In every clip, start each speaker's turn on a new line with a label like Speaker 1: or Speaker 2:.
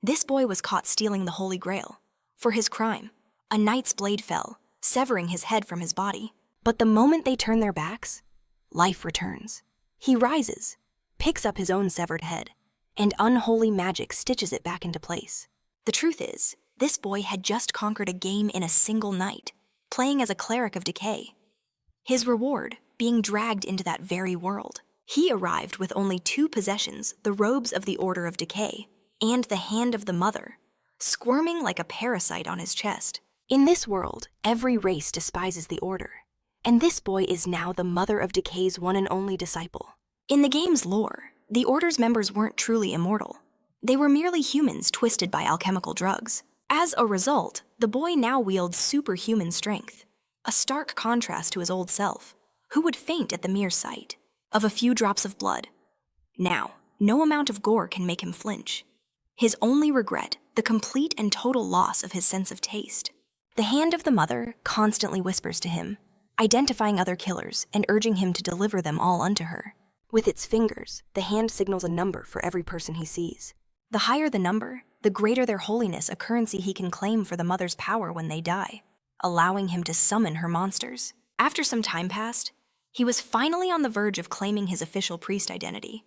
Speaker 1: This boy was caught stealing the Holy Grail. For his crime, a knight's blade fell, severing his head from his body. But the moment they turn their backs, life returns. He rises, picks up his own severed head, and unholy magic stitches it back into place. The truth is, this boy had just conquered a game in a single night, playing as a Cleric of Decay. His reward, being dragged into that very world. He arrived with only 2 possessions, the robes of the Order of Decay, and the hand of the Mother, squirming like a parasite on his chest. In this world, every race despises the Order, and this boy is now the Mother of Decay's one and only disciple. In the game's lore, the Order's members weren't truly immortal. They were merely humans twisted by alchemical drugs. As a result, the boy now wields superhuman strength, a stark contrast to his old self, who would faint at the mere sight of a few drops of blood. Now, no amount of gore can make him flinch. His only regret, the complete and total loss of his sense of taste. The hand of the Mother constantly whispers to him, identifying other killers and urging him to deliver them all unto her. With its fingers, the hand signals a number for every person he sees. The higher the number, the greater their holiness, a currency he can claim for the Mother's power when they die, allowing him to summon her monsters. After some time passed, he was finally on the verge of claiming his official priest identity.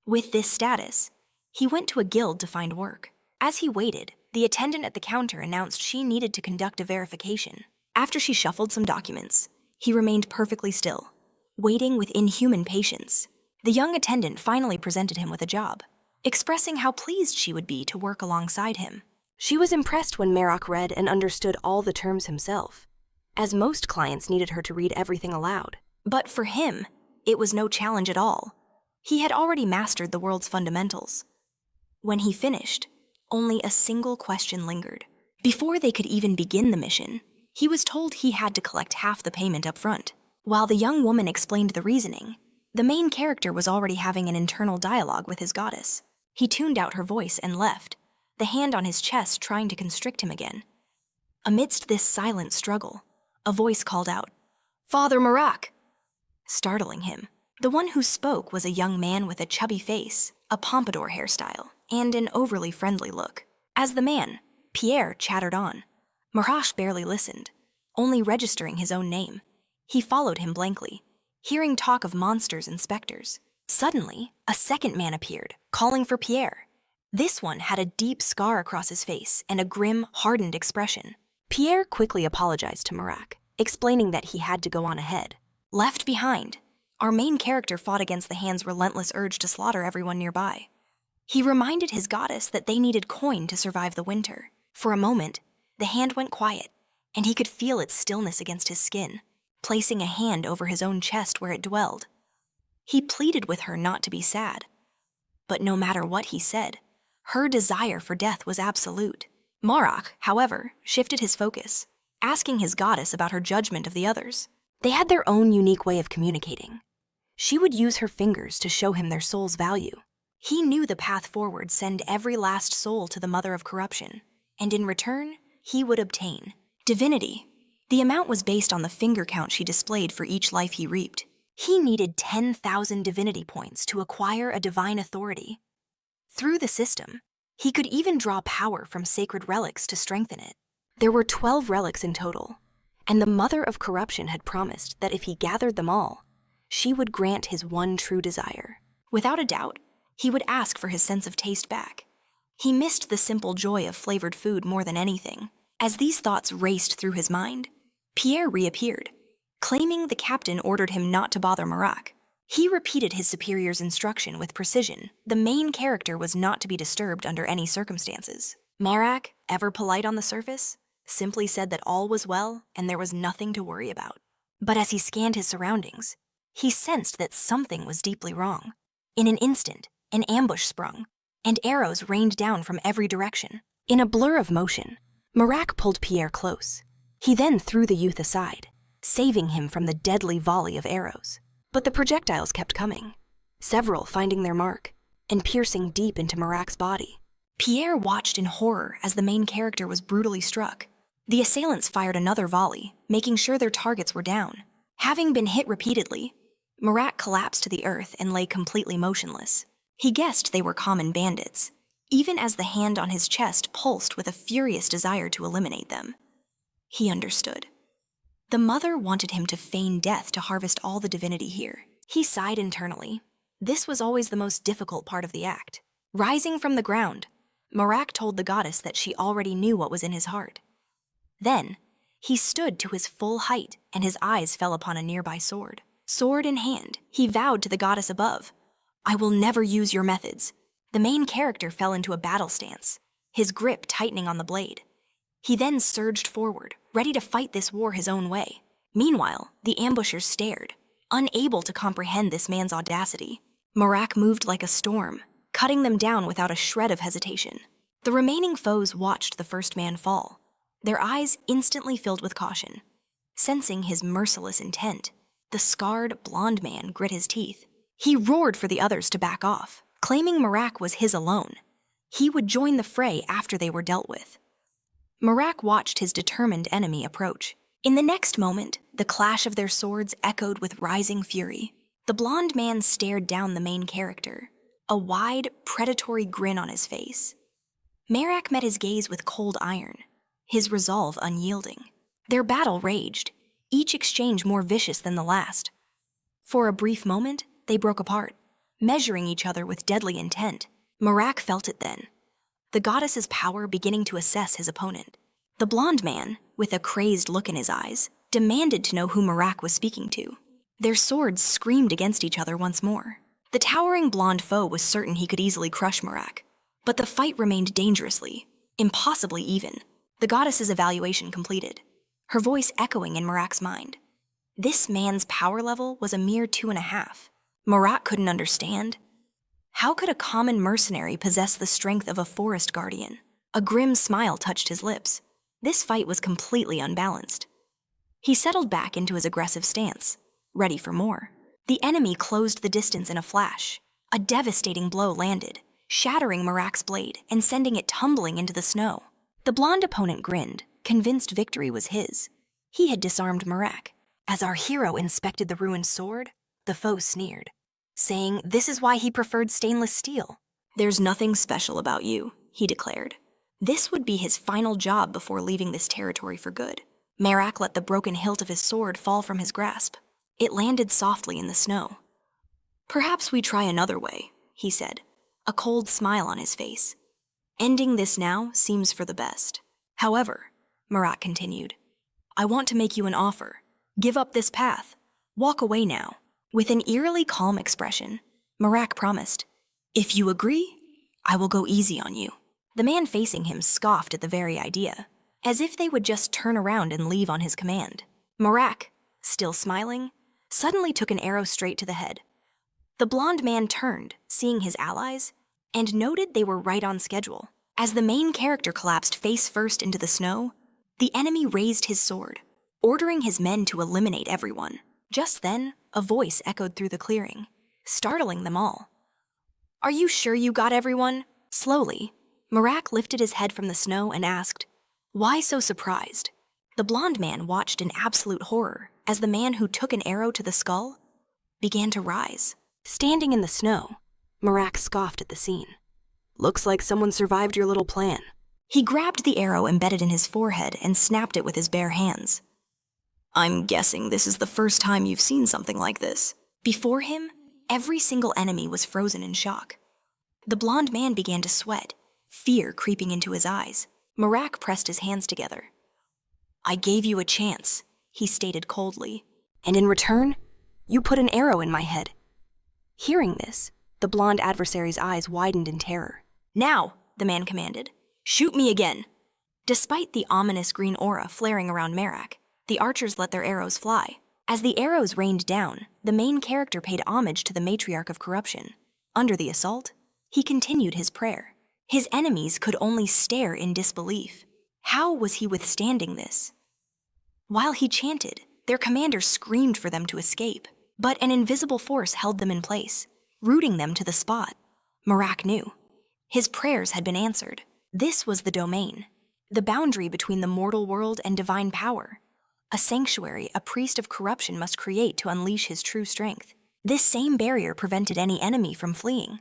Speaker 1: With this status, he went to a guild to find work. As he waited, the attendant at the counter announced she needed to conduct a verification. After she shuffled some documents, he remained perfectly still, waiting with inhuman patience. The young attendant finally presented him with a job, expressing how pleased she would be to work alongside him. She was impressed when Marac read and understood all the terms himself, as most clients needed her to read everything aloud. But for him, it was no challenge at all. He had already mastered the world's fundamentals. When he finished, only a single question lingered. Before they could even begin the mission, he was told he had to collect half the payment up front. While the young woman explained the reasoning, the main character was already having an internal dialogue with his goddess. He tuned out her voice and left, the hand on his chest trying to constrict him again. Amidst this silent struggle, a voice called out, "Father Marac!" startling him. The one who spoke was a young man with a chubby face, a pompadour hairstyle, and an overly friendly look. As the man, Pierre, chattered on, Marac barely listened, only registering his own name. He followed him blankly, hearing talk of monsters and specters. Suddenly, a second man appeared, calling for Pierre. This one had a deep scar across his face and a grim, hardened expression. Pierre quickly apologized to Marac, explaining that he had to go on ahead. Left behind, our main character fought against the hand's relentless urge to slaughter everyone nearby. He reminded his goddess that they needed coin to survive the winter. For a moment, the hand went quiet, and he could feel its stillness against his skin, placing a hand over his own chest where it dwelled. He pleaded with her not to be sad. But no matter what he said, her desire for death was absolute. Marac, however, shifted his focus, asking his goddess about her judgment of the others. They had their own unique way of communicating. She would use her fingers to show him their soul's value. He knew the path forward send every last soul to the Mother of Corruption, and in return, he would obtain divinity. The amount was based on the finger count she displayed for each life he reaped. He needed 10,000 divinity points to acquire a divine authority. Through the system, he could even draw power from sacred relics to strengthen it. There were 12 relics in total, and the Mother of Corruption had promised that if he gathered them all, she would grant his one true desire. Without a doubt, he would ask for his sense of taste back. He missed the simple joy of flavored food more than anything. As these thoughts raced through his mind, Pierre reappeared, claiming the captain ordered him not to bother Marac. He repeated his superior's instruction with precision. The main character was not to be disturbed under any circumstances. Marac, ever polite on the surface, simply said that all was well and there was nothing to worry about. But as he scanned his surroundings, he sensed that something was deeply wrong. In an instant, an ambush sprung, and arrows rained down from every direction. In a blur of motion, Marac pulled Pierre close. He then threw the youth aside, saving him from the deadly volley of arrows. But the projectiles kept coming, several finding their mark and piercing deep into Marac's body. Pierre watched in horror as the main character was brutally struck. The assailants fired another volley, making sure their targets were down. Having been hit repeatedly, Marac collapsed to the earth and lay completely motionless. He guessed they were common bandits. even as the hand on his chest pulsed with a furious desire to eliminate them. He understood. The mother wanted him to feign death to harvest all the divinity here. He sighed internally. This was always the most difficult part of the act. Rising from the ground, Marac told the goddess that she already knew what was in his heart. Then, he stood to his full height and his eyes fell upon a nearby sword. Sword in hand, he vowed to the goddess above, "I will never use your methods." The main character fell into a battle stance, his grip tightening on the blade. He then surged forward, ready to fight this war his own way. Meanwhile, the ambushers stared, unable to comprehend this man's audacity. Marac moved like a storm, cutting them down without a shred of hesitation. The remaining foes watched the first man fall, their eyes instantly filled with caution. Sensing his merciless intent, the scarred, blonde man grit his teeth. He roared for the others to back off, claiming Marac was his alone. He would join the fray after they were dealt with. Marac watched his determined enemy approach. In the next moment, the clash of their swords echoed with rising fury. The blonde man stared down the main character, a wide, predatory grin on his face. Marac met his gaze with cold iron, his resolve unyielding. Their battle raged, each exchange more vicious than the last. For a brief moment, they broke apart, measuring each other with deadly intent. Marac felt it then, the goddess's power beginning to assess his opponent. The blonde man, with a crazed look in his eyes, demanded to know who Marac was speaking to. Their swords screamed against each other once more. The towering blonde foe was certain he could easily crush Marac, but the fight remained dangerously, impossibly even. The goddess's evaluation completed, her voice echoing in Marac's mind. This man's power level was a mere 2.5. Marac couldn't understand. How could a common mercenary possess the strength of a forest guardian? A grim smile touched his lips. This fight was completely unbalanced. He settled back into his aggressive stance, ready for more. The enemy closed the distance in a flash. A devastating blow landed, shattering Marac's blade and sending it tumbling into the snow. The blonde opponent grinned, convinced victory was his. He had disarmed Marac. As our hero inspected the ruined sword, the foe sneered, saying this is why he preferred stainless steel. "There's nothing special about you," he declared. This would be his final job before leaving this territory for good. Marac let the broken hilt of his sword fall from his grasp. It landed softly in the snow. "Perhaps we try another way," he said, a cold smile on his face. "Ending this now seems for the best. However," Marac continued, "I want to make you an offer. Give up this path. Walk away now." With an eerily calm expression, Marac promised, "If you agree, I will go easy on you." The man facing him scoffed at the very idea, as if they would just turn around and leave on his command. Marac, still smiling, suddenly took an arrow straight to the head. The blonde man turned, seeing his allies, and noted they were right on schedule. As the main character collapsed face first into the snow, the enemy raised his sword, ordering his men to eliminate everyone. Just then, a voice echoed through the clearing, startling them all. "Are you sure you got everyone?" Slowly, Marac lifted his head from the snow and asked, "Why so surprised?" The blonde man watched in absolute horror as the man who took an arrow to the skull began to rise. Standing in the snow, Marac scoffed at the scene. "Looks like someone survived your little plan." He grabbed the arrow embedded in his forehead and snapped it with his bare hands. "I'm guessing this is the first time you've seen something like this." Before him, every single enemy was frozen in shock. The blonde man began to sweat, fear creeping into his eyes. Marac pressed his hands together. "I gave you a chance," he stated coldly, "and in return, you put an arrow in my head." Hearing this, the blonde adversary's eyes widened in terror. "Now," the man commanded, "shoot me again." Despite the ominous green aura flaring around Marac, the archers let their arrows fly. As the arrows rained down, the main character paid homage to the matriarch of corruption. Under the assault, he continued his prayer. His enemies could only stare in disbelief. How was he withstanding this? While he chanted, their commander screamed for them to escape, but an invisible force held them in place, rooting them to the spot. Marac knew. His prayers had been answered. This was the domain, the boundary between the mortal world and divine power. A sanctuary a priest of corruption must create to unleash his true strength. This same barrier prevented any enemy from fleeing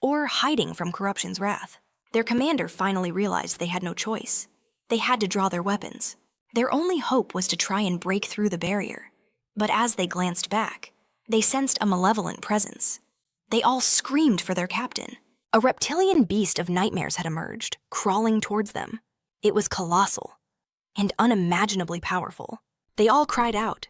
Speaker 1: or hiding from corruption's wrath. Their commander finally realized they had no choice. They had to draw their weapons. Their only hope was to try and break through the barrier. But as they glanced back, they sensed a malevolent presence. They all screamed for their captain. A reptilian beast of nightmares had emerged, crawling towards them. It was colossal and unimaginably powerful. They all cried out,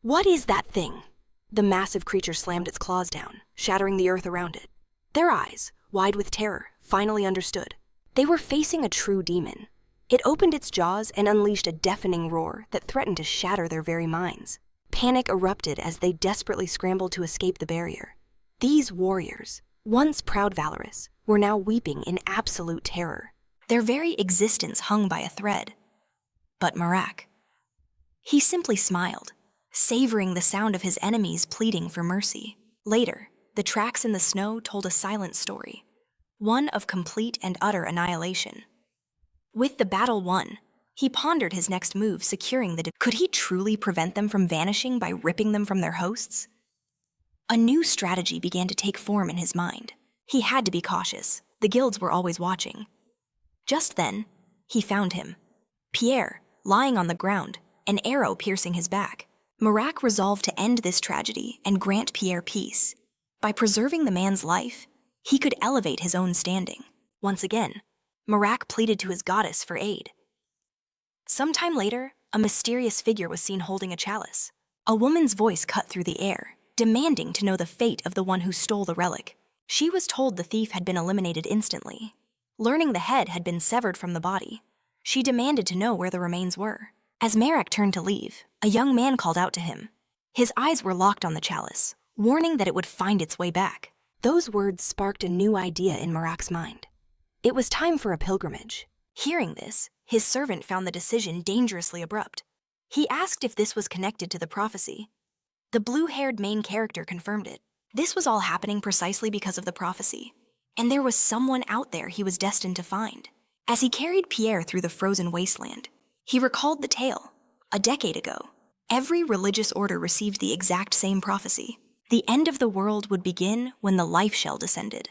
Speaker 1: "What is that thing?" The massive creature slammed its claws down, shattering the earth around it. Their eyes, wide with terror, finally understood. They were facing a true demon. It opened its jaws and unleashed a deafening roar that threatened to shatter their very minds. Panic erupted as they desperately scrambled to escape the barrier. These warriors, once proud valorous, were now weeping in absolute terror. Their very existence hung by a thread. But Marac, he simply smiled, savoring the sound of his enemies pleading for mercy. Later, the tracks in the snow told a silent story, one of complete and utter annihilation. With the battle won, he pondered his next move, securing the could he truly prevent them from vanishing by ripping them from their hosts? A new strategy began to take form in his mind. He had to be cautious. The guilds were always watching. Just then, he found him. Pierre, lying on the ground, an arrow piercing his back. Marac resolved to end this tragedy and grant Pierre peace. By preserving the man's life, he could elevate his own standing. Once again, Marac pleaded to his goddess for aid. Sometime later, a mysterious figure was seen holding a chalice. A woman's voice cut through the air, demanding to know the fate of the one who stole the relic. She was told the thief had been eliminated instantly. Learning the head had been severed from the body, she demanded to know where the remains were. As Marac turned to leave, a young man called out to him. His eyes were locked on the chalice, warning that it would find its way back. Those words sparked a new idea in Marac's mind. It was time for a pilgrimage. Hearing this, his servant found the decision dangerously abrupt. He asked if this was connected to the prophecy. The blue-haired main character confirmed it. This was all happening precisely because of the prophecy, and there was someone out there he was destined to find. As he carried Pierre through the frozen wasteland, he recalled the tale. A decade ago, every religious order received the exact same prophecy. The end of the world would begin when the life shell descended.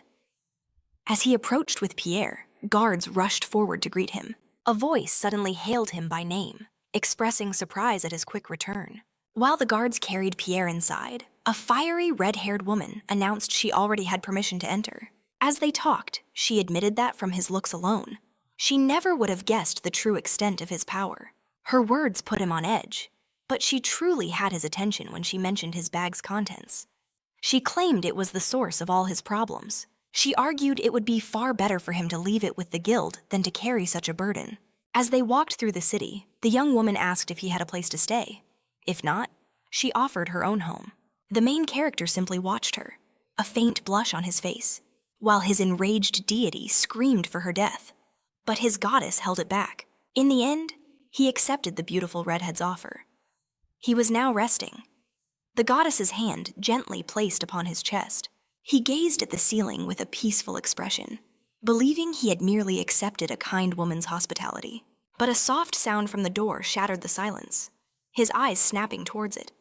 Speaker 1: As he approached with Pierre, guards rushed forward to greet him. A voice suddenly hailed him by name, expressing surprise at his quick return. While the guards carried Pierre inside, a fiery red-haired woman announced she already had permission to enter. As they talked, she admitted that from his looks alone, she never would have guessed the true extent of his power. Her words put him on edge, but she truly had his attention when she mentioned his bag's contents. She claimed it was the source of all his problems. She argued it would be far better for him to leave it with the guild than to carry such a burden. As they walked through the city, the young woman asked if he had a place to stay. If not, she offered her own home. The main character simply watched her, a faint blush on his face, while his enraged deity screamed for her death. But his goddess held it back. In the end, he accepted the beautiful redhead's offer. He was now resting, the goddess's hand gently placed upon his chest. He gazed at the ceiling with a peaceful expression, believing he had merely accepted a kind woman's hospitality. But a soft sound from the door shattered the silence, his eyes snapping towards it.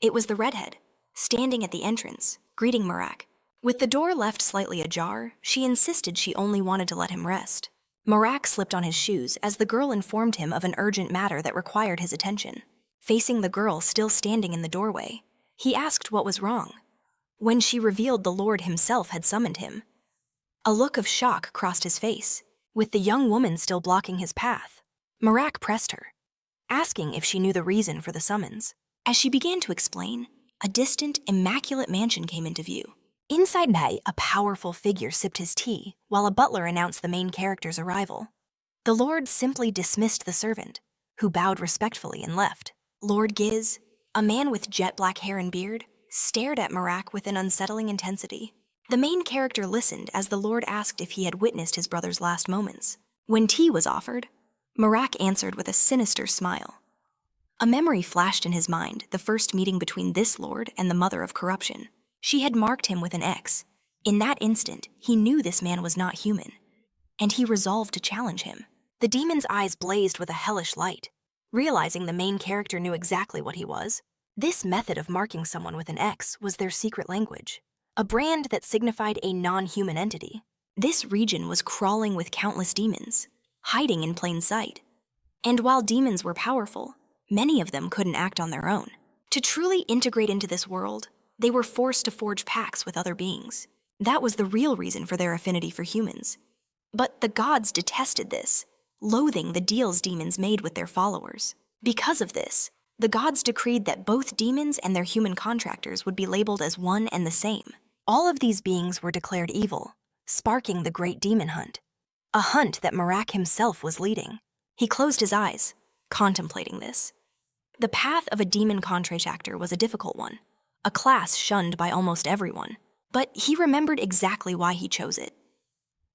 Speaker 1: It was the redhead, standing at the entrance, greeting Marac. With the door left slightly ajar, she insisted she only wanted to let him rest. Marac slipped on his shoes as the girl informed him of an urgent matter that required his attention. Facing the girl still standing in the doorway, he asked what was wrong. When she revealed the Lord himself had summoned him, a look of shock crossed his face. With the young woman still blocking his path, Marac pressed her, asking if she knew the reason for the summons. As she began to explain, a distant, immaculate mansion came into view. Inside May, a powerful figure sipped his tea, while a butler announced the main character's arrival. The Lord simply dismissed the servant, who bowed respectfully and left. Lord Giz, a man with jet-black hair and beard, stared at Marac with an unsettling intensity. The main character listened as the Lord asked if he had witnessed his brother's last moments. When tea was offered, Marac answered with a sinister smile. A memory flashed in his mind, the first meeting between this Lord and the mother of corruption. She had marked him with an X. In that instant, he knew this man was not human, and he resolved to challenge him. The demon's eyes blazed with a hellish light. Realizing the main character knew exactly what he was, this method of marking someone with an X was their secret language, a brand that signified a non-human entity. This region was crawling with countless demons, hiding in plain sight. And while demons were powerful, many of them couldn't act on their own. To truly integrate into this world, they were forced to forge pacts with other beings. That was the real reason for their affinity for humans. But the gods detested this, loathing the deals demons made with their followers. Because of this, the gods decreed that both demons and their human contractors would be labeled as one and the same. All of these beings were declared evil, sparking the great demon hunt, a hunt that Marac himself was leading. He closed his eyes, contemplating this. The path of a demon contractor was a difficult one, a class shunned by almost everyone, but he remembered exactly why he chose it.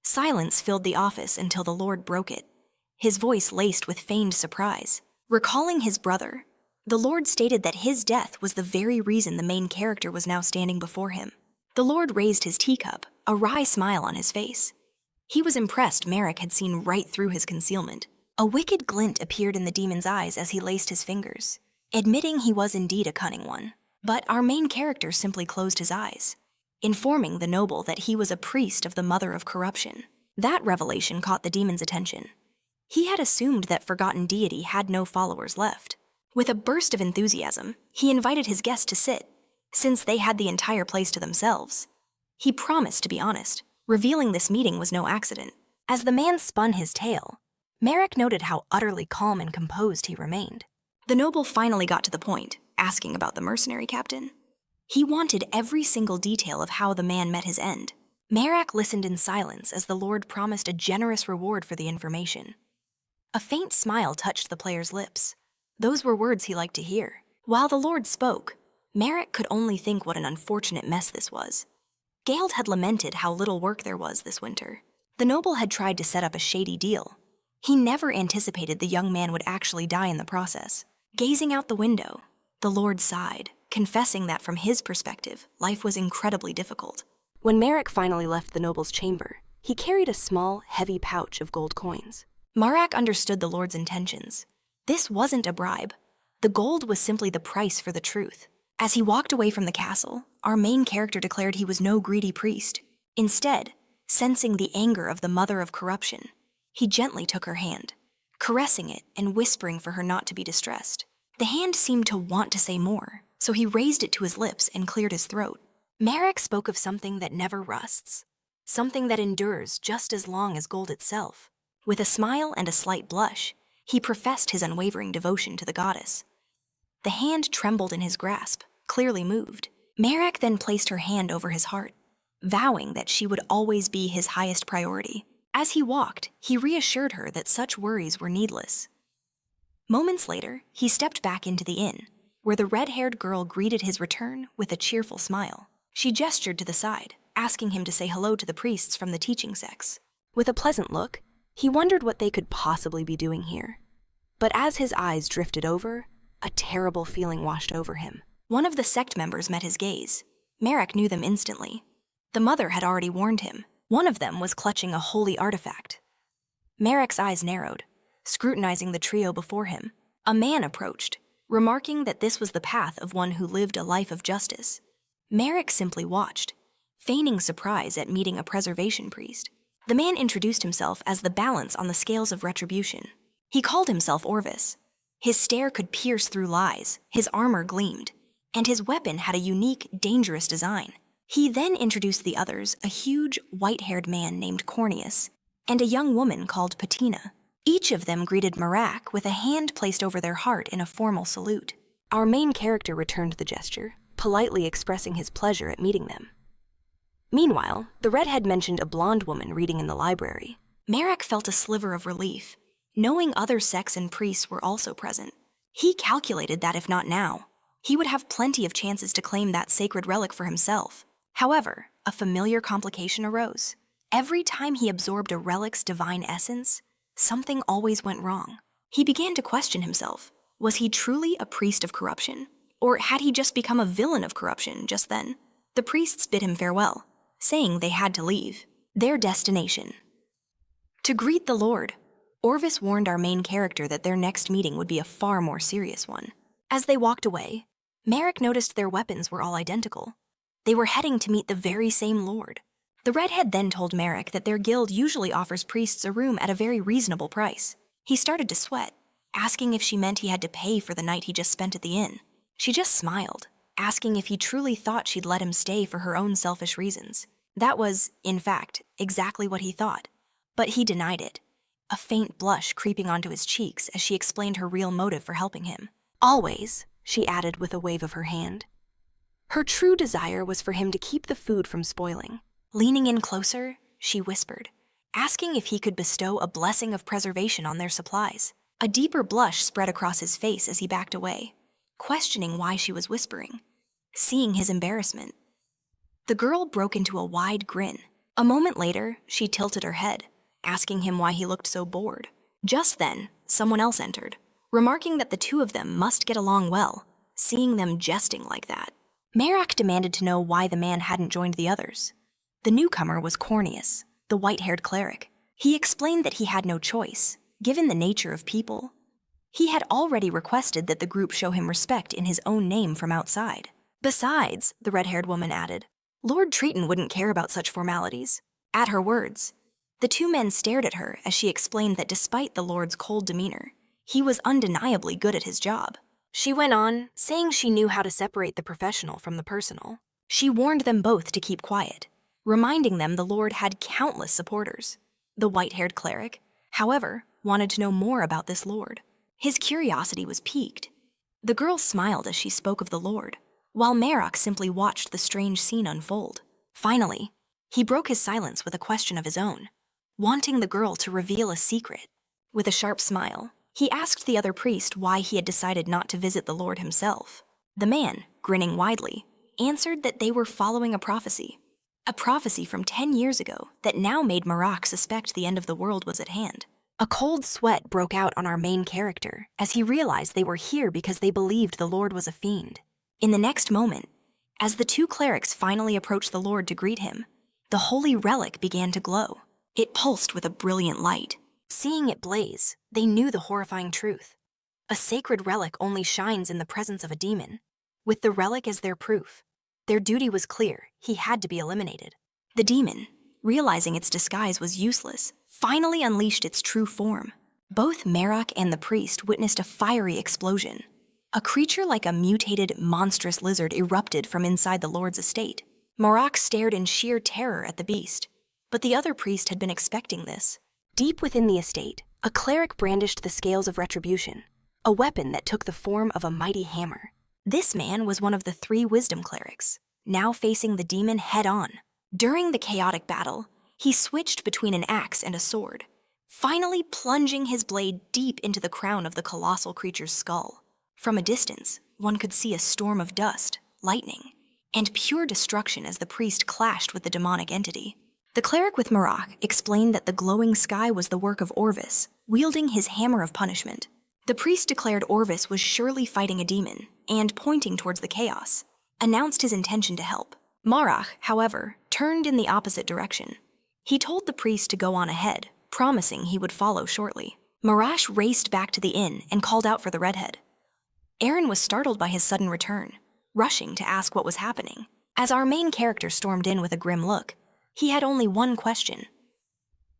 Speaker 1: Silence filled the office until the Lord broke it, his voice laced with feigned surprise. Recalling his brother, the Lord stated that his death was the very reason the main character was now standing before him. The Lord raised his teacup, a wry smile on his face. He was impressed Marac had seen right through his concealment. A wicked glint appeared in the demon's eyes as he laced his fingers, admitting he was indeed a cunning one. But our main character simply closed his eyes, informing the noble that he was a priest of the mother of corruption. That revelation caught the demon's attention. He had assumed that forgotten deity had no followers left. With a burst of enthusiasm, he invited his guests to sit, since they had the entire place to themselves. He promised to be honest, revealing this meeting was no accident. As the man spun his tale, Marac noted how utterly calm and composed he remained. The noble finally got to the point, asking about the mercenary captain. He wanted every single detail of how the man met his end. Marac listened in silence as the Lord promised a generous reward for the information. A faint smile touched the player's lips. Those were words he liked to hear. While the Lord spoke, Marac could only think what an unfortunate mess this was. Gald had lamented how little work there was this winter. The noble had tried to set up a shady deal. He never anticipated the young man would actually die in the process. Gazing out the window, the Lord sighed, confessing that from his perspective, life was incredibly difficult. When Marac finally left the noble's chamber, he carried a small, heavy pouch of gold coins. Marac understood the Lord's intentions. This wasn't a bribe. The gold was simply the price for the truth. As he walked away from the castle, our main character declared he was no greedy priest. Instead, sensing the anger of the mother of corruption, he gently took her hand, caressing it and whispering for her not to be distressed. The hand seemed to want to say more, so he raised it to his lips and cleared his throat. Marac spoke of something that never rusts, something that endures just as long as gold itself. With a smile and a slight blush, he professed his unwavering devotion to the goddess. The hand trembled in his grasp, clearly moved. Marac then placed her hand over his heart, vowing that she would always be his highest priority. As he walked, he reassured her that such worries were needless. Moments later, he stepped back into the inn, where the red-haired girl greeted his return with a cheerful smile. She gestured to the side, asking him to say hello to the priests from the teaching sects. With a pleasant look, he wondered what they could possibly be doing here. But as his eyes drifted over, a terrible feeling washed over him. One of the sect members met his gaze. Marac knew them instantly. The mother had already warned him. One of them was clutching a holy artifact. Marac's eyes narrowed, scrutinizing the trio before him. A man approached, remarking that this was the path of one who lived a life of justice. Marac simply watched, feigning surprise at meeting a preservation priest. The man introduced himself as the balance on the scales of retribution. He called himself Orvis. His stare could pierce through lies, his armor gleamed, and his weapon had a unique, dangerous design. He then introduced the others, a huge, white-haired man named Corneus, and a young woman called Patina. Each of them greeted Marac with a hand placed over their heart in a formal salute. Our main character returned the gesture, politely expressing his pleasure at meeting them. Meanwhile, the redhead mentioned a blonde woman reading in the library. Marac felt a sliver of relief, knowing other sects and priests were also present. He calculated that if not now, he would have plenty of chances to claim that sacred relic for himself. However, a familiar complication arose. Every time he absorbed a relic's divine essence, something always went wrong. He began to question himself. Was he truly a priest of corruption? Or had he just become a villain of corruption just then? The priests bid him farewell, saying they had to leave. Their destination. To greet the Lord, Orvis warned our main character that their next meeting would be a far more serious one. As they walked away, Marac noticed their weapons were all identical. They were heading to meet the very same Lord. The redhead then told Marac that their guild usually offers priests a room at a very reasonable price. He started to sweat, asking if she meant he had to pay for the night he just spent at the inn. She just smiled, asking if he truly thought she'd let him stay for her own selfish reasons. That was, in fact, exactly what he thought. But he denied it, a faint blush creeping onto his cheeks as she explained her real motive for helping him. Always, she added with a wave of her hand. Her true desire was for him to keep the food from spoiling. Leaning in closer, she whispered, asking if he could bestow a blessing of preservation on their supplies. A deeper blush spread across his face as he backed away, questioning why she was whispering. Seeing his embarrassment, the girl broke into a wide grin. A moment later, she tilted her head, asking him why he looked so bored. Just then, someone else entered, remarking that the two of them must get along well, seeing them jesting like that. Marac demanded to know why the man hadn't joined the others. The newcomer was Corneus, the white-haired cleric. He explained that he had no choice, given the nature of people. He had already requested that the group show him respect in his own name from outside. Besides, the red-haired woman added, Lord Triton wouldn't care about such formalities. At her words, the two men stared at her as she explained that despite the Lord's cold demeanor, he was undeniably good at his job. She went on, saying she knew how to separate the professional from the personal. She warned them both to keep quiet, reminding them the Lord had countless supporters. The white-haired cleric, however, wanted to know more about this Lord. His curiosity was piqued. The girl smiled as she spoke of the Lord, while Marac simply watched the strange scene unfold. Finally, he broke his silence with a question of his own, wanting the girl to reveal a secret. With a sharp smile, he asked the other priest why he had decided not to visit the Lord himself. The man, grinning widely, answered that they were following a prophecy from 10 years ago that now made Marac suspect the end of the world was at hand. A cold sweat broke out on our main character as he realized they were here because they believed the Lord was a fiend. In the next moment, as the two clerics finally approached the Lord to greet him, the holy relic began to glow. It pulsed with a brilliant light. Seeing it blaze, they knew the horrifying truth. A sacred relic only shines in the presence of a demon. With the relic as their proof, their duty was clear. He had to be eliminated. The demon, realizing its disguise was useless, finally unleashed its true form. Both Marac and the priest witnessed a fiery explosion. A creature like a mutated, monstrous lizard erupted from inside the Lord's estate. Marac stared in sheer terror at the beast, but the other priest had been expecting this. Deep within the estate, a cleric brandished the scales of retribution, a weapon that took the form of a mighty hammer. This man was one of the 3 wisdom clerics, now facing the demon head-on. During the chaotic battle, he switched between an axe and a sword, finally plunging his blade deep into the crown of the colossal creature's skull. From a distance, one could see a storm of dust, lightning, and pure destruction as the priest clashed with the demonic entity. The cleric with Marac explained that the glowing sky was the work of Orvis, wielding his hammer of punishment. The priest declared Orvis was surely fighting a demon, and pointing towards the chaos, announced his intention to help. Marac, however, turned in the opposite direction. He told the priest to go on ahead, promising he would follow shortly. Marac raced back to the inn and called out for the redhead. Aaron was startled by his sudden return, rushing to ask what was happening. As our main character stormed in with a grim look, he had only one question.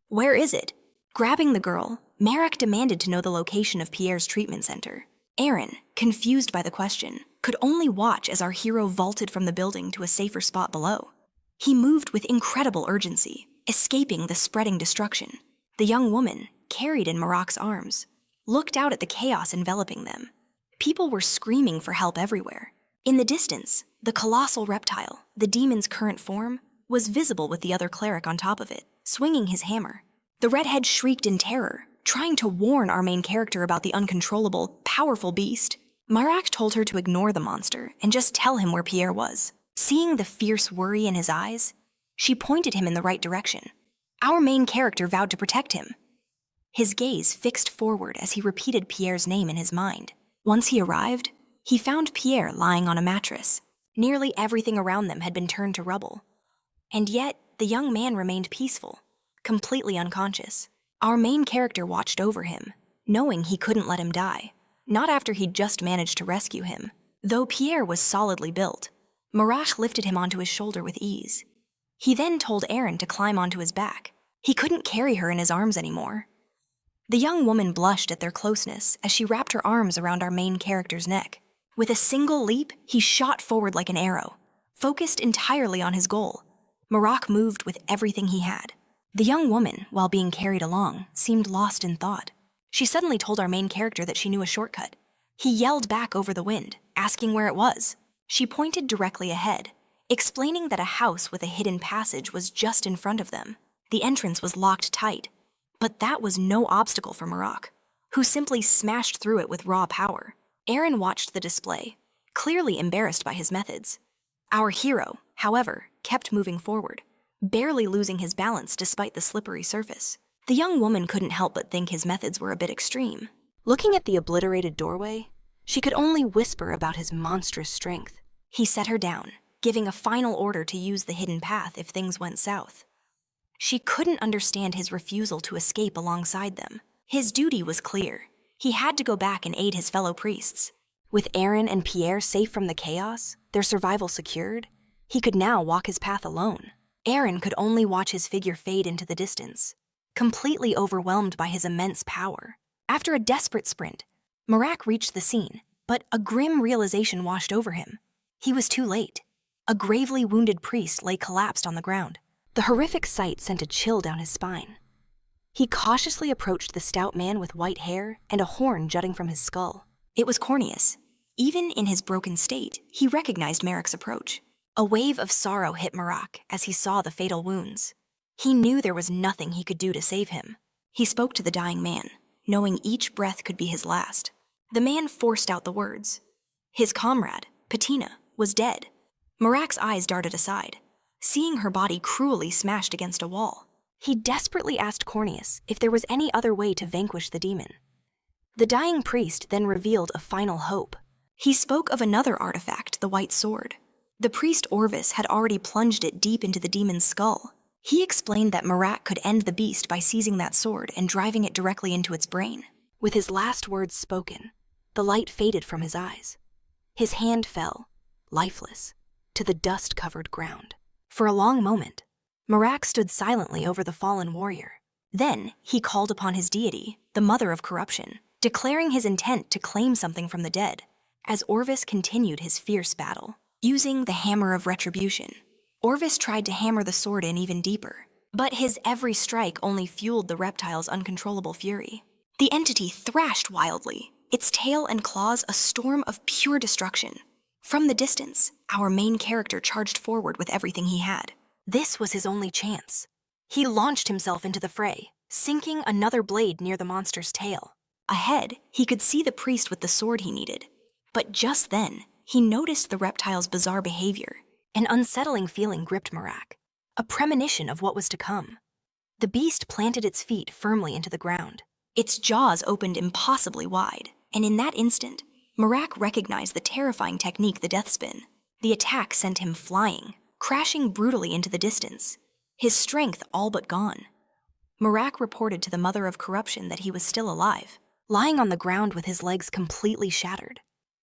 Speaker 1: Where is it? Grabbing the girl, Marac demanded to know the location of Pierre's treatment center. Aaron, confused by the question, could only watch as our hero vaulted from the building to a safer spot below. He moved with incredible urgency, escaping the spreading destruction. The young woman, carried in Marac's arms, looked out at the chaos enveloping them. People were screaming for help everywhere. In the distance, the colossal reptile, the demon's current form, was visible with the other cleric on top of it, swinging his hammer. The redhead shrieked in terror, trying to warn our main character about the uncontrollable, powerful beast. Marac told her to ignore the monster and just tell him where Pierre was. Seeing the fierce worry in his eyes, she pointed him in the right direction. Our main character vowed to protect him. His gaze fixed forward as he repeated Pierre's name in his mind. Once he arrived, he found Pierre lying on a mattress. Nearly everything around them had been turned to rubble. And yet, the young man remained peaceful, completely unconscious. Our main character watched over him, knowing he couldn't let him die, not after he'd just managed to rescue him. Though Pierre was solidly built, Marac lifted him onto his shoulder with ease. He then told Aaron to climb onto his back. He couldn't carry her in his arms anymore. The young woman blushed at their closeness as she wrapped her arms around our main character's neck. With a single leap, he shot forward like an arrow, focused entirely on his goal. Marac moved with everything he had. The young woman, while being carried along, seemed lost in thought. She suddenly told our main character that she knew a shortcut. He yelled back over the wind, asking where it was. She pointed directly ahead, explaining that a house with a hidden passage was just in front of them. The entrance was locked tight, but that was no obstacle for Marac, who simply smashed through it with raw power. Aaron watched the display, clearly embarrassed by his methods. Our hero, however, kept moving forward, barely losing his balance despite the slippery surface. The young woman couldn't help but think his methods were a bit extreme. Looking at the obliterated doorway, she could only whisper about his monstrous strength. He set her down, giving a final order to use the hidden path if things went south. She couldn't understand his refusal to escape alongside them. His duty was clear. He had to go back and aid his fellow priests. With Aaron and Pierre safe from the chaos, their survival secured, he could now walk his path alone. Aaron could only watch his figure fade into the distance, completely overwhelmed by his immense power. After a desperate sprint, Marac reached the scene, but a grim realization washed over him. He was too late. A gravely wounded priest lay collapsed on the ground. The horrific sight sent a chill down his spine. He cautiously approached the stout man with white hair and a horn jutting from his skull. It was Corneus. Even in his broken state, he recognized Marac's approach. A wave of sorrow hit Marac as he saw the fatal wounds. He knew there was nothing he could do to save him. He spoke to the dying man, knowing each breath could be his last. The man forced out the words. His comrade, Patina, was dead. Marac's eyes darted aside, seeing her body cruelly smashed against a wall. He desperately asked Corneus if there was any other way to vanquish the demon. The dying priest then revealed a final hope. He spoke of another artifact, the white sword. The priest Orvis had already plunged it deep into the demon's skull. He explained that Marac could end the beast by seizing that sword and driving it directly into its brain. With his last words spoken, the light faded from his eyes. His hand fell, lifeless, to the dust-covered ground. For a long moment, Marac stood silently over the fallen warrior. Then he called upon his deity, the mother of corruption, declaring his intent to claim something from the dead. As Orvis continued his fierce battle, using the hammer of retribution, Orvis tried to hammer the sword in even deeper, but his every strike only fueled the reptile's uncontrollable fury. The entity thrashed wildly, its tail and claws a storm of pure destruction. From the distance, our main character charged forward with everything he had. This was his only chance. He launched himself into the fray, sinking another blade near the monster's tail. Ahead, he could see the priest with the sword he needed. But just then, he noticed the reptile's bizarre behavior. An unsettling feeling gripped Marac, a premonition of what was to come. The beast planted its feet firmly into the ground. Its jaws opened impossibly wide, and in that instant, Marac recognized the terrifying technique, the death spin. The attack sent him flying, crashing brutally into the distance, his strength all but gone. Marac reported to the mother of corruption that he was still alive, lying on the ground with his legs completely shattered.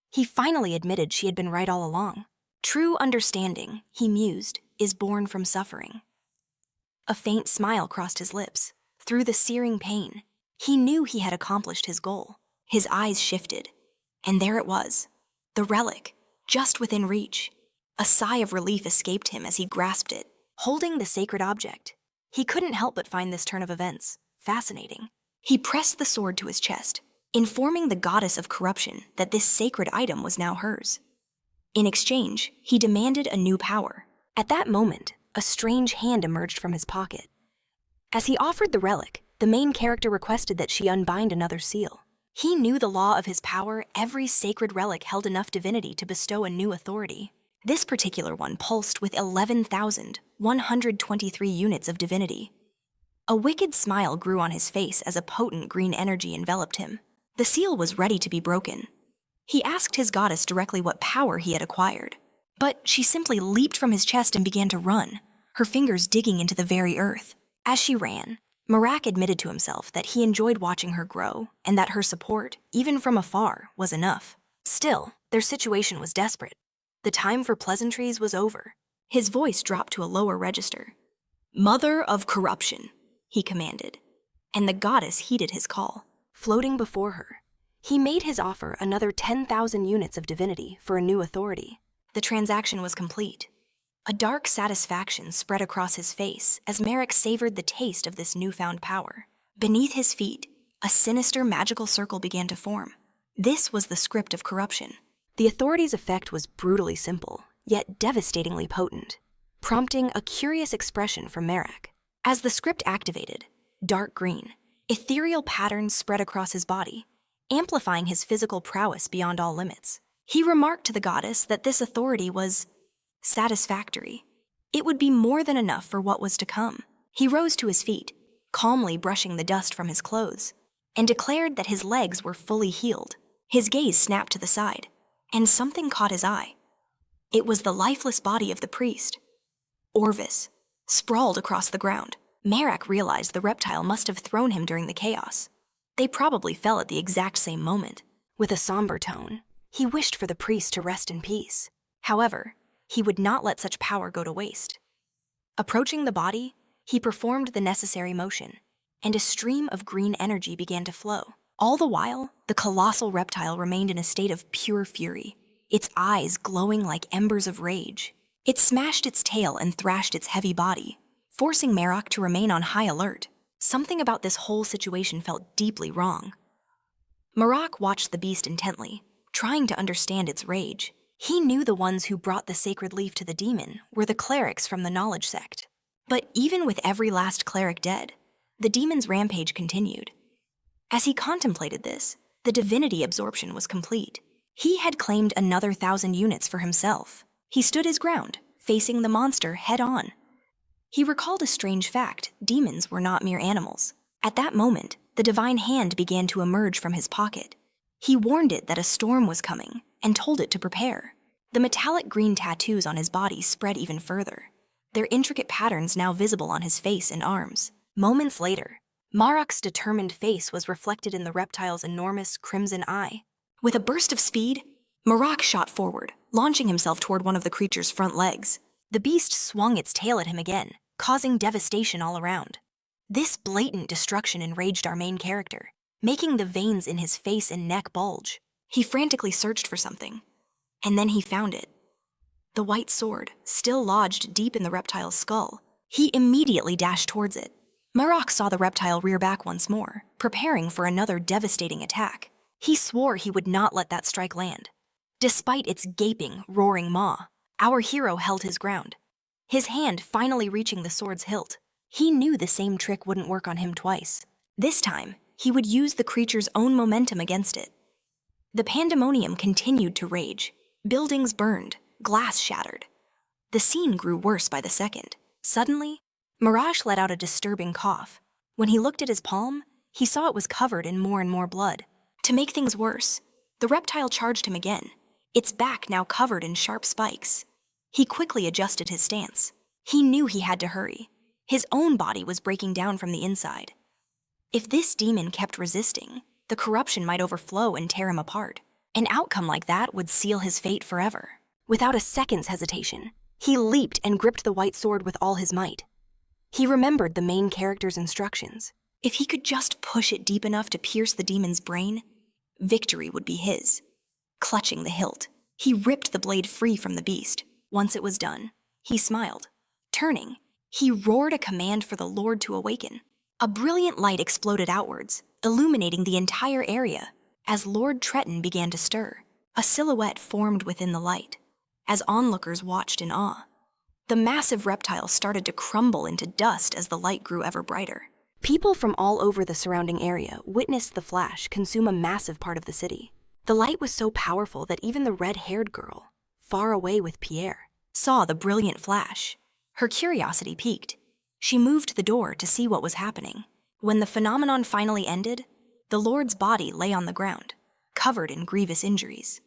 Speaker 1: He finally admitted she had been right all along. True understanding, he mused, is born from suffering. A faint smile crossed his lips. Through the searing pain, he knew he had accomplished his goal. His eyes shifted, and there it was, the relic, just within reach. A sigh of relief escaped him as he grasped it, holding the sacred object. He couldn't help but find this turn of events fascinating. He pressed the sword to his chest, informing the goddess of corruption that this sacred item was now hers. In exchange, he demanded a new power. At that moment, a strange hand emerged from his pocket. As he offered the relic, the main character requested that she unbind another seal. He knew the law of his power. Every sacred relic held enough divinity to bestow a new authority. This particular one pulsed with 11,123 units of divinity. A wicked smile grew on his face as a potent green energy enveloped him. The seal was ready to be broken. He asked his goddess directly what power he had acquired, but she simply leaped from his chest and began to run, her fingers digging into the very earth. As she ran, Marac admitted to himself that he enjoyed watching her grow and that her support, even from afar, was enough. Still, their situation was desperate. The time for pleasantries was over. His voice dropped to a lower register. "Mother of corruption," he commanded, and the goddess heeded his call. Floating before her, he made his offer another 10,000 units of divinity for a new authority. The transaction was complete. A dark satisfaction spread across his face as Marac savored the taste of this newfound power. Beneath his feet, a sinister magical circle began to form. This was the script of corruption. The authority's effect was brutally simple, yet devastatingly potent, prompting a curious expression from Marac. As the script activated, dark green, ethereal patterns spread across his body, amplifying his physical prowess beyond all limits. He remarked to the goddess that this authority was satisfactory. It would be more than enough for what was to come. He rose to his feet, calmly brushing the dust from his clothes, and declared that his legs were fully healed. His gaze snapped to the side, and something caught his eye. It was the lifeless body of the priest, Orvis, sprawled across the ground. Marac realized the reptile must have thrown him during the chaos. They probably fell at the exact same moment. With a somber tone, he wished for the priest to rest in peace. However, he would not let such power go to waste. Approaching the body, he performed the necessary motion, and a stream of green energy began to flow. All the while, the colossal reptile remained in a state of pure fury, its eyes glowing like embers of rage. It smashed its tail and thrashed its heavy body, forcing Marac to remain on high alert. Something about this whole situation felt deeply wrong. Marac watched the beast intently, trying to understand its rage. He knew the ones who brought the sacred leaf to the demon were the clerics from the knowledge sect. But even with every last cleric dead, the demon's rampage continued. As he contemplated this, the divinity absorption was complete. He had claimed another 1,000 units for himself. He stood his ground, facing the monster head-on. He recalled a strange fact: demons were not mere animals. At that moment, the divine hand began to emerge from his pocket. He warned it that a storm was coming and told it to prepare. The metallic green tattoos on his body spread even further, their intricate patterns now visible on his face and arms. Moments later, Marac's determined face was reflected in the reptile's enormous crimson eye. With a burst of speed, Marac shot forward, launching himself toward one of the creature's front legs. The beast swung its tail at him again, causing devastation all around. This blatant destruction enraged our main character, making the veins in his face and neck bulge. He frantically searched for something, and then he found it. The white sword, still lodged deep in the reptile's skull. He immediately dashed towards it. Marac saw the reptile rear back once more, preparing for another devastating attack. He swore he would not let that strike land. Despite its gaping, roaring maw, our hero held his ground, his hand finally reaching the sword's hilt. He knew the same trick wouldn't work on him twice. This time, he would use the creature's own momentum against it. The pandemonium continued to rage. Buildings burned, glass shattered. The scene grew worse by the second. Suddenly, Marac let out a disturbing cough. When he looked at his palm, he saw it was covered in more and more blood. To make things worse, the reptile charged him again, its back now covered in sharp spikes. He quickly adjusted his stance. He knew he had to hurry. His own body was breaking down from the inside. If this demon kept resisting, the corruption might overflow and tear him apart. An outcome like that would seal his fate forever. Without a second's hesitation, he leaped and gripped the white sword with all his might. He remembered the main character's instructions. If he could just push it deep enough to pierce the demon's brain, victory would be his. Clutching the hilt, he ripped the blade free from the beast. Once it was done, he smiled. Turning, he roared a command for the Lord to awaken. A brilliant light exploded outwards, illuminating the entire area. As Lord Tretton began to stir, a silhouette formed within the light. As onlookers watched in awe, the massive reptile started to crumble into dust as the light grew ever brighter. People from all over the surrounding area witnessed the flash consume a massive part of the city. The light was so powerful that even the red-haired girl, far away with Pierre, saw the brilliant flash. Her curiosity piqued. She moved to the door to see what was happening. When the phenomenon finally ended, the Lord's body lay on the ground, covered in grievous injuries.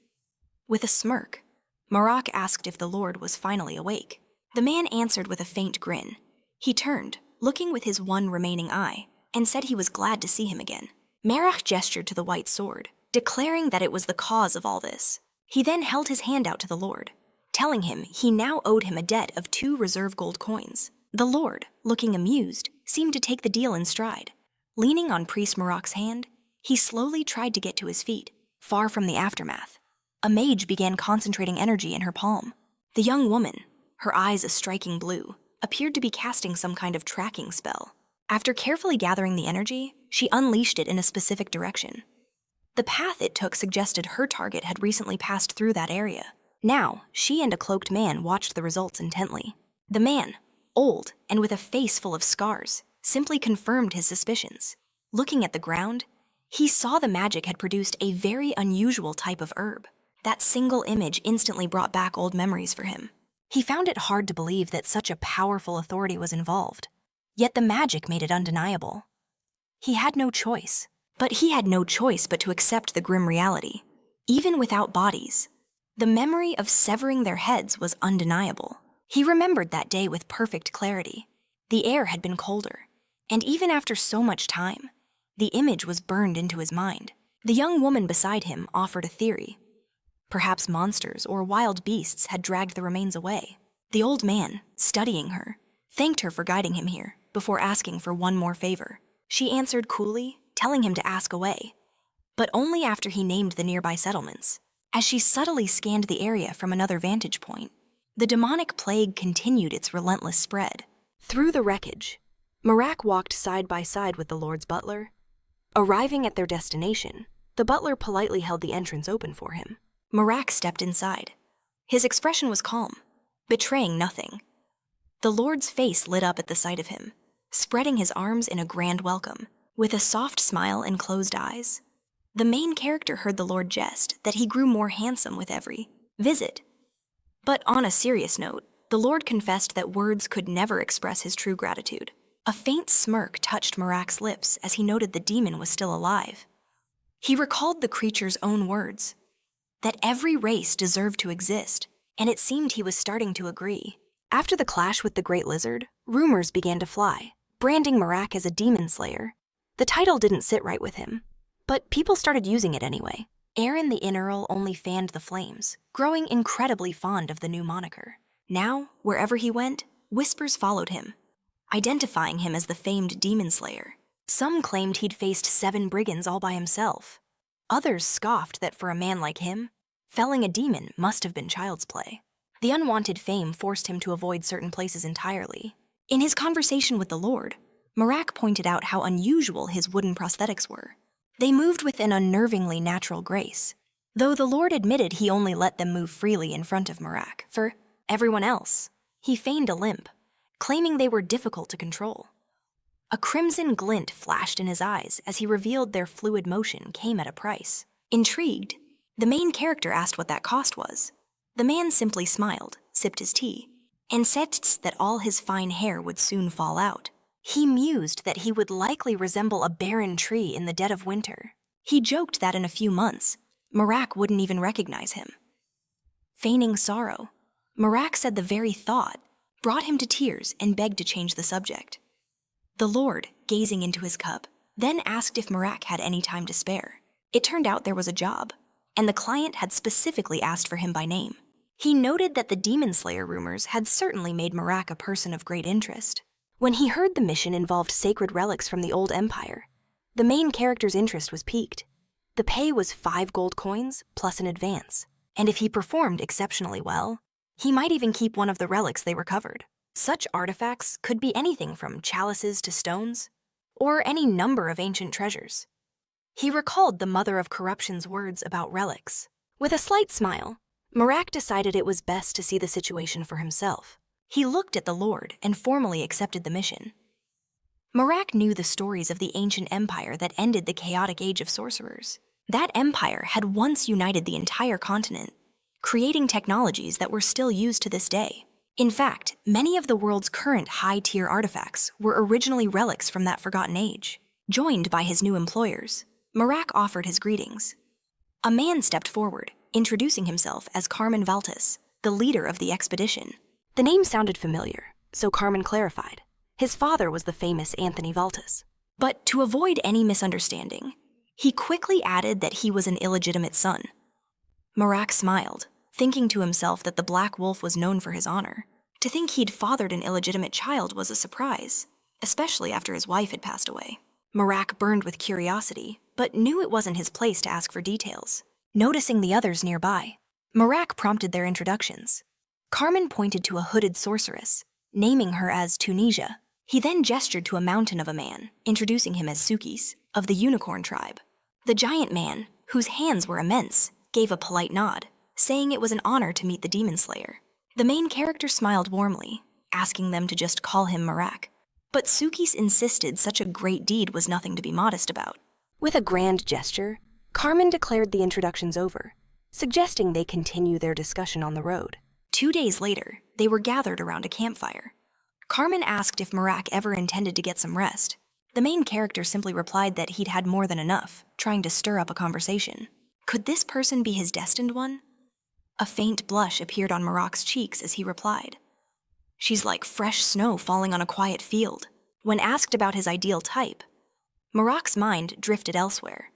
Speaker 1: With a smirk, Marac asked if the Lord was finally awake. The man answered with a faint grin. He turned, looking with his one remaining eye, and said he was glad to see him again. Marac gestured to the white sword, declaring that it was the cause of all this. He then held his hand out to the Lord. telling him he now owed him a debt of 2 reserve gold coins. The Lord, looking amused, seemed to take the deal in stride. Leaning on Priest Marac's hand, he slowly tried to get to his feet, far from the aftermath. A mage began concentrating energy in her palm. The young woman, her eyes a striking blue, appeared to be casting some kind of tracking spell. After carefully gathering the energy, she unleashed it in a specific direction. The path it took suggested her target had recently passed through that area. Now, she and a cloaked man watched the results intently. The man, old and with a face full of scars, simply confirmed his suspicions. Looking at the ground, he saw the magic had produced a very unusual type of herb. That single image instantly brought back old memories for him. He found it hard to believe that such a powerful authority was involved. Yet the magic made it undeniable. He had no choice. But he had no choice but to accept the grim reality. Even without bodies, the memory of severing their heads was undeniable. He remembered that day with perfect clarity. The air had been colder, and even after so much time, the image was burned into his mind. The young woman beside him offered a theory. Perhaps monsters or wild beasts had dragged the remains away. The old man, studying her, thanked her for guiding him here before asking for one more favor. She answered coolly, telling him to ask away, but only after he named the nearby settlements. As she subtly scanned the area from another vantage point, the demonic plague continued its relentless spread. Through the wreckage, Marac walked side by side with the Lord's butler. Arriving at their destination, the butler politely held the entrance open for him. Marac stepped inside. His expression was calm, betraying nothing. The Lord's face lit up at the sight of him, spreading his arms in a grand welcome. With a soft smile and closed eyes, the main character heard the Lord jest that he grew more handsome with every visit. But on a serious note, the Lord confessed that words could never express his true gratitude. A faint smirk touched Marac's lips as he noted the demon was still alive. He recalled the creature's own words, that every race deserved to exist, and it seemed he was starting to agree. After the clash with the Great Lizard, rumors began to fly, branding Marac as a demon slayer. The title didn't sit right with him, but people started using it anyway. Aaron the Inneral only fanned the flames, growing incredibly fond of the new moniker. Now, wherever he went, whispers followed him, identifying him as the famed demon slayer. Some claimed he'd faced 7 brigands all by himself. Others scoffed that for a man like him, felling a demon must have been child's play. The unwanted fame forced him to avoid certain places entirely. In his conversation with the Lord, Marac pointed out how unusual his wooden prosthetics were. They moved with an unnervingly natural grace, though the Lord admitted he only let them move freely in front of Marac. For everyone else, he feigned a limp, claiming they were difficult to control. A crimson glint flashed in his eyes as he revealed their fluid motion came at a price. Intrigued, the main character asked what that cost was. The man simply smiled, sipped his tea, and said that all his fine hair would soon fall out. He mused that he would likely resemble a barren tree in the dead of winter. He joked that in a few months, Marac wouldn't even recognize him. Feigning sorrow, Marac said the very thought brought him to tears and begged to change the subject. The Lord, gazing into his cup, then asked if Marac had any time to spare. It turned out there was a job, and the client had specifically asked for him by name. He noted that the demon slayer rumors had certainly made Marac a person of great interest. When he heard the mission involved sacred relics from the old empire, the main character's interest was piqued. The pay was 5 gold coins plus an advance, and if he performed exceptionally well, he might even keep one of the relics they recovered. Such artifacts could be anything from chalices to stones, or any number of ancient treasures. He recalled the Mother of Corruption's words about relics. With a slight smile, Marac decided it was best to see the situation for himself. He looked at the Lord and formally accepted the mission. Marac knew the stories of the ancient empire that ended the chaotic age of sorcerers. That empire had once united the entire continent, creating technologies that were still used to this day. In fact, many of the world's current high-tier artifacts were originally relics from that forgotten age. Joined by his new employers, Marac offered his greetings. A man stepped forward, introducing himself as Carmen Valtis, the leader of the expedition. The name sounded familiar, so Carmen clarified. His father was the famous Anthony Valtis. But to avoid any misunderstanding, he quickly added that he was an illegitimate son. Marac smiled, thinking to himself that the Black Wolf was known for his honor. To think he'd fathered an illegitimate child was a surprise, especially after his wife had passed away. Marac burned with curiosity, but knew it wasn't his place to ask for details. Noticing the others nearby, Marac prompted their introductions. Carmen pointed to a hooded sorceress, naming her as Tunisia. He then gestured to a mountain of a man, introducing him as Sukis, of the unicorn tribe. The giant man, whose hands were immense, gave a polite nod, saying it was an honor to meet the demon slayer. The main character smiled warmly, asking them to just call him Marac. But Sukis insisted such a great deed was nothing to be modest about. With a grand gesture, Carmen declared the introductions over, suggesting they continue their discussion on the road. 2 days later, they were gathered around a campfire. Carmen asked if Marac ever intended to get some rest. The main character simply replied that he'd had more than enough, trying to stir up a conversation. Could this person be his destined one? A faint blush appeared on Marac's cheeks as he replied. She's like fresh snow falling on a quiet field. When asked about his ideal type, Marac's mind drifted elsewhere,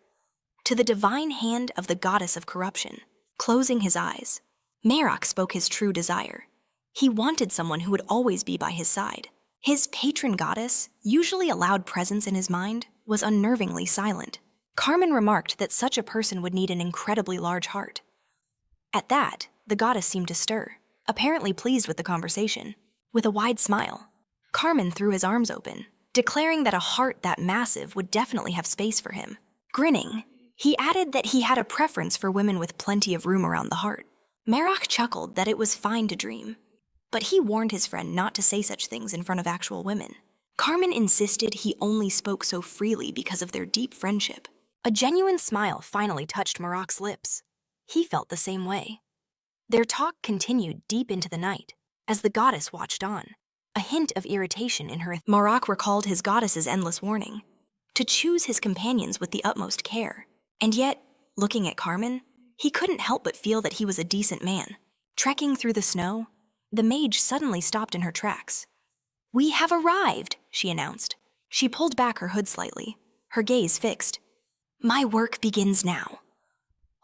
Speaker 1: to the divine hand of the goddess of corruption. Closing his eyes, Marac spoke his true desire. He wanted someone who would always be by his side. His patron goddess, usually a loud presence in his mind, was unnervingly silent. Carmen remarked that such a person would need an incredibly large heart. At that, the goddess seemed to stir, apparently pleased with the conversation. With a wide smile, Carmen threw his arms open, declaring that a heart that massive would definitely have space for him. Grinning, he added that he had a preference for women with plenty of room around the heart. Marac chuckled that it was fine to dream, but he warned his friend not to say such things in front of actual women. Carmen insisted he only spoke so freely because of their deep friendship. A genuine smile finally touched Marac's lips. He felt the same way. Their talk continued deep into the night, as the goddess watched on, a hint of irritation in her. Marac recalled his goddess's endless warning, to choose his companions with the utmost care. And yet, looking at Carmen, he couldn't help but feel that he was a decent man. Trekking through the snow, the mage suddenly stopped in her tracks. "We have arrived," she announced. She pulled back her hood slightly, her gaze fixed. "My work begins now."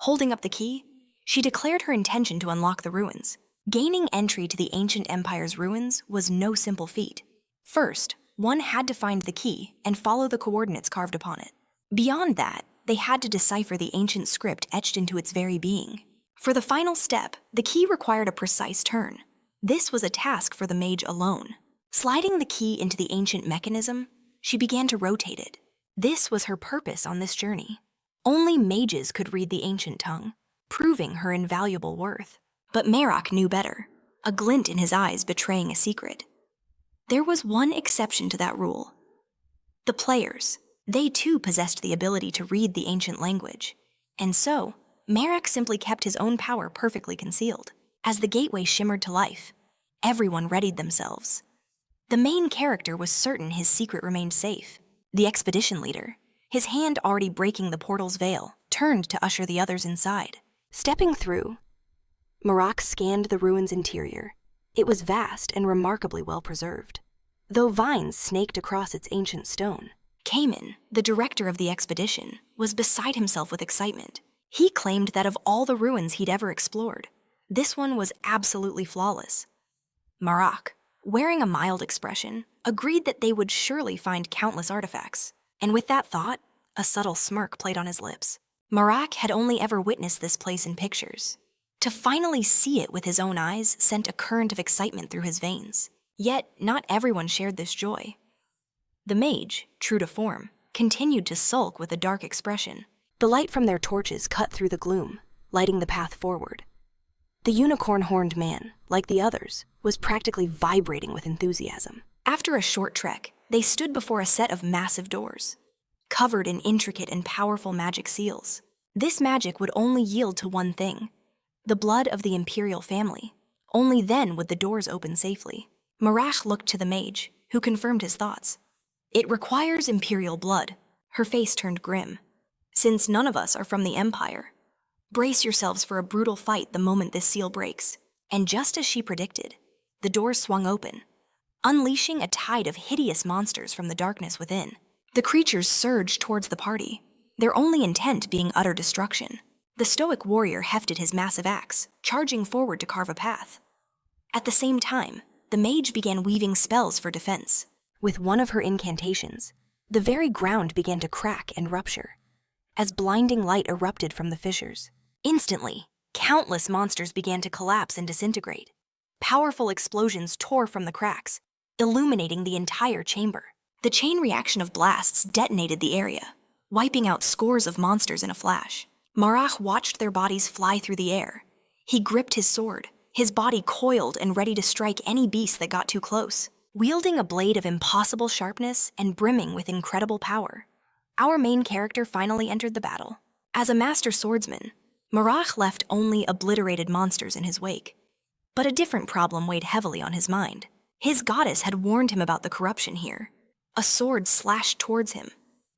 Speaker 1: Holding up the key, she declared her intention to unlock the ruins. Gaining entry to the ancient empire's ruins was no simple feat. First, one had to find the key and follow the coordinates carved upon it. Beyond that, they had to decipher the ancient script etched into its very being. For the final step, the key required a precise turn. This was a task for the mage alone. Sliding the key into the ancient mechanism, she began to rotate it. This was her purpose on this journey. Only mages could read the ancient tongue, proving her invaluable worth. But Marac knew better, a glint in his eyes betraying a secret. There was one exception to that rule. The players. They too possessed the ability to read the ancient language. And so, Marac simply kept his own power perfectly concealed. As the gateway shimmered to life, everyone readied themselves. The main character was certain his secret remained safe. The expedition leader, his hand already breaking the portal's veil, turned to usher the others inside. Stepping through, Marac scanned the ruin's interior. It was vast and remarkably well preserved, though vines snaked across its ancient stone. Cayman, the director of the expedition, was beside himself with excitement. He claimed that of all the ruins he'd ever explored, this one was absolutely flawless. Marac, wearing a mild expression, agreed that they would surely find countless artifacts. And with that thought, a subtle smirk played on his lips. Marac had only ever witnessed this place in pictures. To finally see it with his own eyes sent a current of excitement through his veins. Yet, not everyone shared this joy. The mage, true to form, continued to sulk with a dark expression. The light from their torches cut through the gloom, lighting the path forward. The unicorn-horned man, like the others, was practically vibrating with enthusiasm. After a short trek, they stood before a set of massive doors, covered in intricate and powerful magic seals. This magic would only yield to one thing: the blood of the imperial family. Only then would the doors open safely. Marac looked to the mage, who confirmed his thoughts. "It requires imperial blood." Her face turned grim. "Since none of us are from the Empire, brace yourselves for a brutal fight the moment this seal breaks." And just as she predicted, the doors swung open, unleashing a tide of hideous monsters from the darkness within. The creatures surged towards the party, their only intent being utter destruction. The stoic warrior hefted his massive axe, charging forward to carve a path. At the same time, the mage began weaving spells for defense. With one of her incantations, the very ground began to crack and rupture, as blinding light erupted from the fissures. Instantly, countless monsters began to collapse and disintegrate. Powerful explosions tore from the cracks, illuminating the entire chamber. The chain reaction of blasts detonated the area, wiping out scores of monsters in a flash. Marac watched their bodies fly through the air. He gripped his sword, his body coiled and ready to strike any beast that got too close. Wielding a blade of impossible sharpness and brimming with incredible power, our main character finally entered the battle. As a master swordsman, Marac left only obliterated monsters in his wake. But a different problem weighed heavily on his mind. His goddess had warned him about the corruption here. A sword slashed towards him,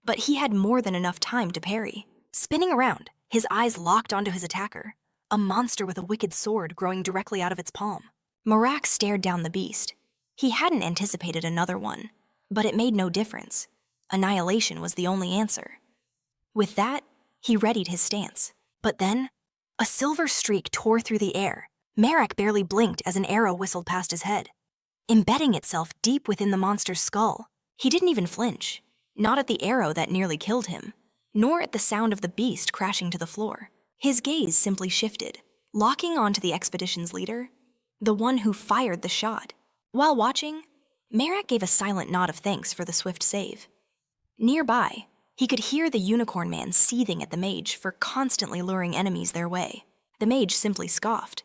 Speaker 1: but he had more than enough time to parry. Spinning around, his eyes locked onto his attacker, a monster with a wicked sword growing directly out of its palm. Marac stared down the beast. He hadn't anticipated another one, but it made no difference. Annihilation was the only answer. With that, he readied his stance. But then, a silver streak tore through the air. Marac barely blinked as an arrow whistled past his head, embedding itself deep within the monster's skull. He didn't even flinch, not at the arrow that nearly killed him, nor at the sound of the beast crashing to the floor. His gaze simply shifted, locking onto the expedition's leader, the one who fired the shot. While watching, Marac gave a silent nod of thanks for the swift save. Nearby, he could hear the unicorn man seething at the mage for constantly luring enemies their way. The mage simply scoffed.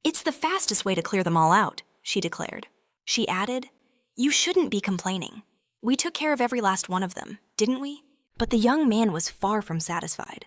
Speaker 1: "It's the fastest way to clear them all out," she declared. She added, "You shouldn't be complaining. We took care of every last one of them, didn't we?" But the young man was far from satisfied.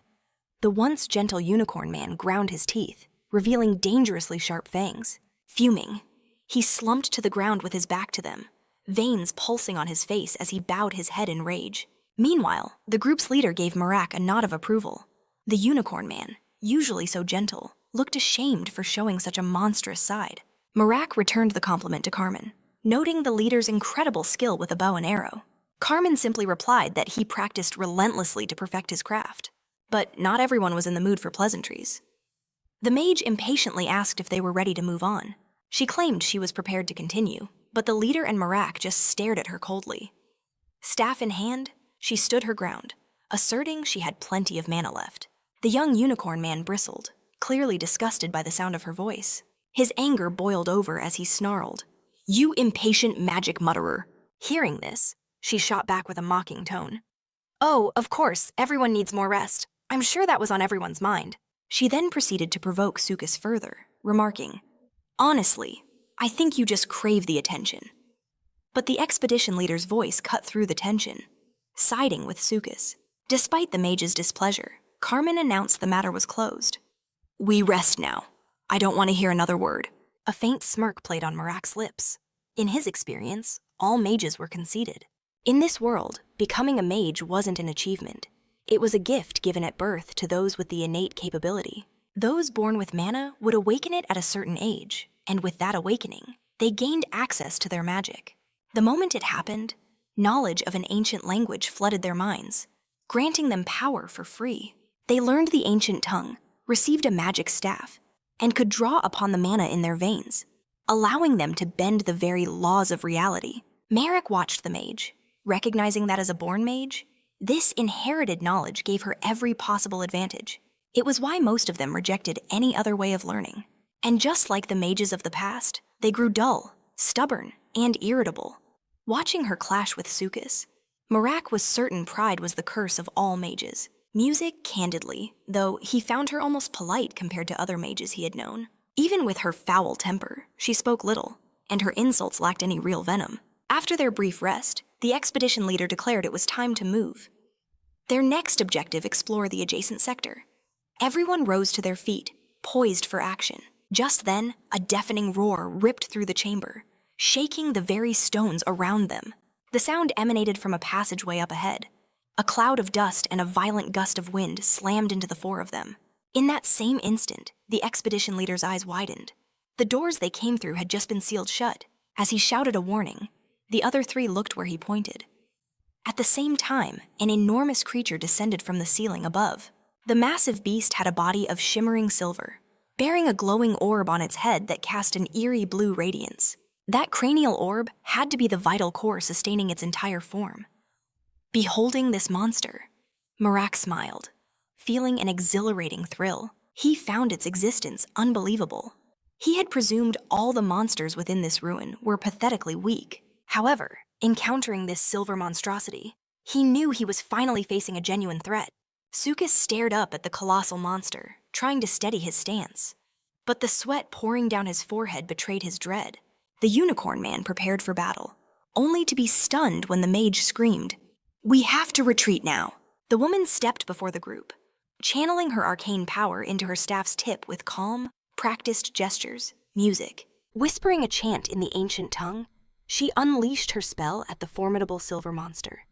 Speaker 1: The once gentle unicorn man ground his teeth, revealing dangerously sharp fangs. Fuming, he slumped to the ground with his back to them, veins pulsing on his face as he bowed his head in rage. Meanwhile, the group's leader gave Marac a nod of approval. The unicorn man, usually so gentle, looked ashamed for showing such a monstrous side. Marac returned the compliment to Carmen, noting the leader's incredible skill with a bow and arrow. Carmen simply replied that he practiced relentlessly to perfect his craft. But not everyone was in the mood for pleasantries. The mage impatiently asked if they were ready to move on. She claimed she was prepared to continue, but the leader and Marac just stared at her coldly. Staff in hand, she stood her ground, asserting she had plenty of mana left. The young unicorn man bristled, clearly disgusted by the sound of her voice. His anger boiled over as he snarled, "You impatient magic mutterer." Hearing this, she shot back with a mocking tone. "Oh, of course, everyone needs more rest. I'm sure that was on everyone's mind." She then proceeded to provoke Sukas further, remarking, "Honestly, I think you just crave the attention." But the expedition leader's voice cut through the tension, siding with Sukas. Despite the mage's displeasure, Carmen announced the matter was closed. "We rest now. I don't want to hear another word." A faint smirk played on Marac's lips. In his experience, all mages were conceited. In this world, becoming a mage wasn't an achievement. It was a gift given at birth to those with the innate capability. Those born with mana would awaken it at a certain age, and with that awakening, they gained access to their magic. The moment it happened, knowledge of an ancient language flooded their minds, granting them power for free. They learned the ancient tongue, received a magic staff, and could draw upon the mana in their veins, allowing them to bend the very laws of reality. Marac watched the mage, recognizing that as a born mage, this inherited knowledge gave her every possible advantage. It was why most of them rejected any other way of learning. And just like the mages of the past, they grew dull, stubborn, and irritable. Watching her clash with Sukas, Marac was certain pride was the curse of all mages. Music, candidly, though he found her almost polite compared to other mages he had known. Even with her foul temper, she spoke little, and her insults lacked any real venom. After their brief rest, the expedition leader declared it was time to move. Their next objective explored the adjacent sector. Everyone rose to their feet, poised for action. Just then, a deafening roar ripped through the chamber, shaking the very stones around them. The sound emanated from a passageway up ahead. A cloud of dust and a violent gust of wind slammed into the four of them. In that same instant, the expedition leader's eyes widened. The doors they came through had just been sealed shut. As he shouted a warning, the other three looked where he pointed. At the same time, an enormous creature descended from the ceiling above. The massive beast had a body of shimmering silver, bearing a glowing orb on its head that cast an eerie blue radiance. That cranial orb had to be the vital core sustaining its entire form. Beholding this monster, Marac smiled, feeling an exhilarating thrill. He found its existence unbelievable. He had presumed all the monsters within this ruin were pathetically weak. However, encountering this silver monstrosity, he knew he was finally facing a genuine threat. Sukis stared up at the colossal monster, trying to steady his stance. But the sweat pouring down his forehead betrayed his dread. The unicorn man prepared for battle, only to be stunned when the mage screamed, "We have to retreat now." The woman stepped before the group, channeling her arcane power into her staff's tip with calm, practiced gestures, music. Whispering a chant in the ancient tongue, she unleashed her spell at the formidable silver monster.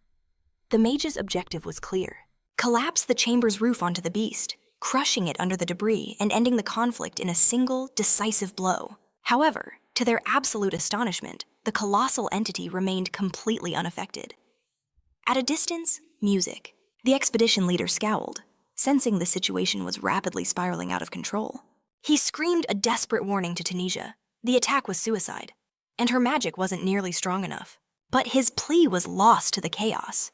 Speaker 1: The mage's objective was clear: collapse the chamber's roof onto the beast, crushing it under the debris and ending the conflict in a single, decisive blow. However, to their absolute astonishment, the colossal entity remained completely unaffected. At a distance, music. The expedition leader scowled, sensing the situation was rapidly spiraling out of control. He screamed a desperate warning to Tunisia. The attack was suicide, and her magic wasn't nearly strong enough. But his plea was lost to the chaos.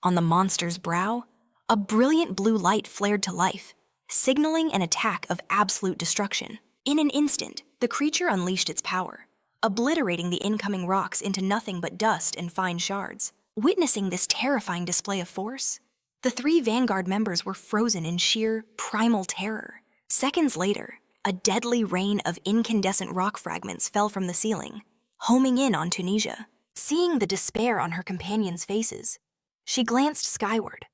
Speaker 1: On the monster's brow, a brilliant blue light flared to life, signaling an attack of absolute destruction. In an instant, the creature unleashed its power, obliterating the incoming rocks into nothing but dust and fine shards. Witnessing this terrifying display of force, the 3 Vanguard members were frozen in sheer, primal terror. Seconds later, a deadly rain of incandescent rock fragments fell from the ceiling, homing in on Tunisia. Seeing the despair on her companions' faces, she glanced skyward,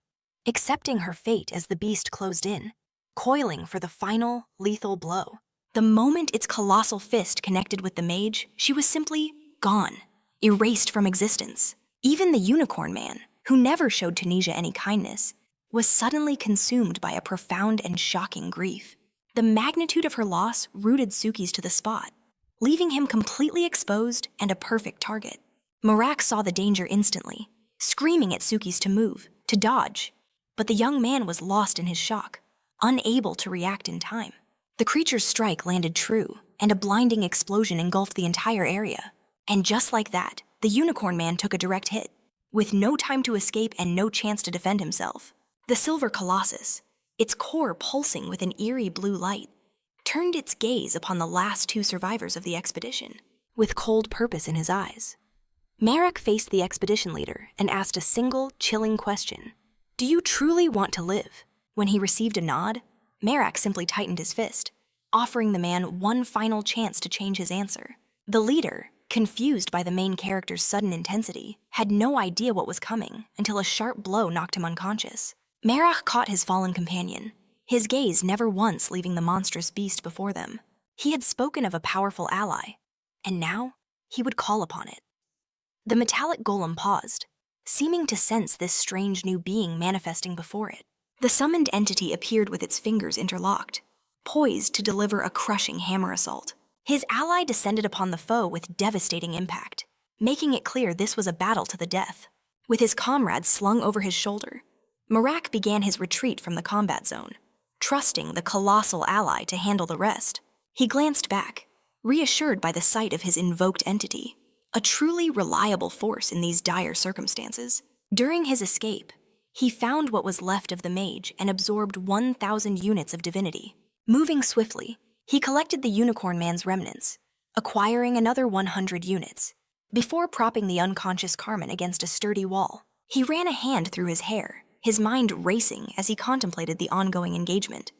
Speaker 1: accepting her fate as the beast closed in, coiling for the final, lethal blow. The moment its colossal fist connected with the mage, she was simply gone, erased from existence. Even the unicorn man, who never showed Tunisia any kindness, was suddenly consumed by a profound and shocking grief. The magnitude of her loss rooted Sukis to the spot, leaving him completely exposed and a perfect target. Marac saw the danger instantly, screaming at Sukis to move, to dodge, but the young man was lost in his shock, unable to react in time. The creature's strike landed true, and a blinding explosion engulfed the entire area. And just like that, the unicorn man took a direct hit. With no time to escape and no chance to defend himself, the silver colossus, its core pulsing with an eerie blue light, turned its gaze upon the last 2 survivors of the expedition, with cold purpose in his eyes. Marac faced the expedition leader and asked a single, chilling question. "Do you truly want to live?" When he received a nod, Marac simply tightened his fist, offering the man one final chance to change his answer. The leader, confused by the main character's sudden intensity, had no idea what was coming until a sharp blow knocked him unconscious. Marac caught his fallen companion, his gaze never once leaving the monstrous beast before them. He had spoken of a powerful ally, and now he would call upon it. The metallic golem paused, seeming to sense this strange new being manifesting before it. The summoned entity appeared with its fingers interlocked, poised to deliver a crushing hammer assault. His ally descended upon the foe with devastating impact, making it clear this was a battle to the death. With his comrades slung over his shoulder, Marac began his retreat from the combat zone, trusting the colossal ally to handle the rest. He glanced back, reassured by the sight of his invoked entity, a truly reliable force in these dire circumstances. During his escape, he found what was left of the mage and absorbed 1,000 units of divinity. Moving swiftly, he collected the unicorn man's remnants, acquiring another 100 units. Before propping the unconscious Carmen against a sturdy wall, he ran a hand through his hair, his mind racing as he contemplated the ongoing engagement.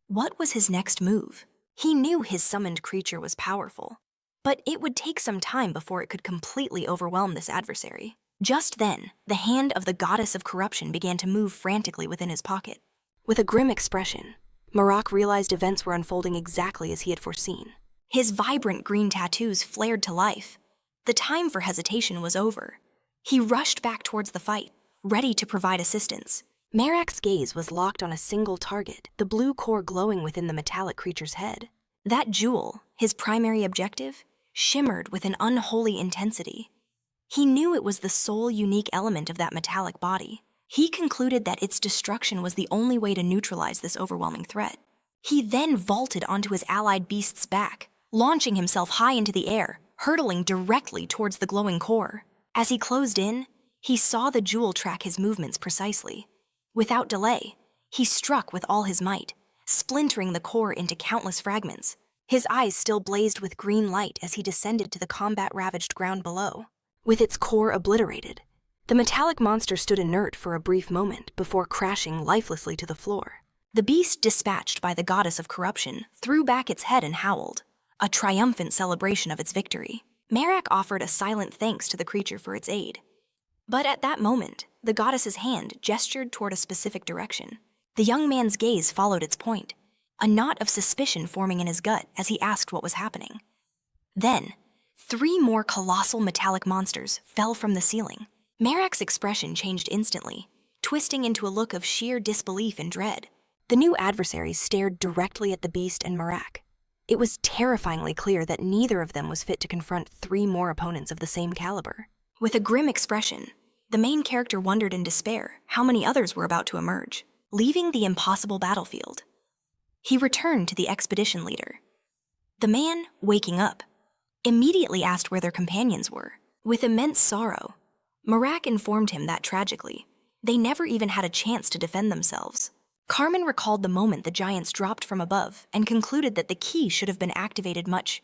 Speaker 1: What was his next move? He knew his summoned creature was powerful, but it would take some time before it could completely overwhelm this adversary. Just then, the hand of the goddess of corruption began to move frantically within his pocket. With a grim expression, Marac realized events were unfolding exactly as he had foreseen. His vibrant green tattoos flared to life. The time for hesitation was over. He rushed back towards the fight, ready to provide assistance. Marac's gaze was locked on a single target, the blue core glowing within the metallic creature's head. That jewel, his primary objective, shimmered with an unholy intensity. He knew it was the sole unique element of that metallic body, He concluded that its destruction was the only way to neutralize this overwhelming threat. He then vaulted onto his allied beast's back, launching himself high into the air, hurtling directly towards the glowing core. As he closed in, he saw the jewel track his movements precisely. Without delay, he struck with all his might, splintering the core into countless fragments. His eyes still blazed with green light as he descended to the combat-ravaged ground below. With its core obliterated, the metallic monster stood inert for a brief moment before crashing lifelessly to the floor. The beast, dispatched by the goddess of corruption, threw back its head and howled, a triumphant celebration of its victory. Marac offered a silent thanks to the creature for its aid. But at that moment, the goddess's hand gestured toward a specific direction. The young man's gaze followed its point, a knot of suspicion forming in his gut as he asked what was happening. Then, 3 more colossal metallic monsters fell from the ceiling. Marac's expression changed instantly, twisting into a look of sheer disbelief and dread. The new adversaries stared directly at the beast and Marac. It was terrifyingly clear that neither of them was fit to confront 3 more opponents of the same caliber. With a grim expression, the main character wondered in despair how many others were about to emerge, leaving the impossible battlefield. He returned to the expedition leader. The man, waking up, immediately asked where their companions were. With immense sorrow, Marac informed him that tragically, they never even had a chance to defend themselves. Carmen recalled the moment the giants dropped from above and concluded that the key should have been activated much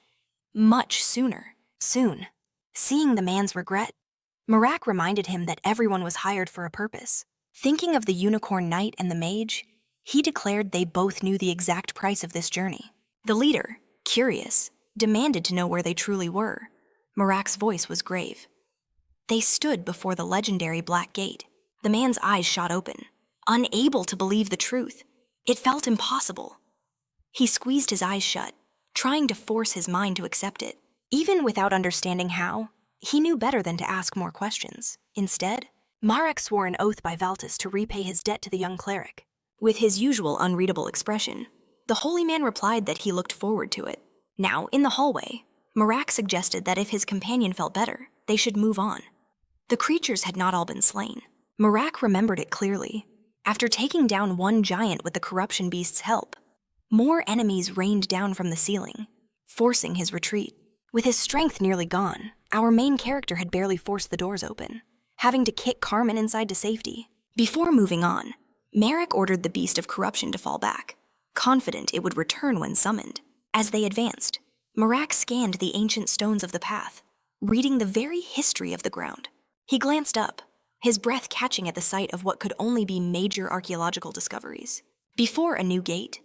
Speaker 1: sooner. Soon, seeing the man's regret, Marac reminded him that everyone was hired for a purpose. Thinking of the unicorn knight and the mage, he declared they both knew the exact price of this journey. The leader, curious, demanded to know where they truly were. Marac's voice was grave. They stood before the legendary Black Gate. The man's eyes shot open, unable to believe the truth. It felt impossible. He squeezed his eyes shut, trying to force his mind to accept it. Even without understanding how, he knew better than to ask more questions. Instead, Marac swore an oath by Valtis to repay his debt to the young cleric. With his usual unreadable expression, the holy man replied that he looked forward to it. Now, in the hallway, Marac suggested that if his companion felt better, they should move on. The creatures had not all been slain. Marac remembered it clearly. After taking down one giant with the corruption beast's help, more enemies rained down from the ceiling, forcing his retreat. With his strength nearly gone, our main character had barely forced the doors open, having to kick Carmen inside to safety. Before moving on, Marac ordered the beast of corruption to fall back, confident it would return when summoned. As they advanced, Marac scanned the ancient stones of the path, reading the very history of the ground. He glanced up, his breath catching at the sight of what could only be major archaeological discoveries. Before a new gate,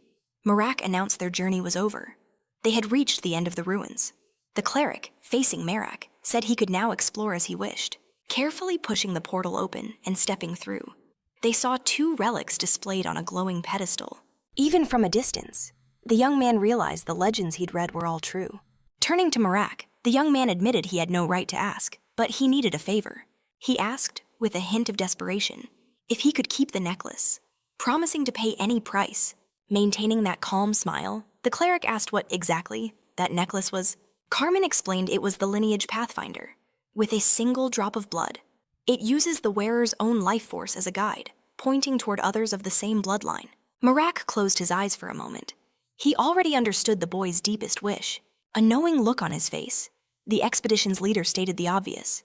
Speaker 1: Marac announced their journey was over. They had reached the end of the ruins. The cleric, facing Marac, said he could now explore as he wished. Carefully pushing the portal open and stepping through, they saw 2 relics displayed on a glowing pedestal. Even from a distance, the young man realized the legends he'd read were all true. Turning to Marac, the young man admitted he had no right to ask, but he needed a favor. He asked, with a hint of desperation, if he could keep the necklace, promising to pay any price. Maintaining that calm smile, the cleric asked what exactly that necklace was. Carmen explained it was the lineage pathfinder, with a single drop of blood. It uses the wearer's own life force as a guide, pointing toward others of the same bloodline. Marac closed his eyes for a moment. He already understood the boy's deepest wish. A knowing look on his face, the expedition's leader stated the obvious.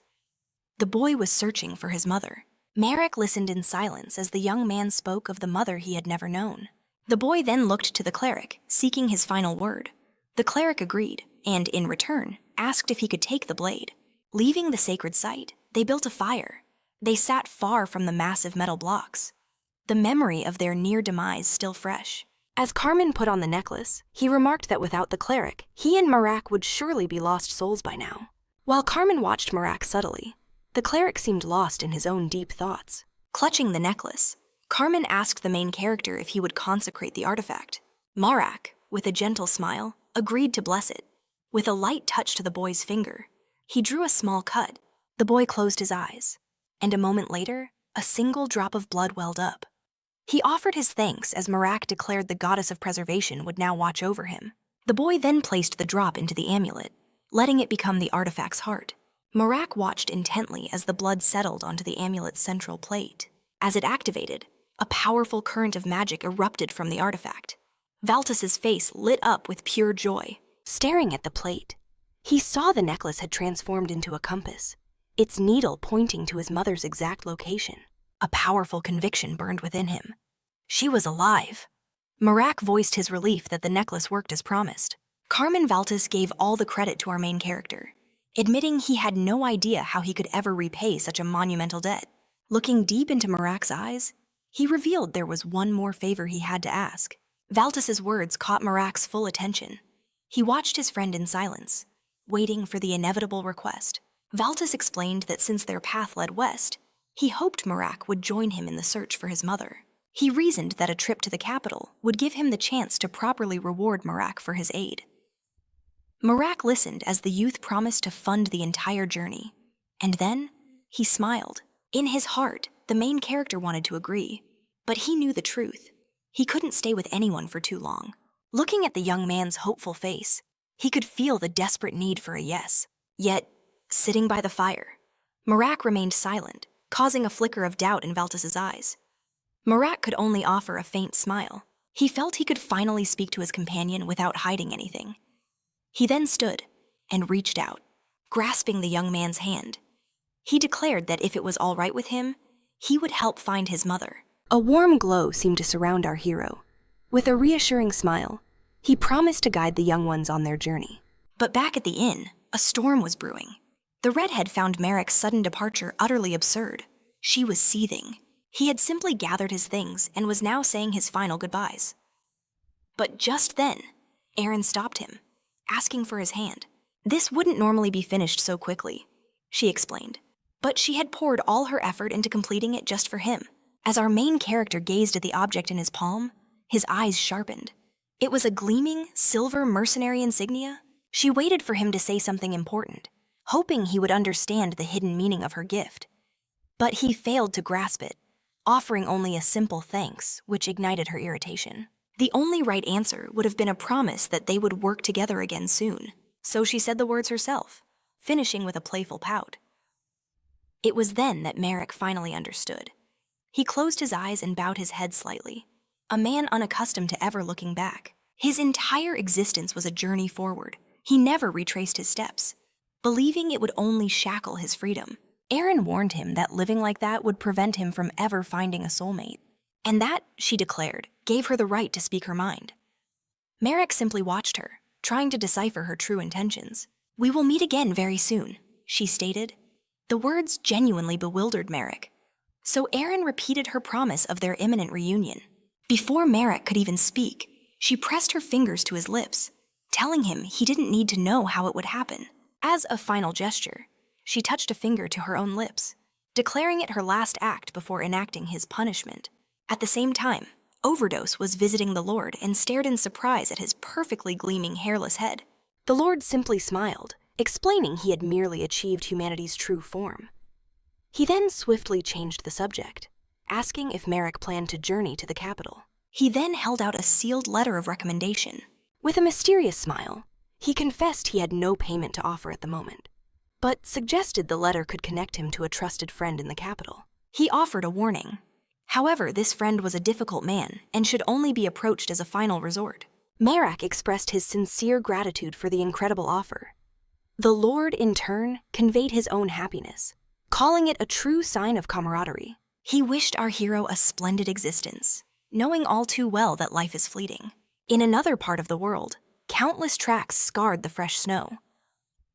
Speaker 1: The boy was searching for his mother. Marac listened in silence as the young man spoke of the mother he had never known. The boy then looked to the cleric, seeking his final word. The cleric agreed, and in return, asked if he could take the blade. Leaving the sacred site, they built a fire. They sat far from the massive metal blocks, the memory of their near demise still fresh. As Carmen put on the necklace, he remarked that without the cleric, he and Marac would surely be lost souls by now. While Carmen watched Marac subtly, the cleric seemed lost in his own deep thoughts. Clutching the necklace, Carmen asked the main character if he would consecrate the artifact. Marac, with a gentle smile, agreed to bless it. With a light touch to the boy's finger, he drew a small cut. The boy closed his eyes, and a moment later, a single drop of blood welled up. He offered his thanks as Marac declared the goddess of preservation would now watch over him. The boy then placed the drop into the amulet, letting it become the artifact's heart. Marac watched intently as the blood settled onto the amulet's central plate. As it activated, a powerful current of magic erupted from the artifact. Valtus's face lit up with pure joy. Staring at the plate, he saw the necklace had transformed into a compass, its needle pointing to his mother's exact location. A powerful conviction burned within him. She was alive. Marac voiced his relief that the necklace worked as promised. Carmen Valtus gave all the credit to our main character, admitting he had no idea how he could ever repay such a monumental debt. Looking deep into Marac's eyes, he revealed there was one more favor he had to ask. Valtus's words caught Marac's full attention. He watched his friend in silence, waiting for the inevitable request. Valtus explained that since their path led west, he hoped Marac would join him in the search for his mother. He reasoned that a trip to the capital would give him the chance to properly reward Marac for his aid. Marac listened as the youth promised to fund the entire journey, and then he smiled. In his heart, the main character wanted to agree, but he knew the truth. He couldn't stay with anyone for too long. Looking at the young man's hopeful face, he could feel the desperate need for a yes. Yet, sitting by the fire, Marac remained silent, causing a flicker of doubt in Valtus's eyes. Marac could only offer a faint smile. He felt he could finally speak to his companion without hiding anything. He then stood and reached out, grasping the young man's hand. He declared that if it was all right with him, he would help find his mother. A warm glow seemed to surround our hero. With a reassuring smile, he promised to guide the young ones on their journey. But back at the inn, a storm was brewing. The redhead found Marac's sudden departure utterly absurd. She was seething. He had simply gathered his things and was now saying his final goodbyes. But just then, Erin stopped him, asking for his hand. This wouldn't normally be finished so quickly, she explained, but she had poured all her effort into completing it just for him. As our main character gazed at the object in his palm, his eyes sharpened. It was a gleaming, silver mercenary insignia. She waited for him to say something important, hoping he would understand the hidden meaning of her gift. But he failed to grasp it, offering only a simple thanks, which ignited her irritation. The only right answer would have been a promise that they would work together again soon, so she said the words herself, finishing with a playful pout. It was then that Marac finally understood. He closed his eyes and bowed his head slightly, a man unaccustomed to ever looking back. His entire existence was a journey forward. He never retraced his steps, believing it would only shackle his freedom. Erin warned him that living like that would prevent him from ever finding a soulmate. And that, she declared, gave her the right to speak her mind. Marac simply watched her, trying to decipher her true intentions. "We will meet again very soon," she stated. The words genuinely bewildered Marac. So Erin repeated her promise of their imminent reunion. Before Marac could even speak, she pressed her fingers to his lips, telling him he didn't need to know how it would happen. As a final gesture, she touched a finger to her own lips, declaring it her last act before enacting his punishment. At the same time, Overdose was visiting the Lord and stared in surprise at his perfectly gleaming hairless head. The Lord simply smiled, explaining he had merely achieved humanity's true form. He then swiftly changed the subject, asking if Marac planned to journey to the capital. He then held out a sealed letter of recommendation. With a mysterious smile, he confessed he had no payment to offer at the moment, but suggested the letter could connect him to a trusted friend in the capital. He offered a warning. However, this friend was a difficult man and should only be approached as a final resort. Marac expressed his sincere gratitude for the incredible offer. The Lord, in turn, conveyed his own happiness, calling it a true sign of camaraderie. He wished our hero a splendid existence, knowing all too well that life is fleeting. In another part of the world, countless tracks scarred the fresh snow.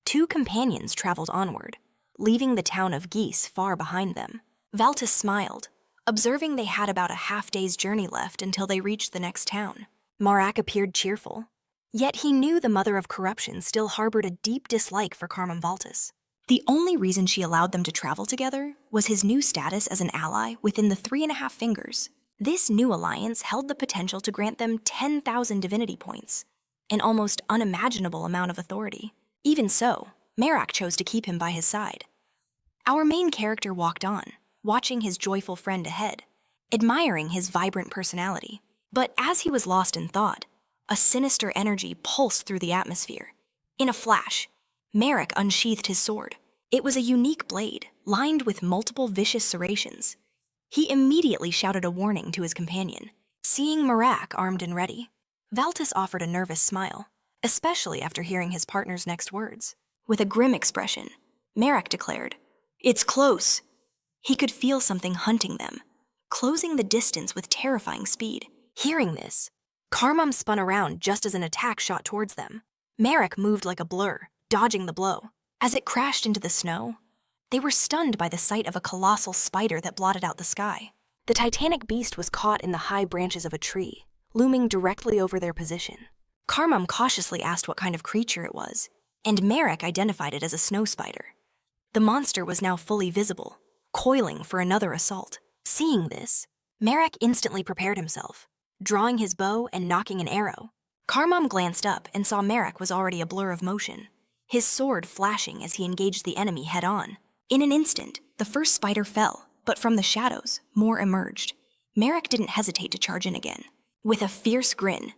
Speaker 1: Two companions traveled onward, leaving the town of Geese far behind them. Valtus smiled, observing they had about a half-day's journey left until they reached the next town. Marac appeared cheerful, yet he knew the mother of corruption still harbored a deep dislike for Carmen Valtus. The only reason she allowed them to travel together was his new status as an ally within the 3.5 fingers. This new alliance held the potential to grant them 10,000 divinity points, an almost unimaginable amount of authority. Even so, Marac chose to keep him by his side. Our main character walked on, watching his joyful friend ahead, admiring his vibrant personality. But as he was lost in thought, a sinister energy pulsed through the atmosphere. In a flash, Marac unsheathed his sword. It was a unique blade, lined with multiple vicious serrations. He immediately shouted a warning to his companion, seeing Marac armed and ready. Valtis offered a nervous smile, especially after hearing his partner's next words. With a grim expression, Marac declared, "It's close." He could feel something hunting them, closing the distance with terrifying speed. Hearing this, Karmam spun around just as an attack shot towards them. Marac moved like a blur, dodging the blow. As it crashed into the snow, they were stunned by the sight of a colossal spider that blotted out the sky. The titanic beast was caught in the high branches of a tree, looming directly over their position. Karmam cautiously asked what kind of creature it was, and Marac identified it as a snow spider. The monster was now fully visible, coiling for another assault. Seeing this, Marac instantly prepared himself, drawing his bow and nocking an arrow. Karmam glanced up and saw Marac was already a blur of motion, his sword flashing as he engaged the enemy head-on. In an instant, the first spider fell, but from the shadows, more emerged. Marac didn't hesitate to charge in again. With a fierce grin,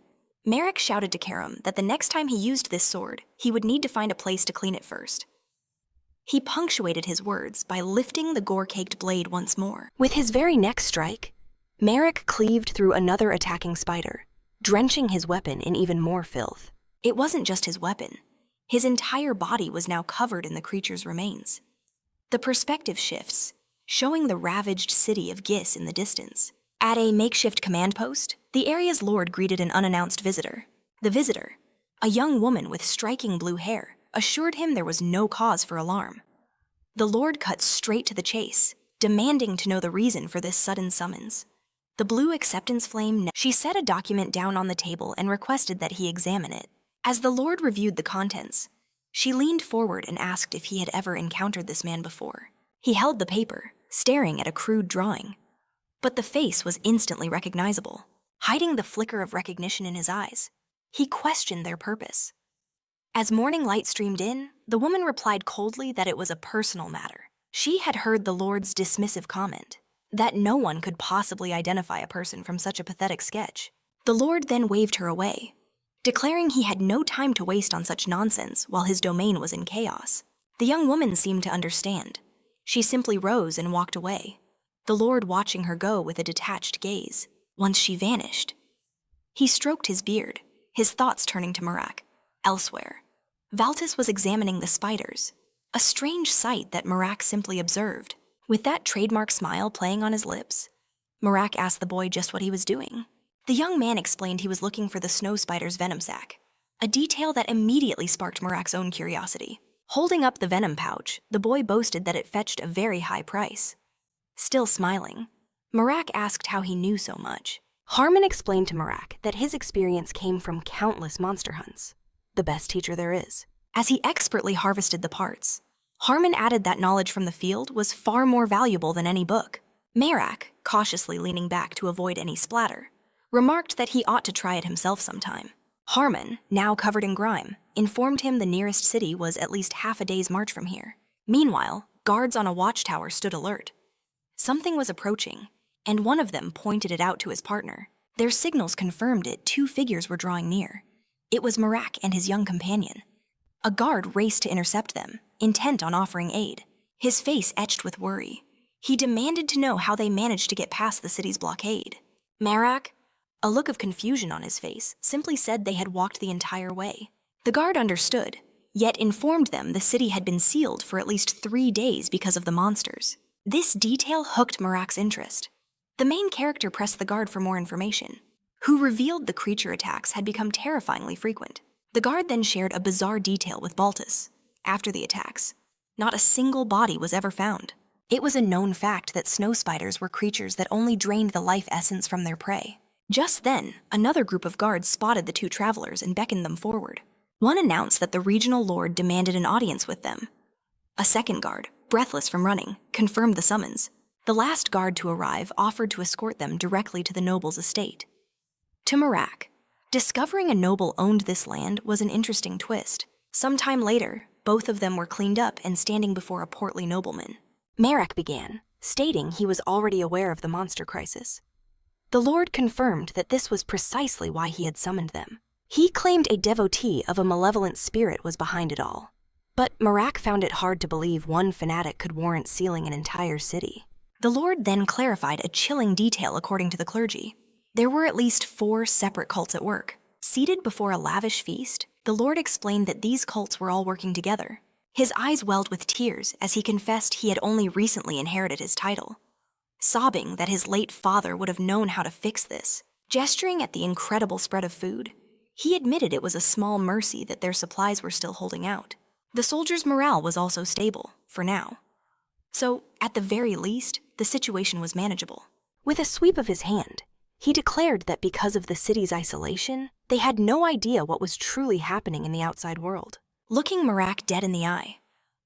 Speaker 1: Marac shouted to Karam that the next time he used this sword, he would need to find a place to clean it first. He punctuated his words by lifting the gore-caked blade once more. With his very next strike, Marac cleaved through another attacking spider, drenching his weapon in even more filth. It wasn't just his weapon. His entire body was now covered in the creature's remains. The perspective shifts, showing the ravaged city of Gis in the distance. At a makeshift command post, the area's lord greeted an unannounced visitor. The visitor, a young woman with striking blue hair, assured him there was no cause for alarm. The lord cut straight to the chase, demanding to know the reason for this sudden summons. The blue acceptance flame, she set a document down on the table and requested that he examine it. As the lord reviewed the contents, she leaned forward and asked if he had ever encountered this man before. He held the paper, staring at a crude drawing. But the face was instantly recognizable, hiding the flicker of recognition in his eyes. He questioned their purpose. As morning light streamed in, the woman replied coldly that it was a personal matter. She had heard the lord's dismissive comment, that no one could possibly identify a person from such a pathetic sketch. The lord then waved her away, declaring he had no time to waste on such nonsense while his domain was in chaos. The young woman seemed to understand. She simply rose and walked away, the lord watching her go with a detached gaze. Once she vanished, he stroked his beard, his thoughts turning to Marac. Elsewhere, Valtis was examining the spiders, a strange sight that Marac simply observed. With that trademark smile playing on his lips, Marac asked the boy just what he was doing. The young man explained he was looking for the snow spider's venom sac, a detail that immediately sparked Marac's own curiosity. Holding up the venom pouch, the boy boasted that it fetched a very high price. Still smiling, Marac asked how he knew so much. Harmon explained to Marac that his experience came from countless monster hunts, the best teacher there is. As he expertly harvested the parts, Harmon added that knowledge from the field was far more valuable than any book. Marac, cautiously leaning back to avoid any splatter, remarked that he ought to try it himself sometime. Harmon, now covered in grime, informed him the nearest city was at least half a day's march from here. Meanwhile, guards on a watchtower stood alert. Something was approaching, and one of them pointed it out to his partner. Their signals confirmed it. 2 figures were drawing near. It was Marac and his young companion. A guard raced to intercept them, intent on offering aid. His face etched with worry. He demanded to know how they managed to get past the city's blockade. Marac, a look of confusion on his face, simply said they had walked the entire way. The guard understood, yet informed them the city had been sealed for at least 3 days because of the monsters. This detail hooked Marac's interest. The main character pressed the guard for more information, who revealed the creature attacks had become terrifyingly frequent. The guard then shared a bizarre detail with Baltus. After the attacks, not a single body was ever found. It was a known fact that snow spiders were creatures that only drained the life essence from their prey. Just then, another group of guards spotted the 2 travelers and beckoned them forward. One announced that the regional lord demanded an audience with them. A second guard, breathless from running, confirmed the summons. The last guard to arrive offered to escort them directly to the noble's estate. To Marac, discovering a noble owned this land was an interesting twist. Sometime later, both of them were cleaned up and standing before a portly nobleman. Marac began, stating he was already aware of the monster crisis. The lord confirmed that this was precisely why he had summoned them. He claimed a devotee of a malevolent spirit was behind it all. But Marac found it hard to believe one fanatic could warrant sealing an entire city. The Lord then clarified a chilling detail according to the clergy. There were at least 4 separate cults at work. Seated before a lavish feast, the Lord explained that these cults were all working together. His eyes welled with tears as he confessed he had only recently inherited his title. Sobbing that his late father would have known how to fix this, gesturing at the incredible spread of food, he admitted it was a small mercy that their supplies were still holding out. The soldiers' morale was also stable, for now. So, at the very least, the situation was manageable. With a sweep of his hand, he declared that because of the city's isolation, they had no idea what was truly happening in the outside world. Looking Marac dead in the eye,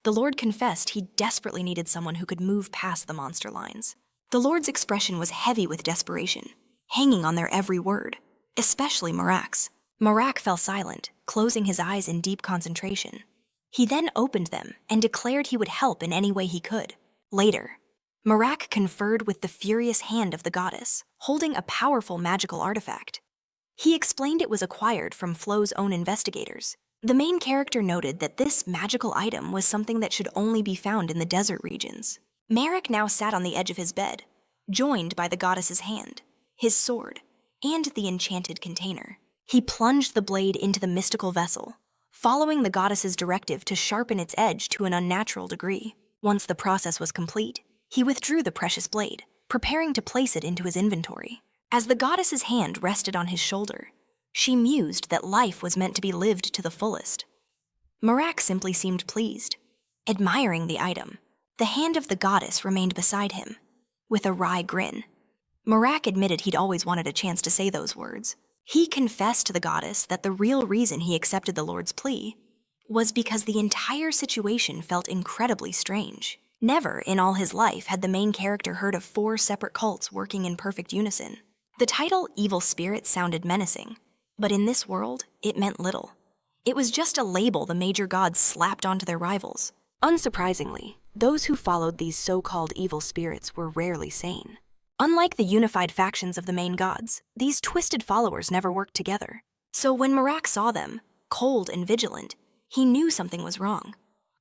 Speaker 1: the Lord confessed he desperately needed someone who could move past the monster lines. The Lord's expression was heavy with desperation, hanging on their every word, especially Marac's. Marac fell silent, closing his eyes in deep concentration. He then opened them and declared he would help in any way he could. Later, Marac conferred with the furious hand of the goddess, holding a powerful magical artifact. He explained it was acquired from Flo's own investigators. The main character noted that this magical item was something that should only be found in the desert regions. Marac now sat on the edge of his bed, joined by the goddess's hand, his sword, and the enchanted container. He plunged the blade into the mystical vessel, following the goddess's directive to sharpen its edge to an unnatural degree. Once the process was complete, he withdrew the precious blade, preparing to place it into his inventory. As the goddess's hand rested on his shoulder, she mused that life was meant to be lived to the fullest. Marac simply seemed pleased. Admiring the item, the hand of the goddess remained beside him, with a wry grin. Marac admitted he'd always wanted a chance to say those words. He confessed to the goddess that the real reason he accepted the Lord's plea was because the entire situation felt incredibly strange. Never in all his life had the main character heard of 4 separate cults working in perfect unison. The title Evil Spirit sounded menacing, but in this world, it meant little. It was just a label the major gods slapped onto their rivals. Unsurprisingly, those who followed these so-called evil spirits were rarely sane. Unlike the unified factions of the main gods, these twisted followers never worked together. So when Marac saw them, cold and vigilant, he knew something was wrong.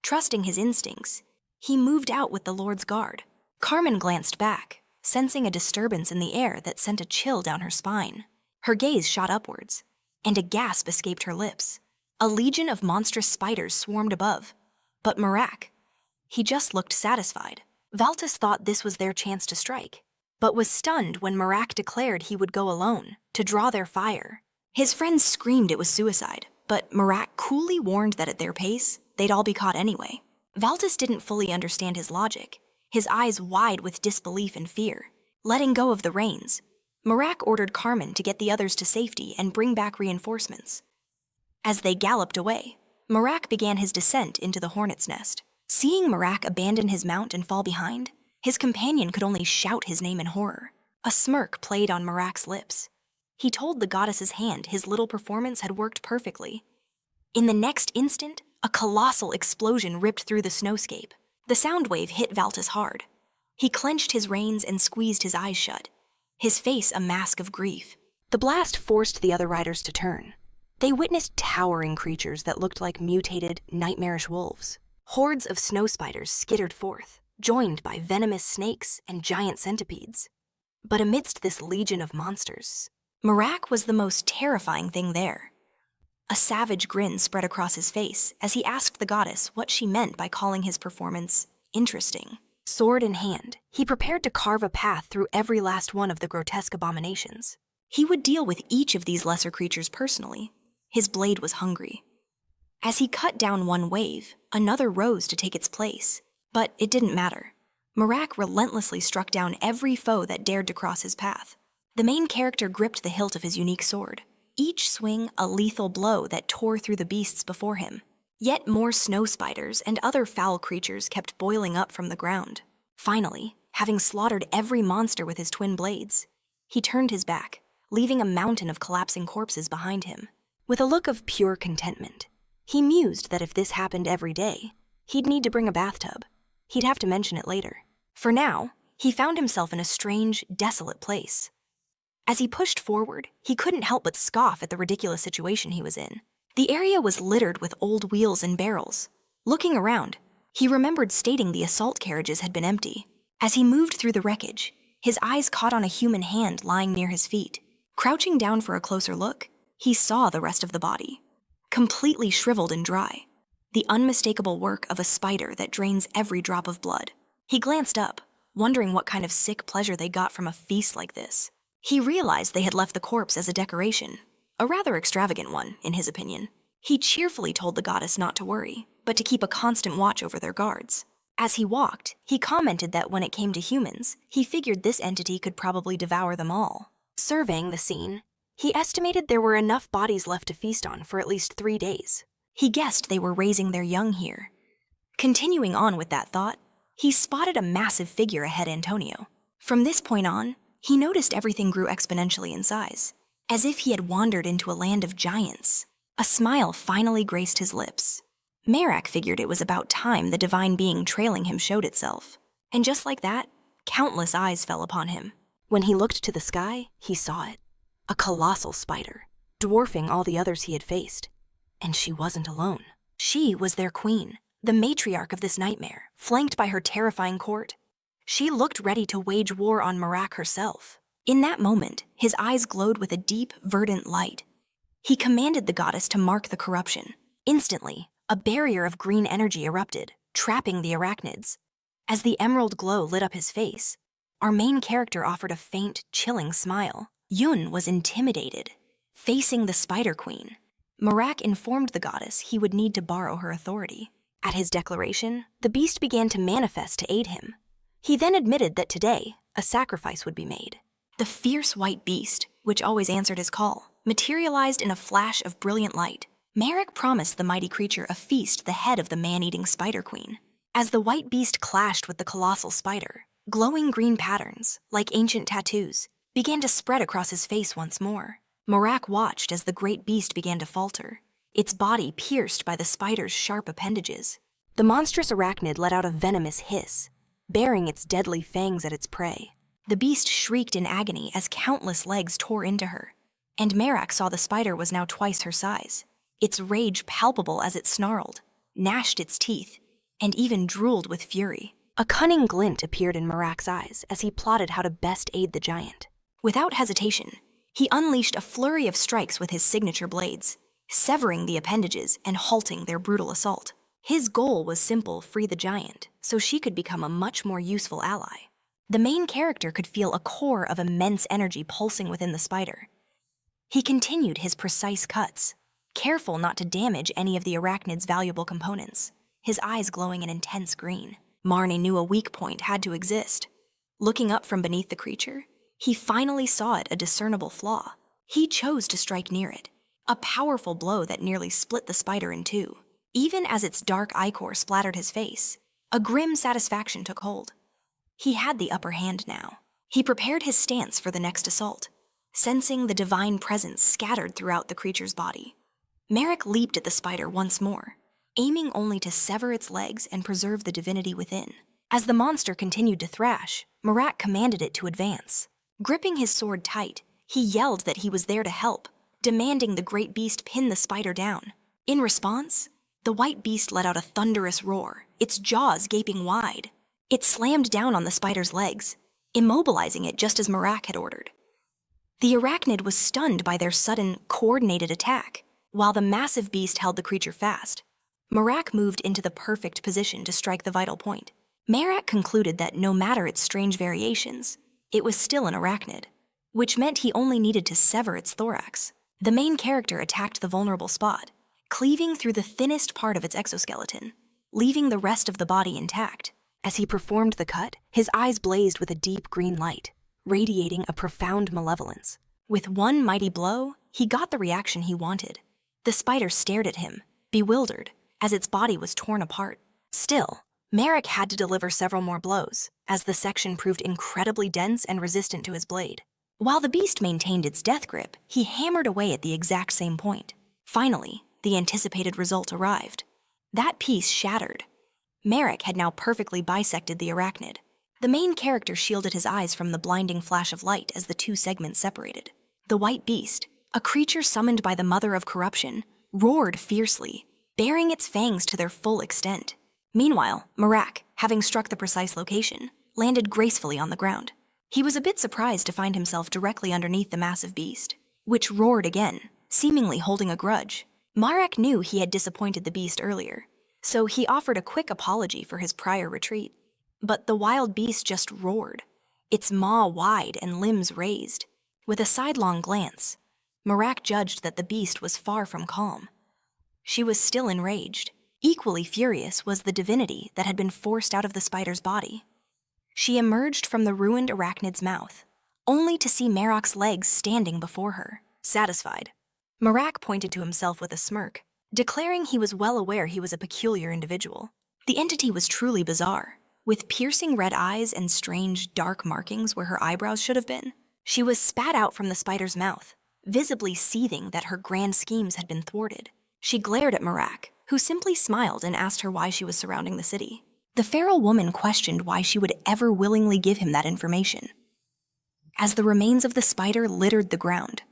Speaker 1: Trusting his instincts, he moved out with the Lord's guard. Carmen glanced back, sensing a disturbance in the air that sent a chill down her spine. Her gaze shot upwards, and a gasp escaped her lips. A legion of monstrous spiders swarmed above, but Marac, he just looked satisfied. Valtis thought this was their chance to strike, but was stunned when Marac declared he would go alone, to draw their fire. His friends screamed it was suicide, but Marac coolly warned that at their pace, they'd all be caught anyway. Valtis didn't fully understand his logic, his eyes wide with disbelief and fear. Letting go of the reins, Marac ordered Carmen to get the others to safety and bring back reinforcements. As they galloped away, Marac began his descent into the hornet's nest. Seeing Marac abandon his mount and fall behind, his companion could only shout his name in horror. A smirk played on Marac's lips. He told the goddess's hand his little performance had worked perfectly. In the next instant, a colossal explosion ripped through the snowscape. The sound wave hit Valtis hard. He clenched his reins and squeezed his eyes shut, his face a mask of grief. The blast forced the other riders to turn. They witnessed towering creatures that looked like mutated, nightmarish wolves. Hordes of snow spiders skittered forth, joined by venomous snakes and giant centipedes. But amidst this legion of monsters, Marac was the most terrifying thing there. A savage grin spread across his face as he asked the goddess what she meant by calling his performance interesting. Sword in hand, he prepared to carve a path through every last one of the grotesque abominations. He would deal with each of these lesser creatures personally. His blade was hungry. As he cut down one wave, another rose to take its place. But it didn't matter. Marac relentlessly struck down every foe that dared to cross his path. The main character gripped the hilt of his unique sword, each swing a lethal blow that tore through the beasts before him. Yet more snow spiders and other foul creatures kept boiling up from the ground. Finally, having slaughtered every monster with his twin blades, he turned his back, leaving a mountain of collapsing corpses behind him. With a look of pure contentment, he mused that if this happened every day, he'd need to bring a bathtub. He'd have to mention it later. For now, he found himself in a strange, desolate place. As he pushed forward, he couldn't help but scoff at the ridiculous situation he was in. The area was littered with old wheels and barrels. Looking around, he remembered stating the assault carriages had been empty. As he moved through the wreckage, his eyes caught on a human hand lying near his feet. Crouching down for a closer look, he saw the rest of the body, completely shriveled and dry, the unmistakable work of a spider that drains every drop of blood. He glanced up, wondering what kind of sick pleasure they got from a feast like this. He realized they had left the corpse as a decoration, a rather extravagant one, in his opinion. He cheerfully told the goddess not to worry, but to keep a constant watch over their guards. As he walked, he commented that when it came to humans, he figured this entity could probably devour them all. Surveying the scene, he estimated there were enough bodies left to feast on for at least 3 days. He guessed they were raising their young here. Continuing on with that thought, he spotted a massive figure ahead Antonio. From this point on, he noticed everything grew exponentially in size, as if he had wandered into a land of giants. A smile finally graced his lips. Marac figured it was about time the divine being trailing him showed itself. And just like that, countless eyes fell upon him. When he looked to the sky, he saw it. A colossal spider, dwarfing all the others he had faced. And she wasn't alone. She was their queen, the matriarch of this nightmare, flanked by her terrifying court. She looked ready to wage war on Marac herself. In that moment, his eyes glowed with a deep, verdant light. He commanded the goddess to mark the corruption. Instantly, a barrier of green energy erupted, trapping the arachnids. As the emerald glow lit up his face, our main character offered a faint, chilling smile. Yun was intimidated, facing the Spider Queen. Marac informed the goddess he would need to borrow her authority. At his declaration, the beast began to manifest to aid him. He then admitted that today, a sacrifice would be made. The fierce white beast, which always answered his call, materialized in a flash of brilliant light. Marac promised the mighty creature a feast the head of the man-eating Spider Queen. As the white beast clashed with the colossal spider, glowing green patterns, like ancient tattoos, began to spread across his face once more. Marac watched as the great beast began to falter, its body pierced by the spider's sharp appendages. The monstrous arachnid let out a venomous hiss, baring its deadly fangs at its prey. The beast shrieked in agony as countless legs tore into her, and Marac saw the spider was now twice her size, its rage palpable as it snarled, gnashed its teeth, and even drooled with fury. A cunning glint appeared in Marac's eyes as he plotted how to best aid the giant. Without hesitation, he unleashed a flurry of strikes with his signature blades, severing the appendages and halting their brutal assault. His goal was simple: free the giant, so she could become a much more useful ally. The main character could feel a core of immense energy pulsing within the spider. He continued his precise cuts, careful not to damage any of the arachnid's valuable components, his eyes glowing an intense green. Marnie knew a weak point had to exist. Looking up from beneath the creature, he finally saw it a discernible flaw. He chose to strike near it, a powerful blow that nearly split the spider in two. Even as its dark ichor splattered his face, a grim satisfaction took hold. He had the upper hand now. He prepared his stance for the next assault, sensing the divine presence scattered throughout the creature's body. Marac leaped at the spider once more, aiming only to sever its legs and preserve the divinity within. As the monster continued to thrash, Marac commanded it to advance. Gripping his sword tight, he yelled that he was there to help, demanding the great beast pin the spider down. In response, the white beast let out a thunderous roar, its jaws gaping wide. It slammed down on the spider's legs, immobilizing it just as Marac had ordered. The arachnid was stunned by their sudden, coordinated attack, while the massive beast held the creature fast. Marac moved into the perfect position to strike the vital point. Marac concluded that no matter its strange variations, it was still an arachnid, which meant he only needed to sever its thorax. The main character attacked the vulnerable spot, cleaving through the thinnest part of its exoskeleton, leaving the rest of the body intact. As he performed the cut, his eyes blazed with a deep green light, radiating a profound malevolence. With one mighty blow, he got the reaction he wanted. The spider stared at him, bewildered, as its body was torn apart. Still, Marac had to deliver several more blows, as the section proved incredibly dense and resistant to his blade. While the beast maintained its death grip, he hammered away at the exact same point. Finally, the anticipated result arrived. That piece shattered. Marac had now perfectly bisected the arachnid. The main character shielded his eyes from the blinding flash of light as the two segments separated. The white beast, a creature summoned by the mother of corruption, roared fiercely, baring its fangs to their full extent. Meanwhile, Marac, having struck the precise location, landed gracefully on the ground. He was a bit surprised to find himself directly underneath the massive beast, which roared again, seemingly holding a grudge. Marac knew he had disappointed the beast earlier, so he offered a quick apology for his prior retreat. But the wild beast just roared, its maw wide and limbs raised. With a sidelong glance, Marac judged that the beast was far from calm. She was still enraged. Equally furious was the divinity that had been forced out of the spider's body. She emerged from the ruined arachnid's mouth, only to see Marac's legs standing before her, satisfied. Marac pointed to himself with a smirk, declaring he was well aware he was a peculiar individual. The entity was truly bizarre, with piercing red eyes and strange, dark markings where her eyebrows should have been. She was spat out from the spider's mouth, visibly seething that her grand schemes had been thwarted. She glared at Marac, who simply smiled and asked her why she was surrounding the city. The feral woman questioned why she would ever willingly give him that information. As the remains of the spider littered the ground,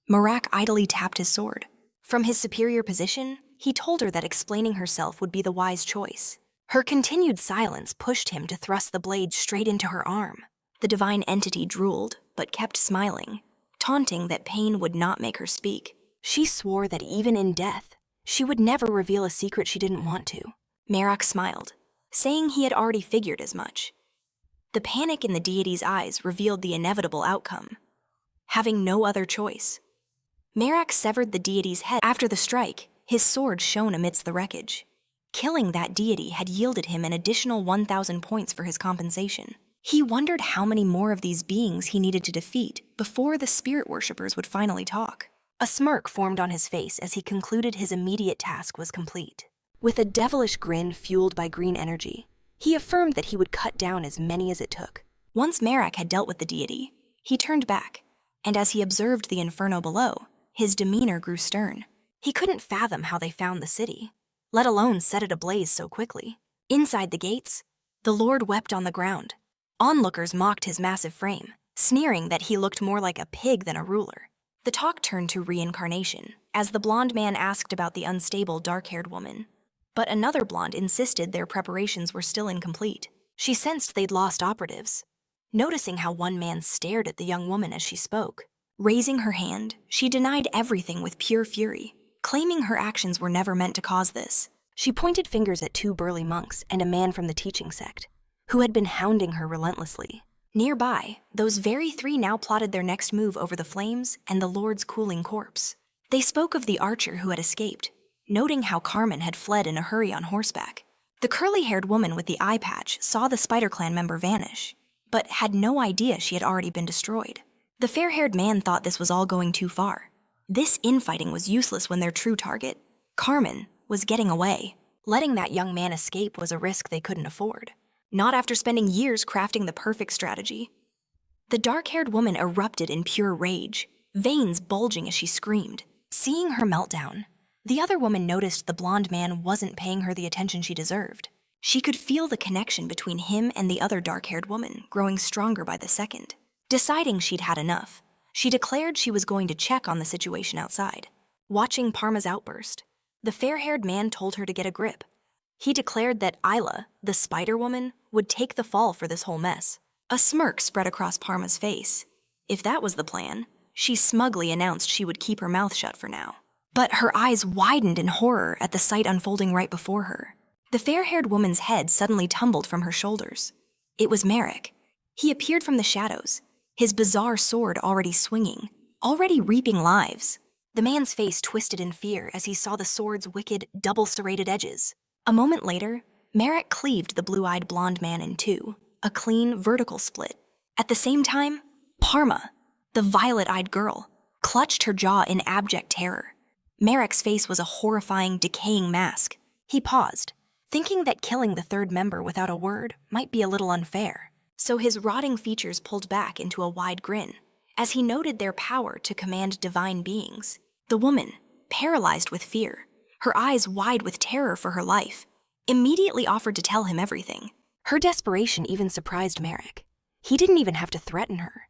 Speaker 1: Marac idly tapped his sword. From his superior position, he told her that explaining herself would be the wise choice. Her continued silence pushed him to thrust the blade straight into her arm. The divine entity drooled, but kept smiling, taunting that pain would not make her speak. She swore that even in death, she would never reveal a secret she didn't want to. Marac smiled, saying he had already figured as much. The panic in the deity's eyes revealed the inevitable outcome. Having no other choice, Marac severed the deity's head. After the strike, his sword shone amidst the wreckage. Killing that deity had yielded him an additional 1,000 points for his compensation. He wondered how many more of these beings he needed to defeat before the spirit worshippers would finally talk. A smirk formed on his face as he concluded his immediate task was complete. With a devilish grin fueled by green energy, he affirmed that he would cut down as many as it took. Once Marac had dealt with the deity, he turned back, and as he observed the inferno below, his demeanor grew stern. He couldn't fathom how they found the city, let alone set it ablaze so quickly. Inside the gates, the Lord wept on the ground. Onlookers mocked his massive frame, sneering that he looked more like a pig than a ruler. The talk turned to reincarnation, as the blonde man asked about the unstable dark-haired woman. But another blonde insisted their preparations were still incomplete. She sensed they'd lost operatives, noticing how one man stared at the young woman as she spoke. Raising her hand, she denied everything with pure fury, claiming her actions were never meant to cause this. She pointed fingers at two burly monks and a man from the teaching sect, who had been hounding her relentlessly. Nearby, those very three now plotted their next move over the flames and the Lord's cooling corpse. They spoke of the archer who had escaped, noting how Carmen had fled in a hurry on horseback. The curly-haired woman with the eye patch saw the Spider Clan member vanish, but had no idea she had already been destroyed. The fair-haired man thought this was all going too far. This infighting was useless when their true target, Carmen, was getting away. Letting that young man escape was a risk they couldn't afford. Not after spending years crafting the perfect strategy. The dark-haired woman erupted in pure rage, veins bulging as she screamed. Seeing her meltdown, the other woman noticed the blonde man wasn't paying her the attention she deserved. She could feel the connection between him and the other dark-haired woman growing stronger by the second. Deciding she'd had enough, she declared she was going to check on the situation outside. Watching Parma's outburst, the fair-haired man told her to get a grip. He declared that Isla, the spider woman, would take the fall for this whole mess. A smirk spread across Parma's face. If that was the plan, she smugly announced she would keep her mouth shut for now. But her eyes widened in horror at the sight unfolding right before her. The fair-haired woman's head suddenly tumbled from her shoulders. It was Marac. He appeared from the shadows, his bizarre sword already swinging, already reaping lives. The man's face twisted in fear as he saw the sword's wicked, double-serrated edges. A moment later, Marac cleaved the blue-eyed blonde man in two, a clean, vertical split. At the same time, Parma, the violet-eyed girl, clutched her jaw in abject terror. Marac's face was a horrifying, decaying mask. He paused, thinking that killing the third member without a word might be a little unfair. So his rotting features pulled back into a wide grin, as he noted their power to command divine beings. The woman, paralyzed with fear, her eyes wide with terror for her life, immediately offered to tell him everything. Her desperation even surprised Marac. He didn't even have to threaten her.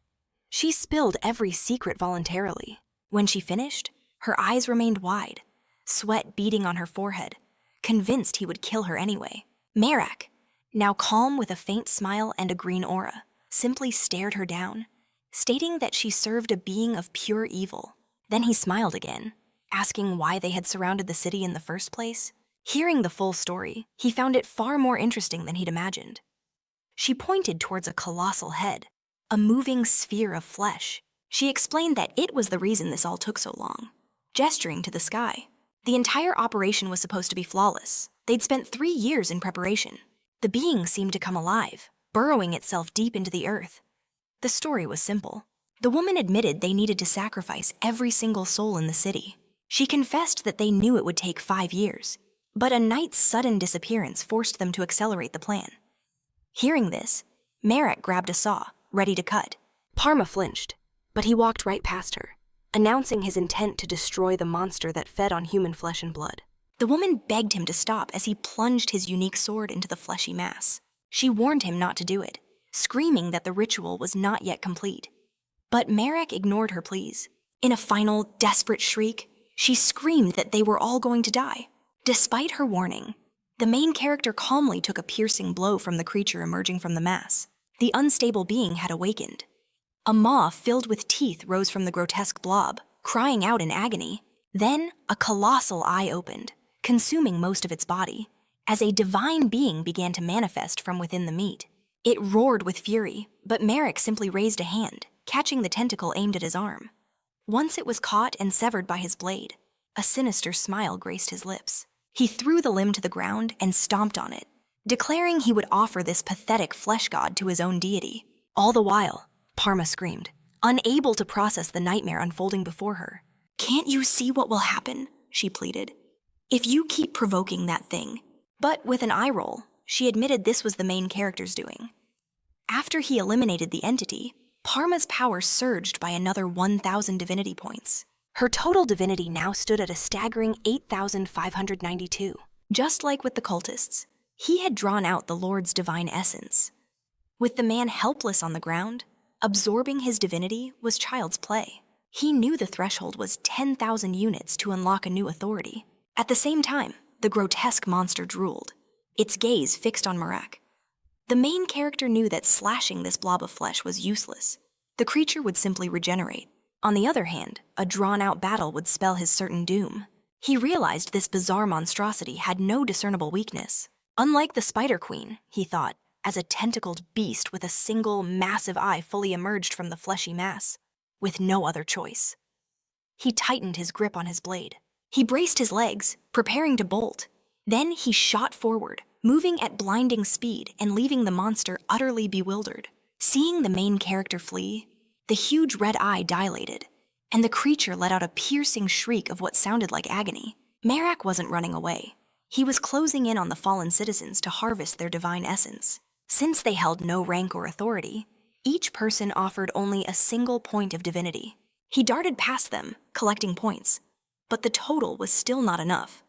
Speaker 1: She spilled every secret voluntarily. When she finished, her eyes remained wide, sweat beading on her forehead, convinced he would kill her anyway. Marac, now calm with a faint smile and a green aura, simply stared her down, stating that she served a being of pure evil. Then he smiled again, asking why they had surrounded the city in the first place. Hearing the full story, he found it far more interesting than he'd imagined. She pointed towards a colossal head, a moving sphere of flesh. She explained that it was the reason this all took so long, gesturing to the sky. The entire operation was supposed to be flawless. They'd spent 3 years in preparation. The being seemed to come alive, burrowing itself deep into the earth. The story was simple. The woman admitted they needed to sacrifice every single soul in the city. She confessed that they knew it would take 5 years, but a night's sudden disappearance forced them to accelerate the plan. Hearing this, Marac grabbed a saw, ready to cut. Parma flinched, but he walked right past her, announcing his intent to destroy the monster that fed on human flesh and blood. The woman begged him to stop as he plunged his unique sword into the fleshy mass. She warned him not to do it, screaming that the ritual was not yet complete. But Marac ignored her pleas. In a final, desperate shriek, she screamed that they were all going to die. Despite her warning, the main character calmly took a piercing blow from the creature emerging from the mass. The unstable being had awakened. A maw filled with teeth rose from the grotesque blob, crying out in agony. Then, a colossal eye opened, consuming most of its body, as a divine being began to manifest from within the meat. It roared with fury, but Marac simply raised a hand, catching the tentacle aimed at his arm. Once it was caught and severed by his blade, a sinister smile graced his lips. He threw the limb to the ground and stomped on it, declaring he would offer this pathetic flesh god to his own deity. All the while, Parma screamed, unable to process the nightmare unfolding before her. "Can't you see what will happen?" she pleaded. "If you keep provoking that thing." But with an eye roll, she admitted this was the main character's doing. After he eliminated the entity, Parma's power surged by another 1,000 divinity points. Her total divinity now stood at a staggering 8,592. Just like with the cultists, he had drawn out the Lord's divine essence. With the man helpless on the ground, absorbing his divinity was child's play. He knew the threshold was 10,000 units to unlock a new authority. At the same time, the grotesque monster drooled, its gaze fixed on Marac. The main character knew that slashing this blob of flesh was useless. The creature would simply regenerate. On the other hand, a drawn-out battle would spell his certain doom. He realized this bizarre monstrosity had no discernible weakness. Unlike the Spider Queen, he thought, as a tentacled beast with a single, massive eye fully emerged from the fleshy mass, with no other choice. He tightened his grip on his blade. He braced his legs, preparing to bolt. Then he shot forward, moving at blinding speed and leaving the monster utterly bewildered. Seeing the main character flee, the huge red eye dilated, and the creature let out a piercing shriek of what sounded like agony. Marac wasn't running away. He was closing in on the fallen citizens to harvest their divine essence. Since they held no rank or authority, each person offered only a single point of divinity. He darted past them, collecting points, but the total was still not enough.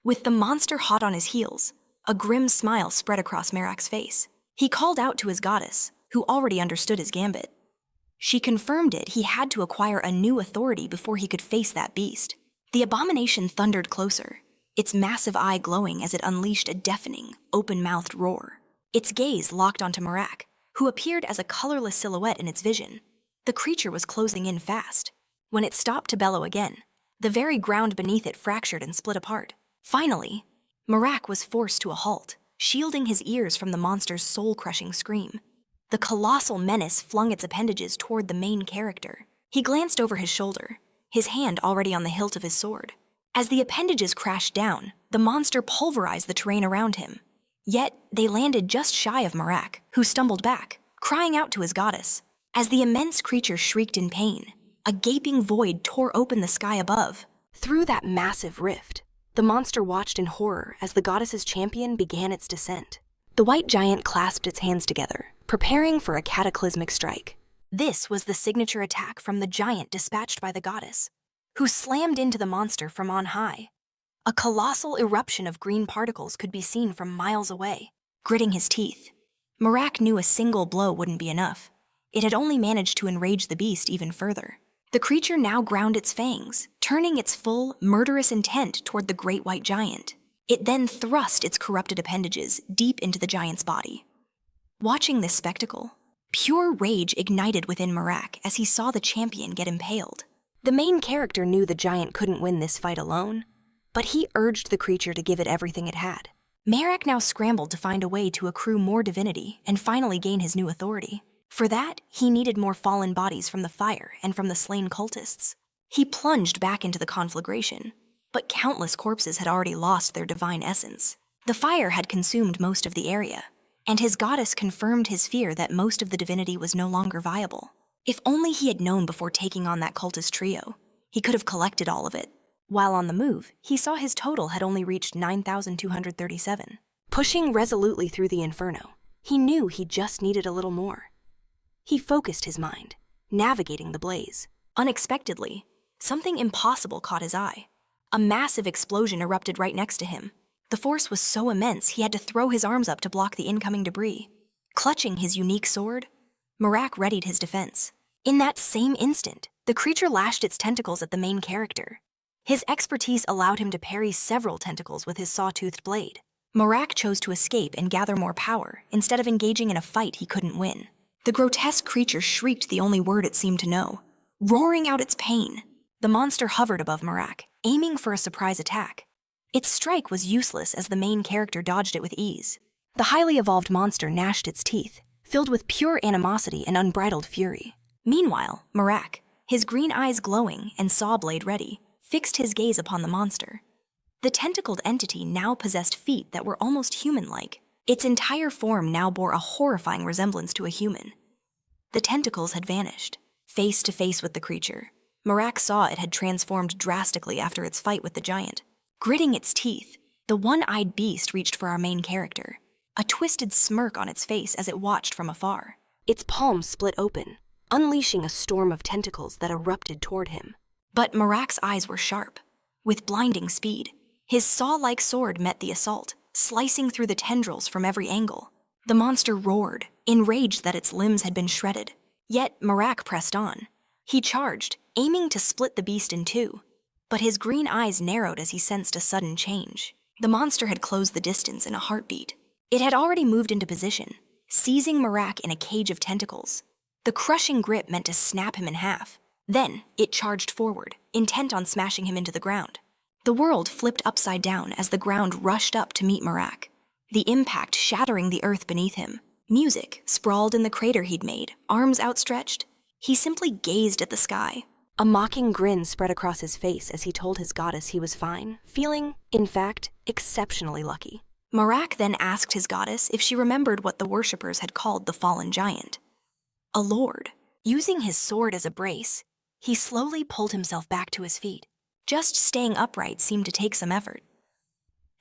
Speaker 1: With the monster hot on his heels, a grim smile spread across Marac's face. He called out to his goddess, who already understood his gambit. She confirmed he had to acquire a new authority before he could face that beast. The abomination thundered closer, its massive eye glowing as it unleashed a deafening, open-mouthed roar. Its gaze locked onto Marac, who appeared as a colorless silhouette in its vision. The creature was closing in fast. When it stopped to bellow again, the very ground beneath it fractured and split apart. Finally, Marac was forced to a halt, shielding his ears from the monster's soul-crushing scream. The colossal menace flung its appendages toward the main character. He glanced over his shoulder, his hand already on the hilt of his sword. As the appendages crashed down, the monster pulverized the terrain around him. Yet, they landed just shy of Marac, who stumbled back, crying out to his goddess. As the immense creature shrieked in pain, a gaping void tore open the sky above. Through that massive rift, the monster watched in horror as the goddess's champion began its descent. The white giant clasped its hands together, preparing for a cataclysmic strike. This was the signature attack from the giant dispatched by the goddess, who slammed into the monster from on high. A colossal eruption of green particles could be seen from miles away. Gritting his teeth, Marac knew a single blow wouldn't be enough. It had only managed to enrage the beast even further. The creature now ground its fangs, turning its full, murderous intent toward the great white giant. It then thrust its corrupted appendages deep into the giant's body. Watching this spectacle, pure rage ignited within Marac as he saw the champion get impaled. The main character knew the giant couldn't win this fight alone, but he urged the creature to give it everything it had. Marac now scrambled to find a way to accrue more divinity and finally gain his new authority. For that, he needed more fallen bodies from the fire and from the slain cultists. He plunged back into the conflagration, but countless corpses had already lost their divine essence. The fire had consumed most of the area, and his goddess confirmed his fear that most of the divinity was no longer viable. If only he had known before taking on that cultist trio, he could have collected all of it. While on the move, he saw his total had only reached 9,237. Pushing resolutely through the inferno, he knew he just needed a little more. He focused his mind, navigating the blaze. Unexpectedly, something impossible caught his eye. A massive explosion erupted right next to him. The force was so immense he had to throw his arms up to block the incoming debris. Clutching his unique sword, Marac readied his defense. In that same instant, the creature lashed its tentacles at the main character. His expertise allowed him to parry several tentacles with his saw-toothed blade. Marac chose to escape and gather more power instead of engaging in a fight he couldn't win. The grotesque creature shrieked the only word it seemed to know, roaring out its pain. The monster hovered above Marac, aiming for a surprise attack. Its strike was useless as the main character dodged it with ease. The highly evolved monster gnashed its teeth, filled with pure animosity and unbridled fury. Meanwhile, Marac, his green eyes glowing and saw blade ready, fixed his gaze upon the monster. The tentacled entity now possessed feet that were almost human-like. Its entire form now bore a horrifying resemblance to a human. The tentacles had vanished. Face to face with the creature, Marac saw it had transformed drastically after its fight with the giant. Gritting its teeth, the one-eyed beast reached for our main character, a twisted smirk on its face as it watched from afar. Its palms split open, unleashing a storm of tentacles that erupted toward him. But Marac's eyes were sharp. With blinding speed, his saw-like sword met the assault, slicing through the tendrils from every angle. The monster roared, enraged that its limbs had been shredded. Yet Marac pressed on. He charged, aiming to split the beast in two. But his green eyes narrowed as he sensed a sudden change. The monster had closed the distance in a heartbeat. It had already moved into position, seizing Marac in a cage of tentacles. The crushing grip meant to snap him in half. Then, it charged forward, intent on smashing him into the ground. The world flipped upside down as the ground rushed up to meet Marac, the impact shattering the earth beneath him. Music sprawled in the crater he'd made, arms outstretched. He simply gazed at the sky. A mocking grin spread across his face as he told his goddess he was fine, feeling, in fact, exceptionally lucky. Marac then asked his goddess if she remembered what the worshippers had called the fallen giant. A lord. Using his sword as a brace, he slowly pulled himself back to his feet. Just staying upright seemed to take some effort.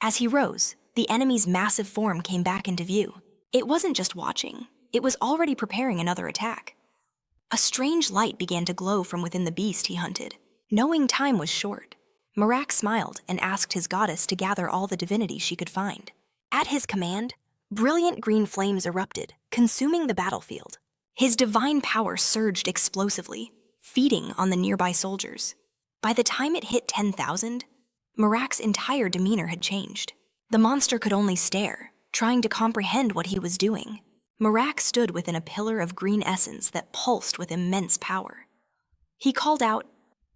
Speaker 1: As he rose, the enemy's massive form came back into view. It wasn't just watching, it was already preparing another attack. A strange light began to glow from within the beast he hunted. Knowing time was short, Marac smiled and asked his goddess to gather all the divinity she could find. At his command, brilliant green flames erupted, consuming the battlefield. His divine power surged explosively, feeding on the nearby soldiers. By the time it hit 10,000, Marac's entire demeanor had changed. The monster could only stare, trying to comprehend what he was doing. Marac stood within a pillar of green essence that pulsed with immense power. He called out,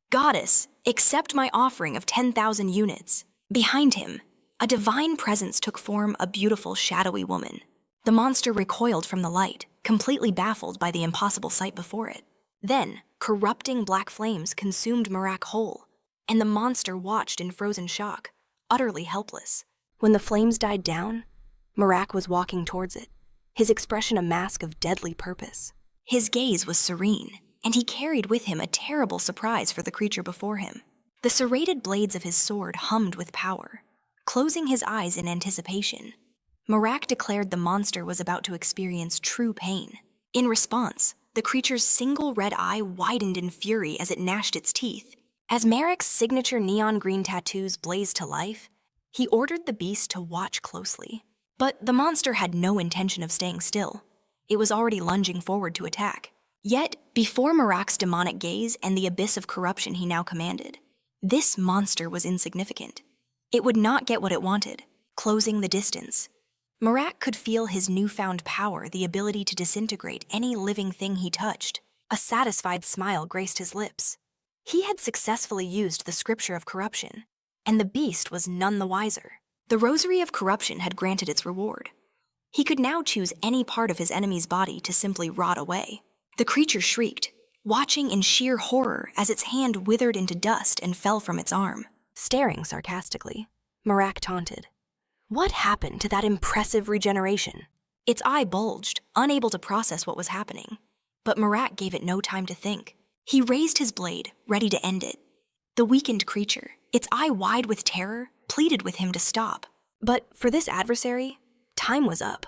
Speaker 1: "Goddess, accept my offering of 10,000 units." Behind him, a divine presence took form, a beautiful, shadowy woman. The monster recoiled from the light, completely baffled by the impossible sight before it. Then, corrupting black flames consumed Marac whole, and the monster watched in frozen shock, utterly helpless. When the flames died down, Marac was walking towards it, his expression a mask of deadly purpose. His gaze was serene, and he carried with him a terrible surprise for the creature before him. The serrated blades of his sword hummed with power. Closing his eyes in anticipation, Marac declared the monster was about to experience true pain. In response, the creature's single red eye widened in fury as it gnashed its teeth. As Marac's signature neon green tattoos blazed to life, he ordered the beast to watch closely. But the monster had no intention of staying still. It was already lunging forward to attack. Yet, before Marac's demonic gaze and the abyss of corruption he now commanded, this monster was insignificant. It would not get what it wanted, closing the distance. Marac could feel his newfound power, the ability to disintegrate any living thing he touched. A satisfied smile graced his lips. He had successfully used the scripture of corruption, and the beast was none the wiser. The rosary of corruption had granted its reward. He could now choose any part of his enemy's body to simply rot away. The creature shrieked, watching in sheer horror as its hand withered into dust and fell from its arm. Staring sarcastically, Marac taunted, "What happened to that impressive regeneration?" Its eye bulged, unable to process what was happening. But Marac gave it no time to think. He raised his blade, ready to end it. The weakened creature, its eye wide with terror, pleaded with him to stop. But for this adversary, time was up.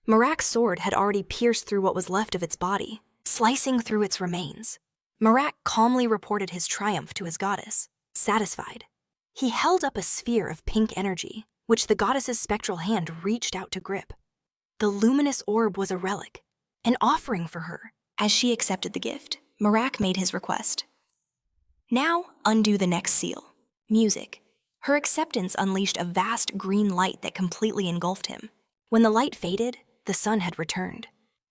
Speaker 1: Marac's sword had already pierced through what was left of its body, slicing through its remains. Marac calmly reported his triumph to his goddess, satisfied. He held up a sphere of pink energy, which the goddess's spectral hand reached out to grip. The luminous orb was a relic, an offering for her. As she accepted the gift, Marac made his request. Now, undo the next seal. Music. Her acceptance unleashed a vast green light that completely engulfed him. When the light faded, the sun had returned.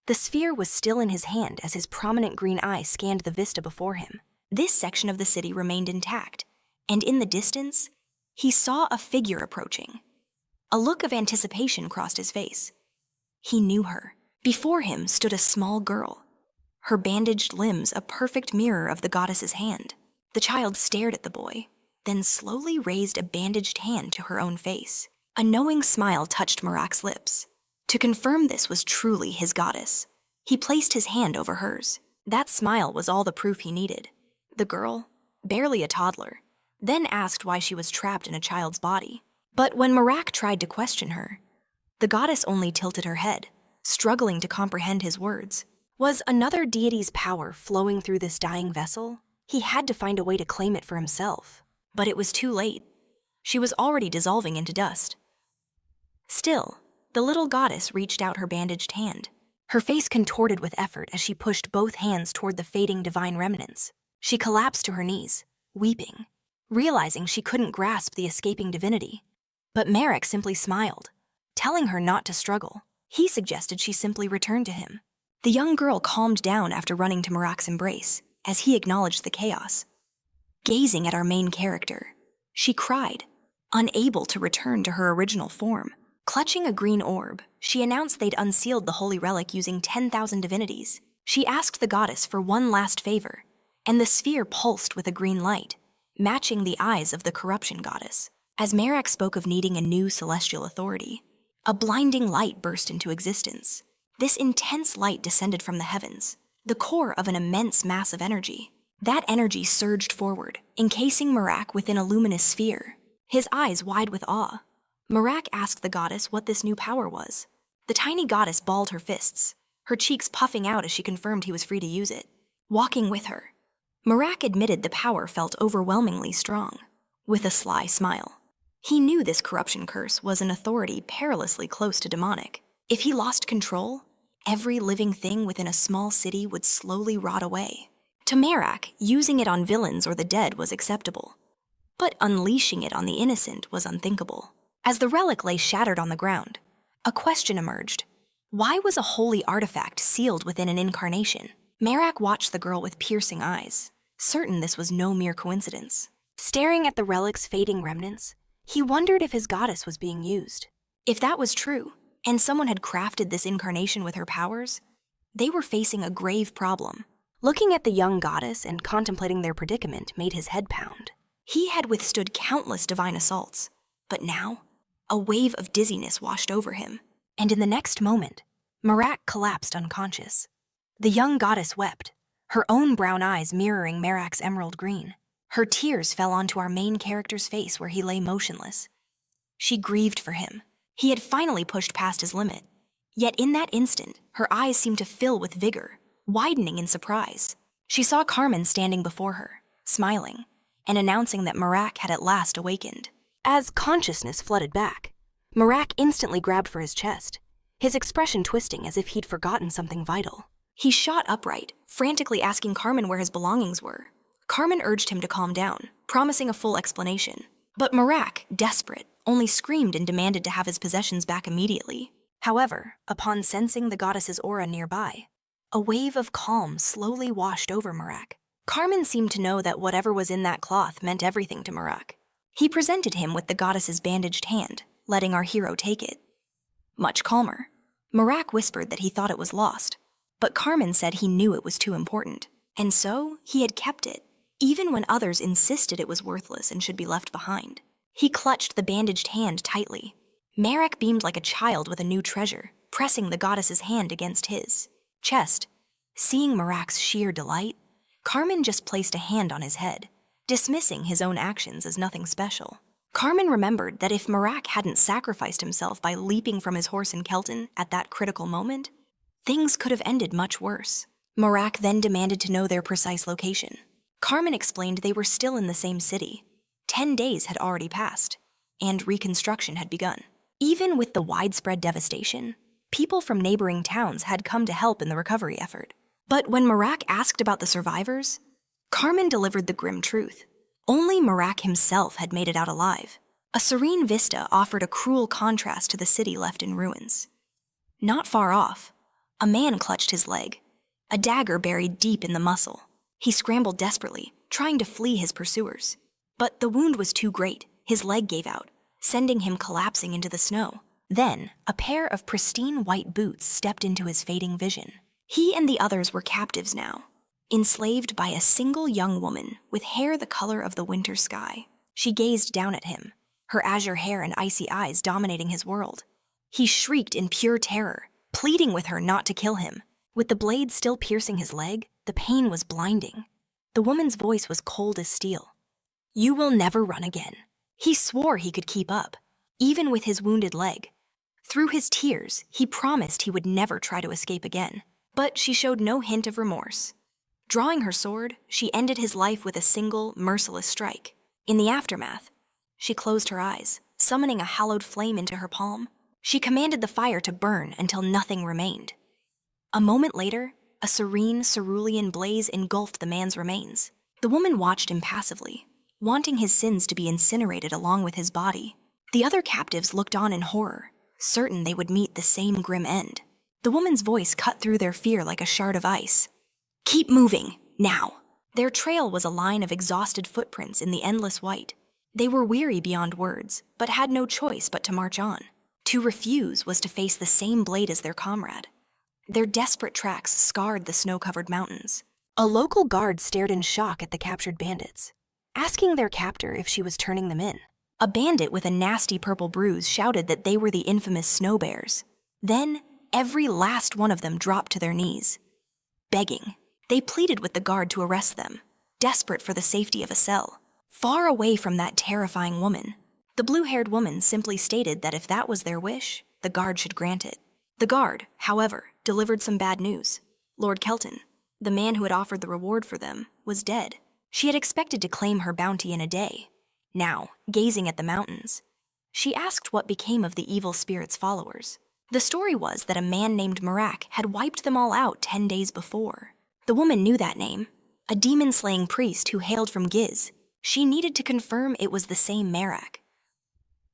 Speaker 1: The sphere was still in his hand as his prominent green eye scanned the vista before him. This section of the city remained intact, and in the distance, he saw a figure approaching. A look of anticipation crossed his face. He knew her. Before him stood a small girl, her bandaged limbs a perfect mirror of the goddess's hand. The child stared at the boy, then slowly raised a bandaged hand to her own face. A knowing smile touched Marac's lips. To confirm this was truly his goddess, he placed his hand over hers. That smile was all the proof he needed. The girl, barely a toddler, then asked why she was trapped in a child's body. But when Marac tried to question her, the goddess only tilted her head, struggling to comprehend his words. Was another deity's power flowing through this dying vessel? He had to find a way to claim it for himself. But it was too late. She was already dissolving into dust. Still, the little goddess reached out her bandaged hand. Her face contorted with effort as she pushed both hands toward the fading divine remnants. She collapsed to her knees, weeping, realizing she couldn't grasp the escaping divinity. But Marac simply smiled, telling her not to struggle. He suggested she simply return to him. The young girl calmed down after running to Marac's embrace, as he acknowledged the chaos. Gazing at our main character, she cried, unable to return to her original form. Clutching a green orb, she announced they'd unsealed the holy relic using 10,000 divinities. She asked the goddess for one last favor, and the sphere pulsed with a green light, matching the eyes of the corruption goddess. As Marac spoke of needing a new celestial authority, a blinding light burst into existence. This intense light descended from the heavens, the core of an immense mass of energy. That energy surged forward, encasing Marac within a luminous sphere, his eyes wide with awe. Marac asked the goddess what this new power was. The tiny goddess balled her fists, her cheeks puffing out as she confirmed he was free to use it. Walking with her, Marac admitted the power felt overwhelmingly strong, with a sly smile. He knew this corruption curse was an authority perilously close to demonic. If he lost control, every living thing within a small city would slowly rot away. To Marac, using it on villains or the dead was acceptable, but unleashing it on the innocent was unthinkable. As the relic lay shattered on the ground, a question emerged. Why was a holy artifact sealed within an incarnation? Marac watched the girl with piercing eyes, certain this was no mere coincidence. Staring at the relic's fading remnants, he wondered if his goddess was being used. If that was true, and someone had crafted this incarnation with her powers, they were facing a grave problem. Looking at the young goddess and contemplating their predicament made his head pound. He had withstood countless divine assaults, but now, a wave of dizziness washed over him, and in the next moment, Marac collapsed unconscious. The young goddess wept, her own brown eyes mirroring Marac's emerald green. Her tears fell onto our main character's face where he lay motionless. She grieved for him. He had finally pushed past his limit. Yet in that instant, her eyes seemed to fill with vigor, widening in surprise. She saw Carmen standing before her, smiling, and announcing that Marac had at last awakened. As consciousness flooded back, Marac instantly grabbed for his chest, his expression twisting as if he'd forgotten something vital. He shot upright, frantically asking Carmen where his belongings were. Carmen urged him to calm down, promising a full explanation. But Marac, desperate, only screamed and demanded to have his possessions back immediately. However, upon sensing the goddess's aura nearby, a wave of calm slowly washed over Marac. Carmen seemed to know that whatever was in that cloth meant everything to Marac. He presented him with the goddess's bandaged hand, letting our hero take it. Much calmer, Marac whispered that he thought it was lost, but Carmen said he knew it was too important, and so he had kept it, even when others insisted it was worthless and should be left behind. He clutched the bandaged hand tightly. Marac beamed like a child with a new treasure, pressing the goddess's hand against his chest. Seeing Marac's sheer delight, Carmen just placed a hand on his head, dismissing his own actions as nothing special. Carmen remembered that if Marac hadn't sacrificed himself by leaping from his horse in Kelton at that critical moment, things could have ended much worse. Marac then demanded to know their precise location. Carmen explained they were still in the same city. 10 days had already passed, and reconstruction had begun. Even with the widespread devastation, people from neighboring towns had come to help in the recovery effort. But when Marac asked about the survivors, Carmen delivered the grim truth. Only Marac himself had made it out alive. A serene vista offered a cruel contrast to the city left in ruins. Not far off, a man clutched his leg, a dagger buried deep in the muscle. He scrambled desperately, trying to flee his pursuers. But the wound was too great. His leg gave out, sending him collapsing into the snow. Then, a pair of pristine white boots stepped into his fading vision. He and the others were captives now, enslaved by a single young woman with hair the color of the winter sky. She gazed down at him, her azure hair and icy eyes dominating his world. He shrieked in pure terror, pleading with her not to kill him. With the blade still piercing his leg, the pain was blinding. The woman's voice was cold as steel. "You will never run again." He swore he could keep up, even with his wounded leg. Through his tears, he promised he would never try to escape again. But she showed no hint of remorse. Drawing her sword, she ended his life with a single, merciless strike. In the aftermath, she closed her eyes, summoning a hallowed flame into her palm. She commanded the fire to burn until nothing remained. A moment later, a serene, cerulean blaze engulfed the man's remains. The woman watched impassively, wanting his sins to be incinerated along with his body. The other captives looked on in horror, certain they would meet the same grim end. The woman's voice cut through their fear like a shard of ice. "Keep moving, now." Their trail was a line of exhausted footprints in the endless white. They were weary beyond words, but had no choice but to march on. To refuse was to face the same blade as their comrade. Their desperate tracks scarred the snow-covered mountains. A local guard stared in shock at the captured bandits, asking their captor if she was turning them in. A bandit with a nasty purple bruise shouted that they were the infamous snow bears. Then, every last one of them dropped to their knees, begging. They pleaded with the guard to arrest them, desperate for the safety of a cell, far away from that terrifying woman. The blue-haired woman simply stated that if that was their wish, the guard should grant it. The guard, however, delivered some bad news. Lord Kelton, the man who had offered the reward for them, was dead. She had expected to claim her bounty in a day. Now, gazing at the mountains, she asked what became of the evil spirit's followers. The story was that a man named Marac had wiped them all out 10 days before. The woman knew that name, a demon-slaying priest who hailed from Giz. She needed to confirm it was the same Marac.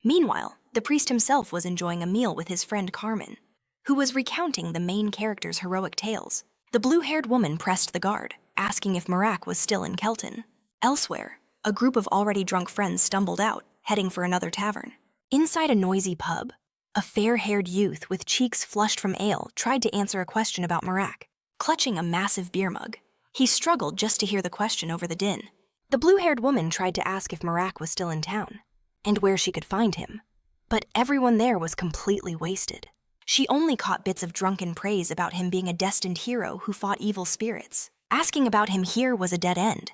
Speaker 1: Meanwhile, the priest himself was enjoying a meal with his friend Carmen, who was recounting the main character's heroic tales. The blue-haired woman pressed the guard, asking if Marac was still in Kelton. Elsewhere, a group of already drunk friends stumbled out, heading for another tavern. Inside a noisy pub, a fair-haired youth with cheeks flushed from ale tried to answer a question about Marac. Clutching a massive beer mug, he struggled just to hear the question over the din. The blue-haired woman tried to ask if Marac was still in town, and where she could find him. But everyone there was completely wasted. She only caught bits of drunken praise about him being a destined hero who fought evil spirits. Asking about him here was a dead end.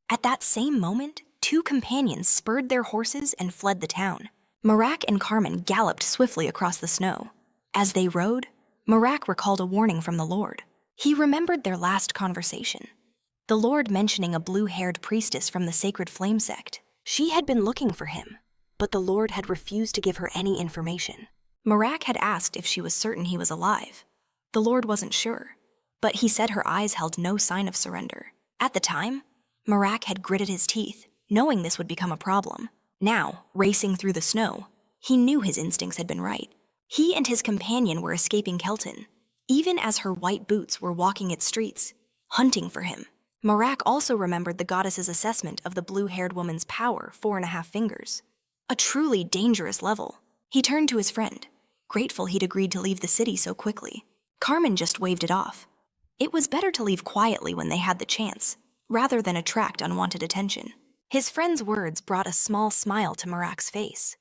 Speaker 1: At that same moment, 2 companions spurred their horses and fled the town. Marac and Carmen galloped swiftly across the snow. As they rode, Marac recalled a warning from the Lord. He remembered their last conversation, the Lord mentioning a blue-haired priestess from the Sacred Flame sect. She had been looking for him, but the Lord had refused to give her any information. Marac had asked if she was certain he was alive. The Lord wasn't sure, but he said her eyes held no sign of surrender. At the time, Marac had gritted his teeth, knowing this would become a problem. Now, racing through the snow, he knew his instincts had been right. He and his companion were escaping Kelton, even as her white boots were walking its streets, hunting for him. Marac also remembered the goddess's assessment of the blue-haired woman's power, 4.5 fingers. A truly dangerous level. He turned to his friend, grateful he'd agreed to leave the city so quickly. Carmen just waved it off. It was better to leave quietly when they had the chance, rather than attract unwanted attention. His friend's words brought a small smile to Marac's face.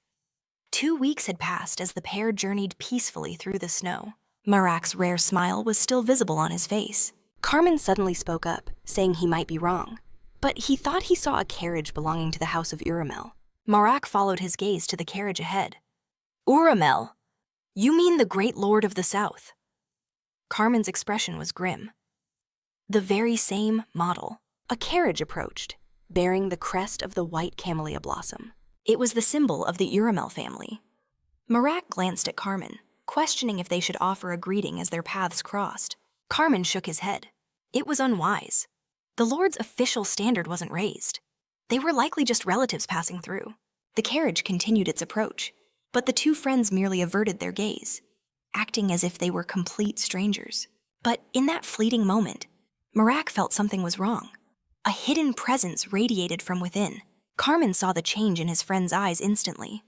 Speaker 1: 2 weeks had passed as the pair journeyed peacefully through the snow. Marac's rare smile was still visible on his face. Carmen suddenly spoke up, saying he might be wrong, but he thought he saw a carriage belonging to the house of Uramel. Marac followed his gaze to the carriage ahead. Uramel? You mean the great lord of the south? Carmen's expression was grim. The very same model. A carriage approached, bearing the crest of the white camellia blossom. It was the symbol of the Uramel family. Marac glanced at Carmen, questioning if they should offer a greeting as their paths crossed. Carmen shook his head. It was unwise. The Lord's official standard wasn't raised. They were likely just relatives passing through. The carriage continued its approach, but the two friends merely averted their gaze, acting as if they were complete strangers. But in that fleeting moment, Marac felt something was wrong. A hidden presence radiated from within. Carmen saw the change in his friend's eyes instantly.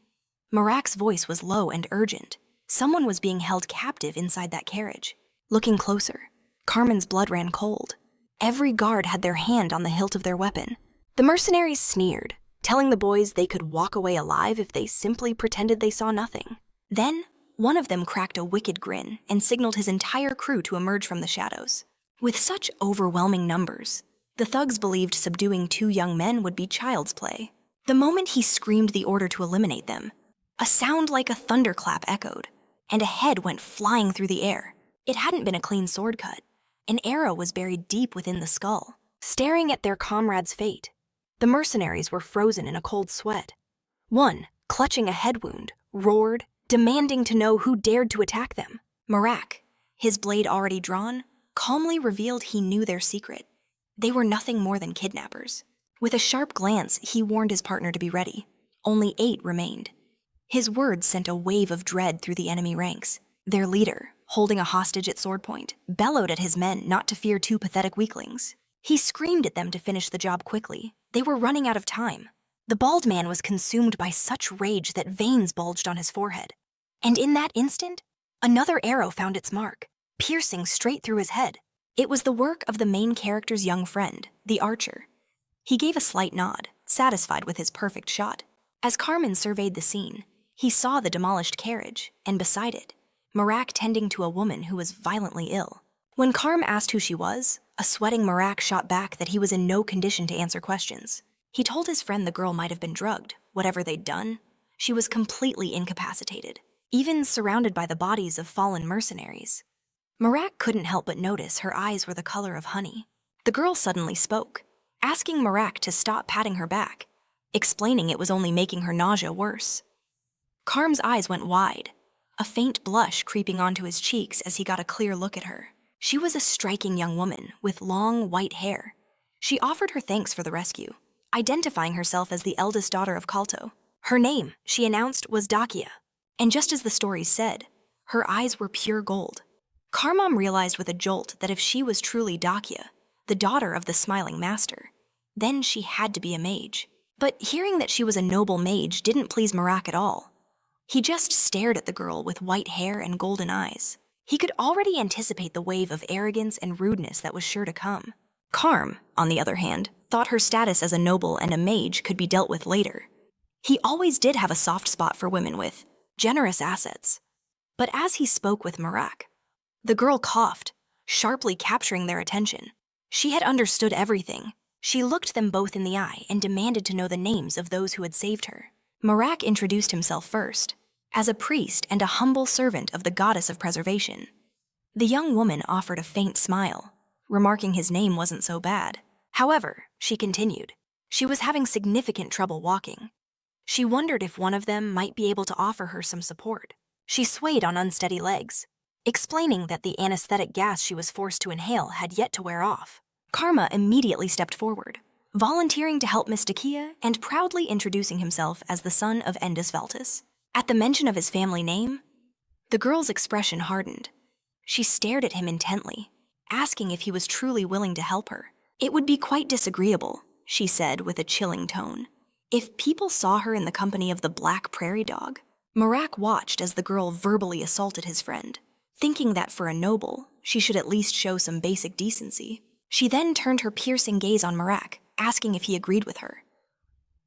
Speaker 1: Marac's voice was low and urgent. Someone was being held captive inside that carriage. Looking closer, Carmen's blood ran cold. Every guard had their hand on the hilt of their weapon. The mercenaries sneered, telling the boys they could walk away alive if they simply pretended they saw nothing. Then, one of them cracked a wicked grin and signaled his entire crew to emerge from the shadows. With such overwhelming numbers, the thugs believed subduing 2 young men would be child's play. The moment he screamed the order to eliminate them, a sound like a thunderclap echoed, and a head went flying through the air. It hadn't been a clean sword cut. An arrow was buried deep within the skull. Staring at their comrade's fate, the mercenaries were frozen in a cold sweat. One, clutching a head wound, roared, demanding to know who dared to attack them. Marac, his blade already drawn, calmly revealed he knew their secret. They were nothing more than kidnappers. With a sharp glance, he warned his partner to be ready. Only 8 remained. His words sent a wave of dread through the enemy ranks. Their leader, holding a hostage at sword point, bellowed at his men not to fear 2 pathetic weaklings. He screamed at them to finish the job quickly. They were running out of time. The bald man was consumed by such rage that veins bulged on his forehead. And in that instant, another arrow found its mark, piercing straight through his head. It was the work of the main character's young friend, the archer. He gave a slight nod, satisfied with his perfect shot. As Carmen surveyed the scene, he saw the demolished carriage, and beside it, Marac tending to a woman who was violently ill. When Carm asked who she was, a sweating Marac shot back that he was in no condition to answer questions. He told his friend the girl might have been drugged. Whatever they'd done, she was completely incapacitated, even surrounded by the bodies of fallen mercenaries. Marac couldn't help but notice her eyes were the color of honey. The girl suddenly spoke, asking Marac to stop patting her back, explaining it was only making her nausea worse. Carm's eyes went wide, a faint blush creeping onto his cheeks as he got a clear look at her. She was a striking young woman with long, white hair. She offered her thanks for the rescue, identifying herself as the eldest daughter of Kalto. Her name, she announced, was Dakia, and just as the stories said, her eyes were pure gold. Carmom realized with a jolt that if she was truly Dakia, the daughter of the smiling master, then she had to be a mage. But hearing that she was a noble mage didn't please Marac at all. He just stared at the girl with white hair and golden eyes. He could already anticipate the wave of arrogance and rudeness that was sure to come. Carm, on the other hand, thought her status as a noble and a mage could be dealt with later. He always did have a soft spot for women with generous assets. But as he spoke with Marac, the girl coughed, sharply capturing their attention. She had understood everything. She looked them both in the eye and demanded to know the names of those who had saved her. Marac introduced himself first, as a priest and a humble servant of the goddess of preservation. The young woman offered a faint smile, remarking his name wasn't so bad. However, she continued, she was having significant trouble walking. She wondered if one of them might be able to offer her some support. She swayed on unsteady legs, explaining that the anesthetic gas she was forced to inhale had yet to wear off. Karma immediately stepped forward, volunteering to help Miss Dakia and proudly introducing himself as the son of Endus Veltus. At the mention of his family name, the girl's expression hardened. She stared at him intently, asking if he was truly willing to help her. It would be quite disagreeable, she said with a chilling tone, if people saw her in the company of the black prairie dog. Marac watched as the girl verbally assaulted his friend, thinking that for a noble, she should at least show some basic decency. She then turned her piercing gaze on Marac, asking if he agreed with her.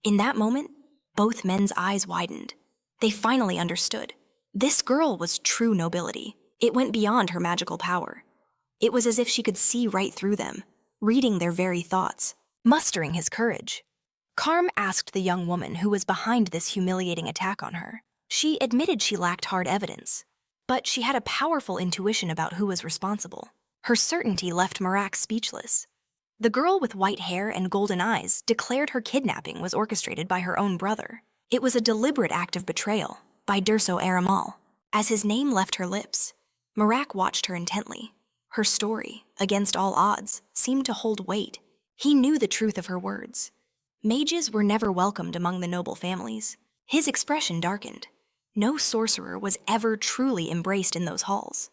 Speaker 1: In that moment, both men's eyes widened. They finally understood. This girl was true nobility. It went beyond her magical power. It was as if she could see right through them, reading their very thoughts. Mustering his courage, Carm asked the young woman who was behind this humiliating attack on her. She admitted she lacked hard evidence, but she had a powerful intuition about who was responsible. Her certainty left Marac speechless. The girl with white hair and golden eyes declared her kidnapping was orchestrated by her own brother. It was a deliberate act of betrayal by Durso Aramal. As his name left her lips, Marac watched her intently. Her story, against all odds, seemed to hold weight. He knew the truth of her words. Mages were never welcomed among the noble families. His expression darkened. No sorcerer was ever truly embraced in those halls.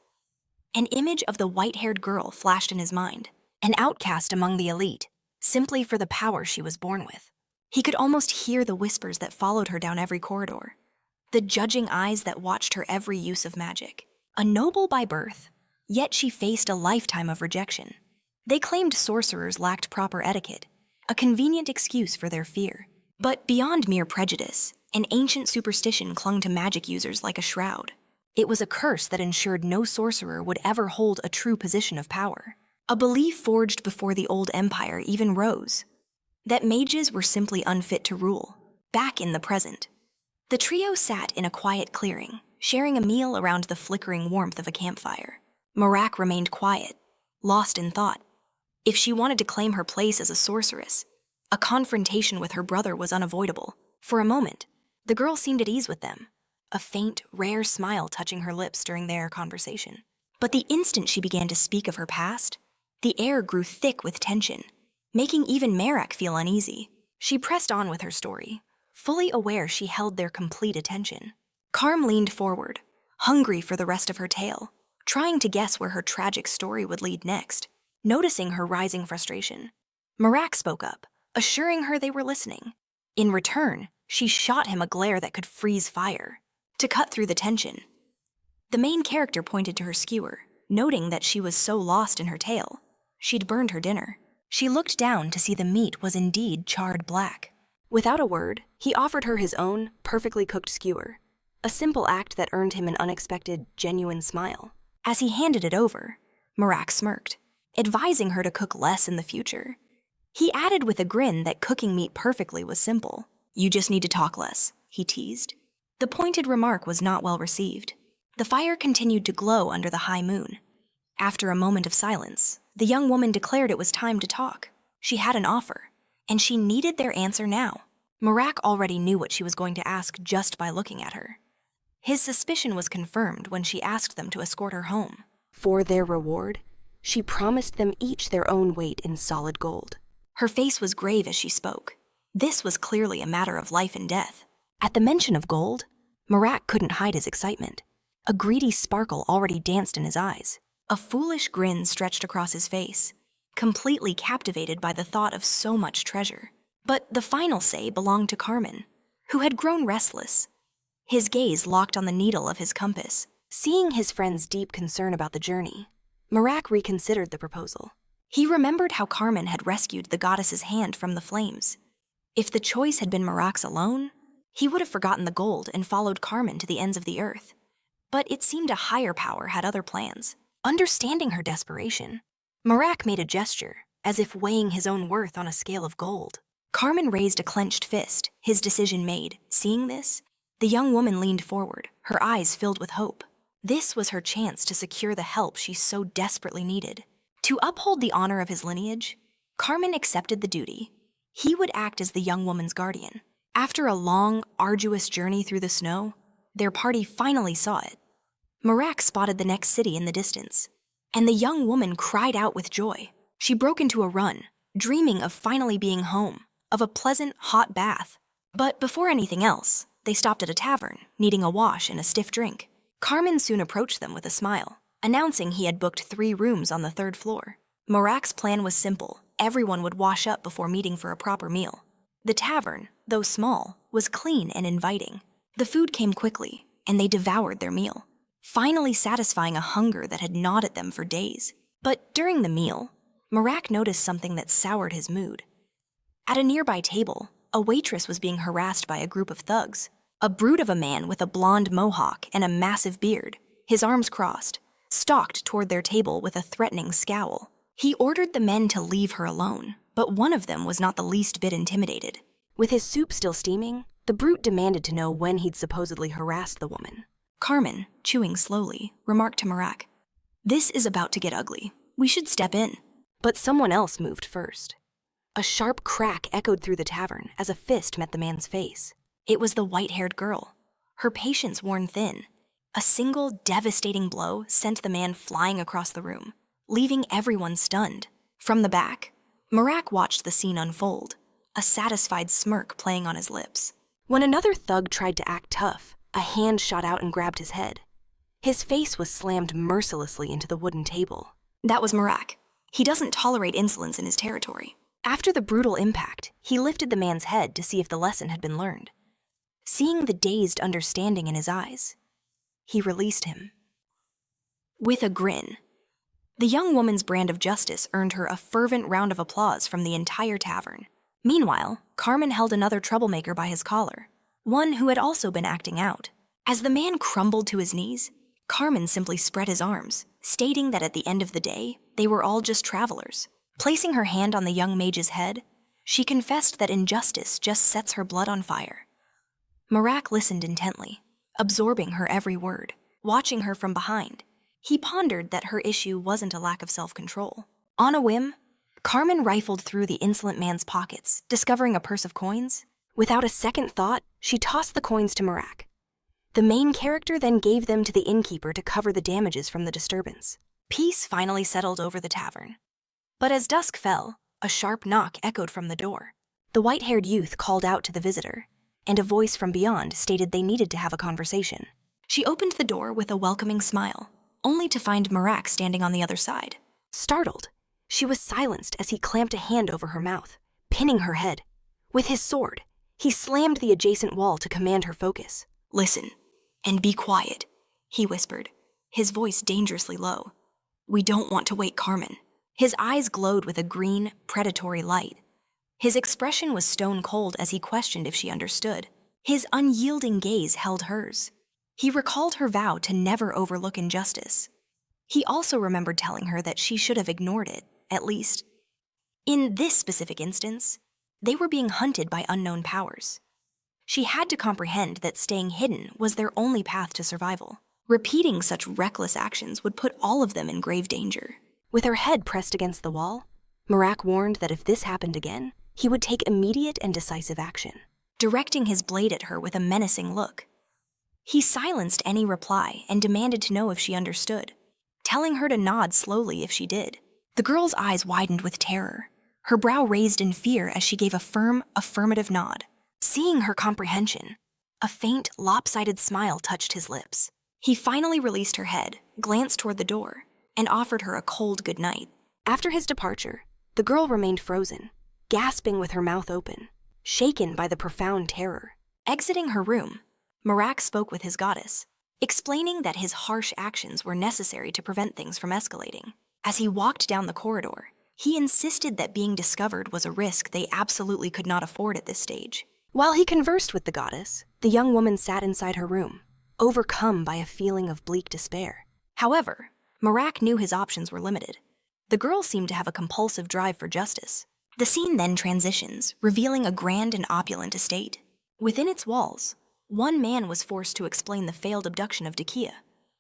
Speaker 1: An image of the white-haired girl flashed in his mind, an outcast among the elite, simply for the power she was born with. He could almost hear the whispers that followed her down every corridor, the judging eyes that watched her every use of magic. A noble by birth, yet she faced a lifetime of rejection. They claimed sorcerers lacked proper etiquette, a convenient excuse for their fear. But beyond mere prejudice, an ancient superstition clung to magic users like a shroud. It was a curse that ensured no sorcerer would ever hold a true position of power. A belief forged before the old empire even rose, that mages were simply unfit to rule. Back in the present, the trio sat in a quiet clearing, sharing a meal around the flickering warmth of a campfire. Marac remained quiet, lost in thought. If she wanted to claim her place as a sorceress, a confrontation with her brother was unavoidable. For a moment, the girl seemed at ease with them, a faint, rare smile touching her lips during their conversation. But the instant she began to speak of her past, the air grew thick with tension, making even Marac feel uneasy. She pressed on with her story, fully aware she held their complete attention. Carm leaned forward, hungry for the rest of her tale, trying to guess where her tragic story would lead next. Noticing her rising frustration, Marac spoke up, assuring her they were listening. In return, she shot him a glare that could freeze fire. To cut through the tension, the main character pointed to her skewer, noting that she was so lost in her tale. She'd burned her dinner. She looked down to see the meat was indeed charred black. Without a word, he offered her his own, perfectly cooked skewer, a simple act that earned him an unexpected, genuine smile. As he handed it over, Marac smirked, advising her to cook less in the future. He added with a grin that cooking meat perfectly was simple. "You just need to talk less," he teased. The pointed remark was not well received. The fire continued to glow under the high moon. After a moment of silence, the young woman declared it was time to talk. She had an offer, and she needed their answer now. Marac already knew what she was going to ask just by looking at her. His suspicion was confirmed when she asked them to escort her home. For their reward, she promised them each their own weight in solid gold. Her face was grave as she spoke. This was clearly a matter of life and death. At the mention of gold, Marac couldn't hide his excitement. A greedy sparkle already danced in his eyes. A foolish grin stretched across his face, completely captivated by the thought of so much treasure. But the final say belonged to Carmen, who had grown restless. His gaze locked on the needle of his compass. Seeing his friend's deep concern about the journey, Marac reconsidered the proposal. He remembered how Carmen had rescued the goddess's hand from the flames. If the choice had been Marac's alone, he would have forgotten the gold and followed Carmen to the ends of the earth. But it seemed a higher power had other plans. Understanding her desperation, Marac made a gesture, as if weighing his own worth on a scale of gold. Carmen raised a clenched fist, his decision made. Seeing this, the young woman leaned forward, her eyes filled with hope. This was her chance to secure the help she so desperately needed. To uphold the honor of his lineage, Carmen accepted the duty. He would act as the young woman's guardian. After a long, arduous journey through the snow, their party finally saw it. Marac spotted the next city in the distance, and the young woman cried out with joy. She broke into a run, dreaming of finally being home, of a pleasant, hot bath. But before anything else, they stopped at a tavern, needing a wash and a stiff drink. Carmen soon approached them with a smile, announcing he had booked 3 rooms on the 3rd floor. Marac's plan was simple. Everyone would wash up before meeting for a proper meal. The tavern, though small, was clean and inviting. The food came quickly, and they devoured their meal, finally satisfying a hunger that had gnawed at them for days. But during the meal, Marac noticed something that soured his mood. At a nearby table, a waitress was being harassed by a group of thugs. A brute of a man with a blonde mohawk and a massive beard, his arms crossed, stalked toward their table with a threatening scowl. He ordered the men to leave her alone, but one of them was not the least bit intimidated. With his soup still steaming, the brute demanded to know when he'd supposedly harassed the woman. Carmen, chewing slowly, remarked to Marac, "This is about to get ugly. We should step in." But someone else moved first. A sharp crack echoed through the tavern as a fist met the man's face. It was the white-haired girl, her patience worn thin. A single devastating blow sent the man flying across the room, leaving everyone stunned. From the back, Marac watched the scene unfold, a satisfied smirk playing on his lips. When another thug tried to act tough, a hand shot out and grabbed his head. His face was slammed mercilessly into the wooden table. That was Marac. He doesn't tolerate insolence in his territory. After the brutal impact, he lifted the man's head to see if the lesson had been learned. Seeing the dazed understanding in his eyes, he released him. With a grin, the young woman's brand of justice earned her a fervent round of applause from the entire tavern. Meanwhile, Carmen held another troublemaker by his collar, one who had also been acting out. As the man crumbled to his knees, Carmen simply spread his arms, stating that at the end of the day, they were all just travelers. Placing her hand on the young mage's head, she confessed that injustice just sets her blood on fire. Marac listened intently, absorbing her every word, watching her from behind. He pondered that her issue wasn't a lack of self-control. On a whim, Carmen rifled through the insolent man's pockets, discovering a purse of coins. Without a second thought, she tossed the coins to Marac. The main character then gave them to the innkeeper to cover the damages from the disturbance. Peace finally settled over the tavern. But as dusk fell, a sharp knock echoed from the door. The white-haired youth called out to the visitor, and a voice from beyond stated they needed to have a conversation. She opened the door with a welcoming smile, only to find Marac standing on the other side. Startled, she was silenced as he clamped a hand over her mouth, pinning her head. With his sword, he slammed the adjacent wall to command her focus. "Listen, and be quiet," he whispered, his voice dangerously low. "We don't want to wake Carmen." His eyes glowed with a green, predatory light. His expression was stone cold as he questioned if she understood. His unyielding gaze held hers. He recalled her vow to never overlook injustice. He also remembered telling her that she should have ignored it, at least. In this specific instance, they were being hunted by unknown powers. She had to comprehend that staying hidden was their only path to survival. Repeating such reckless actions would put all of them in grave danger. With her head pressed against the wall, Marac warned that if this happened again, he would take immediate and decisive action, directing his blade at her with a menacing look. He silenced any reply and demanded to know if she understood, telling her to nod slowly if she did. The girl's eyes widened with terror, her brow raised in fear as she gave a firm, affirmative nod. Seeing her comprehension, a faint, lopsided smile touched his lips. He finally released her head, glanced toward the door, and offered her a cold goodnight. After his departure, the girl remained frozen, gasping with her mouth open, shaken by the profound terror. Exiting her room, Marac spoke with his goddess, explaining that his harsh actions were necessary to prevent things from escalating. As he walked down the corridor, he insisted that being discovered was a risk they absolutely could not afford at this stage. While he conversed with the goddess, the young woman sat inside her room, overcome by a feeling of bleak despair. However, Marac knew his options were limited. The girl seemed to have a compulsive drive for justice. The scene then transitions, revealing a grand and opulent estate. Within its walls, one man was forced to explain the failed abduction of Decay,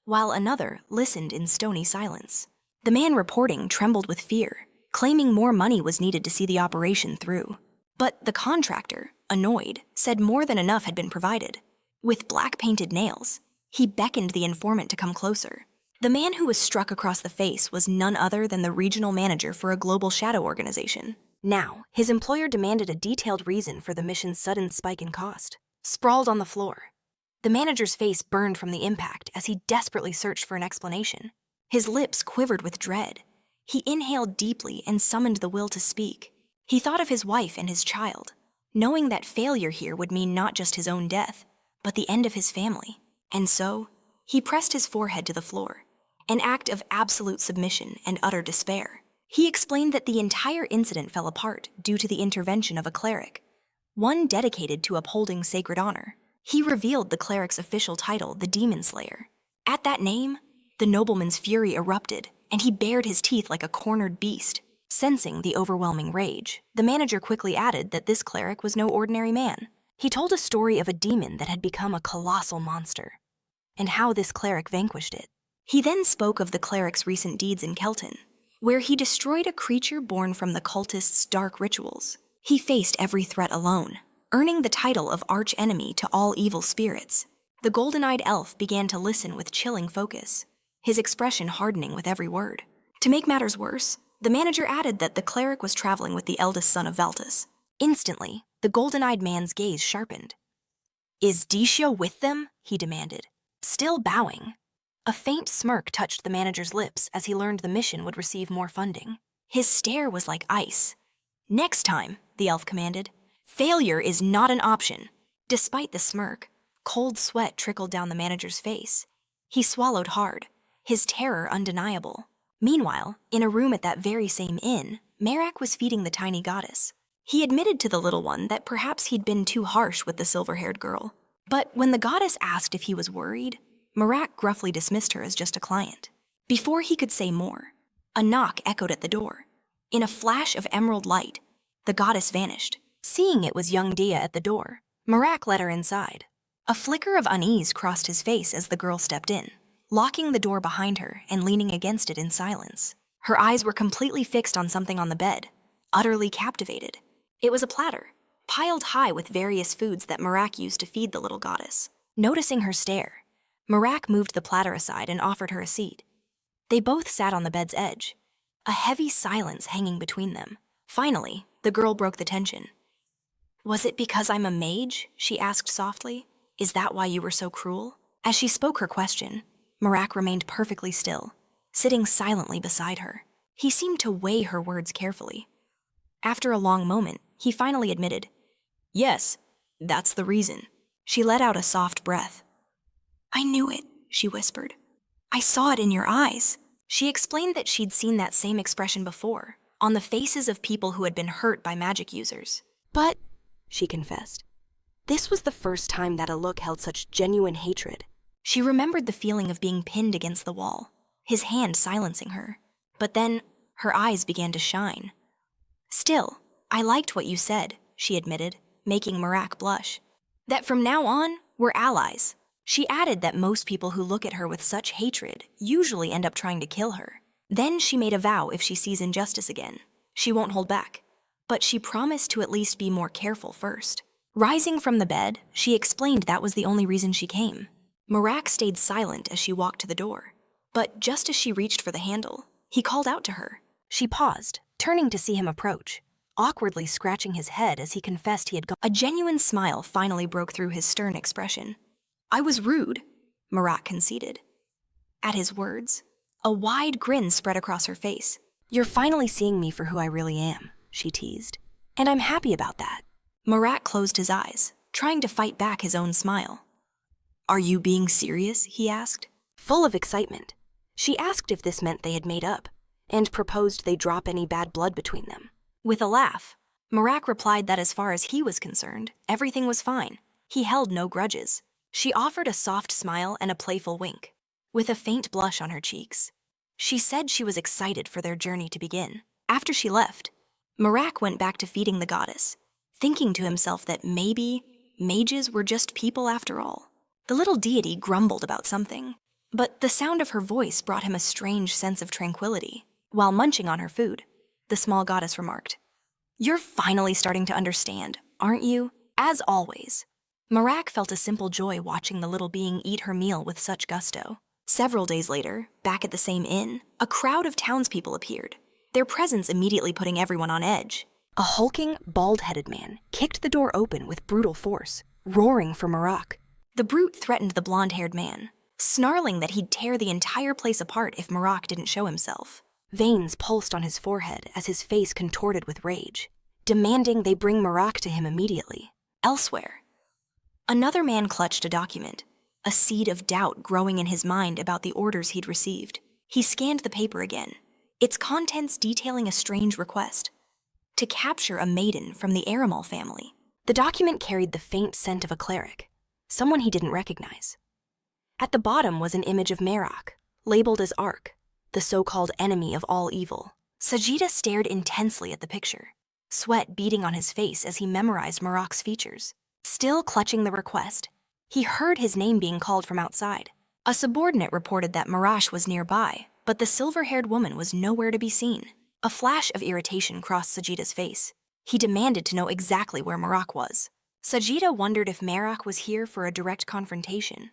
Speaker 1: while another listened in stony silence. The man reporting trembled with fear, claiming more money was needed to see the operation through. But the contractor, annoyed, said more than enough had been provided. With black-painted nails, he beckoned the informant to come closer. The man who was struck across the face was none other than the regional manager for a global shadow organization. Now, his employer demanded a detailed reason for the mission's sudden spike in cost. Sprawled on the floor, the manager's face burned from the impact as he desperately searched for an explanation. His lips quivered with dread. He inhaled deeply and summoned the will to speak. He thought of his wife and his child, knowing that failure here would mean not just his own death, but the end of his family. And so, he pressed his forehead to the floor, an act of absolute submission and utter despair. He explained that the entire incident fell apart due to the intervention of a cleric, one dedicated to upholding sacred honor. He revealed the cleric's official title, the Demon Slayer. At that name, the nobleman's fury erupted, and he bared his teeth like a cornered beast. Sensing the overwhelming rage, the manager quickly added that this cleric was no ordinary man. He told a story of a demon that had become a colossal monster, and how this cleric vanquished it. He then spoke of the cleric's recent deeds in Kelton, where he destroyed a creature born from the cultist's dark rituals. He faced every threat alone, earning the title of arch-enemy to all evil spirits. The golden-eyed elf began to listen with chilling focus, his expression hardening with every word. To make matters worse, the manager added that the cleric was traveling with the eldest son of Veltus. Instantly, the golden-eyed man's gaze sharpened. "Is Decio with them?" he demanded, still bowing. A faint smirk touched the manager's lips as he learned the mission would receive more funding. His stare was like ice. "Next time," the elf commanded. "Failure is not an option." Despite the smirk, cold sweat trickled down the manager's face. He swallowed hard, his terror undeniable. Meanwhile, in a room at that very same inn, Marac was feeding the tiny goddess. He admitted to the little one that perhaps he'd been too harsh with the silver-haired girl. But when the goddess asked if he was worried, Marac gruffly dismissed her as just a client. Before he could say more, a knock echoed at the door. In a flash of emerald light, the goddess vanished. Seeing it was young Dia at the door, Marac led her inside. A flicker of unease crossed his face as the girl stepped in, locking the door behind her and leaning against it in silence. Her eyes were completely fixed on something on the bed, utterly captivated. It was a platter, piled high with various foods that Marac used to feed the little goddess. Noticing her stare, Marac moved the platter aside and offered her a seat. They both sat on the bed's edge, a heavy silence hanging between them. Finally, the girl broke the tension. "Was it because I'm a mage?" she asked softly. "Is that why you were so cruel?" As she spoke her question, Marac remained perfectly still, sitting silently beside her. He seemed to weigh her words carefully. After a long moment, he finally admitted, "Yes, that's the reason." She let out a soft breath. "I knew it," she whispered. "I saw it in your eyes." She explained that she'd seen that same expression before, on the faces of people who had been hurt by magic users. "But," she confessed, "this was the first time that a look held such genuine hatred." She remembered the feeling of being pinned against the wall, his hand silencing her. But then, her eyes began to shine. "Still, I liked what you said," she admitted, making Marac blush. "That from now on, we're allies." She added that most people who look at her with such hatred usually end up trying to kill her. Then she made a vow if she sees injustice again, she won't hold back. But she promised to at least be more careful first. Rising from the bed, she explained that was the only reason she came. Marac stayed silent as she walked to the door. But just as she reached for the handle, he called out to her. She paused, turning to see him approach, awkwardly scratching his head as he confessed he had gone. A genuine smile finally broke through his stern expression. "I was rude," Marac conceded. At his words, a wide grin spread across her face. "You're finally seeing me for who I really am," she teased. "And I'm happy about that." Marac closed his eyes, trying to fight back his own smile. "Are you being serious?" he asked. Full of excitement, she asked if this meant they had made up, and proposed they drop any bad blood between them. With a laugh, Marac replied that as far as he was concerned, everything was fine. He held no grudges. She offered a soft smile and a playful wink, with a faint blush on her cheeks. She said she was excited for their journey to begin. After she left, Marac went back to feeding the goddess, thinking to himself that maybe mages were just people after all. The little deity grumbled about something, but the sound of her voice brought him a strange sense of tranquility. While munching on her food, the small goddess remarked, "You're finally starting to understand, aren't you?" As always, Marac felt a simple joy watching the little being eat her meal with such gusto. Several days later, back at the same inn, a crowd of townspeople appeared, their presence immediately putting everyone on edge. A hulking, bald-headed man kicked the door open with brutal force, roaring for Marac. The brute threatened the blonde-haired man, snarling that he'd tear the entire place apart if Marac didn't show himself. Veins pulsed on his forehead as his face contorted with rage, demanding they bring Marac to him immediately. Elsewhere, another man clutched a document, a seed of doubt growing in his mind about the orders he'd received. He scanned the paper again, its contents detailing a strange request: to capture a maiden from the Aramal family. The document carried the faint scent of a cleric, someone he didn't recognize. At the bottom was an image of Marac, labeled as Arc, the so-called enemy of all evil. Sajida stared intensely at the picture, sweat beading on his face as he memorized Marac's features. Still clutching the request, he heard his name being called from outside. A subordinate reported that Marac was nearby, but the silver-haired woman was nowhere to be seen. A flash of irritation crossed Sajida's face. He demanded to know exactly where Marac was. Sajida wondered if Marac was here for a direct confrontation,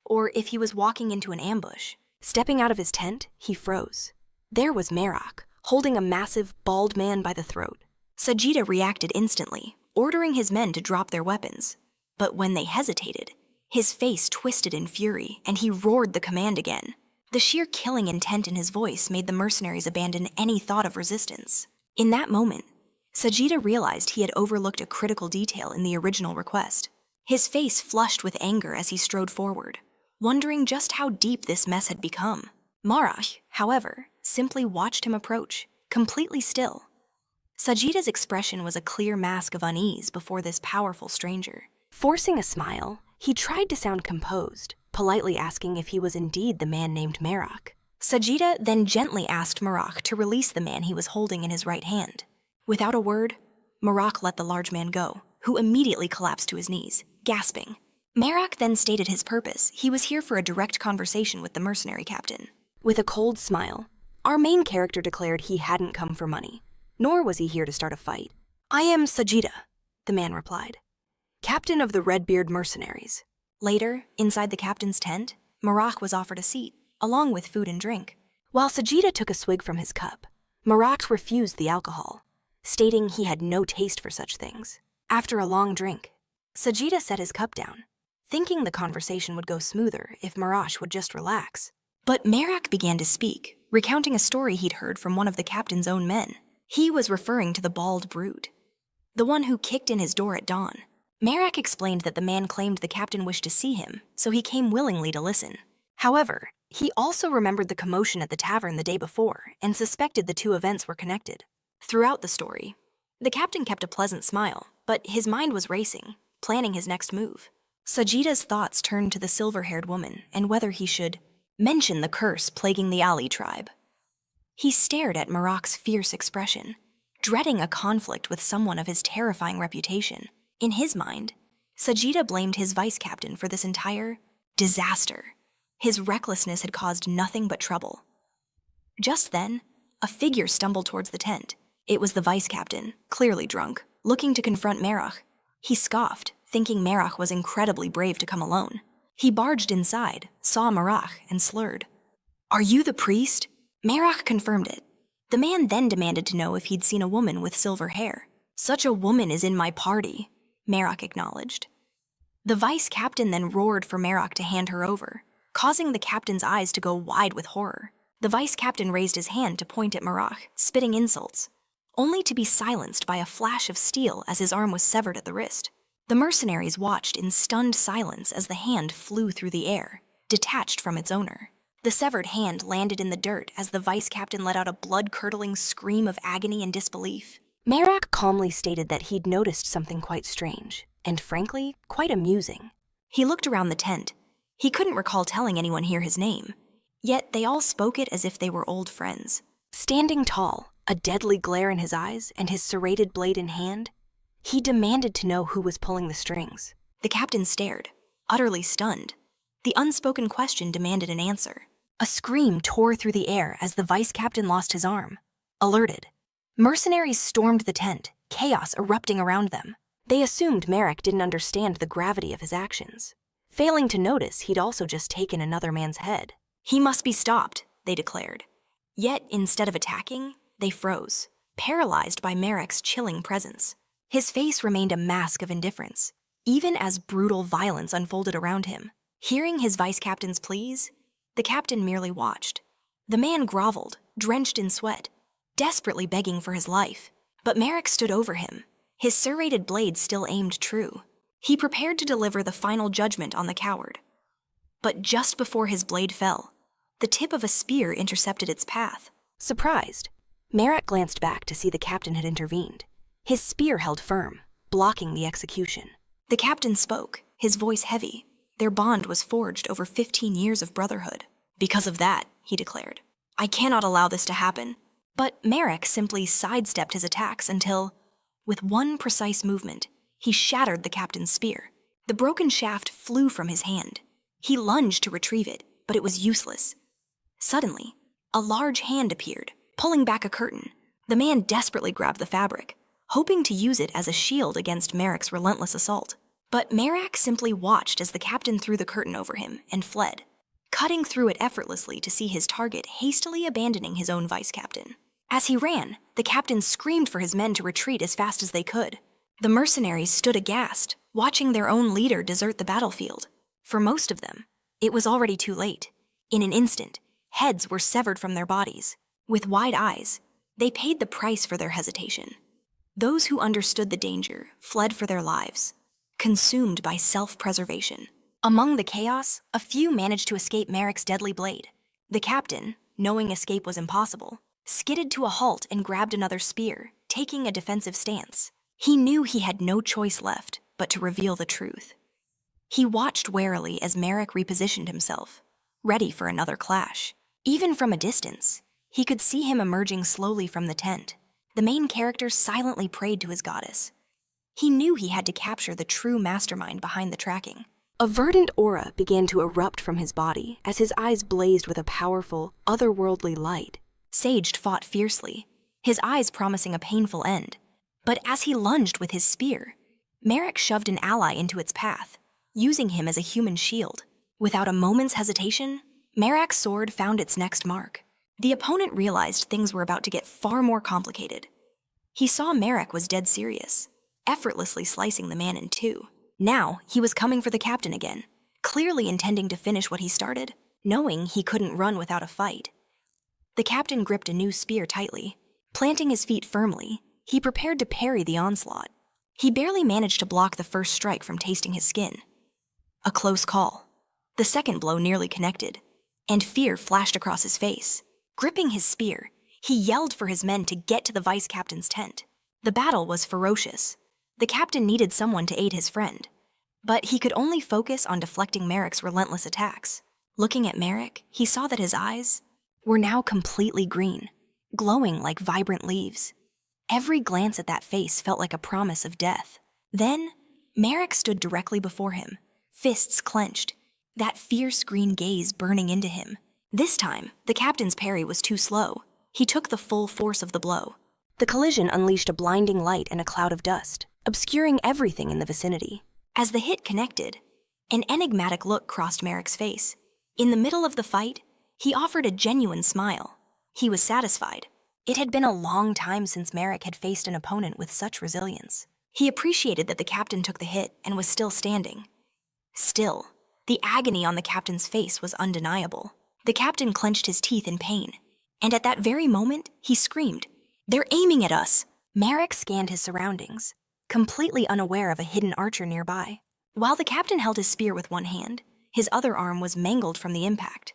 Speaker 1: or if he was walking into an ambush. Stepping out of his tent, he froze. There was Marac, holding a massive, bald man by the throat. Sajida reacted instantly, ordering his men to drop their weapons. But when they hesitated, his face twisted in fury, and he roared the command again. The sheer killing intent in his voice made the mercenaries abandon any thought of resistance. In that moment, Sajida realized he had overlooked a critical detail in the original request. His face flushed with anger as he strode forward, wondering just how deep this mess had become. Marac, however, simply watched him approach, completely still. Sajida's expression was a clear mask of unease before this powerful stranger. Forcing a smile, he tried to sound composed, politely asking if he was indeed the man named Marac. Sajida then gently asked Marac to release the man he was holding in his right hand. Without a word, Marac let the large man go, who immediately collapsed to his knees, gasping. Marac then stated his purpose. He was here for a direct conversation with the mercenary captain. With a cold smile, our main character declared he hadn't come for money, nor was he here to start a fight. "I am Sajida," the man replied, "captain of the Redbeard mercenaries." Later, inside the captain's tent, Marac was offered a seat, along with food and drink. While Sajida took a swig from his cup, Marac refused the alcohol, stating he had no taste for such things. After a long drink, Sajida set his cup down, thinking the conversation would go smoother if Marac would just relax. But Marac began to speak, recounting a story he'd heard from one of the captain's own men. He was referring to the bald brute, the one who kicked in his door at dawn. Marac explained that the man claimed the captain wished to see him, so he came willingly to listen. However, he also remembered the commotion at the tavern the day before and suspected the two events were connected. Throughout the story, the captain kept a pleasant smile, but his mind was racing, planning his next move. Sajida's thoughts turned to the silver-haired woman and whether he should mention the curse plaguing the Ali tribe. He stared at Marac's fierce expression, dreading a conflict with someone of his terrifying reputation. In his mind, Sajida blamed his vice-captain for this entire disaster. His recklessness had caused nothing but trouble. Just then, a figure stumbled towards the tent. It was the vice-captain, clearly drunk, looking to confront Marac. He scoffed, thinking Marac was incredibly brave to come alone. He barged inside, saw Marac, and slurred. "Are you the priest?" Marac confirmed it. The man then demanded to know if he'd seen a woman with silver hair. "Such a woman is in my party," Marac acknowledged. The vice-captain then roared for Marac to hand her over, causing the captain's eyes to go wide with horror. The vice-captain raised his hand to point at Marac, spitting insults, only to be silenced by a flash of steel as his arm was severed at the wrist. The mercenaries watched in stunned silence as the hand flew through the air, detached from its owner. The severed hand landed in the dirt as the vice-captain let out a blood-curdling scream of agony and disbelief. Marac calmly stated that he'd noticed something quite strange, and frankly, quite amusing. He looked around the tent. He couldn't recall telling anyone here his name, yet they all spoke it as if they were old friends. Standing tall, a deadly glare in his eyes and his serrated blade in hand, he demanded to know who was pulling the strings. The captain stared, utterly stunned. The unspoken question demanded an answer. A scream tore through the air as the vice-captain lost his arm. Alerted, mercenaries stormed the tent, chaos erupting around them. They assumed Marac didn't understand the gravity of his actions, failing to notice he'd also just taken another man's head. "He must be stopped," they declared. Yet, instead of attacking, they froze, paralyzed by Marac's chilling presence. His face remained a mask of indifference, even as brutal violence unfolded around him. Hearing his vice captain's pleas, the captain merely watched. The man groveled, drenched in sweat, desperately begging for his life. But Marac stood over him, his serrated blade still aimed true. He prepared to deliver the final judgment on the coward. But just before his blade fell, the tip of a spear intercepted its path. Surprised, Marac glanced back to see the captain had intervened. His spear held firm, blocking the execution. The captain spoke, his voice heavy. Their bond was forged over 15 years of brotherhood. Because of that, he declared, I cannot allow this to happen. But Marac simply sidestepped his attacks until, with one precise movement, he shattered the captain's spear. The broken shaft flew from his hand. He lunged to retrieve it, but it was useless. Suddenly, a large hand appeared, pulling back a curtain. The man desperately grabbed the fabric, hoping to use it as a shield against Marac's relentless assault. But Marac simply watched as the captain threw the curtain over him and fled, cutting through it effortlessly to see his target hastily abandoning his own vice captain. As he ran, the captain screamed for his men to retreat as fast as they could. The mercenaries stood aghast, watching their own leader desert the battlefield. For most of them, it was already too late. In an instant, heads were severed from their bodies. With wide eyes, they paid the price for their hesitation. Those who understood the danger fled for their lives, consumed by self-preservation. Among the chaos, a few managed to escape Marac's deadly blade. The captain, knowing escape was impossible, skidded to a halt and grabbed another spear, taking a defensive stance. He knew he had no choice left but to reveal the truth. He watched warily as Marac repositioned himself, ready for another clash. Even from a distance, he could see him emerging slowly from the tent. The main character silently prayed to his goddess. He knew he had to capture the true mastermind behind the tracking. A verdant aura began to erupt from his body as his eyes blazed with a powerful, otherworldly light. Sage fought fiercely, his eyes promising a painful end. But as he lunged with his spear, Marac shoved an ally into its path, using him as a human shield. Without a moment's hesitation, Marac's sword found its next mark. The opponent realized things were about to get far more complicated. He saw Marac was dead serious, effortlessly slicing the man in two. Now, he was coming for the captain again, clearly intending to finish what he started, knowing he couldn't run without a fight. The captain gripped a new spear tightly. Planting his feet firmly, he prepared to parry the onslaught. He barely managed to block the first strike from tasting his skin. A close call. The second blow nearly connected, and fear flashed across his face. Gripping his spear, he yelled for his men to get to the vice captain's tent. The battle was ferocious. The captain needed someone to aid his friend, but he could only focus on deflecting Marac's relentless attacks. Looking at Marac, he saw that his eyes were now completely green, glowing like vibrant leaves. Every glance at that face felt like a promise of death. Then, Marac stood directly before him, fists clenched, that fierce green gaze burning into him. This time, the captain's parry was too slow. He took the full force of the blow. The collision unleashed a blinding light and a cloud of dust, obscuring everything in the vicinity. As the hit connected, an enigmatic look crossed Marac's face. In the middle of the fight, he offered a genuine smile. He was satisfied. It had been a long time since Marac had faced an opponent with such resilience. He appreciated that the captain took the hit and was still standing. Still, the agony on the captain's face was undeniable. The captain clenched his teeth in pain, and at that very moment, he screamed, "They're aiming at us!" Marac scanned his surroundings, completely unaware of a hidden archer nearby. While the captain held his spear with one hand, his other arm was mangled from the impact.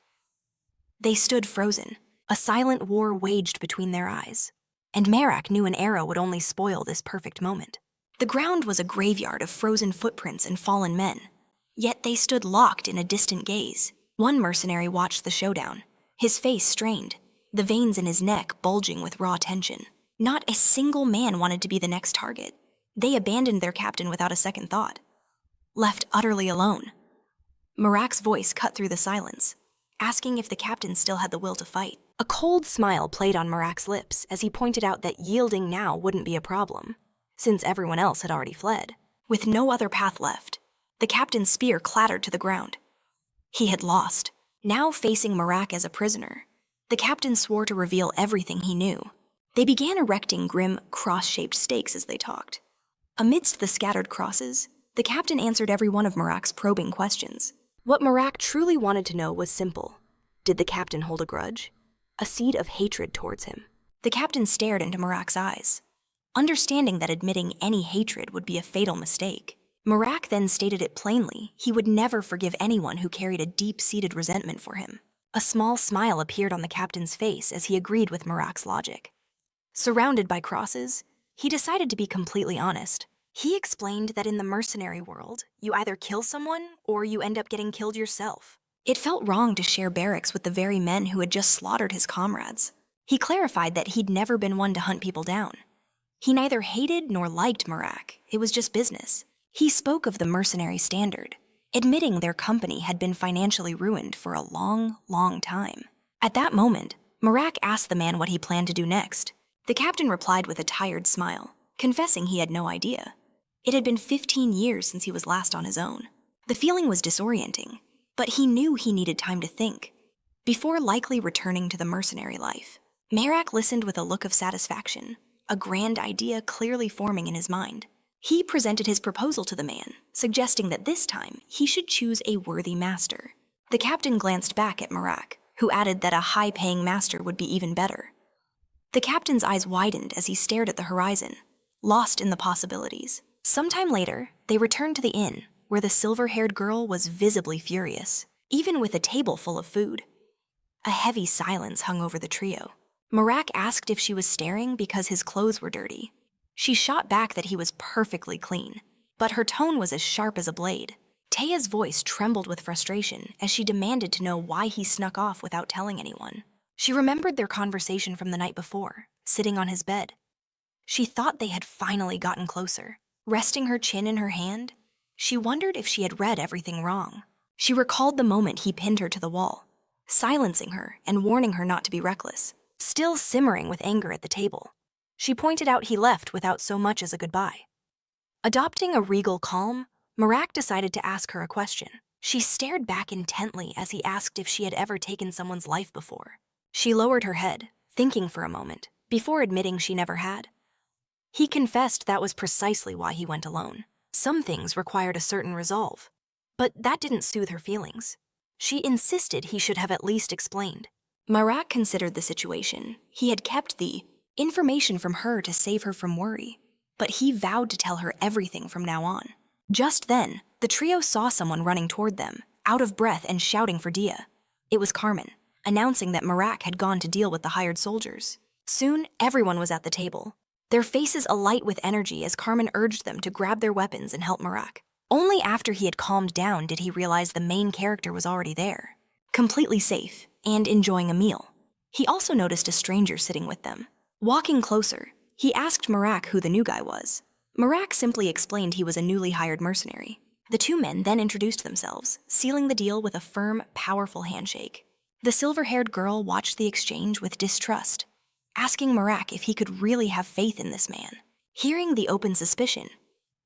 Speaker 1: They stood frozen. A silent war waged between their eyes, and Marac knew an arrow would only spoil this perfect moment. The ground was a graveyard of frozen footprints and fallen men, yet they stood locked in a distant gaze. One mercenary watched the showdown, his face strained, the veins in his neck bulging with raw tension. Not a single man wanted to be the next target. They abandoned their captain without a second thought. Left utterly alone, Marac's voice cut through the silence, asking if the captain still had the will to fight. A cold smile played on Marac's lips as he pointed out that yielding now wouldn't be a problem, since everyone else had already fled. With no other path left, the captain's spear clattered to the ground. He had lost. Now facing Marac as a prisoner, the captain swore to reveal everything he knew. They began erecting grim, cross-shaped stakes as they talked. Amidst the scattered crosses, the captain answered every one of Marac's probing questions. What Marac truly wanted to know was simple. Did the captain hold a grudge? A seed of hatred towards him? The captain stared into Marac's eyes, understanding that admitting any hatred would be a fatal mistake. Marac then stated it plainly: he would never forgive anyone who carried a deep-seated resentment for him. A small smile appeared on the captain's face as he agreed with Marac's logic. Surrounded by crosses, he decided to be completely honest. He explained that in the mercenary world, you either kill someone or you end up getting killed yourself. It felt wrong to share barracks with the very men who had just slaughtered his comrades. He clarified that he'd never been one to hunt people down. He neither hated nor liked Marac, it was just business. He spoke of the mercenary standard, admitting their company had been financially ruined for a long, long time. At that moment, Marac asked the man what he planned to do next. The captain replied with a tired smile, confessing he had no idea. It had been 15 years since he was last on his own. The feeling was disorienting, but he knew he needed time to think before likely returning to the mercenary life. Marac listened with a look of satisfaction, a grand idea clearly forming in his mind. He presented his proposal to the man, suggesting that this time he should choose a worthy master. The captain glanced back at Marac, who added that a high-paying master would be even better. The captain's eyes widened as he stared at the horizon, lost in the possibilities. Sometime later, they returned to the inn, where the silver-haired girl was visibly furious, even with a table full of food. A heavy silence hung over the trio. Marac asked if she was staring because his clothes were dirty. She shot back that he was perfectly clean, but her tone was as sharp as a blade. Taya's voice trembled with frustration as she demanded to know why he snuck off without telling anyone. She remembered their conversation from the night before, sitting on his bed. She thought they had finally gotten closer. Resting her chin in her hand, she wondered if she had read everything wrong. She recalled the moment he pinned her to the wall, silencing her and warning her not to be reckless. Still simmering with anger at the table, she pointed out he left without so much as a goodbye. Adopting a regal calm, Marac decided to ask her a question. She stared back intently as he asked if she had ever taken someone's life before. She lowered her head, thinking for a moment, before admitting she never had. He confessed that was precisely why he went alone. Some things required a certain resolve, but that didn't soothe her feelings. She insisted he should have at least explained. Marac considered the situation. He had kept the information from her to save her from worry, but he vowed to tell her everything from now on. Just then, the trio saw someone running toward them, out of breath and shouting for Dia. It was Carmen, announcing that Marac had gone to deal with the hired soldiers. Soon, everyone was at the table, their faces alight with energy as Carmen urged them to grab their weapons and help Marac. Only after he had calmed down did he realize the main character was already there, completely safe and enjoying a meal. He also noticed a stranger sitting with them. Walking closer, he asked Marac who the new guy was. Marac simply explained he was a newly hired mercenary. The two men then introduced themselves, sealing the deal with a firm, powerful handshake. The silver-haired girl watched the exchange with distrust, asking Marac if he could really have faith in this man. Hearing the open suspicion,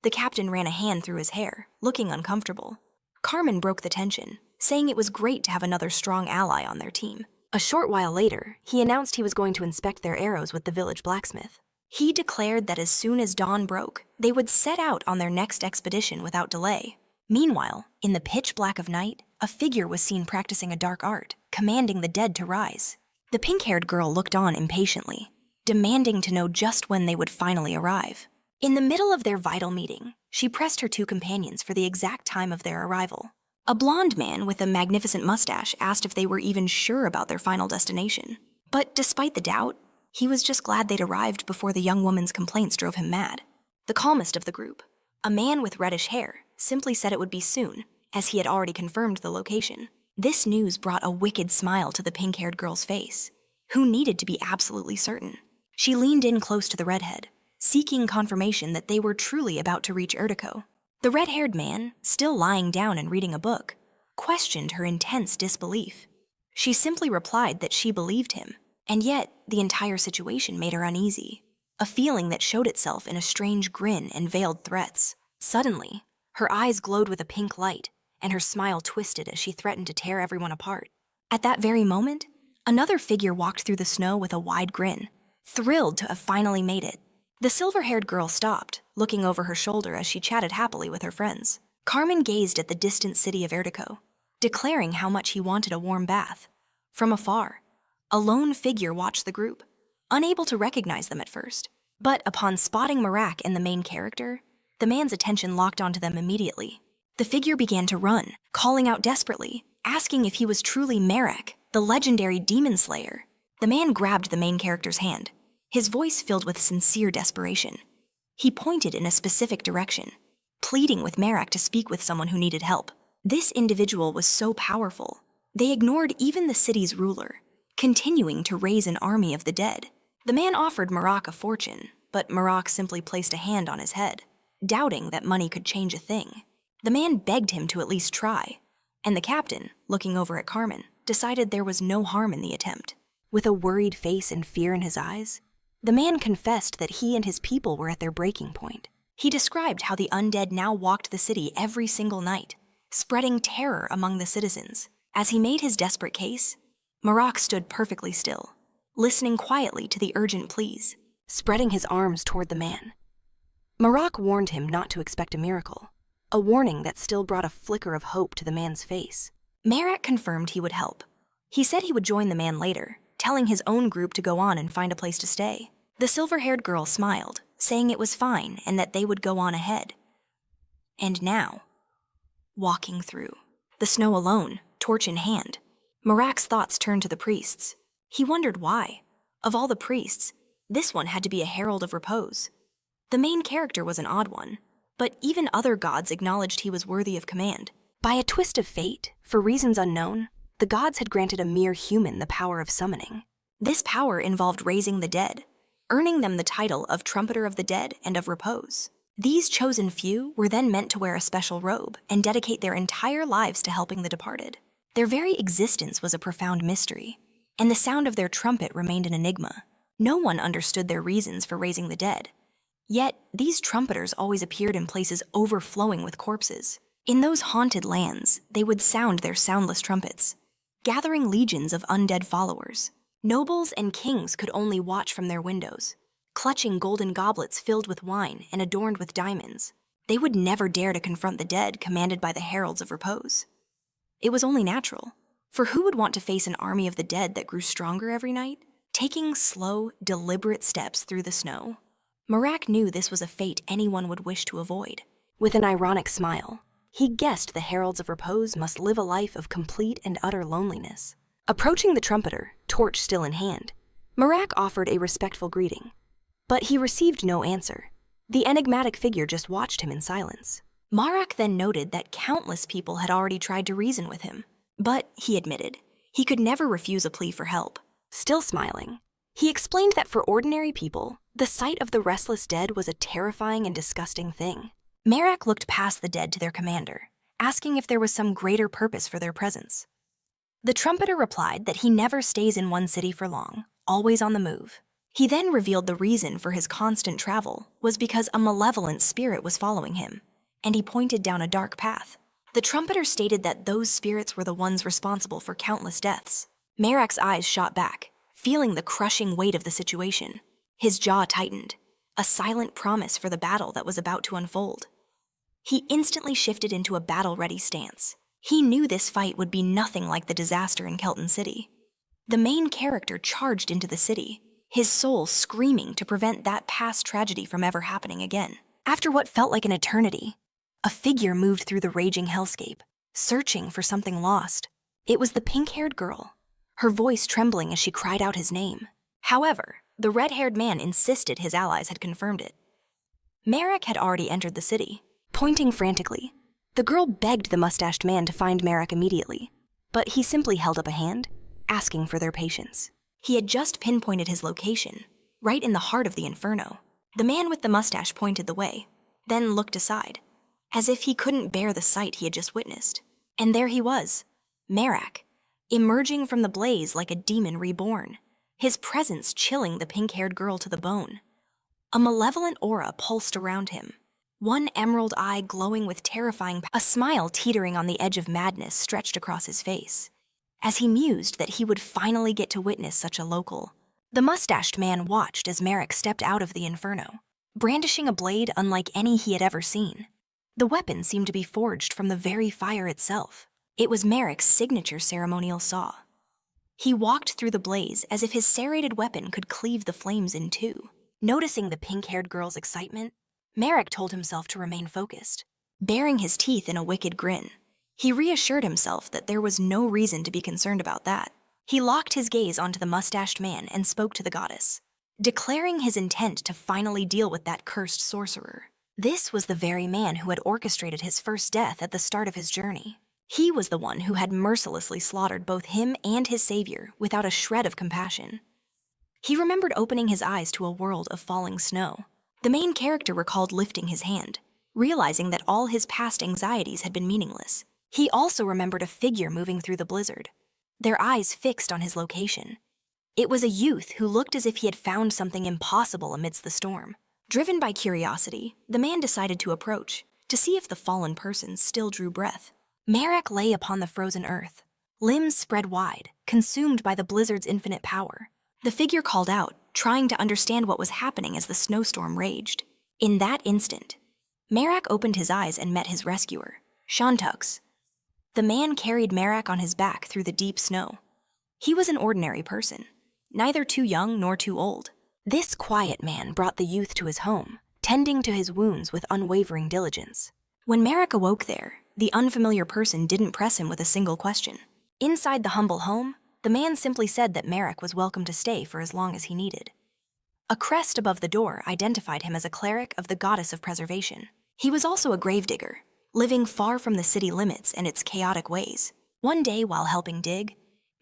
Speaker 1: the captain ran a hand through his hair, looking uncomfortable. Carmen broke the tension, saying it was great to have another strong ally on their team. A short while later, he announced he was going to inspect their arrows with the village blacksmith. He declared that as soon as dawn broke, they would set out on their next expedition without delay. Meanwhile, in the pitch black of night, a figure was seen practicing a dark art, commanding the dead to rise. The pink-haired girl looked on impatiently, demanding to know just when they would finally arrive. In the middle of their vital meeting, she pressed her two companions for the exact time of their arrival. A blonde man with a magnificent mustache asked if they were even sure about their final destination. But despite the doubt, he was just glad they'd arrived before the young woman's complaints drove him mad. The calmest of the group, a man with reddish hair, simply said it would be soon, as he had already confirmed the location. This news brought a wicked smile to the pink-haired girl's face, who needed to be absolutely certain. She leaned in close to the redhead, seeking confirmation that they were truly about to reach Urtico. The red-haired man, still lying down and reading a book, questioned her intense disbelief. She simply replied that she believed him, and yet the entire situation made her uneasy, a feeling that showed itself in a strange grin and veiled threats. Suddenly, her eyes glowed with a pink light, and her smile twisted as she threatened to tear everyone apart. At that very moment, another figure walked through the snow with a wide grin, thrilled to have finally made it. The silver-haired girl stopped, looking over her shoulder as she chatted happily with her friends. Carmen gazed at the distant city of Ertico, declaring how much he wanted a warm bath. From afar, a lone figure watched the group, unable to recognize them at first. But upon spotting Marac and the main character, the man's attention locked onto them immediately. The figure began to run, calling out desperately, asking if he was truly Marac, the legendary demon slayer. The man grabbed the main character's hand, his voice filled with sincere desperation. He pointed in a specific direction, pleading with Marac to speak with someone who needed help. This individual was so powerful, they ignored even the city's ruler, continuing to raise an army of the dead. The man offered Marac a fortune, but Marac simply placed a hand on his head, doubting that money could change a thing. The man begged him to at least try, and the captain, looking over at Carmen, decided there was no harm in the attempt. With a worried face and fear in his eyes, the man confessed that he and his people were at their breaking point. He described how the undead now walked the city every single night, spreading terror among the citizens. As he made his desperate case, Marac stood perfectly still, listening quietly to the urgent pleas, spreading his arms toward the man. Marac warned him not to expect a miracle, a warning that still brought a flicker of hope to the man's face. Marac confirmed he would help. He said he would join the man later, telling his own group to go on and find a place to stay. The silver-haired girl smiled, saying it was fine and that they would go on ahead. And now, walking through the snow alone, torch in hand, Marac's thoughts turned to the priests. He wondered why, of all the priests, this one had to be a herald of repose. The main character was an odd one, but even other gods acknowledged he was worthy of command. By a twist of fate, for reasons unknown, the gods had granted a mere human the power of summoning. This power involved raising the dead, earning them the title of Trumpeter of the Dead and of Repose. These chosen few were then meant to wear a special robe and dedicate their entire lives to helping the departed. Their very existence was a profound mystery, and the sound of their trumpet remained an enigma. No one understood their reasons for raising the dead. Yet, these trumpeters always appeared in places overflowing with corpses. In those haunted lands, they would sound their soundless trumpets, gathering legions of undead followers. Nobles and kings could only watch from their windows, clutching golden goblets filled with wine and adorned with diamonds. They would never dare to confront the dead commanded by the heralds of repose. It was only natural, for who would want to face an army of the dead that grew stronger every night, taking slow, deliberate steps through the snow? Marac knew this was a fate anyone would wish to avoid. With an ironic smile, he guessed the heralds of repose must live a life of complete and utter loneliness. Approaching the trumpeter, torch still in hand, Marac offered a respectful greeting. But he received no answer. The enigmatic figure just watched him in silence. Marac then noted that countless people had already tried to reason with him. But, he admitted, he could never refuse a plea for help. Still smiling, he explained that for ordinary people, the sight of the restless dead was a terrifying and disgusting thing. Marac looked past the dead to their commander, asking if there was some greater purpose for their presence. The trumpeter replied that he never stays in one city for long, always on the move. He then revealed the reason for his constant travel was because a malevolent spirit was following him, and he pointed down a dark path. The trumpeter stated that those spirits were the ones responsible for countless deaths. Marac's eyes shot back, feeling the crushing weight of the situation. His jaw tightened, a silent promise for the battle that was about to unfold. He instantly shifted into a battle-ready stance. He knew this fight would be nothing like the disaster in Kelton City. The main character charged into the city, his soul screaming to prevent that past tragedy from ever happening again. After what felt like an eternity, a figure moved through the raging hellscape, searching for something lost. It was the pink-haired girl, her voice trembling as she cried out his name. However, the red-haired man insisted his allies had confirmed it. Marac had already entered the city. Pointing frantically, the girl begged the mustached man to find Marac immediately, but he simply held up a hand, asking for their patience. He had just pinpointed his location, right in the heart of the inferno. The man with the mustache pointed the way, then looked aside, as if he couldn't bear the sight he had just witnessed. And there he was, Marac, emerging from the blaze like a demon reborn, his presence chilling the pink-haired girl to the bone. A malevolent aura pulsed around him, one emerald eye glowing with terrifying a smile teetering on the edge of madness stretched across his face. As he mused that he would finally get to witness such a local, The mustached man watched as Marac stepped out of the inferno, brandishing a blade unlike any he had ever seen. The weapon seemed to be forged from the very fire itself. It was Marac's signature ceremonial saw. He walked through the blaze as if his serrated weapon could cleave the flames in two. Noticing the pink-haired girl's excitement, Marac told himself to remain focused. Baring his teeth in a wicked grin, he reassured himself that there was no reason to be concerned about that. He locked his gaze onto the mustached man and spoke to the goddess, declaring his intent to finally deal with that cursed sorcerer. This was the very man who had orchestrated his first death at the start of his journey. He was the one who had mercilessly slaughtered both him and his savior without a shred of compassion. He remembered opening his eyes to a world of falling snow. The main character recalled lifting his hand, realizing that all his past anxieties had been meaningless. He also remembered a figure moving through the blizzard, their eyes fixed on his location. It was a youth who looked as if he had found something impossible amidst the storm. Driven by curiosity, the man decided to approach, to see if the fallen person still drew breath. Marac lay upon the frozen earth, limbs spread wide, consumed by the blizzard's infinite power. The figure called out, trying to understand what was happening as the snowstorm raged. In that instant, Marac opened his eyes and met his rescuer, Shantux. The man carried Marac on his back through the deep snow. He was an ordinary person, neither too young nor too old. This quiet man brought the youth to his home, tending to his wounds with unwavering diligence. When Marac awoke there, the unfamiliar person didn't press him with a single question. Inside the humble home, the man simply said that Marac was welcome to stay for as long as he needed. A crest above the door identified him as a cleric of the goddess of preservation. He was also a gravedigger, living far from the city limits and its chaotic ways. One day, while helping dig,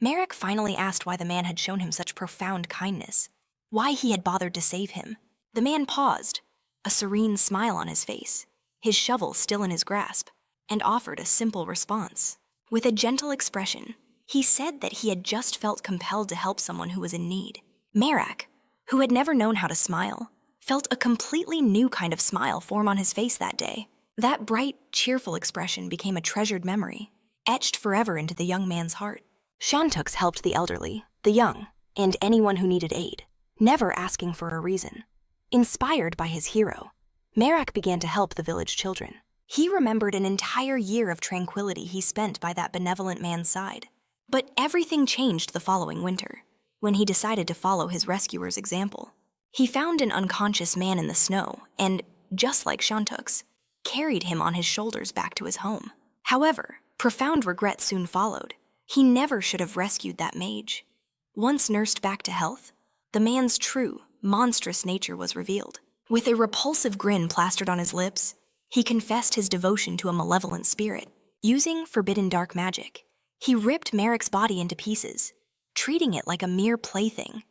Speaker 1: Marac finally asked why the man had shown him such profound kindness, why he had bothered to save him. The man paused, a serene smile on his face, his shovel still in his grasp, and offered a simple response. With a gentle expression, he said that he had just felt compelled to help someone who was in need. Marac, who had never known how to smile, felt a completely new kind of smile form on his face that day. That bright, cheerful expression became a treasured memory, etched forever into the young man's heart. Shantux helped the elderly, the young, and anyone who needed aid, never asking for a reason. Inspired by his hero, Marac began to help the village children. He remembered an entire year of tranquility he spent by that benevolent man's side. But everything changed the following winter, when he decided to follow his rescuer's example. He found an unconscious man in the snow and, just like Shantux, carried him on his shoulders back to his home. However, profound regret soon followed. He never should have rescued that mage. Once nursed back to health, the man's true, monstrous nature was revealed. With a repulsive grin plastered on his lips, he confessed his devotion to a malevolent spirit. Using forbidden dark magic, he ripped Marac's body into pieces, treating it like a mere plaything.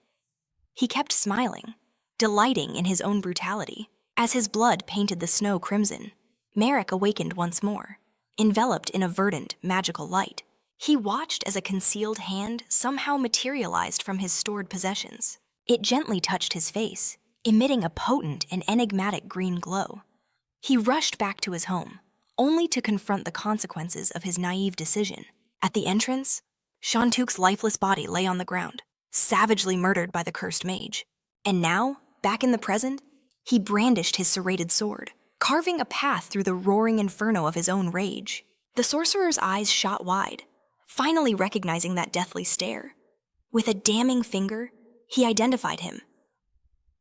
Speaker 1: He kept smiling, delighting in his own brutality. As his blood painted the snow crimson, Marac awakened once more, enveloped in a verdant, magical light. He watched as a concealed hand somehow materialized from his stored possessions. It gently touched his face, emitting a potent and enigmatic green glow. He rushed back to his home, only to confront the consequences of his naive decision. At the entrance, Shantuk's lifeless body lay on the ground, savagely murdered by the cursed mage. And now, back in the present, he brandished his serrated sword, carving a path through the roaring inferno of his own rage. The sorcerer's eyes shot wide, finally recognizing that deathly stare. With a damning finger, he identified him.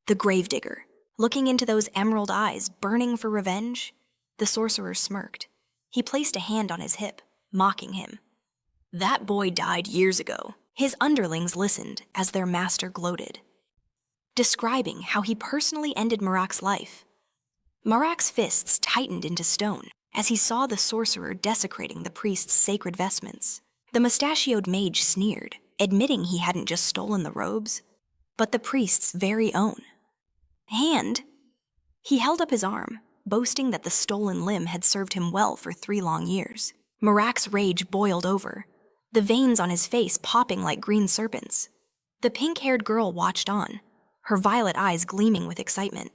Speaker 1: The gravedigger. Looking into those emerald eyes burning for revenge, the sorcerer smirked. He placed a hand on his hip, mocking him. That boy died years ago. His underlings listened as their master gloated, describing how he personally ended Marac's life. Marac's fists tightened into stone as he saw the sorcerer desecrating the priest's sacred vestments. The mustachioed mage sneered, admitting he hadn't just stolen the robes, but the priest's very own. Hand. He held up his arm, boasting that the stolen limb had served him well for 3 long years. Marac's rage boiled over, the veins on his face popping like green serpents. The pink-haired girl watched on, her violet eyes gleaming with excitement.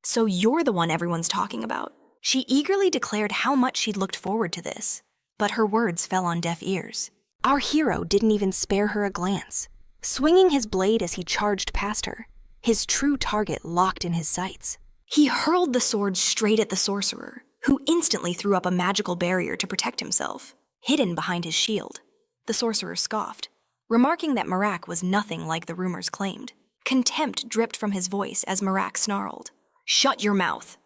Speaker 1: So you're the one everyone's talking about. She eagerly declared how much she'd looked forward to this, but her words fell on deaf ears. Our hero didn't even spare her a glance. swinging his blade as he charged past her, his true target locked in his sights. He hurled the sword straight at the sorcerer, who instantly threw up a magical barrier to protect himself, hidden behind his shield. The sorcerer scoffed, remarking that Marac was nothing like the rumors claimed. Contempt dripped from his voice as Marac snarled, "Shut your mouth!"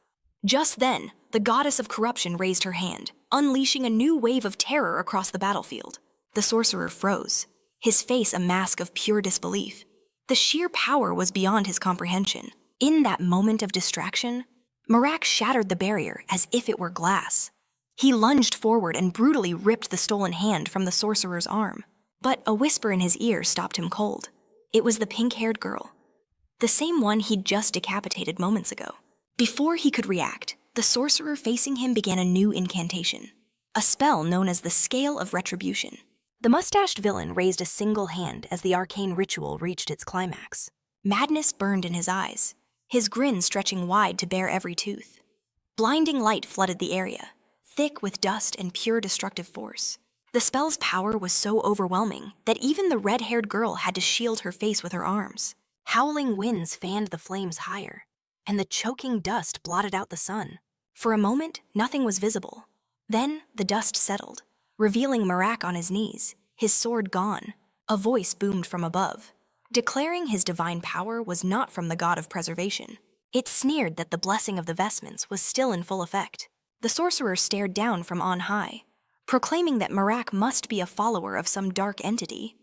Speaker 1: Just then, the goddess of corruption raised her hand, unleashing a new wave of terror across the battlefield. The sorcerer froze, his face a mask of pure disbelief. The sheer power was beyond his comprehension. In that moment of distraction, Marac shattered the barrier as if it were glass. He lunged forward and brutally ripped the stolen hand from the sorcerer's arm. But a whisper in his ear stopped him cold. It was the pink-haired girl, the same one he'd just decapitated moments ago. Before he could react, the sorcerer facing him began a new incantation, a spell known as the Scale of Retribution. The mustached villain raised a single hand as the arcane ritual reached its climax. Madness burned in his eyes, his grin stretching wide to bare every tooth. Blinding light flooded the area, thick with dust and pure destructive force. The spell's power was so overwhelming that even the red-haired girl had to shield her face with her arms. Howling winds fanned the flames higher, and the choking dust blotted out the sun. For a moment, nothing was visible. Then the dust settled, revealing Marac on his knees, his sword gone. A voice boomed from above, declaring his divine power was not from the god of preservation. It sneered that the blessing of the vestments was still in full effect. The sorcerer stared down from on high, proclaiming that Marac must be a follower of some dark entity.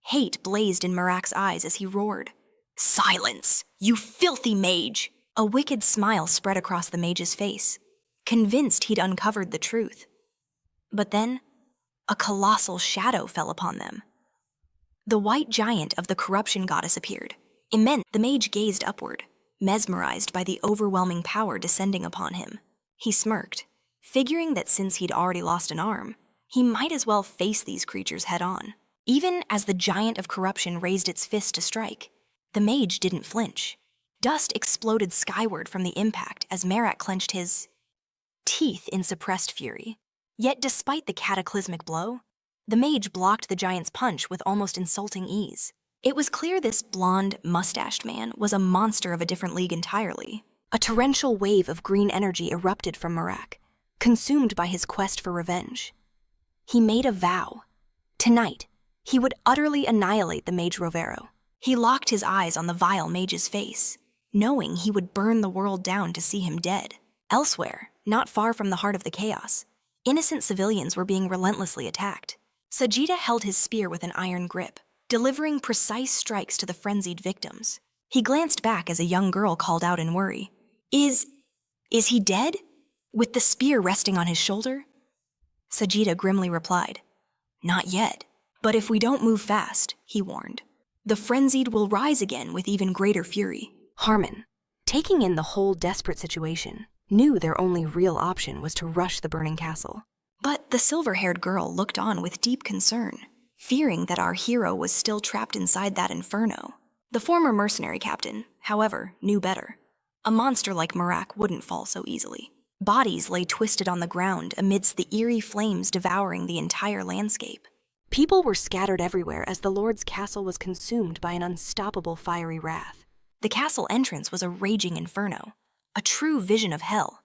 Speaker 1: Hate blazed in Marac's eyes as he roared, "Silence, you filthy mage!" A wicked smile spread across the mage's face, convinced he'd uncovered the truth. But then, a colossal shadow fell upon them. The white giant of the corruption goddess appeared. Immense, the mage gazed upward, mesmerized by the overwhelming power descending upon him. He smirked, figuring that since he'd already lost an arm, he might as well face these creatures head-on. Even as the giant of corruption raised its fist to strike, the mage didn't flinch. Dust exploded skyward from the impact as Marac clenched his teeth in suppressed fury. Yet despite the cataclysmic blow, the mage blocked the giant's punch with almost insulting ease. It was clear this blonde, mustached man was a monster of a different league entirely. A torrential wave of green energy erupted from Marac, consumed by his quest for revenge. He made a vow. Tonight, he would utterly annihilate the mage Rovero. He locked his eyes on the vile mage's face, knowing he would burn the world down to see him dead. Elsewhere, not far from the heart of the chaos, innocent civilians were being relentlessly attacked. Sajida held his spear with an iron grip, delivering precise strikes to the frenzied victims. He glanced back as a young girl called out in worry, Is he dead? With the spear resting on his shoulder? Sajida grimly replied, "Not yet, but if we don't move fast," he warned, "the frenzied will rise again with even greater fury." Harmon, taking in the whole desperate situation, knew their only real option was to rush the burning castle. But the silver-haired girl looked on with deep concern, fearing that our hero was still trapped inside that inferno. The former mercenary captain, however, knew better. A monster like Marac wouldn't fall so easily. Bodies lay twisted on the ground amidst the eerie flames devouring the entire landscape. People were scattered everywhere as the Lord's castle was consumed by an unstoppable fiery wrath. The castle entrance was a raging inferno, a true vision of hell.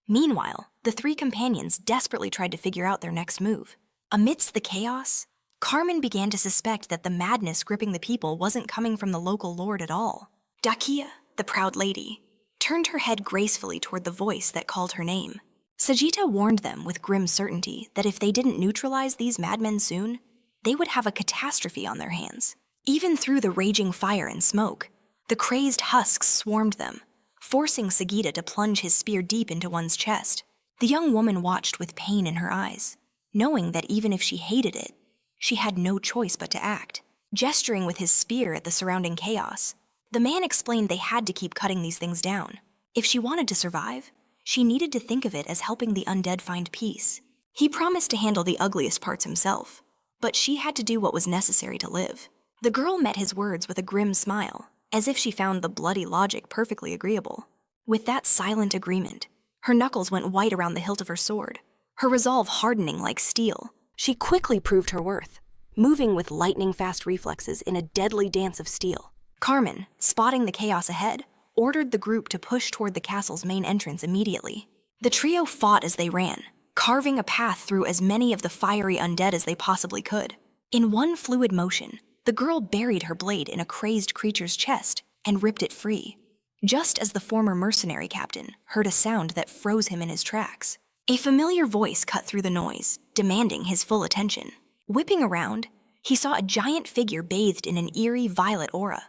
Speaker 1: Meanwhile, the three companions desperately tried to figure out their next move. Amidst the chaos, Carmen began to suspect that the madness gripping the people wasn't coming from the local lord at all. Dakia, the proud lady, turned her head gracefully toward the voice that called her name. Sajita warned them with grim certainty that if they didn't neutralize these madmen soon, they would have a catastrophe on their hands. Even through the raging fire and smoke, the crazed husks swarmed them, forcing Sagita to plunge his spear deep into one's chest. The young woman watched with pain in her eyes, knowing that even if she hated it, she had no choice but to act. Gesturing with his spear at the surrounding chaos, the man explained they had to keep cutting these things down. If she wanted to survive, she needed to think of it as helping the undead find peace. He promised to handle the ugliest parts himself, but she had to do what was necessary to live. The girl met his words with a grim smile, as if she found the bloody logic perfectly agreeable. With that silent agreement, her knuckles went white around the hilt of her sword, her resolve hardening like steel. She quickly proved her worth, moving with lightning-fast reflexes in a deadly dance of steel. Carmen, spotting the chaos ahead, ordered the group to push toward the castle's main entrance immediately. The trio fought as they ran, carving a path through as many of the fiery undead as they possibly could. In one fluid motion, the girl buried her blade in a crazed creature's chest and ripped it free, just as the former mercenary captain heard a sound that froze him in his tracks. A familiar voice cut through the noise, demanding his full attention. Whipping around, he saw a giant figure bathed in an eerie violet aura.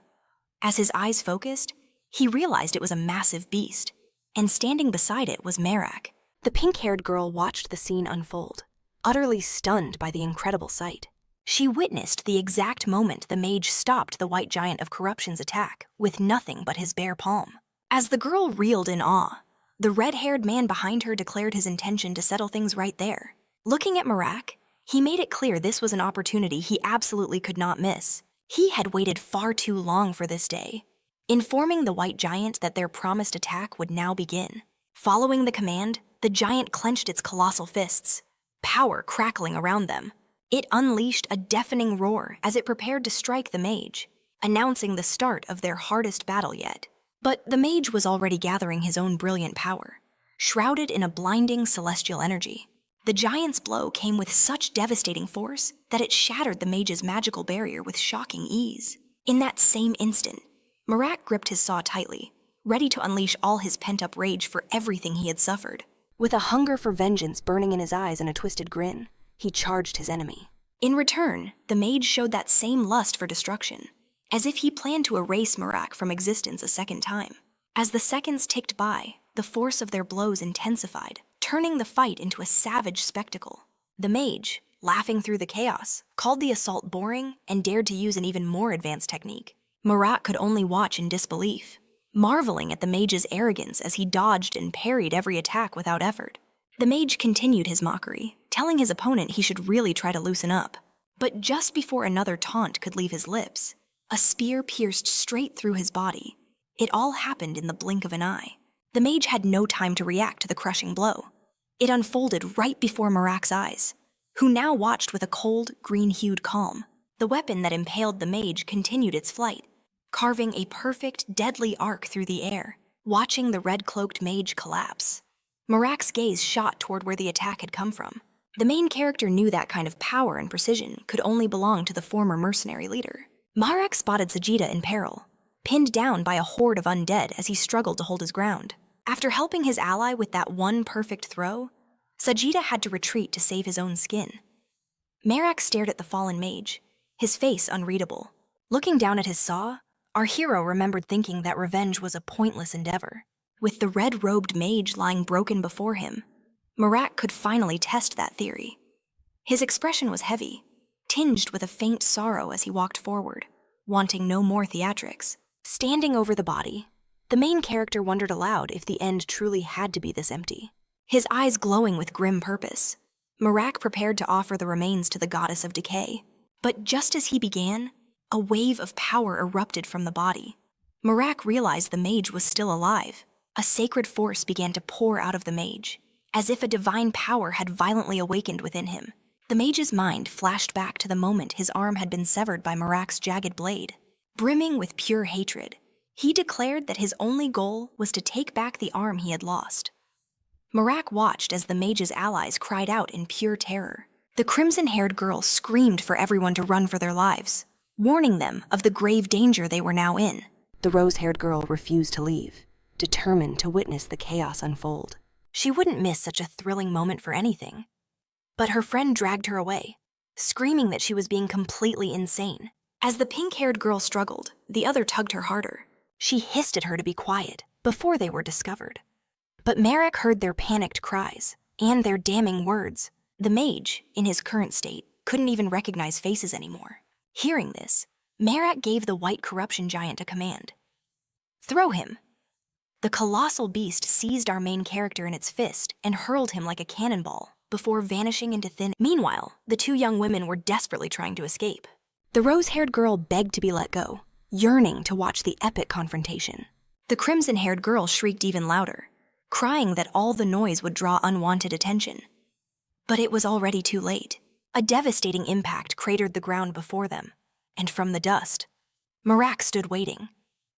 Speaker 1: As his eyes focused, he realized it was a massive beast, and standing beside it was Marac. The pink-haired girl watched the scene unfold, utterly stunned by the incredible sight. She witnessed the exact moment the mage stopped the white giant of corruption's attack with nothing but his bare palm. As the girl reeled in awe, the red-haired man behind her declared his intention to settle things right there. Looking at Marac, he made it clear this was an opportunity he absolutely could not miss. He had waited far too long for this day, informing the white giant that their promised attack would now begin. Following the command, the giant clenched its colossal fists, power crackling around them. It unleashed a deafening roar as it prepared to strike the mage, announcing the start of their hardest battle yet. But the mage was already gathering his own brilliant power, shrouded in a blinding celestial energy. The giant's blow came with such devastating force that it shattered the mage's magical barrier with shocking ease. In that same instant, Marac gripped his saw tightly, ready to unleash all his pent-up rage for everything he had suffered. With a hunger for vengeance burning in his eyes and a twisted grin, he charged his enemy. In return, the mage showed that same lust for destruction, as if he planned to erase Marac from existence a second time. As the seconds ticked by, the force of their blows intensified, turning the fight into a savage spectacle. The mage, laughing through the chaos, called the assault boring and dared to use an even more advanced technique. Marac could only watch in disbelief, marveling at the mage's arrogance as he dodged and parried every attack without effort. The mage continued his mockery, telling his opponent he should really try to loosen up. But just before another taunt could leave his lips, a spear pierced straight through his body. It all happened in the blink of an eye. The mage had no time to react to the crushing blow. It unfolded right before Marac's eyes, who now watched with a cold, green-hued calm. The weapon that impaled the mage continued its flight, carving a perfect, deadly arc through the air, watching the red-cloaked mage collapse. Marac's gaze shot toward where the attack had come from. The main character knew that kind of power and precision could only belong to the former mercenary leader. Marac spotted Sajida in peril, pinned down by a horde of undead as he struggled to hold his ground. After helping his ally with that one perfect throw, Sajida had to retreat to save his own skin. Marac stared at the fallen mage, his face unreadable. Looking down at his saw, our hero remembered thinking that revenge was a pointless endeavor. With the red-robed mage lying broken before him, Marac could finally test that theory. His expression was heavy, tinged with a faint sorrow as he walked forward, wanting no more theatrics. Standing over the body, the main character wondered aloud if the end truly had to be this empty. His eyes glowing with grim purpose, Marac prepared to offer the remains to the goddess of decay. But just as he began, a wave of power erupted from the body. Marac realized the mage was still alive. A sacred force began to pour out of the mage, as if a divine power had violently awakened within him. The mage's mind flashed back to the moment his arm had been severed by Marac's jagged blade. Brimming with pure hatred, he declared that his only goal was to take back the arm he had lost. Marac watched as the mage's allies cried out in pure terror. The crimson-haired girl screamed for everyone to run for their lives, warning them of the grave danger they were now in. The rose-haired girl refused to leave, determined to witness the chaos unfold. She wouldn't miss such a thrilling moment for anything. But her friend dragged her away, screaming that she was being completely insane. As the pink-haired girl struggled, the other tugged her harder. She hissed at her to be quiet before they were discovered. But Marac heard their panicked cries and their damning words. The mage, in his current state, couldn't even recognize faces anymore. Hearing this, Marac gave the white corruption giant a command. "Throw him!" The colossal beast seized our main character in its fist and hurled him like a cannonball before vanishing into thin. Meanwhile, the two young women were desperately trying to escape. The rose-haired girl begged to be let go, yearning to watch the epic confrontation. The crimson-haired girl shrieked even louder, crying that all the noise would draw unwanted attention. But it was already too late. A devastating impact cratered the ground before them, and from the dust, Marac stood waiting.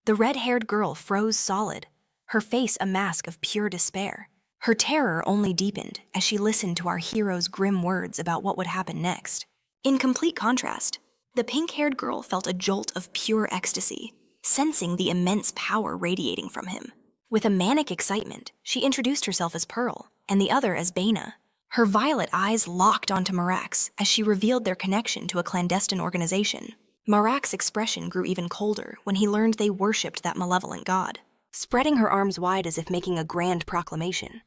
Speaker 1: The red-haired girl froze solid, her face a mask of pure despair. Her terror only deepened as she listened to our hero's grim words about what would happen next. In complete contrast, the pink-haired girl felt a jolt of pure ecstasy, sensing the immense power radiating from him. With a manic excitement, she introduced herself as Pearl, and the other as Baina. Her violet eyes locked onto Marac's as she revealed their connection to a clandestine organization. Marac's expression grew even colder when he learned they worshipped that malevolent god, spreading her arms wide as if making a grand proclamation.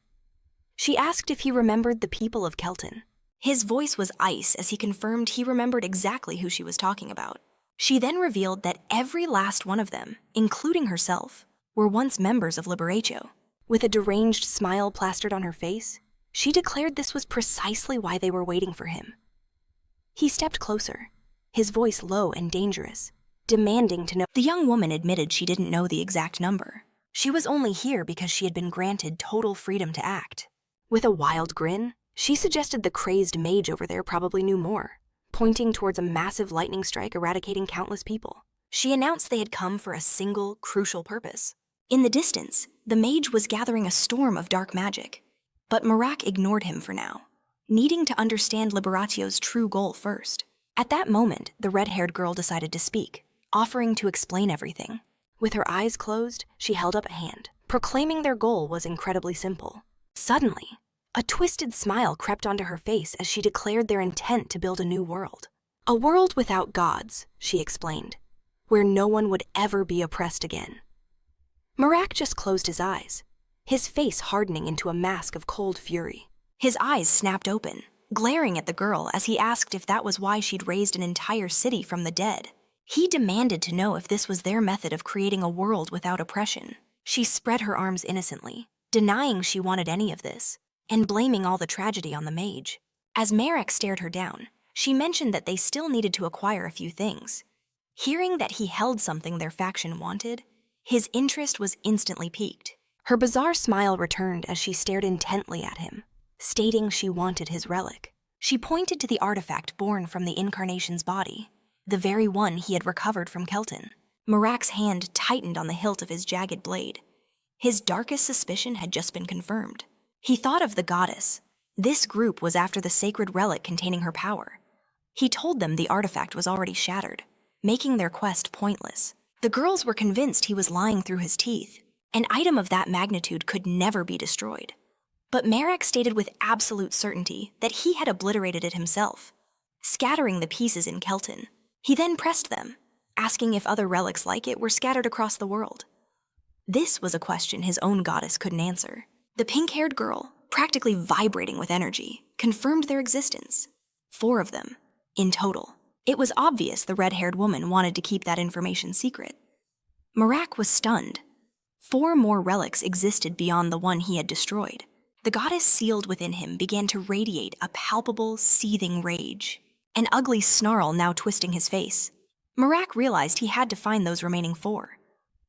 Speaker 1: She asked if he remembered the people of Kelton. His voice was ice as he confirmed he remembered exactly who she was talking about. She then revealed that every last one of them, including herself, were once members of Liberacho. With a deranged smile plastered on her face, she declared this was precisely why they were waiting for him. He stepped closer, his voice low and dangerous, demanding to know. The young woman admitted she didn't know the exact number. She was only here because she had been granted total freedom to act. With a wild grin, she suggested the crazed mage over there probably knew more, pointing towards a massive lightning strike eradicating countless people. She announced they had come for a single, crucial purpose. In the distance, the mage was gathering a storm of dark magic, but Marac ignored him for now, needing to understand Liberatio's true goal first. At that moment, the red-haired girl decided to speak, offering to explain everything. With her eyes closed, she held up a hand, proclaiming their goal was incredibly simple. Suddenly, a twisted smile crept onto her face as she declared their intent to build a new world. A world without gods, she explained, where no one would ever be oppressed again. Marac just closed his eyes, his face hardening into a mask of cold fury. His eyes snapped open, glaring at the girl as he asked if that was why she'd raised an entire city from the dead. He demanded to know if this was their method of creating a world without oppression. She spread her arms innocently, denying she wanted any of this, and blaming all the tragedy on the mage. As Marac stared her down, she mentioned that they still needed to acquire a few things. Hearing that he held something their faction wanted, his interest was instantly piqued. Her bizarre smile returned as she stared intently at him, stating she wanted his relic. She pointed to the artifact born from the incarnation's body, the very one he had recovered from Kelton. Marac's hand tightened on the hilt of his jagged blade. His darkest suspicion had just been confirmed. He thought of the goddess. This group was after the sacred relic containing her power. He told them the artifact was already shattered, making their quest pointless. The girls were convinced he was lying through his teeth. An item of that magnitude could never be destroyed. But Marac stated with absolute certainty that he had obliterated it himself, scattering the pieces in Kelton. He then pressed them, asking if other relics like it were scattered across the world. This was a question his own goddess couldn't answer. The pink-haired girl, practically vibrating with energy, confirmed their existence. 4 of them, in total. It was obvious the red-haired woman wanted to keep that information secret. Marac was stunned. 4 more relics existed beyond the one he had destroyed. The goddess sealed within him began to radiate a palpable, seething rage, an ugly snarl now twisting his face. Marac realized he had to find those remaining 4.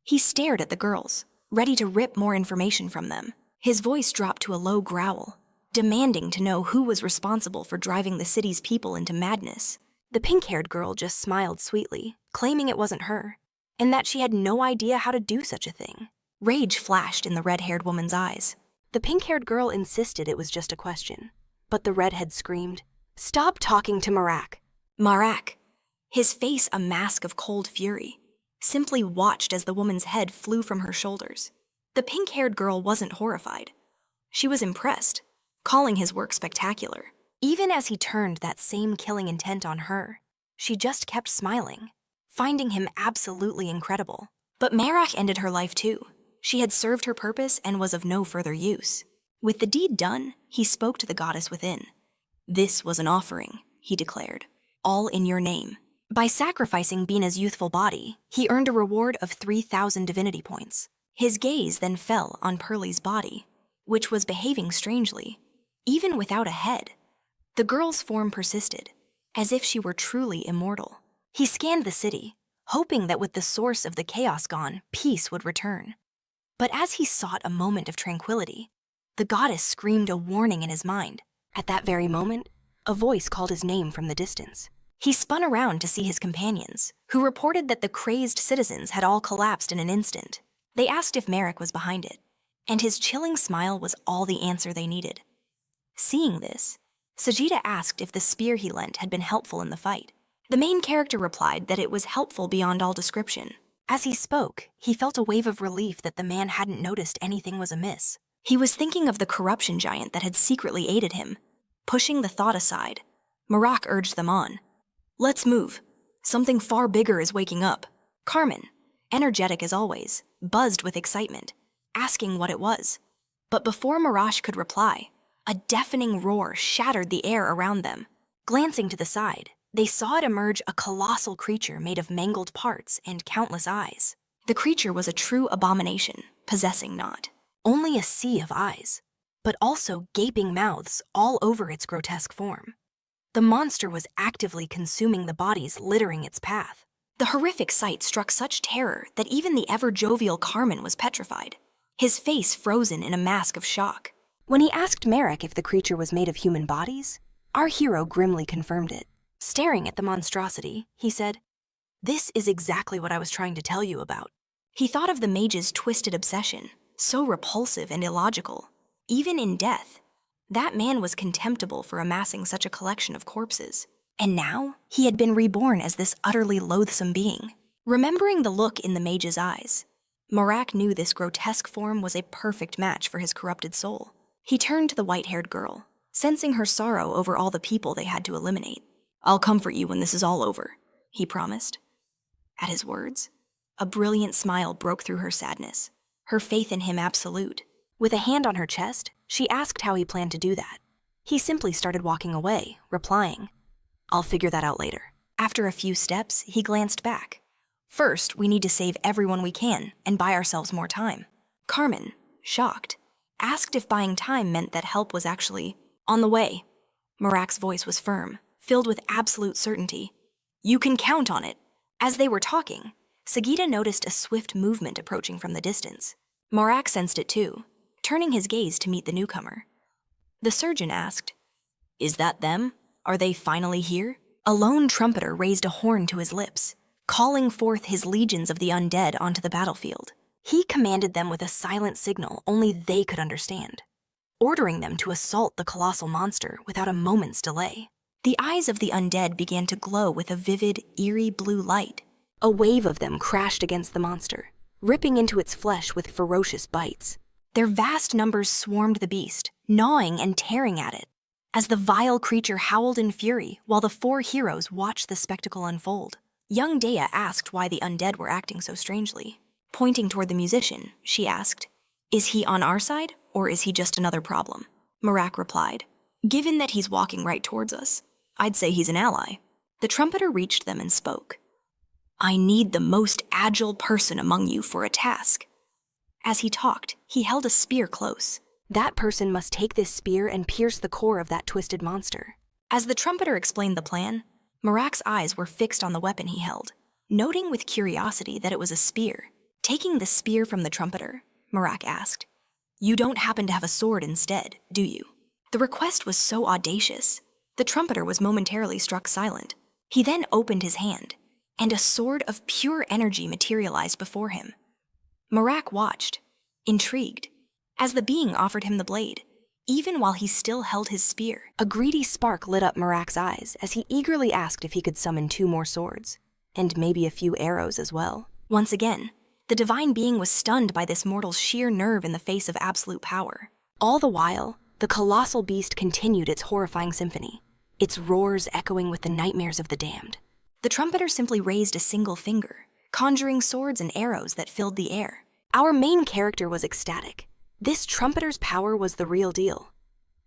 Speaker 1: He stared at the girls, ready to rip more information from them. His voice dropped to a low growl, demanding to know who was responsible for driving the city's people into madness. The pink-haired girl just smiled sweetly, claiming it wasn't her, and that she had no idea how to do such a thing. Rage flashed in the red-haired woman's eyes. The pink-haired girl insisted it was just a question, but the redhead screamed, "Stop talking to Marac!" Marac, his face a mask of cold fury, simply watched as the woman's head flew from her shoulders. The pink-haired girl wasn't horrified. She was impressed, calling his work spectacular. Even as he turned that same killing intent on her, she just kept smiling, finding him absolutely incredible. But Marac ended her life too. She had served her purpose and was of no further use. With the deed done, he spoke to the goddess within. "This was an offering," he declared, "all in your name." By sacrificing Bina's youthful body, he earned a reward of 3,000 divinity points. His gaze then fell on Pearlie's body, which was behaving strangely, even without a head. The girl's form persisted, as if she were truly immortal. He scanned the city, hoping that with the source of the chaos gone, peace would return. But as he sought a moment of tranquility, the goddess screamed a warning in his mind. At that very moment, A voice called his name from the distance. He spun around to see his companions, who reported that the crazed citizens had all collapsed in an instant. They asked if Marac was behind it, and his chilling smile was all the answer they needed. Seeing this, Sajida asked if the spear he lent had been helpful in the fight. The main character replied that it was helpful beyond all description. As he spoke, he felt a wave of relief that the man hadn't noticed anything was amiss. He was thinking of the corruption giant that had secretly aided him. Pushing the thought aside, Marac urged them on. "Let's move. Something far bigger is waking up." Carmen, energetic as always, buzzed with excitement, asking what it was. But before Marac could reply, a deafening roar shattered the air around them. Glancing to the side, they saw it emerge a colossal creature made of mangled parts and countless eyes. The creature was a true abomination, possessing not only a sea of eyes, but also gaping mouths all over its grotesque form. The monster was actively consuming the bodies littering its path. The horrific sight struck such terror that even the ever-jovial Carmen was petrified, his face frozen in a mask of shock. When he asked Marac if the creature was made of human bodies, our hero grimly confirmed it. Staring at the monstrosity, he said, "This is exactly what I was trying to tell you about." He thought of the mage's twisted obsession, so repulsive and illogical. Even in death, that man was contemptible for amassing such a collection of corpses. And now, he had been reborn as this utterly loathsome being. Remembering the look in the mage's eyes, Marac knew this grotesque form was a perfect match for his corrupted soul. He turned to the white-haired girl, sensing her sorrow over all the people they had to eliminate. "I'll comfort you when this is all over," he promised. At his words, a brilliant smile broke through her sadness, her faith in him absolute. With a hand on her chest, she asked how he planned to do that. He simply started walking away, replying, "I'll figure that out later." After a few steps, he glanced back. "First, we need to save everyone we can and buy ourselves more time." Carmen, shocked, asked if buying time meant that help was actually on the way. Marac's voice was firm, filled with absolute certainty. "You can count on it." As they were talking, Sagita noticed a swift movement approaching from the distance. Marac sensed it too, turning his gaze to meet the newcomer. The surgeon asked, "Is that them? Are they finally here?" A lone trumpeter raised a horn to his lips, calling forth his legions of the undead onto the battlefield. He commanded them with a silent signal only they could understand, ordering them to assault the colossal monster without a moment's delay. The eyes of the undead began to glow with a vivid, eerie blue light. A wave of them crashed against the monster, ripping into its flesh with ferocious bites. Their vast numbers swarmed the beast, gnawing and tearing at it, as the vile creature howled in fury while the four heroes watched the spectacle unfold. Young Dea asked why the undead were acting so strangely. Pointing toward the musician, she asked, "Is he on our side, or is he just another problem?" Marac replied, "Given that he's walking right towards us, I'd say he's an ally." The trumpeter reached them and spoke. "I need the most agile person among you for a task." As he talked, he held a spear close. That person must take this spear and pierce the core of that twisted monster. As the trumpeter explained the plan, Marac's eyes were fixed on the weapon he held, noting with curiosity that it was a spear. Taking the spear from the trumpeter, Marac asked, "You don't happen to have a sword instead, do you?" The request was so audacious, the trumpeter was momentarily struck silent. He then opened his hand, and a sword of pure energy materialized before him. Marac watched, intrigued, as the being offered him the blade. Even while he still held his spear, a greedy spark lit up Marac's eyes as he eagerly asked if he could summon 2 more swords, and maybe a few arrows as well. Once again, the divine being was stunned by this mortal's sheer nerve in the face of absolute power. All the while, the colossal beast continued its horrifying symphony, its roars echoing with the nightmares of the damned. The trumpeter simply raised a single finger, conjuring swords and arrows that filled the air. Our main character was ecstatic. This trumpeter's power was the real deal.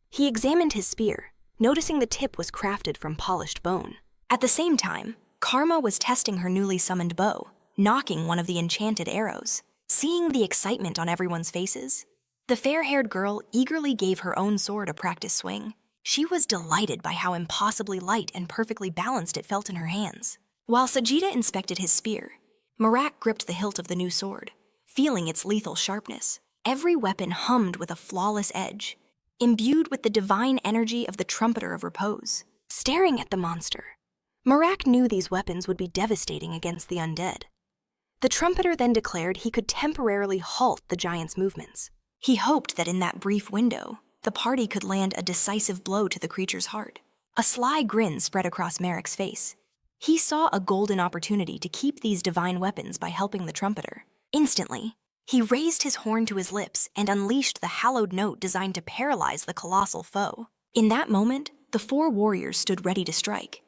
Speaker 1: He examined his spear, noticing the tip was crafted from polished bone. At the same time, Karma was testing her newly summoned bow, knocking one of the enchanted arrows. Seeing the excitement on everyone's faces, the fair-haired girl eagerly gave her own sword a practice swing. She was delighted by how impossibly light and perfectly balanced it felt in her hands. While Sajida inspected his spear, Marac gripped the hilt of the new sword, feeling its lethal sharpness. Every weapon hummed with a flawless edge, imbued with the divine energy of the trumpeter of repose. Staring at the monster, Marac knew these weapons would be devastating against the undead. The trumpeter then declared he could temporarily halt the giant's movements. He hoped that in that brief window, the party could land a decisive blow to the creature's heart. A sly grin spread across Marac's face. He saw a golden opportunity to keep these divine weapons by helping the trumpeter. Instantly, he raised his horn to his lips and unleashed the hallowed note designed to paralyze the colossal foe. In that moment, the four warriors stood ready to strike.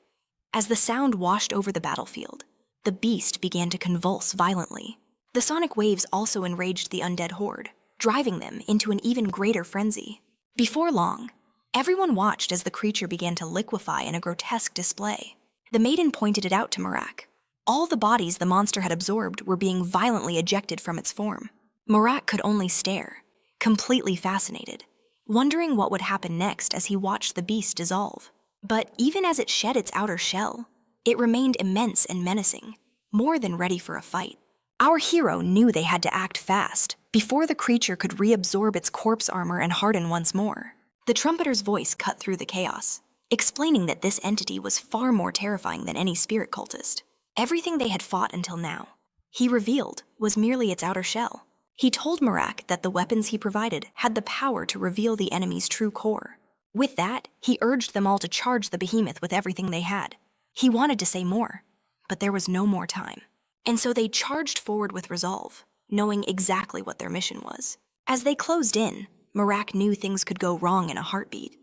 Speaker 1: As the sound washed over the battlefield, the beast began to convulse violently. The sonic waves also enraged the undead horde, driving them into an even greater frenzy. Before long, everyone watched as the creature began to liquefy in a grotesque display. The maiden pointed it out to Marac. All the bodies the monster had absorbed were being violently ejected from its form. Marac could only stare, completely fascinated, wondering what would happen next as he watched the beast dissolve. But even as it shed its outer shell, it remained immense and menacing, more than ready for a fight. Our hero knew they had to act fast, before the creature could reabsorb its corpse armor and harden once more. The trumpeter's voice cut through the chaos, explaining that this entity was far more terrifying than any spirit cultist. Everything they had fought until now, he revealed, was merely its outer shell. He told Marac that the weapons he provided had the power to reveal the enemy's true core. With that, he urged them all to charge the behemoth with everything they had. He wanted to say more, but there was no more time. And so they charged forward with resolve, knowing exactly what their mission was. As they closed in, Marac knew things could go wrong in a heartbeat.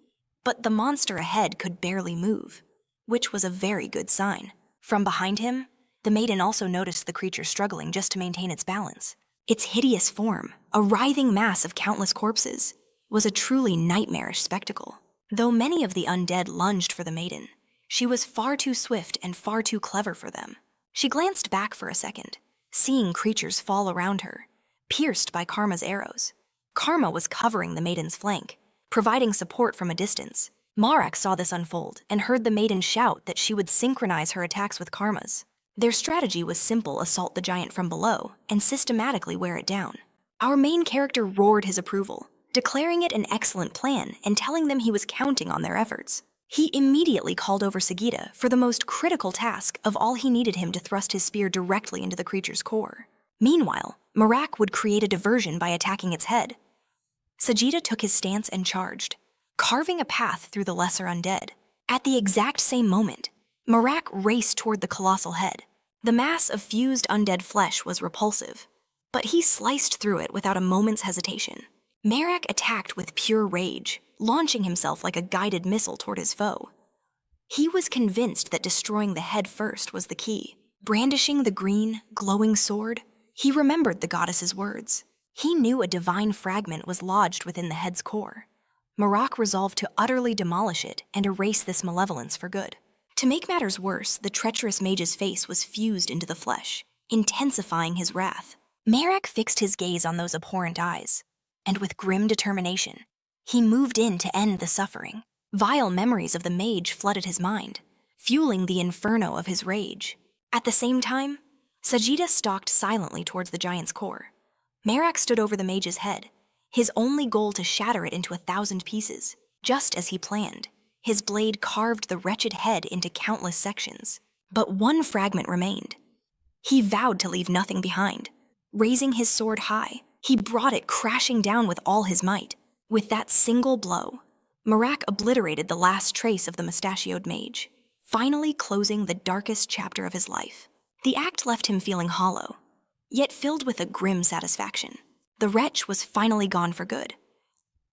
Speaker 1: But the monster ahead could barely move, which was a very good sign. From behind him, the maiden also noticed the creature struggling just to maintain its balance. Its hideous form, a writhing mass of countless corpses, was a truly nightmarish spectacle. Though many of the undead lunged for the maiden, she was far too swift and far too clever for them. She glanced back for a second, seeing creatures fall around her, pierced by Karma's arrows. Karma was covering the maiden's flank, providing support from a distance. Marac saw this unfold and heard the maiden shout that she would synchronize her attacks with Karma's. Their strategy was simple: assault the giant from below and systematically wear it down. Our main character roared his approval, declaring it an excellent plan and telling them he was counting on their efforts. He immediately called over Sagita for the most critical task of all. He needed him to thrust his spear directly into the creature's core. Meanwhile, Marac would create a diversion by attacking its head. Sagita took his stance and charged, carving a path through the lesser undead. At the exact same moment, Marac raced toward the colossal head. The mass of fused undead flesh was repulsive, but he sliced through it without a moment's hesitation. Marac attacked with pure rage, launching himself like a guided missile toward his foe. He was convinced that destroying the head first was the key. Brandishing the green, glowing sword, he remembered the goddess's words. He knew a divine fragment was lodged within the head's core. Marac resolved to utterly demolish it and erase this malevolence for good. To make matters worse, the treacherous mage's face was fused into the flesh, intensifying his wrath. Marac fixed his gaze on those abhorrent eyes, and with grim determination, he moved in to end the suffering. Vile memories of the mage flooded his mind, fueling the inferno of his rage. At the same time, Sagita stalked silently towards the giant's core. Marac stood over the mage's head, his only goal to shatter it into 1,000 pieces. Just as he planned, his blade carved the wretched head into countless sections. But one fragment remained. He vowed to leave nothing behind. Raising his sword high, he brought it crashing down with all his might. With that single blow, Marac obliterated the last trace of the mustachioed mage, finally closing the darkest chapter of his life. The act left him feeling hollow, yet filled with a grim satisfaction. The wretch was finally gone for good.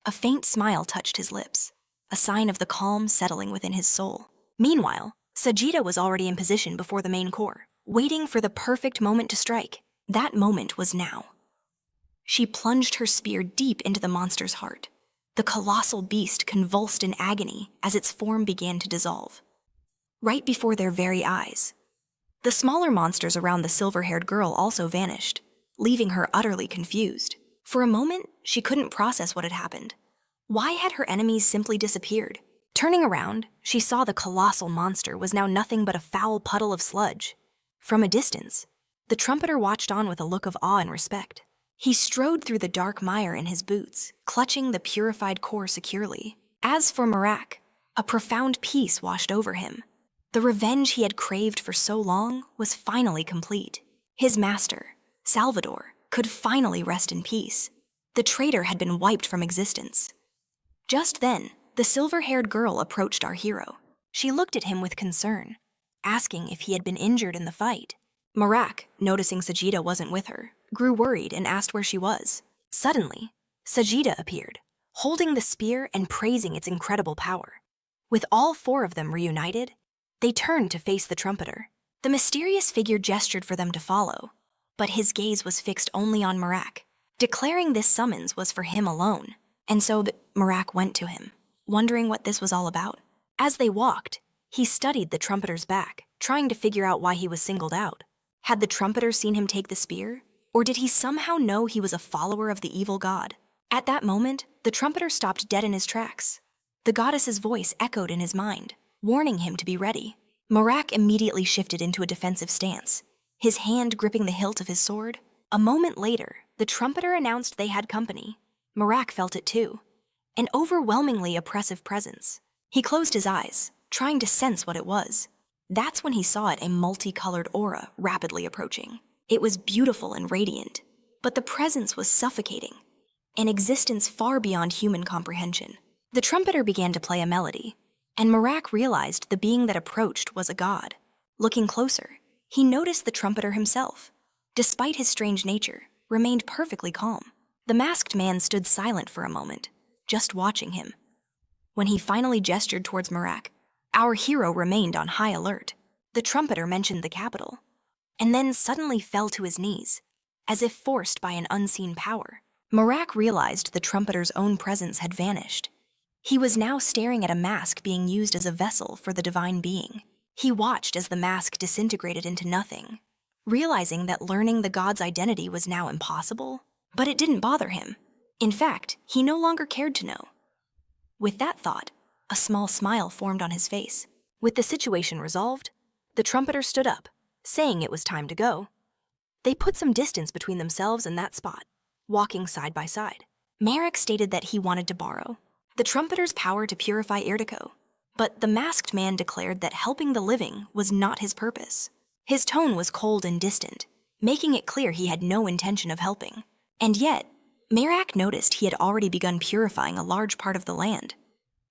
Speaker 1: A faint smile touched his lips, a sign of the calm settling within his soul. Meanwhile, Sagita was already in position before the main core, waiting for the perfect moment to strike. That moment was now. She plunged her spear deep into the monster's heart. The colossal beast convulsed in agony as its form began to dissolve. Right before their very eyes, the smaller monsters around the silver-haired girl also vanished, leaving her utterly confused. For a moment, she couldn't process what had happened. Why had her enemies simply disappeared? Turning around, she saw the colossal monster was now nothing but a foul puddle of sludge. From a distance, the trumpeter watched on with a look of awe and respect. He strode through the dark mire in his boots, clutching the purified core securely. As for Marac, A profound peace washed over him. The revenge he had craved for so long was finally complete. His master, Salvador, could finally rest in peace. The traitor had been wiped from existence. Just then, the silver-haired girl approached our hero. She looked at him with concern, asking if he had been injured in the fight. Marac, noticing Sajida wasn't with her, grew worried and asked where she was. Suddenly, Sajida appeared, holding the spear and praising its incredible power. With all four of them reunited, they turned to face the trumpeter. The mysterious figure gestured for them to follow, but his gaze was fixed only on Marac, declaring this summons was for him alone. And so Marac went to him, wondering what this was all about. As they walked, he studied the trumpeter's back, trying to figure out why he was singled out. Had the trumpeter seen him take the spear, or did he somehow know he was a follower of the evil god? At that moment, the trumpeter stopped dead in his tracks. The goddess's voice echoed in his mind, warning him to be ready. Marac immediately shifted into a defensive stance, his hand gripping the hilt of his sword. A moment later, the trumpeter announced they had company. Marac felt it too, an overwhelmingly oppressive presence. He closed his eyes, trying to sense what it was. That's when he saw it, a multicolored aura rapidly approaching. It was beautiful and radiant, but the presence was suffocating, an existence far beyond human comprehension. The trumpeter began to play a melody, and Marac realized the being that approached was a god. Looking closer, he noticed the trumpeter himself, despite his strange nature, remained perfectly calm. The masked man stood silent for a moment, just watching him. When he finally gestured towards Marac, our hero remained on high alert. The trumpeter mentioned the capital, and then suddenly fell to his knees, as if forced by an unseen power. Marac realized the trumpeter's own presence had vanished. He was now staring at a mask being used as a vessel for the divine being. He watched as the mask disintegrated into nothing, realizing that learning the god's identity was now impossible. But it didn't bother him. In fact, he no longer cared to know. With that thought, a small smile formed on his face. With the situation resolved, the trumpeter stood up, saying it was time to go. They put some distance between themselves and that spot, walking side by side. Marac stated that he wanted to borrow the trumpeter's power to purify Irtico, but the masked man declared that helping the living was not his purpose. His tone was cold and distant, making it clear he had no intention of helping. And yet, Marac noticed he had already begun purifying a large part of the land.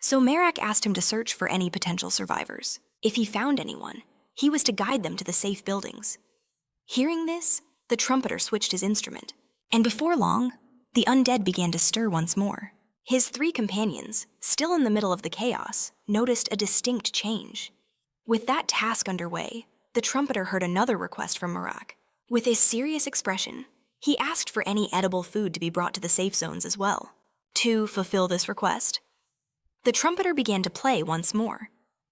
Speaker 1: So Marac asked him to search for any potential survivors. If he found anyone, he was to guide them to the safe buildings. Hearing this, the trumpeter switched his instrument, and before long, the undead began to stir once more. His three companions, still in the middle of the chaos, noticed a distinct change. With that task underway, the trumpeter heard another request from Marac. With a serious expression, he asked for any edible food to be brought to the safe zones as well. To fulfill this request, the trumpeter began to play once more,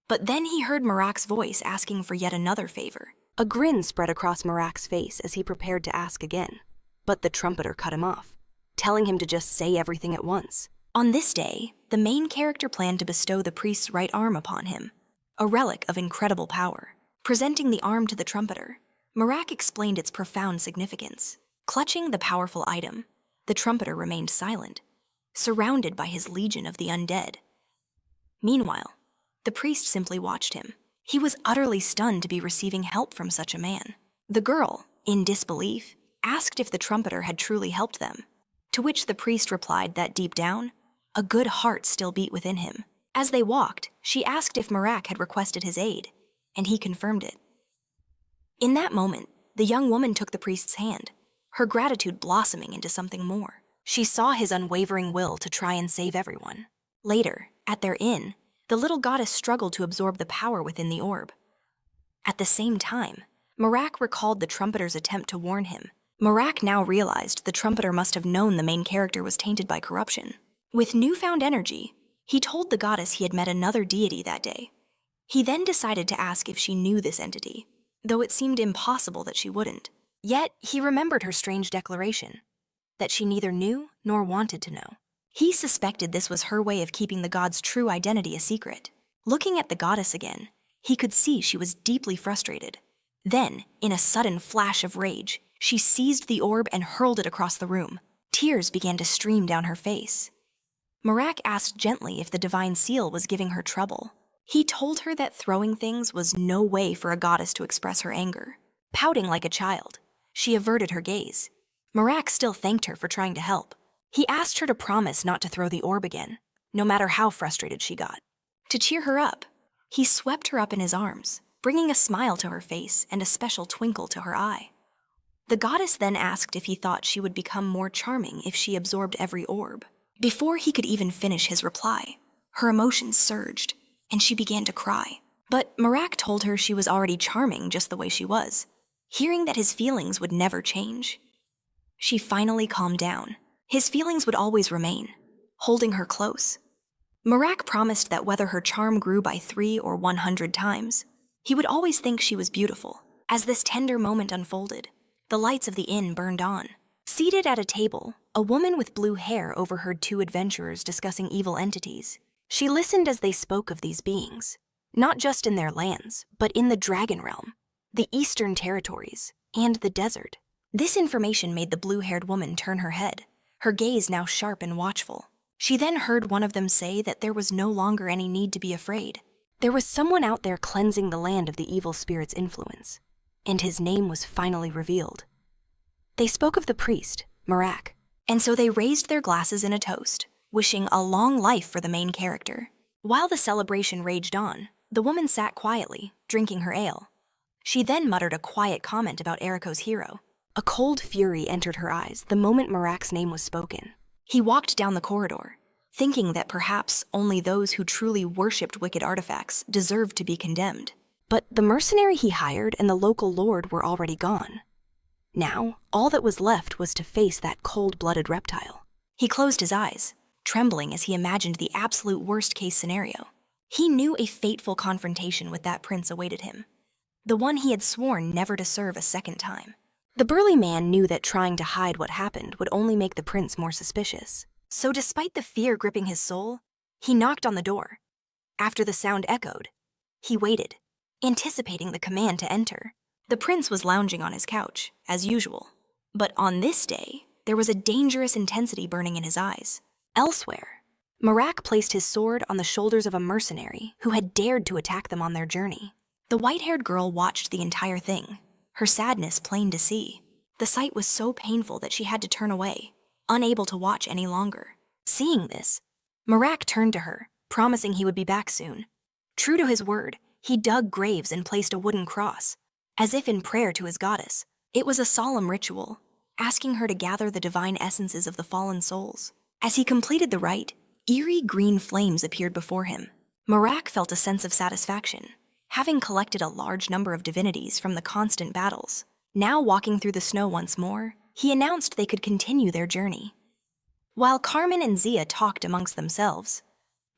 Speaker 1: but then he heard Marac's voice asking for yet another favor. A grin spread across Marac's face as he prepared to ask again, but the trumpeter cut him off, telling him to just say everything at once. On this day, the main character planned to bestow the priest's right arm upon him, a relic of incredible power. Presenting the arm to the trumpeter, Marac explained its profound significance. Clutching the powerful item, the trumpeter remained silent, surrounded by his legion of the undead. Meanwhile, the priest simply watched him. He was utterly stunned to be receiving help from such a man. The girl, in disbelief, asked if the trumpeter had truly helped them, to which the priest replied that deep down, a good heart still beat within him. As they walked, she asked if Marac had requested his aid, and he confirmed it. In that moment, the young woman took the priest's hand, her gratitude blossoming into something more. She saw his unwavering will to try and save everyone. Later, at their inn, the little goddess struggled to absorb the power within the orb. At the same time, Marac recalled the trumpeter's attempt to warn him. Marac now realized the trumpeter must have known the main character was tainted by corruption. With newfound energy, he told the goddess he had met another deity that day. He then decided to ask if she knew this entity, though it seemed impossible that she wouldn't. Yet, he remembered her strange declaration, that she neither knew nor wanted to know. He suspected this was her way of keeping the god's true identity a secret. Looking at the goddess again, he could see she was deeply frustrated. Then, in a sudden flash of rage, she seized the orb and hurled it across the room. Tears began to stream down her face. Marac asked gently if the divine seal was giving her trouble. He told her that throwing things was no way for a goddess to express her anger. Pouting like a child, she averted her gaze. Marac still thanked her for trying to help. He asked her to promise not to throw the orb again, no matter how frustrated she got. To cheer her up, he swept her up in his arms, bringing a smile to her face and a special twinkle to her eye. The goddess then asked if he thought she would become more charming if she absorbed every orb. Before he could even finish his reply, her emotions surged, and she began to cry. But Marac told her she was already charming just the way she was, hearing that his feelings would never change. She finally calmed down. His feelings would always remain, holding her close. Marac promised that whether her charm grew by 3 or 100 times, he would always think she was beautiful. As this tender moment unfolded, the lights of the inn burned on. Seated at a table, a woman with blue hair overheard 2 adventurers discussing evil entities. She listened as they spoke of these beings, not just in their lands, but in the Dragon Realm, the Eastern Territories, and the desert. This information made the blue-haired woman turn her head, her gaze now sharp and watchful. She then heard one of them say that there was no longer any need to be afraid. There was someone out there cleansing the land of the evil spirit's influence, and his name was finally revealed. They spoke of the priest, Marac, and so they raised their glasses in a toast, wishing a long life for the main character. While the celebration raged on, the woman sat quietly, drinking her ale. She then muttered a quiet comment about Eriko's hero. A cold fury entered her eyes the moment Marac's name was spoken. He walked down the corridor, thinking that perhaps only those who truly worshipped wicked artifacts deserved to be condemned. But the mercenary he hired and the local lord were already gone. Now, all that was left was to face that cold-blooded reptile. He closed his eyes, trembling as he imagined the absolute worst-case scenario. He knew a fateful confrontation with that prince awaited him, the one he had sworn never to serve a second time. The burly man knew that trying to hide what happened would only make the prince more suspicious. So despite the fear gripping his soul, he knocked on the door. After the sound echoed, he waited, anticipating the command to enter. The prince was lounging on his couch, as usual. But on this day, there was a dangerous intensity burning in his eyes. Elsewhere, Marac placed his sword on the shoulders of a mercenary who had dared to attack them on their journey. The white-haired girl watched the entire thing, her sadness plain to see. The sight was so painful that she had to turn away, unable to watch any longer. Seeing this, Marac turned to her, promising he would be back soon. True to his word, he dug graves and placed a wooden cross, as if in prayer to his goddess. It was a solemn ritual, asking her to gather the divine essences of the fallen souls. As he completed the rite, eerie green flames appeared before him. Marac felt a sense of satisfaction, having collected a large number of divinities from the constant battles. Now walking through the snow once more, he announced they could continue their journey. While Carmen and Zia talked amongst themselves,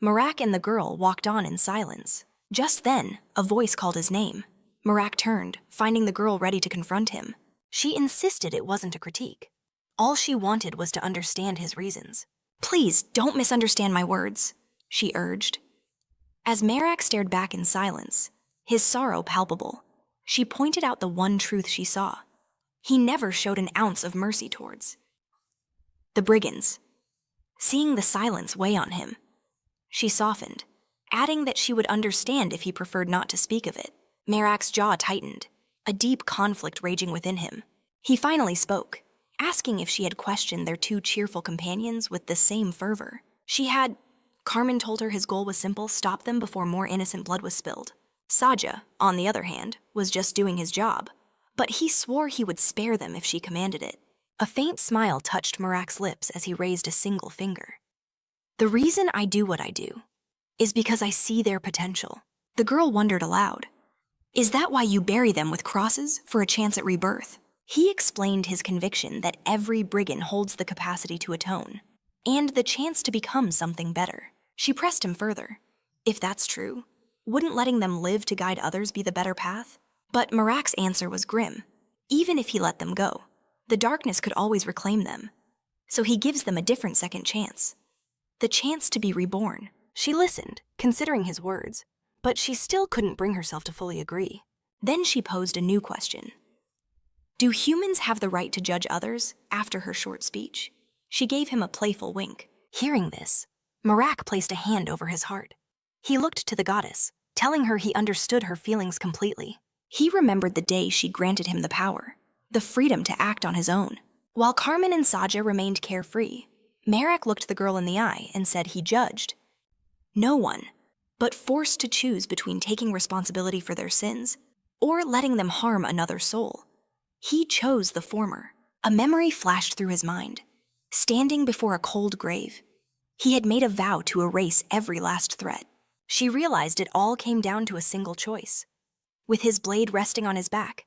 Speaker 1: Marac and the girl walked on in silence. Just then, a voice called his name. Marac turned, finding the girl ready to confront him. She insisted it wasn't a critique. All she wanted was to understand his reasons. "Please, don't misunderstand my words," she urged. As Marac stared back in silence, his sorrow palpable, she pointed out the one truth she saw. He never showed an ounce of mercy towards the brigands. Seeing the silence weigh on him, she softened, adding that she would understand if he preferred not to speak of it. Marac's jaw tightened, a deep conflict raging within him. He finally spoke, asking if she had questioned their 2 cheerful companions with the same fervor. She had. Carmen told her his goal was simple: stop them before more innocent blood was spilled. Saja, on the other hand, was just doing his job, but he swore he would spare them if she commanded it. A faint smile touched Marac's lips as he raised a single finger. "The reason I do what I do is because I see their potential." The girl wondered aloud. "Is that why you bury them with crosses for a chance at rebirth?" He explained his conviction that every brigand holds the capacity to atone, and the chance to become something better. She pressed him further. If that's true, wouldn't letting them live to guide others be the better path? But Marac's answer was grim. Even if he let them go, the darkness could always reclaim them. So he gives them a different second chance. The chance to be reborn. She listened, considering his words, but she still couldn't bring herself to fully agree. Then she posed a new question. Do humans have the right to judge others? After her short speech, she gave him a playful wink. Hearing this, Marac placed a hand over his heart. He looked to the goddess, telling her he understood her feelings completely. He remembered the day she granted him the power, the freedom to act on his own. While Carmen and Saja remained carefree, Marac looked the girl in the eye and said he judged no one, but forced to choose between taking responsibility for their sins or letting them harm another soul. He chose the former. A memory flashed through his mind. Standing before a cold grave, he had made a vow to erase every last threat. She realized it all came down to a single choice. With his blade resting on his back,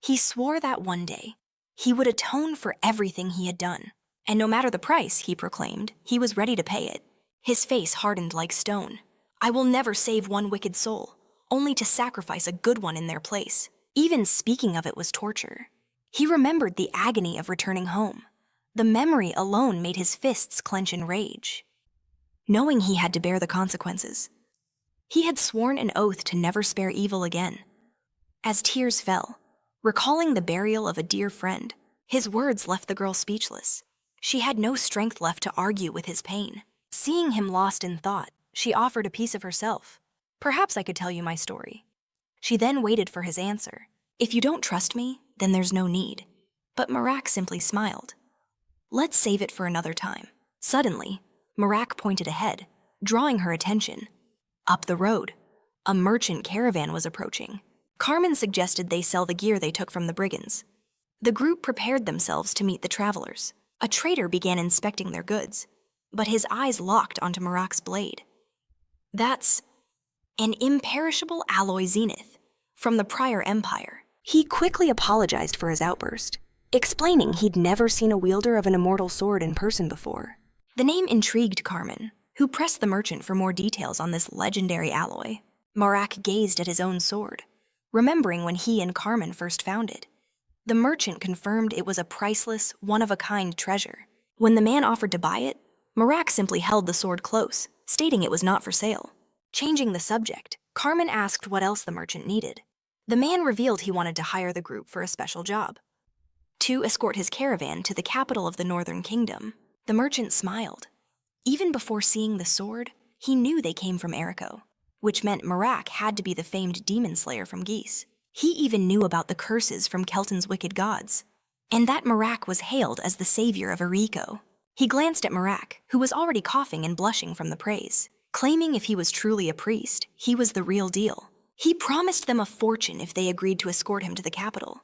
Speaker 1: he swore that one day he would atone for everything he had done. And no matter the price, he proclaimed, he was ready to pay it. His face hardened like stone. I will never save one wicked soul, only to sacrifice a good one in their place. Even speaking of it was torture. He remembered the agony of returning home. The memory alone made his fists clench in rage, knowing he had to bear the consequences. He had sworn an oath to never spare evil again. As tears fell, recalling the burial of a dear friend, his words left the girl speechless. She had no strength left to argue with his pain. Seeing him lost in thought, she offered a piece of herself. Perhaps I could tell you my story. She then waited for his answer. If you don't trust me, then there's no need. But Marac simply smiled. Let's save it for another time. Suddenly, Marac pointed ahead, drawing her attention. Up the road, a merchant caravan was approaching. Carmen suggested they sell the gear they took from the brigands. The group prepared themselves to meet the travelers. A trader began inspecting their goods, but his eyes locked onto Marac's blade. That's an imperishable alloy zenith from the prior empire. He quickly apologized for his outburst, explaining he'd never seen a wielder of an immortal sword in person before. The name intrigued Carmen, who pressed the merchant for more details on this legendary alloy. Marac gazed at his own sword, remembering when he and Carmen first found it. The merchant confirmed it was a priceless, one-of-a-kind treasure. When the man offered to buy it, Marac simply held the sword close, stating it was not for sale. Changing the subject, Carmen asked what else the merchant needed. The man revealed he wanted to hire the group for a special job, to escort his caravan to the capital of the Northern Kingdom. The merchant smiled. Even before seeing the sword, he knew they came from Erico, which meant Marac had to be the famed demon slayer from Geese. He even knew about the curses from Kelton's wicked gods, and that Marac was hailed as the savior of Erico. He glanced at Marac, who was already coughing and blushing from the praise, claiming if he was truly a priest, he was the real deal. He promised them a fortune if they agreed to escort him to the capital.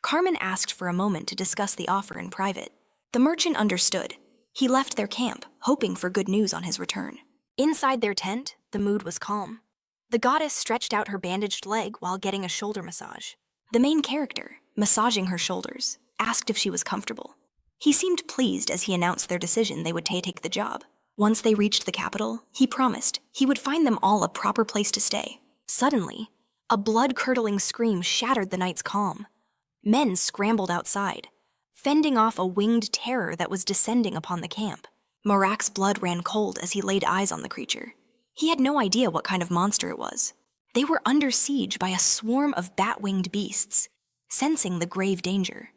Speaker 1: Carmen asked for a moment to discuss the offer in private. The merchant understood. He left their camp, hoping for good news on his return. Inside their tent, the mood was calm. The goddess stretched out her bandaged leg while getting a shoulder massage. The main character, massaging her shoulders, asked if she was comfortable. He seemed pleased as he announced their decision they would take the job. Once they reached the capital, he promised he would find them all a proper place to stay. Suddenly, a blood-curdling scream shattered the night's calm. Men scrambled outside, fending off a winged terror that was descending upon the camp. Marac's blood ran cold as he laid eyes on the creature. He had no idea what kind of monster it was. They were under siege by a swarm of bat-winged beasts. Sensing the grave danger,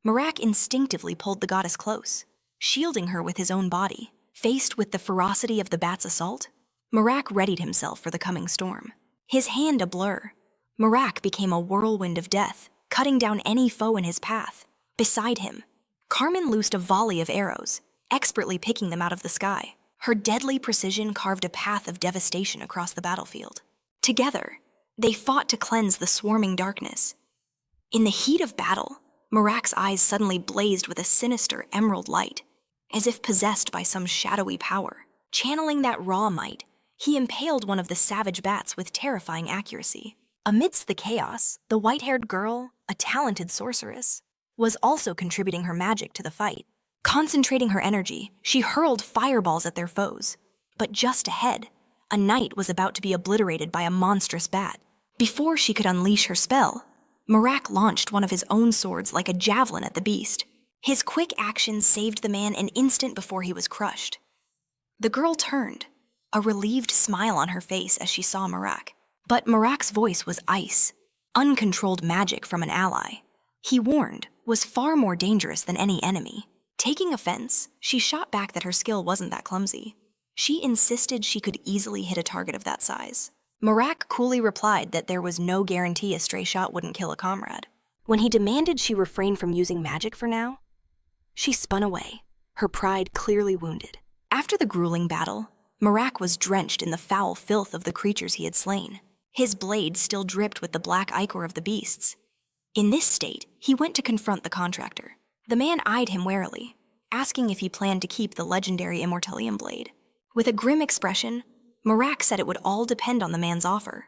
Speaker 1: Marac instinctively pulled the goddess close, shielding her with his own body. Faced with the ferocity of the bat's assault, Marac readied himself for the coming storm. His hand a blur, Marac became a whirlwind of death, cutting down any foe in his path. Beside him, Carmen loosed a volley of arrows, expertly picking them out of the sky. Her deadly precision carved a path of devastation across the battlefield. Together, they fought to cleanse the swarming darkness. In the heat of battle, Marac's eyes suddenly blazed with a sinister emerald light, as if possessed by some shadowy power. Channeling that raw might, he impaled one of the savage bats with terrifying accuracy. Amidst the chaos, the white-haired girl, a talented sorceress, was also contributing her magic to the fight. Concentrating her energy, she hurled fireballs at their foes. But just ahead, a knight was about to be obliterated by a monstrous bat. Before she could unleash her spell, Marac launched one of his own swords like a javelin at the beast. His quick action saved the man an instant before he was crushed. The girl turned, a relieved smile on her face as she saw Marac. But Marac's voice was ice, uncontrolled magic from an ally. He warned, was far more dangerous than any enemy. Taking offense, she shot back that her skill wasn't that clumsy. She insisted she could easily hit a target of that size. Marac coolly replied that there was no guarantee a stray shot wouldn't kill a comrade. When he demanded she refrain from using magic for now, she spun away, her pride clearly wounded. After the grueling battle, Marac was drenched in the foul filth of the creatures he had slain. His blade still dripped with the black ichor of the beasts. In this state, he went to confront the contractor. The man eyed him warily, asking if he planned to keep the legendary Immortalium blade. With a grim expression, Marac said it would all depend on the man's offer.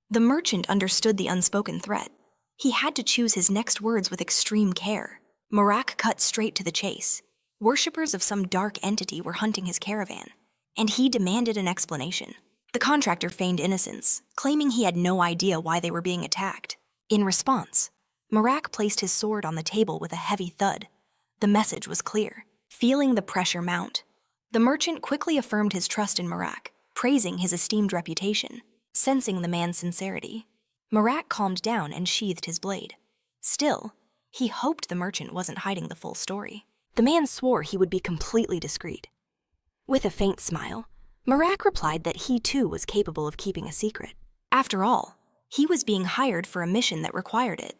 Speaker 1: The merchant understood the unspoken threat. He had to choose his next words with extreme care. Marac cut straight to the chase. Worshippers of some dark entity were hunting his caravan, and he demanded an explanation. The contractor feigned innocence, claiming he had no idea why they were being attacked. In response, Marac placed his sword on the table with a heavy thud. The message was clear. Feeling the pressure mount, the merchant quickly affirmed his trust in Marac, praising his esteemed reputation. Sensing the man's sincerity, Marac calmed down and sheathed his blade. Still, he hoped the merchant wasn't hiding the full story. The man swore he would be completely discreet. With a faint smile, Marac replied that he too was capable of keeping a secret. After all, he was being hired for a mission that required it.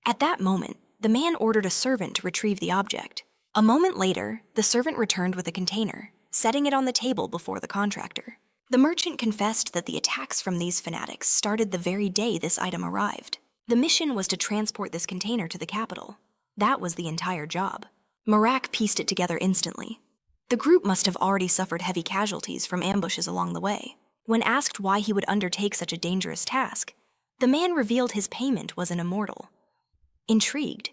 Speaker 1: At that moment, the man ordered a servant to retrieve the object. A moment later, the servant returned with a container, setting it on the table before the contractor. The merchant confessed that the attacks from these fanatics started the very day this item arrived. The mission was to transport this container to the capital. That was the entire job. Marac pieced it together instantly. The group must have already suffered heavy casualties from ambushes along the way. When asked why he would undertake such a dangerous task, the man revealed his payment was an immortal. Intrigued,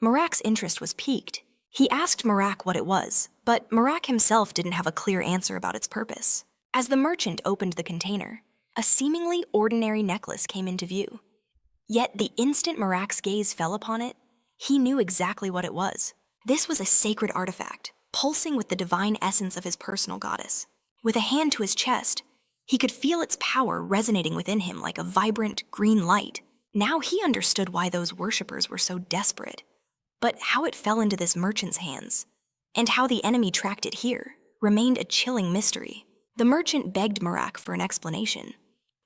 Speaker 1: Marac's interest was piqued. He asked Marac what it was, but Marac himself didn't have a clear answer about its purpose. As the merchant opened the container, a seemingly ordinary necklace came into view. Yet the instant Marac's gaze fell upon it, he knew exactly what it was. This was a sacred artifact, pulsing with the divine essence of his personal goddess. With a hand to his chest, he could feel its power resonating within him like a vibrant green light. Now he understood why those worshippers were so desperate. But how it fell into this merchant's hands, and how the enemy tracked it here, remained a chilling mystery. The merchant begged Marac for an explanation.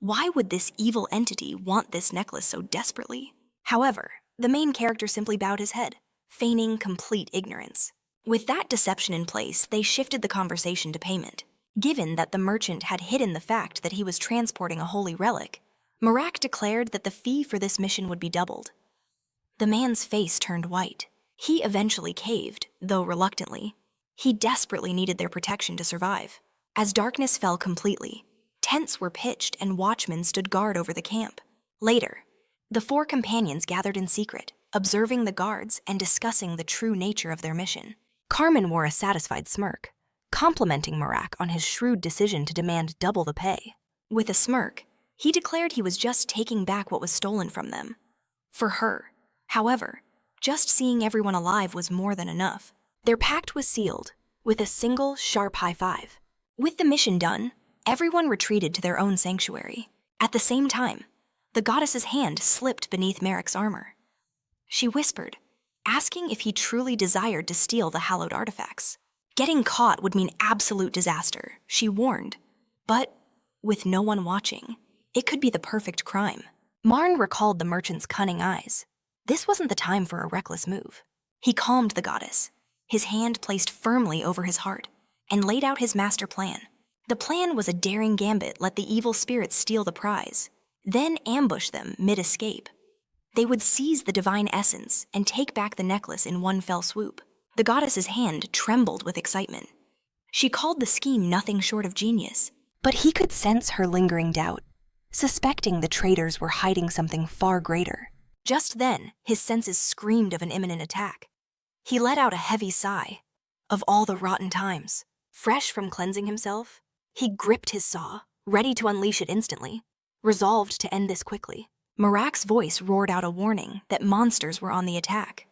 Speaker 1: Why would this evil entity want this necklace so desperately? However, the main character simply bowed his head, feigning complete ignorance. With that deception in place, they shifted the conversation to payment. Given that the merchant had hidden the fact that he was transporting a holy relic, Marac declared that the fee for this mission would be doubled. The man's face turned white. He eventually caved, though reluctantly. He desperately needed their protection to survive. As darkness fell completely, tents were pitched and watchmen stood guard over the camp. Later, the four companions gathered in secret, observing the guards and discussing the true nature of their mission. Carmen wore a satisfied smirk, complimenting Marac on his shrewd decision to demand double the pay. With a smirk, he declared he was just taking back what was stolen from them. For her, however, just seeing everyone alive was more than enough. Their pact was sealed, with a single sharp high five. With the mission done, everyone retreated to their own sanctuary. At the same time, the goddess's hand slipped beneath Marac's armor. She whispered, asking if he truly desired to steal the hallowed artifacts. Getting caught would mean absolute disaster, she warned. But, with no one watching, it could be the perfect crime. Marn recalled the merchant's cunning eyes. This wasn't the time for a reckless move. He calmed the goddess, his hand placed firmly over his heart, and laid out his master plan. The plan was a daring gambit let the evil spirits steal the prize, then ambush them mid-escape. They would seize the divine essence and take back the necklace in one fell swoop. The goddess's hand trembled with excitement. She called the scheme nothing short of genius, but he could sense her lingering doubt, suspecting the traitors were hiding something far greater. Just then, his senses screamed of an imminent attack. He let out a heavy sigh. Of all the rotten times, fresh from cleansing himself, he gripped his saw, ready to unleash it instantly, resolved to end this quickly. Marac's voice roared out a warning that monsters were on the attack.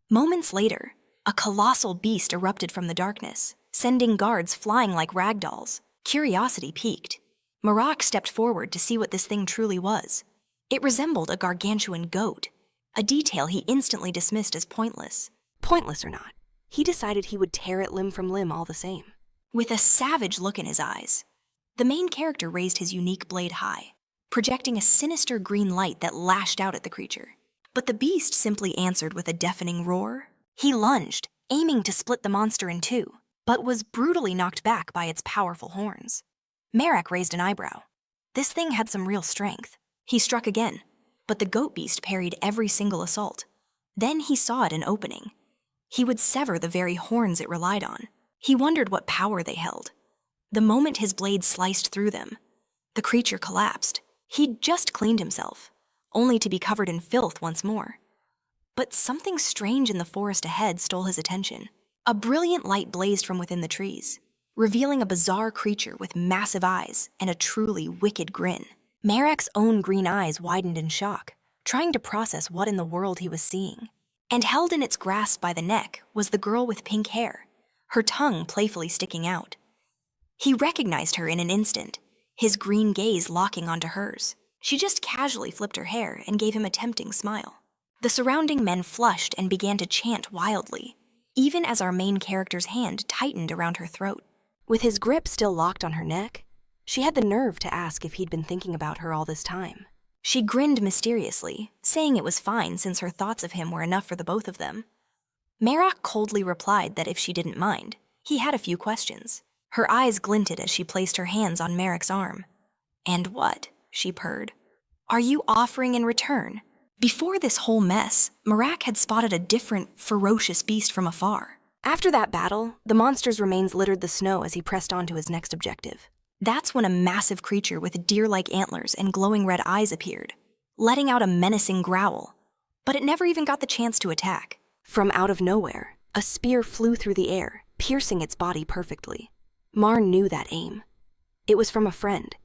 Speaker 1: Moments later, a colossal beast erupted from the darkness, sending guards flying like ragdolls. Curiosity piqued. Marac stepped forward to see what this thing truly was. It resembled a gargantuan goat, a detail he instantly dismissed as pointless. Pointless or not, he decided he would tear it limb from limb all the same. with a savage look in his eyes. The main character raised his unique blade high, projecting a sinister green light that lashed out at the creature. But the beast simply answered with a deafening roar. He lunged, aiming to split the monster in two, but was brutally knocked back by its powerful horns. Marac raised an eyebrow. This thing had some real strength. He struck again, but the goat beast parried every single assault. Then he saw it an opening. He would sever the very horns it relied on. He wondered what power they held. The moment his blade sliced through them, the creature collapsed. He'd just cleaned himself, only to be covered in filth once more. But something strange in the forest ahead stole his attention. A brilliant light blazed from within the trees, revealing a bizarre creature with massive eyes and a truly wicked grin. Marac's own green eyes widened in shock, trying to process what in the world he was seeing. And held in its grasp by the neck was the girl with pink hair, her tongue playfully sticking out. He recognized her in an instant, his green gaze locking onto hers. She just casually flipped her hair and gave him a tempting smile. The surrounding men flushed and began to chant wildly, even as our main character's hand tightened around her throat. With his grip still locked on her neck, she had the nerve to ask if he'd been thinking about her all this time. She grinned mysteriously, saying it was fine since her thoughts of him were enough for the both of them. Marac coldly replied that if she didn't mind, he had a few questions. Her eyes glinted as she placed her hands on Marac's arm. "And what?" she purred. "Are you offering in return?" Before this whole mess, Marac had spotted a different, ferocious beast from afar. After that battle, the monster's remains littered the snow as he pressed on to his next objective. That's when a massive creature with deer-like antlers and glowing red eyes appeared, letting out a menacing growl. But it never even got the chance to attack. From out of nowhere, a spear flew through the air, piercing its body perfectly. Marn knew that aim. It was from a friend.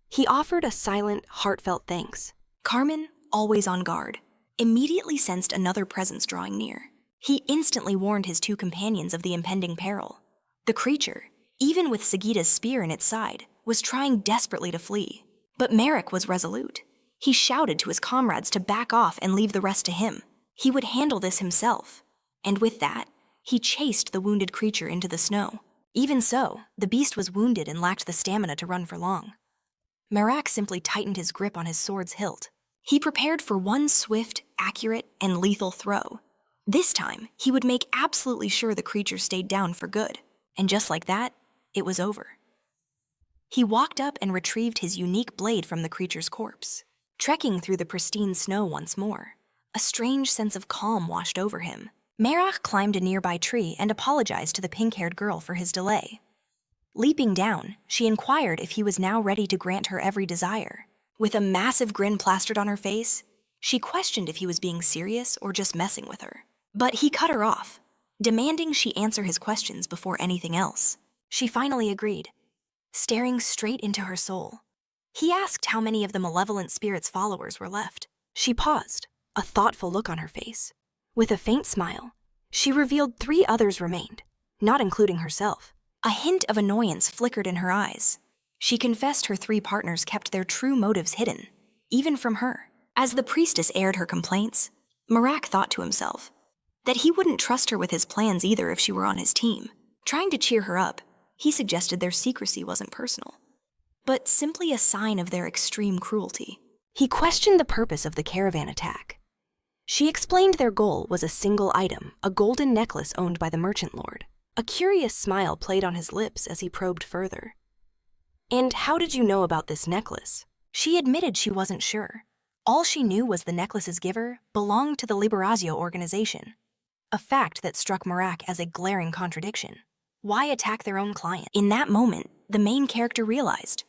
Speaker 1: He offered a silent, heartfelt thanks. Carmen, always on guard, immediately sensed another presence drawing near. He instantly warned his two companions of the impending peril. The creature, even with Sagita's spear in its side, was trying desperately to flee. But Marac was resolute. He shouted to his comrades to back off and leave the rest to him. He would handle this himself. And with that, he chased the wounded creature into the snow. Even so, the beast was wounded and lacked the stamina to run for long. Marac simply tightened his grip on his sword's hilt. He prepared for one swift, accurate, and lethal throw. This time, he would make absolutely sure the creature stayed down for good. And just like that, it was over. He walked up and retrieved his unique blade from the creature's corpse. Trekking through the pristine snow once more, a strange sense of calm washed over him. Marac climbed a nearby tree and apologized to the pink-haired girl for his delay. Leaping down, she inquired if he was now ready to grant her every desire. With a massive grin plastered on her face, she questioned if he was being serious or just messing with her. But he cut her off, demanding she answer his questions before anything else. She finally agreed, staring straight into her soul. He asked how many of the malevolent spirit's followers were left. She paused, a thoughtful look on her face. With a faint smile, she revealed 3 others remained, not including herself. A hint of annoyance flickered in her eyes. She confessed her 3 partners kept their true motives hidden, even from her. As the priestess aired her complaints, Marac thought to himself that he wouldn't trust her with his plans either if she were on his team. Trying to cheer her up, he suggested their secrecy wasn't personal, but simply a sign of their extreme cruelty. He questioned the purpose of the caravan attack. She explained their goal was a single item, a golden necklace owned by the merchant lord. A curious smile played on his lips as he probed further. "And how did you know about this necklace?" She admitted she wasn't sure. All she knew was the necklace's giver belonged to the Liberazio organization, a fact that struck Marac as a glaring contradiction. Why attack their own client? In that moment, the main character realized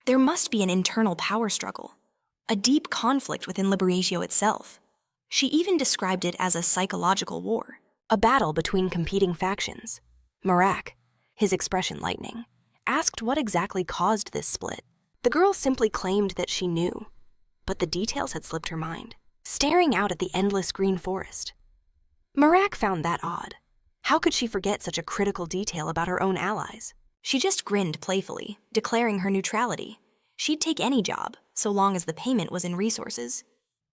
Speaker 1: there must be an internal power struggle, a deep conflict within Liberazio itself. She even described it as a psychological war, a battle between competing factions. Marac, his expression lightening, asked what exactly caused this split. The girl simply claimed that she knew, but the details had slipped her mind. Staring out at the endless green forest, Marac found that odd. How could she forget such a critical detail about her own allies? She just grinned playfully, declaring her neutrality. She'd take any job, so long as the payment was in resources.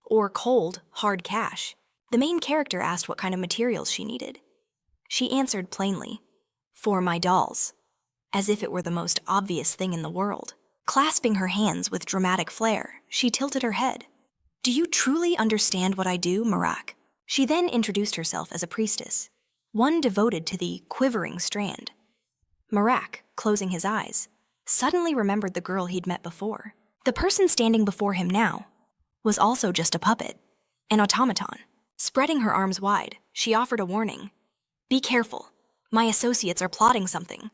Speaker 1: Or cold, hard cash. The main character asked what kind of materials she needed. She answered plainly, "For my dolls." as if it were the most obvious thing in the world. Clasping her hands with dramatic flair, she tilted her head. "Do you truly understand what I do, Marac?" She then introduced herself as a priestess, one devoted to the quivering strand. Marac, closing his eyes, suddenly remembered the girl he'd met before. The person standing before him now was also just a puppet, an automaton. Spreading her arms wide, she offered a warning. "Be careful. My associates are plotting something."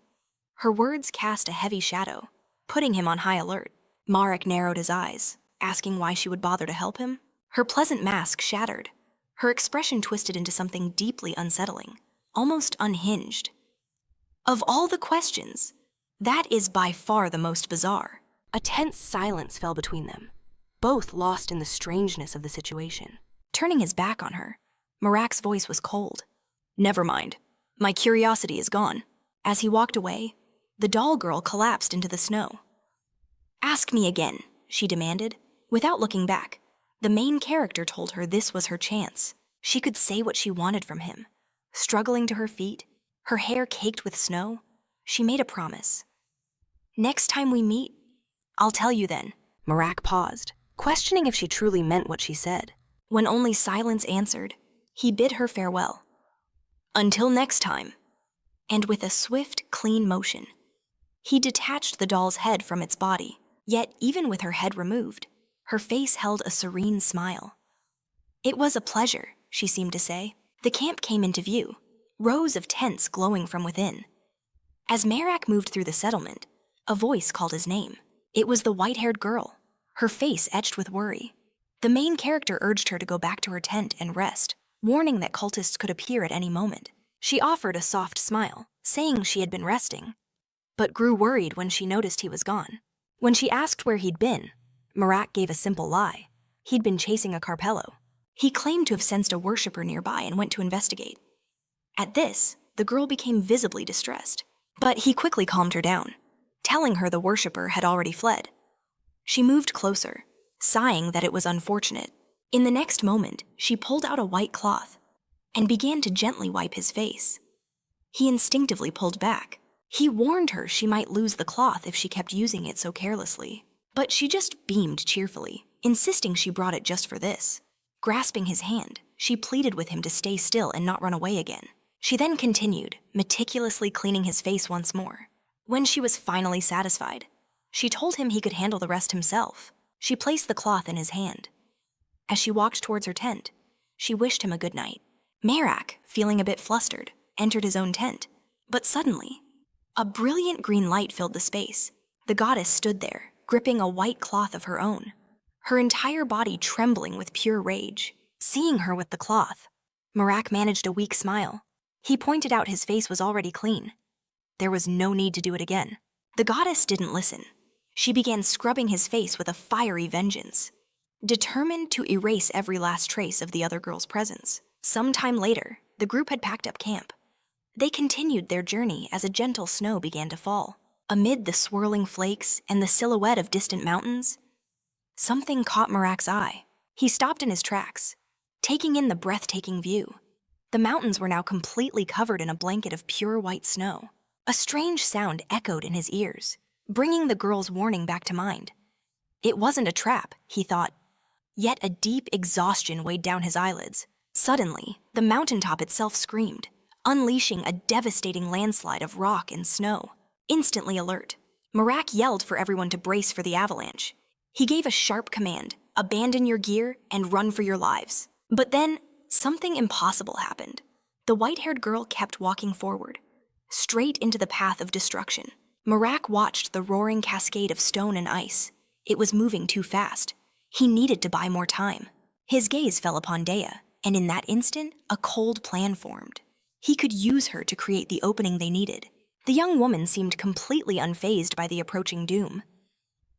Speaker 1: Her words cast a heavy shadow, putting him on high alert. Marac narrowed his eyes, asking why she would bother to help him. Her pleasant mask shattered. Her expression twisted into something deeply unsettling, almost unhinged. "Of all the questions, that is by far the most bizarre." A tense silence fell between them, both lost in the strangeness of the situation. Turning his back on her, Marac's voice was cold. "Never mind. My curiosity is gone." As he walked away, the doll girl collapsed into the snow. "Ask me again," she demanded. Without looking back, the main character told her this was her chance. She could say what she wanted from him. Struggling to her feet, her hair caked with snow, she made a promise. "Next time we meet, I'll tell you then." Marac paused, questioning if she truly meant what she said. When only silence answered, he bid her farewell. "Until next time." And with a swift, clean motion, he detached the doll's head from its body. Yet even with her head removed, her face held a serene smile. "It was a pleasure," she seemed to say. The camp came into view, rows of tents glowing from within. As Marac moved through the settlement, a voice called his name. It was the white-haired girl, her face etched with worry. The main character urged her to go back to her tent and rest, warning that cultists could appear at any moment. She offered a soft smile, saying she had been resting, but grew worried when she noticed he was gone. When she asked where he'd been, Marac gave a simple lie. He'd been chasing a Carpello. He claimed to have sensed a worshipper nearby and went to investigate. At this, the girl became visibly distressed, but he quickly calmed her down, telling her the worshipper had already fled. She moved closer, sighing that it was unfortunate. In the next moment, she pulled out a white cloth and began to gently wipe his face. He instinctively pulled back. He warned her she might lose the cloth if she kept using it so carelessly, but she just beamed cheerfully, insisting she brought it just for this. Grasping his hand, she pleaded with him to stay still and not run away again. She then continued, meticulously cleaning his face once more. When she was finally satisfied, she told him he could handle the rest himself. She placed the cloth in his hand. As she walked towards her tent, she wished him a good night. Marac, feeling a bit flustered, entered his own tent, but suddenly, a brilliant green light filled the space. The goddess stood there, gripping a white cloth of her own, her entire body trembling with pure rage. Seeing her with the cloth, Marac managed a weak smile. He pointed out his face was already clean. There was no need to do it again. The goddess didn't listen. She began scrubbing his face with a fiery vengeance, determined to erase every last trace of the other girl's presence. Sometime later, the group had packed up camp. They continued their journey as a gentle snow began to fall. Amid the swirling flakes and the silhouette of distant mountains, something caught Marac's eye. He stopped in his tracks, taking in the breathtaking view. The mountains were now completely covered in a blanket of pure white snow. A strange sound echoed in his ears, bringing the girl's warning back to mind. It wasn't a trap, he thought. Yet a deep exhaustion weighed down his eyelids. Suddenly, the mountaintop itself screamed, unleashing a devastating landslide of rock and snow. Instantly alert, Marac yelled for everyone to brace for the avalanche. He gave a sharp command, abandon your gear and run for your lives. But then, something impossible happened. The white-haired girl kept walking forward, straight into the path of destruction. Marac watched the roaring cascade of stone and ice. It was moving too fast. He needed to buy more time. His gaze fell upon Dea, and in that instant, a cold plan formed. He could use her to create the opening they needed. The young woman seemed completely unfazed by the approaching doom.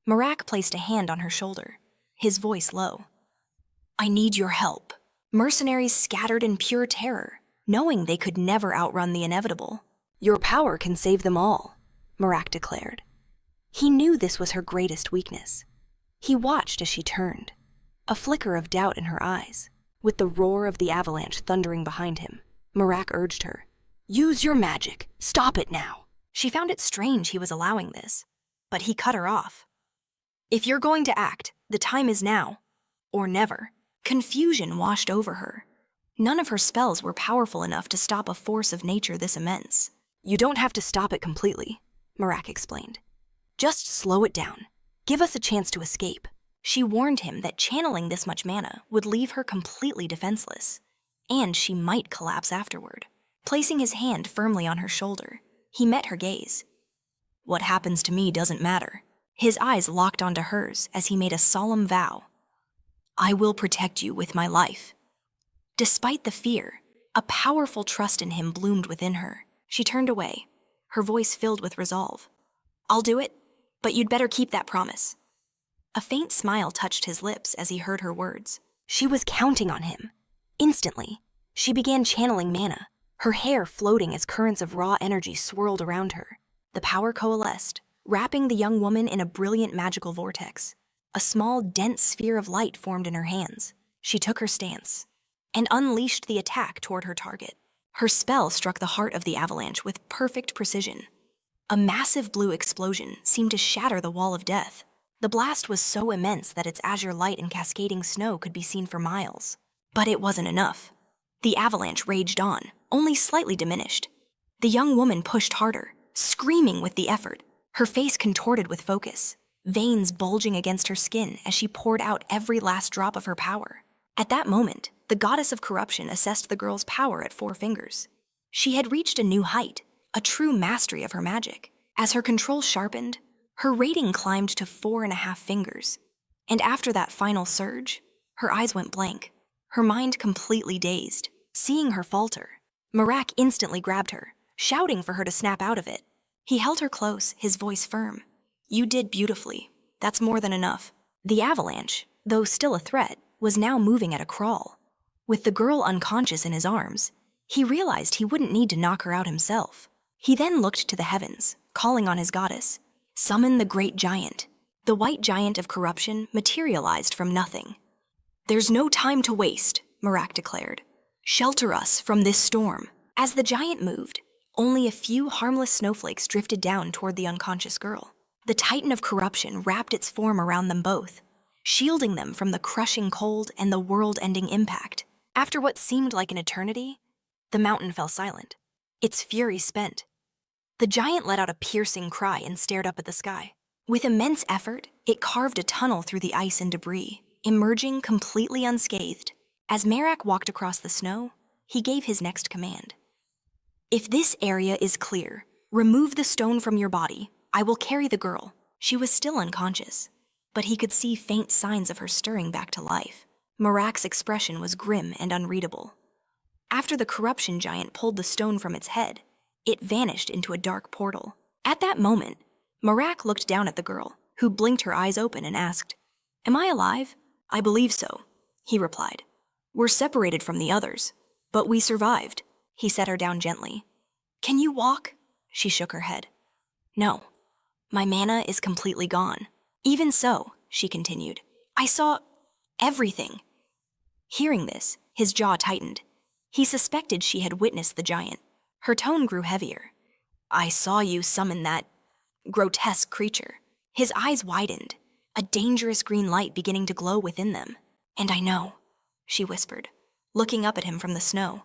Speaker 1: Marac placed a hand on her shoulder, his voice low. "I need your help." Mercenaries scattered in pure terror, knowing they could never outrun the inevitable. "Your power can save them all," Marac declared. He knew this was her greatest weakness. He watched as she turned, a flicker of doubt in her eyes. With the roar of the avalanche thundering behind him, Marac urged her, "Use your magic. Stop it now." She found it strange he was allowing this, but he cut her off. "If you're going to act, the time is now, or never." Confusion washed over her. None of her spells were powerful enough to stop a force of nature this immense. "You don't have to stop it completely," Marac explained. "Just slow it down. Give us a chance to escape." She warned him that channeling this much mana would leave her completely defenseless, and she might collapse afterward. Placing his hand firmly on her shoulder, he met her gaze. "What happens to me doesn't matter." His eyes locked onto hers as he made a solemn vow. "I will protect you with my life." Despite the fear, a powerful trust in him bloomed within her. She turned away, her voice filled with resolve. "I'll do it, but you'd better keep that promise." A faint smile touched his lips as he heard her words. She was counting on him. Instantly, she began channeling mana, her hair floating as currents of raw energy swirled around her. The power coalesced, wrapping the young woman in a brilliant magical vortex. A small, dense sphere of light formed in her hands. She took her stance and unleashed the attack toward her target. Her spell struck the heart of the avalanche with perfect precision. A massive blue explosion seemed to shatter the wall of death. The blast was so immense that its azure light and cascading snow could be seen for miles. But it wasn't enough. The avalanche raged on, only slightly diminished. The young woman pushed harder, screaming with the effort, her face contorted with focus, veins bulging against her skin as she poured out every last drop of her power. At that moment, the goddess of corruption assessed the girl's power at 4 fingers. She had reached a new height, a true mastery of her magic. As her control sharpened, her rating climbed to 4.5 fingers. And after that final surge, her eyes went blank, her mind completely dazed. Seeing her falter, Marac instantly grabbed her, shouting for her to snap out of it. He held her close, his voice firm. "You did beautifully. That's more than enough." The avalanche, though still a threat, was now moving at a crawl. With the girl unconscious in his arms, he realized he wouldn't need to knock her out himself. He then looked to the heavens, calling on his goddess. "Summon the great giant." The white giant of corruption materialized from nothing. "There's no time to waste," Marac declared. "Shelter us from this storm." As the giant moved, only a few harmless snowflakes drifted down toward the unconscious girl. The titan of corruption wrapped its form around them both, shielding them from the crushing cold and the world-ending impact. After what seemed like an eternity, the mountain fell silent, its fury spent. The giant let out a piercing cry and stared up at the sky. With immense effort, it carved a tunnel through the ice and debris, emerging completely unscathed. As Marac walked across the snow, he gave his next command. "If this area is clear, remove the stone from your body. I will carry the girl." She was still unconscious, but he could see faint signs of her stirring back to life. Marac's expression was grim and unreadable. After the corruption giant pulled the stone from its head, it vanished into a dark portal. At that moment, Marac looked down at the girl, who blinked her eyes open and asked, "Am I alive?" "I believe so," he replied. "We're separated from the others, but we survived." He set her down gently. "Can you walk?" She shook her head. "No, my mana is completely gone." "Even so," she continued, "I saw everything." Hearing this, his jaw tightened. He suspected she had witnessed the giant. Her tone grew heavier. "I saw you summon that grotesque creature." His eyes widened, a dangerous green light beginning to glow within them. "And I know," she whispered, looking up at him from the snow,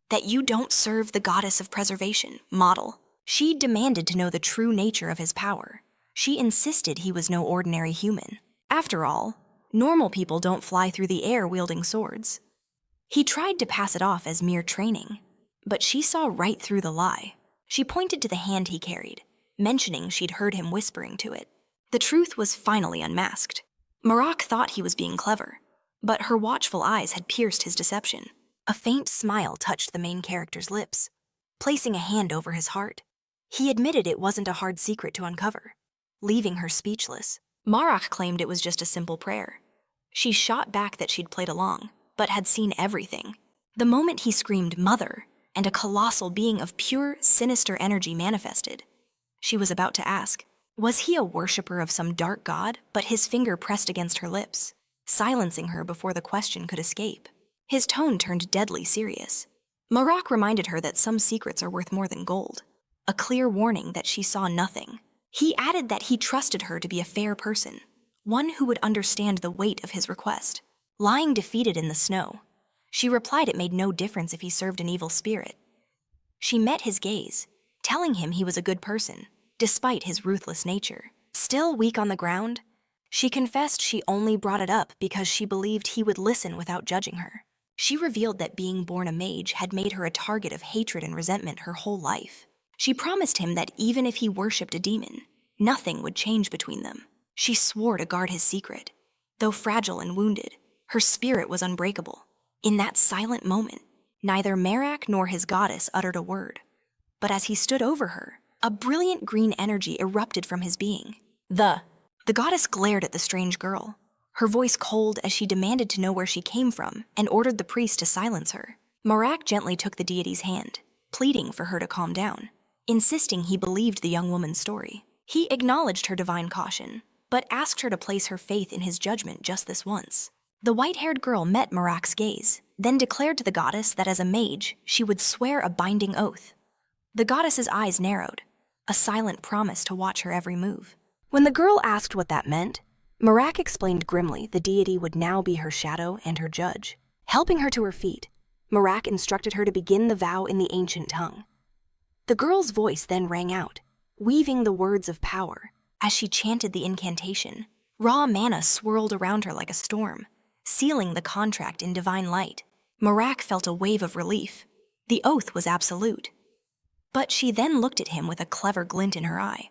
Speaker 1: "that you don't serve the goddess of preservation, Model." She demanded to know the true nature of his power. She insisted he was no ordinary human. After all, normal people don't fly through the air wielding swords. He tried to pass it off as mere training, but she saw right through the lie. She pointed to the hand he carried, mentioning she'd heard him whispering to it. The truth was finally unmasked. Marac thought he was being clever, but her watchful eyes had pierced his deception. A faint smile touched the main character's lips, placing a hand over his heart. He admitted it wasn't a hard secret to uncover, leaving her speechless. Marac claimed it was just a simple prayer. She shot back that she'd played along, but had seen everything. The moment he screamed "Mother," and a colossal being of pure, sinister energy manifested, she was about to ask, was he a worshipper of some dark god? But his finger pressed against her lips, silencing her before the question could escape. His tone turned deadly serious. Marac reminded her that some secrets are worth more than gold. a clear warning that she saw nothing. He added that he trusted her to be a fair person, one who would understand the weight of his request. Lying defeated in the snow, she replied it made no difference if he served an evil spirit. She met his gaze, telling him he was a good person, despite his ruthless nature. Still weak on the ground, she confessed she only brought it up because she believed he would listen without judging her. She revealed that being born a mage had made her a target of hatred and resentment her whole life. She promised him that even if he worshipped a demon, nothing would change between them. She swore to guard his secret. Though fragile and wounded, her spirit was unbreakable. In that silent moment, neither Marac nor his goddess uttered a word. But as he stood over her, a brilliant green energy erupted from his being. The goddess glared at the strange girl, her voice cold as she demanded to know where she came from and ordered the priest to silence her. Marac gently took the deity's hand, pleading for her to calm down, insisting he believed the young woman's story. He acknowledged her divine caution, but asked her to place her faith in his judgment just this once. The white-haired girl met Marac's gaze, then declared to the goddess that as a mage, she would swear a binding oath. The goddess's eyes narrowed, a silent promise to watch her every move. When the girl asked what that meant, Marac explained grimly the deity would now be her shadow and her judge. Helping her to her feet, Marac instructed her to begin the vow in the ancient tongue. The girl's voice then rang out, weaving the words of power. As she chanted the incantation, raw mana swirled around her like a storm, sealing the contract in divine light. Marac felt a wave of relief. The oath was absolute. But she then looked at him with a clever glint in her eye,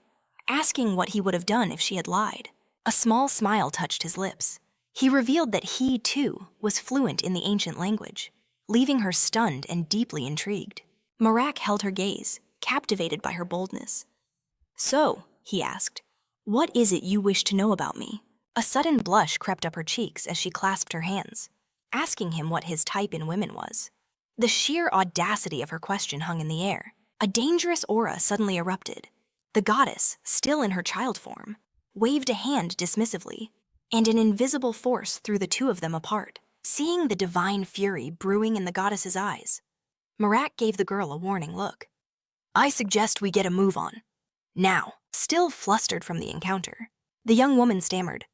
Speaker 1: asking what he would have done if she had lied. A small smile touched his lips. He revealed that he, too, was fluent in the ancient language, leaving her stunned and deeply intrigued. Marac held her gaze, captivated by her boldness. "So," he asked, "what is it you wish to know about me?" A sudden blush crept up her cheeks as she clasped her hands, asking him what his type in women was. The sheer audacity of her question hung in the air. A dangerous aura suddenly erupted. The goddess, still in her child form, waved a hand dismissively, and an invisible force threw the two of them apart. Seeing the divine fury brewing in the goddess's eyes, Marac gave the girl a warning look. "I suggest we get a move on. Now." Still flustered from the encounter, the young woman stammered,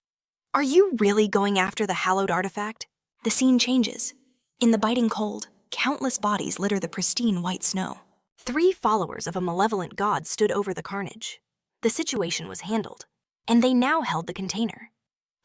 Speaker 1: "Are you really going after the hallowed artifact?" The scene changes. In the biting cold, countless bodies litter the pristine white snow. 3 followers of a malevolent god stood over the carnage. The situation was handled, and they now held the container.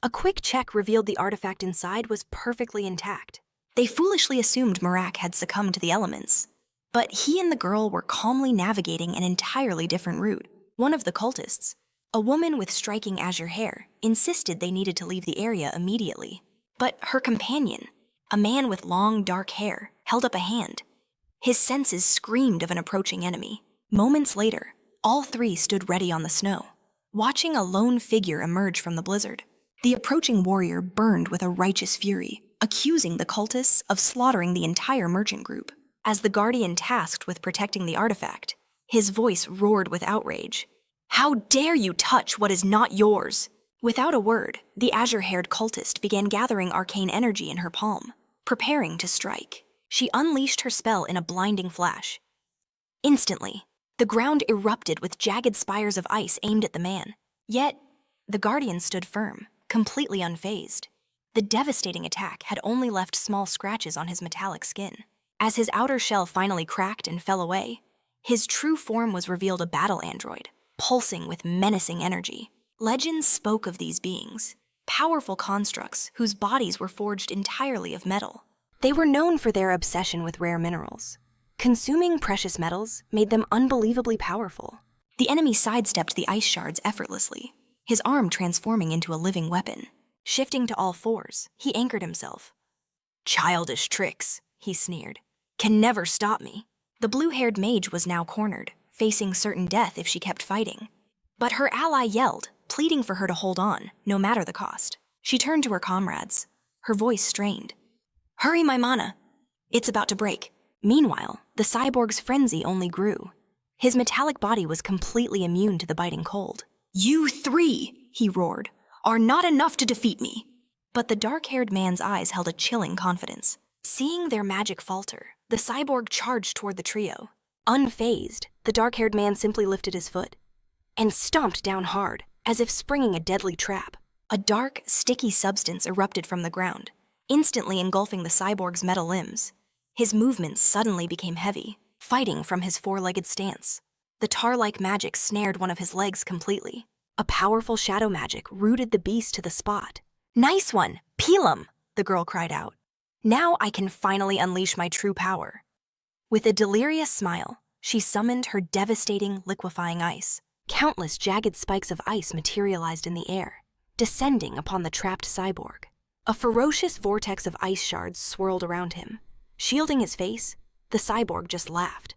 Speaker 1: A quick check revealed the artifact inside was perfectly intact. They foolishly assumed Marac had succumbed to the elements, but he and the girl were calmly navigating an entirely different route. One of the cultists, a woman with striking azure hair, insisted they needed to leave the area immediately. But her companion, a man with long, dark hair, held up a hand. His senses screamed of an approaching enemy. Moments later, all 3 stood ready on the snow, watching a lone figure emerge from the blizzard. The approaching warrior burned with a righteous fury, accusing the cultists of slaughtering the entire merchant group. As the guardian tasked with protecting the artifact, his voice roared with outrage. "How dare you touch what is not yours?" Without a word, the azure-haired cultist began gathering arcane energy in her palm, preparing to strike. She unleashed her spell in a blinding flash. Instantly, the ground erupted with jagged spires of ice aimed at the man. Yet, the guardian stood firm, completely unfazed. The devastating attack had only left small scratches on his metallic skin. As his outer shell finally cracked and fell away, his true form was revealed a battle android, pulsing with menacing energy. Legends spoke of these beings, powerful constructs whose bodies were forged entirely of metal. They were known for their obsession with rare minerals. Consuming precious metals made them unbelievably powerful. The enemy sidestepped the ice shards effortlessly, his arm transforming into a living weapon. Shifting to all fours, he anchored himself. "Childish tricks," he sneered, "can never stop me." The blue-haired mage was now cornered, facing certain death if she kept fighting. But her ally yelled, pleading for her to hold on, no matter the cost. She turned to her comrades, her voice strained. "Hurry, my mana. It's about to break." Meanwhile, the cyborg's frenzy only grew. His metallic body was completely immune to the biting cold. "You 3," he roared, "are not enough to defeat me." But the dark-haired man's eyes held a chilling confidence. Seeing their magic falter, the cyborg charged toward the trio. Unfazed, the dark-haired man simply lifted his foot and stomped down hard, as if springing a deadly trap. A dark, sticky substance erupted from the ground, instantly engulfing the cyborg's metal limbs. His movements suddenly became heavy, fighting from his four-legged stance. The tar-like magic snared one of his legs completely. A powerful shadow magic rooted the beast to the spot. "Nice one! Peel him!" the girl cried out. "Now I can finally unleash my true power." With a delirious smile, she summoned her devastating, liquefying ice. Countless jagged spikes of ice materialized in the air, descending upon the trapped cyborg. A ferocious vortex of ice shards swirled around him. Shielding his face, the cyborg just laughed.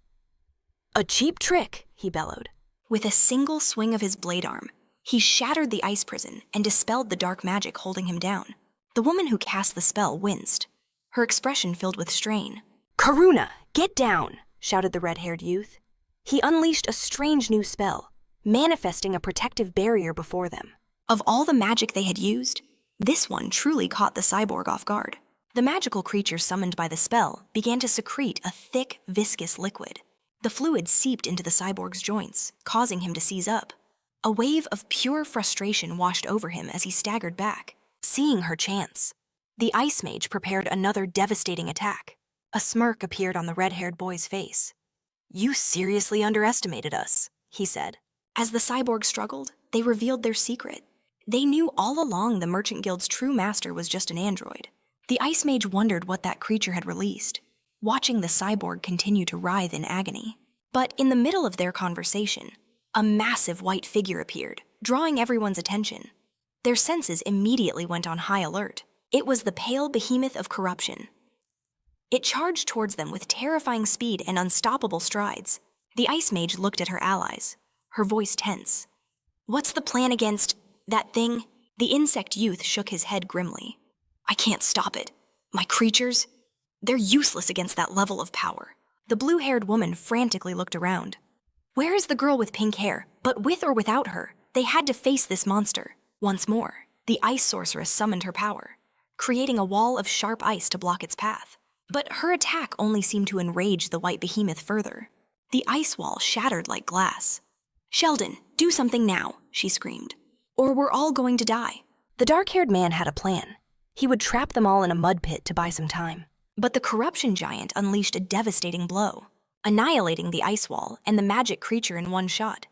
Speaker 1: "A cheap trick," he bellowed. With a single swing of his blade arm, he shattered the ice prison and dispelled the dark magic holding him down. The woman who cast the spell winced, her expression filled with strain. "Karuna, get down!" shouted the red-haired youth. He unleashed a strange new spell, manifesting a protective barrier before them. Of all the magic they had used, this one truly caught the cyborg off guard. The magical creature summoned by the spell began to secrete a thick, viscous liquid. The fluid seeped into the cyborg's joints, causing him to seize up. A wave of pure frustration washed over him as he staggered back, seeing her chance. The ice mage prepared another devastating attack. A smirk appeared on the red-haired boy's face. "You seriously underestimated us," he said. As the cyborg struggled, they revealed their secret. They knew all along the Merchant Guild's true master was just an android. The ice mage wondered what that creature had released, watching the cyborg continue to writhe in agony. But in the middle of their conversation, a massive white figure appeared, drawing everyone's attention. Their senses immediately went on high alert. It was the pale behemoth of corruption. It charged towards them with terrifying speed and unstoppable strides. The ice mage looked at her allies, her voice tense. "What's the plan against that thing?" The insect youth shook his head grimly. "I can't stop it. My creatures, they're useless against that level of power." The blue-haired woman frantically looked around. Where is the girl with pink hair? But with or without her, they had to face this monster. Once more, the ice sorceress summoned her power, creating a wall of sharp ice to block its path. But her attack only seemed to enrage the white behemoth further. The ice wall shattered like glass. "Sheldon, do something now," she screamed, "or we're all going to die." The dark-haired man had a plan. He would trap them all in a mud pit to buy some time. But the corruption giant unleashed a devastating blow, annihilating the ice wall and the magic creature in one shot.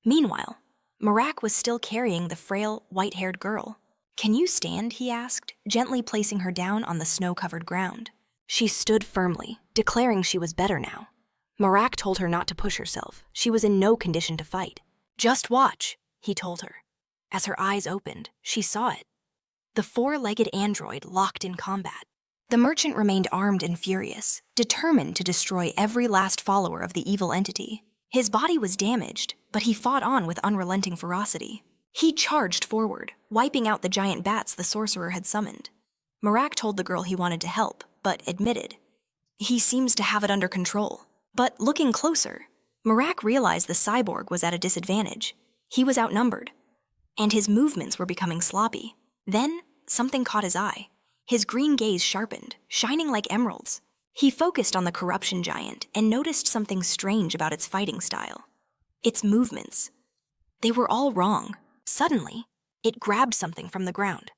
Speaker 1: Meanwhile, Marac was still carrying the frail, white-haired girl. "Can you stand?" he asked, gently placing her down on the snow-covered ground. She stood firmly, declaring she was better now. Marac told her not to push herself. She was in no condition to fight. "Just watch," he told her. As her eyes opened, she saw it. The four-legged android locked in combat. The merchant remained armed and furious, determined to destroy every last follower of the evil entity. His body was damaged, but he fought on with unrelenting ferocity. He charged forward, wiping out the giant bats the sorcerer had summoned. Marac told the girl he wanted to help, but admitted, "He seems to have it under control." But looking closer, Marac realized the cyborg was at a disadvantage. He was outnumbered, and his movements were becoming sloppy. Then, something caught his eye. His green gaze sharpened, shining like emeralds. He focused on the corruption giant and noticed something strange about its fighting style. Its movements. They were all wrong. Suddenly, it grabbed something from the ground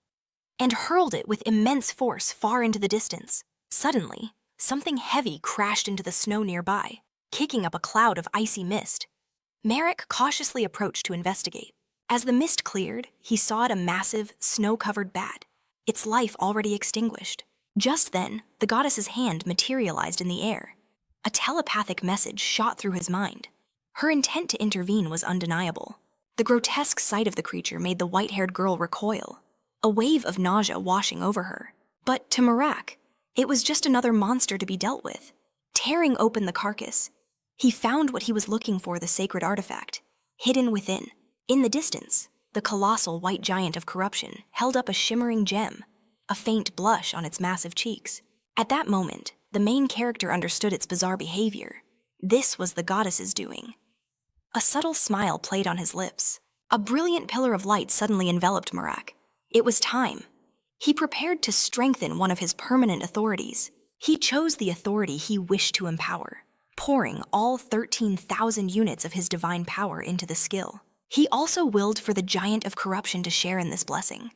Speaker 1: and hurled it with immense force far into the distance. Suddenly, something heavy crashed into the snow nearby, kicking up a cloud of icy mist. Marac cautiously approached to investigate. As the mist cleared, he saw it a massive, snow-covered bat, its life already extinguished. Just then, the goddess's hand materialized in the air. A telepathic message shot through his mind. Her intent to intervene was undeniable. The grotesque sight of the creature made the white-haired girl recoil, a wave of nausea washing over her. But to Marac, it was just another monster to be dealt with. Tearing open the carcass, he found what he was looking for, the sacred artifact, hidden within. In the distance, the colossal white giant of corruption held up a shimmering gem, a faint blush on its massive cheeks. At that moment, the main character understood its bizarre behavior. This was the goddess's doing. A subtle smile played on his lips. A brilliant pillar of light suddenly enveloped Marac. It was time. He prepared to strengthen one of his permanent authorities. He chose the authority he wished to empower. pouring all 13,000 units of his divine power into the skill. He also willed for the giant of corruption to share in this blessing.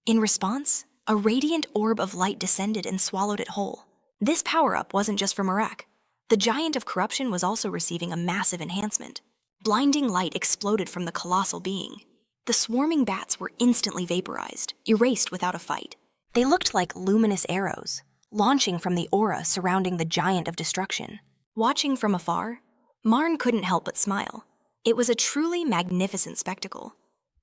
Speaker 1: In response, a radiant orb of light descended and swallowed it whole. This power-up wasn't just for Marac. The giant of corruption was also receiving a massive enhancement. Blinding light exploded from the colossal being. The swarming bats were instantly vaporized, erased without a fight. They looked like luminous arrows, launching from the aura surrounding the giant of destruction. Watching from afar, Marn couldn't help but smile. It was a truly magnificent spectacle.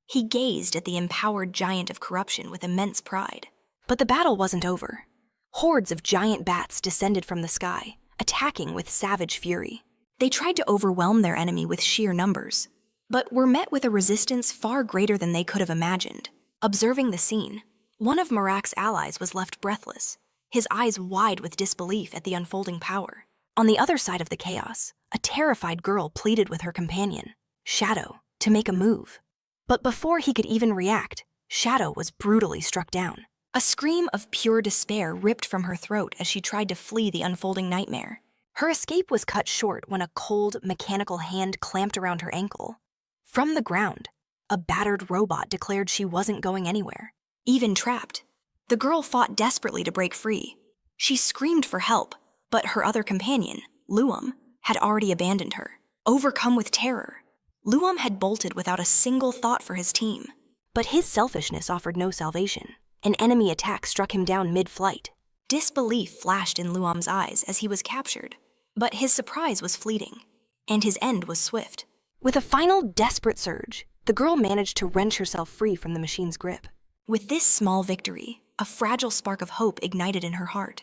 Speaker 1: He gazed at the empowered giant of corruption with immense pride. But the battle wasn't over. Hordes of giant bats descended from the sky, attacking with savage fury. They tried to overwhelm their enemy with sheer numbers, but were met with a resistance far greater than they could have imagined. Observing the scene, one of Marac's allies was left breathless, his eyes wide with disbelief at the unfolding power. On the other side of the chaos, a terrified girl pleaded with her companion, Shadow, to make a move. But before he could even react, Shadow was brutally struck down. A scream of pure despair ripped from her throat as she tried to flee the unfolding nightmare. Her escape was cut short when a cold, mechanical hand clamped around her ankle. From the ground, a battered robot declared she wasn't going anywhere. Even trapped, the girl fought desperately to break free. She screamed for help, but her other companion, Luam, had already abandoned her. Overcome with terror, Luam had bolted without a single thought for his team. But his selfishness offered no salvation. An enemy attack struck him down mid-flight. Disbelief flashed in Luam's eyes as he was captured, but his surprise was fleeting, and his end was swift. With a final desperate surge, the girl managed to wrench herself free from the machine's grip. With this small victory, a fragile spark of hope ignited in her heart.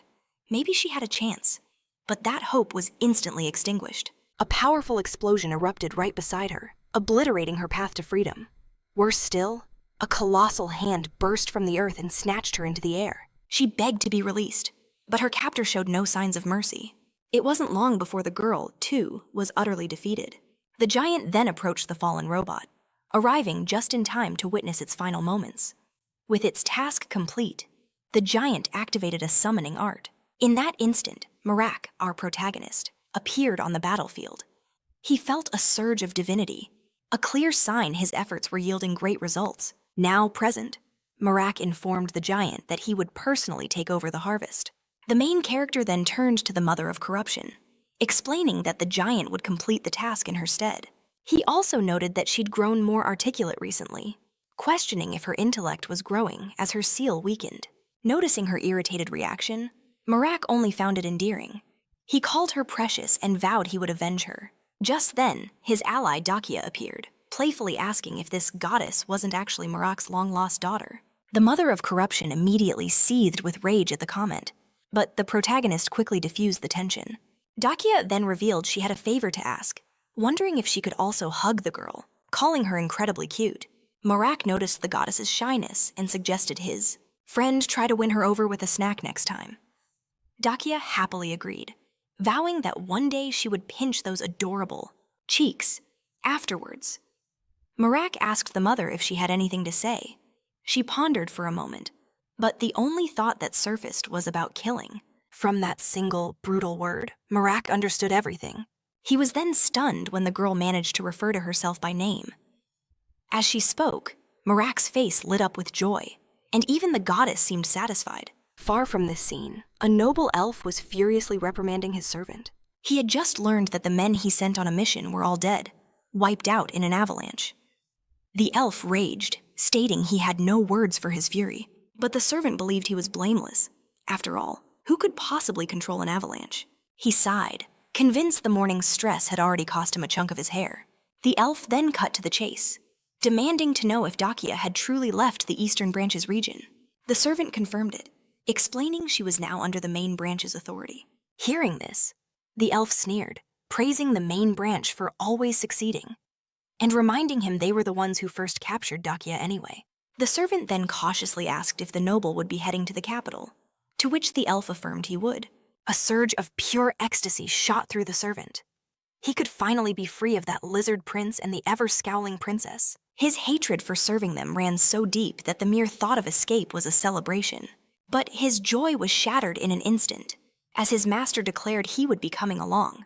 Speaker 1: Maybe she had a chance, but that hope was instantly extinguished. A powerful explosion erupted right beside her, obliterating her path to freedom. Worse still, a colossal hand burst from the earth and snatched her into the air. She begged to be released, but her captor showed no signs of mercy. It wasn't long before the girl, too, was utterly defeated. The giant then approached the fallen robot, arriving just in time to witness its final moments. With its task complete, the giant activated a summoning art. In that instant, Marac, our protagonist, appeared on the battlefield. He felt a surge of divinity, a clear sign his efforts were yielding great results. Now present, Marac informed the giant that he would personally take over the harvest. The main character then turned to the Mother of Corruption, explaining that the giant would complete the task in her stead. He also noted that she'd grown more articulate recently, questioning if her intellect was growing as her seal weakened. Noticing her irritated reaction, Marac only found it endearing. He called her precious and vowed he would avenge her. Just then, his ally Dakia appeared, playfully asking if this goddess wasn't actually Marac's long-lost daughter. The Mother of Corruption immediately seethed with rage at the comment, but the protagonist quickly diffused the tension. Dakia then revealed she had a favor to ask, wondering if she could also hug the girl, calling her incredibly cute. Marac noticed the goddess's shyness and suggested his friend try to win her over with a snack next time. Dakia happily agreed, vowing that one day she would pinch those adorable cheeks afterwards. Marac asked the mother if she had anything to say. She pondered for a moment, but the only thought that surfaced was about killing. From that single, brutal word, Marac understood everything. He was then stunned when the girl managed to refer to herself by name. As she spoke, Marac's face lit up with joy, and even the goddess seemed satisfied. Far from this scene, a noble elf was furiously reprimanding his servant. He had just learned that the men he sent on a mission were all dead, wiped out in an avalanche. The elf raged, stating he had no words for his fury, but the servant believed he was blameless. After all, who could possibly control an avalanche? He sighed, convinced the morning's stress had already cost him a chunk of his hair. The elf then cut to the chase, demanding to know if Dakia had truly left the Eastern Branch's region. The servant confirmed it, explaining she was now under the main branch's authority. Hearing this, the elf sneered, praising the main branch for always succeeding, and reminding him they were the ones who first captured Dakia anyway. The servant then cautiously asked if the noble would be heading to the capital, to which the elf affirmed he would. A surge of pure ecstasy shot through the servant. He could finally be free of that lizard prince and the ever-scowling princess. His hatred for serving them ran so deep that the mere thought of escape was a celebration. But his joy was shattered in an instant, as his master declared he would be coming along.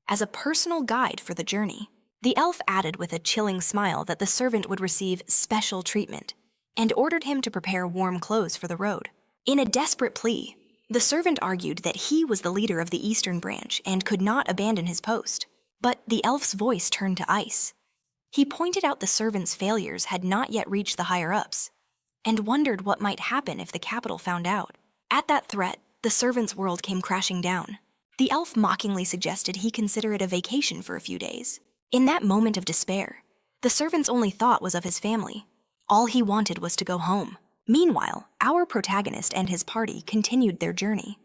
Speaker 1: as a personal guide for the journey. The elf added with a chilling smile that the servant would receive special treatment and ordered him to prepare warm clothes for the road. In a desperate plea, the servant argued that he was the leader of the eastern branch and could not abandon his post. But the elf's voice turned to ice. He pointed out the servant's failures had not yet reached the higher-ups, and wondered what might happen if the capital found out. At that threat, the servant's world came crashing down. The elf mockingly suggested he consider it a vacation for a few days. In that moment of despair, the servant's only thought was of his family. All he wanted was to go home. Meanwhile, our protagonist and his party continued their journey.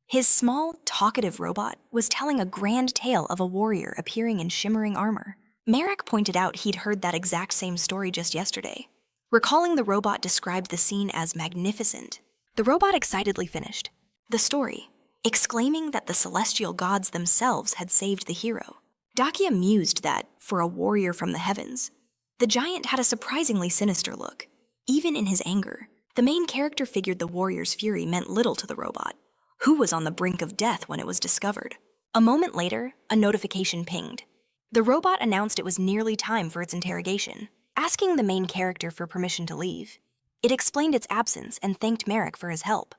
Speaker 1: His small, talkative robot was telling a grand tale of a warrior appearing in shimmering armor. Marac pointed out he'd heard that exact same story just yesterday. Recalling the robot described the scene as magnificent, the robot excitedly finished the story, exclaiming that the celestial gods themselves had saved the hero. Dakia mused that, for a warrior from the heavens, the giant had a surprisingly sinister look. Even in his anger, the main character figured the warrior's fury meant little to the robot, who was on the brink of death when it was discovered. A moment later, a notification pinged. The robot announced it was nearly time for its interrogation, asking the main character for permission to leave. It explained its absence and thanked Marac for his help,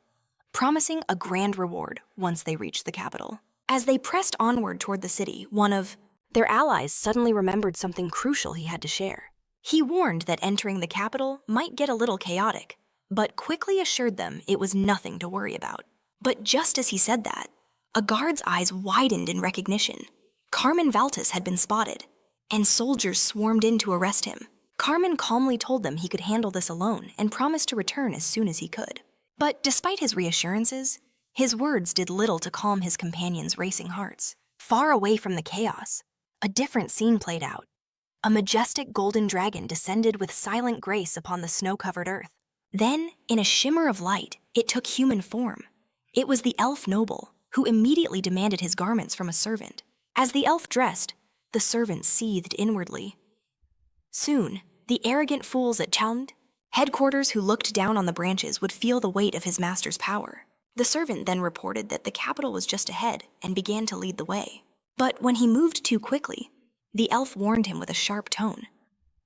Speaker 1: promising a grand reward once they reached the capital. As they pressed onward toward the city, one of their allies suddenly remembered something crucial he had to share. He warned that entering the capital might get a little chaotic, but quickly assured them it was nothing to worry about. But just as he said that, a guard's eyes widened in recognition. Carmen Valtis had been spotted, and soldiers swarmed in to arrest him. Carmen calmly told them he could handle this alone and promised to return as soon as he could. But despite his reassurances, his words did little to calm his companions' racing hearts. Far away from the chaos, a different scene played out. A majestic golden dragon descended with silent grace upon the snow-covered earth. Then, in a shimmer of light, it took human form. It was the elf noble, who immediately demanded his garments from a servant. As the elf dressed, the servant seethed inwardly. Soon, the arrogant fools at Chand headquarters who looked down on the branches would feel the weight of his master's power. The servant then reported that the capital was just ahead and began to lead the way. But when he moved too quickly, the elf warned him with a sharp tone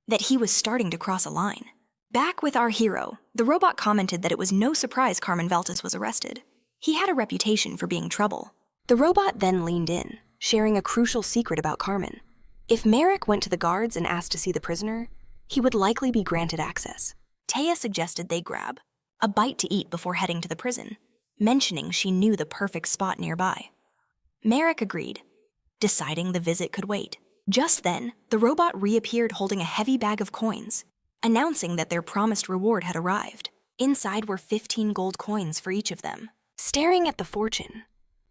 Speaker 1: that he was starting to cross a line. Back with our hero, the robot commented that it was no surprise Carmen Valtis was arrested. He had a reputation for being trouble. The robot then leaned in, sharing a crucial secret about Carmen. If Marac went to the guards and asked to see the prisoner, he would likely be granted access. Taya suggested they grab a bite to eat before heading to the prison, mentioning she knew the perfect spot nearby. Marac agreed, deciding the visit could wait. Just then, the robot reappeared holding a heavy bag of coins, announcing that their promised reward had arrived. Inside were 15 gold coins for each of them. Staring at the fortune,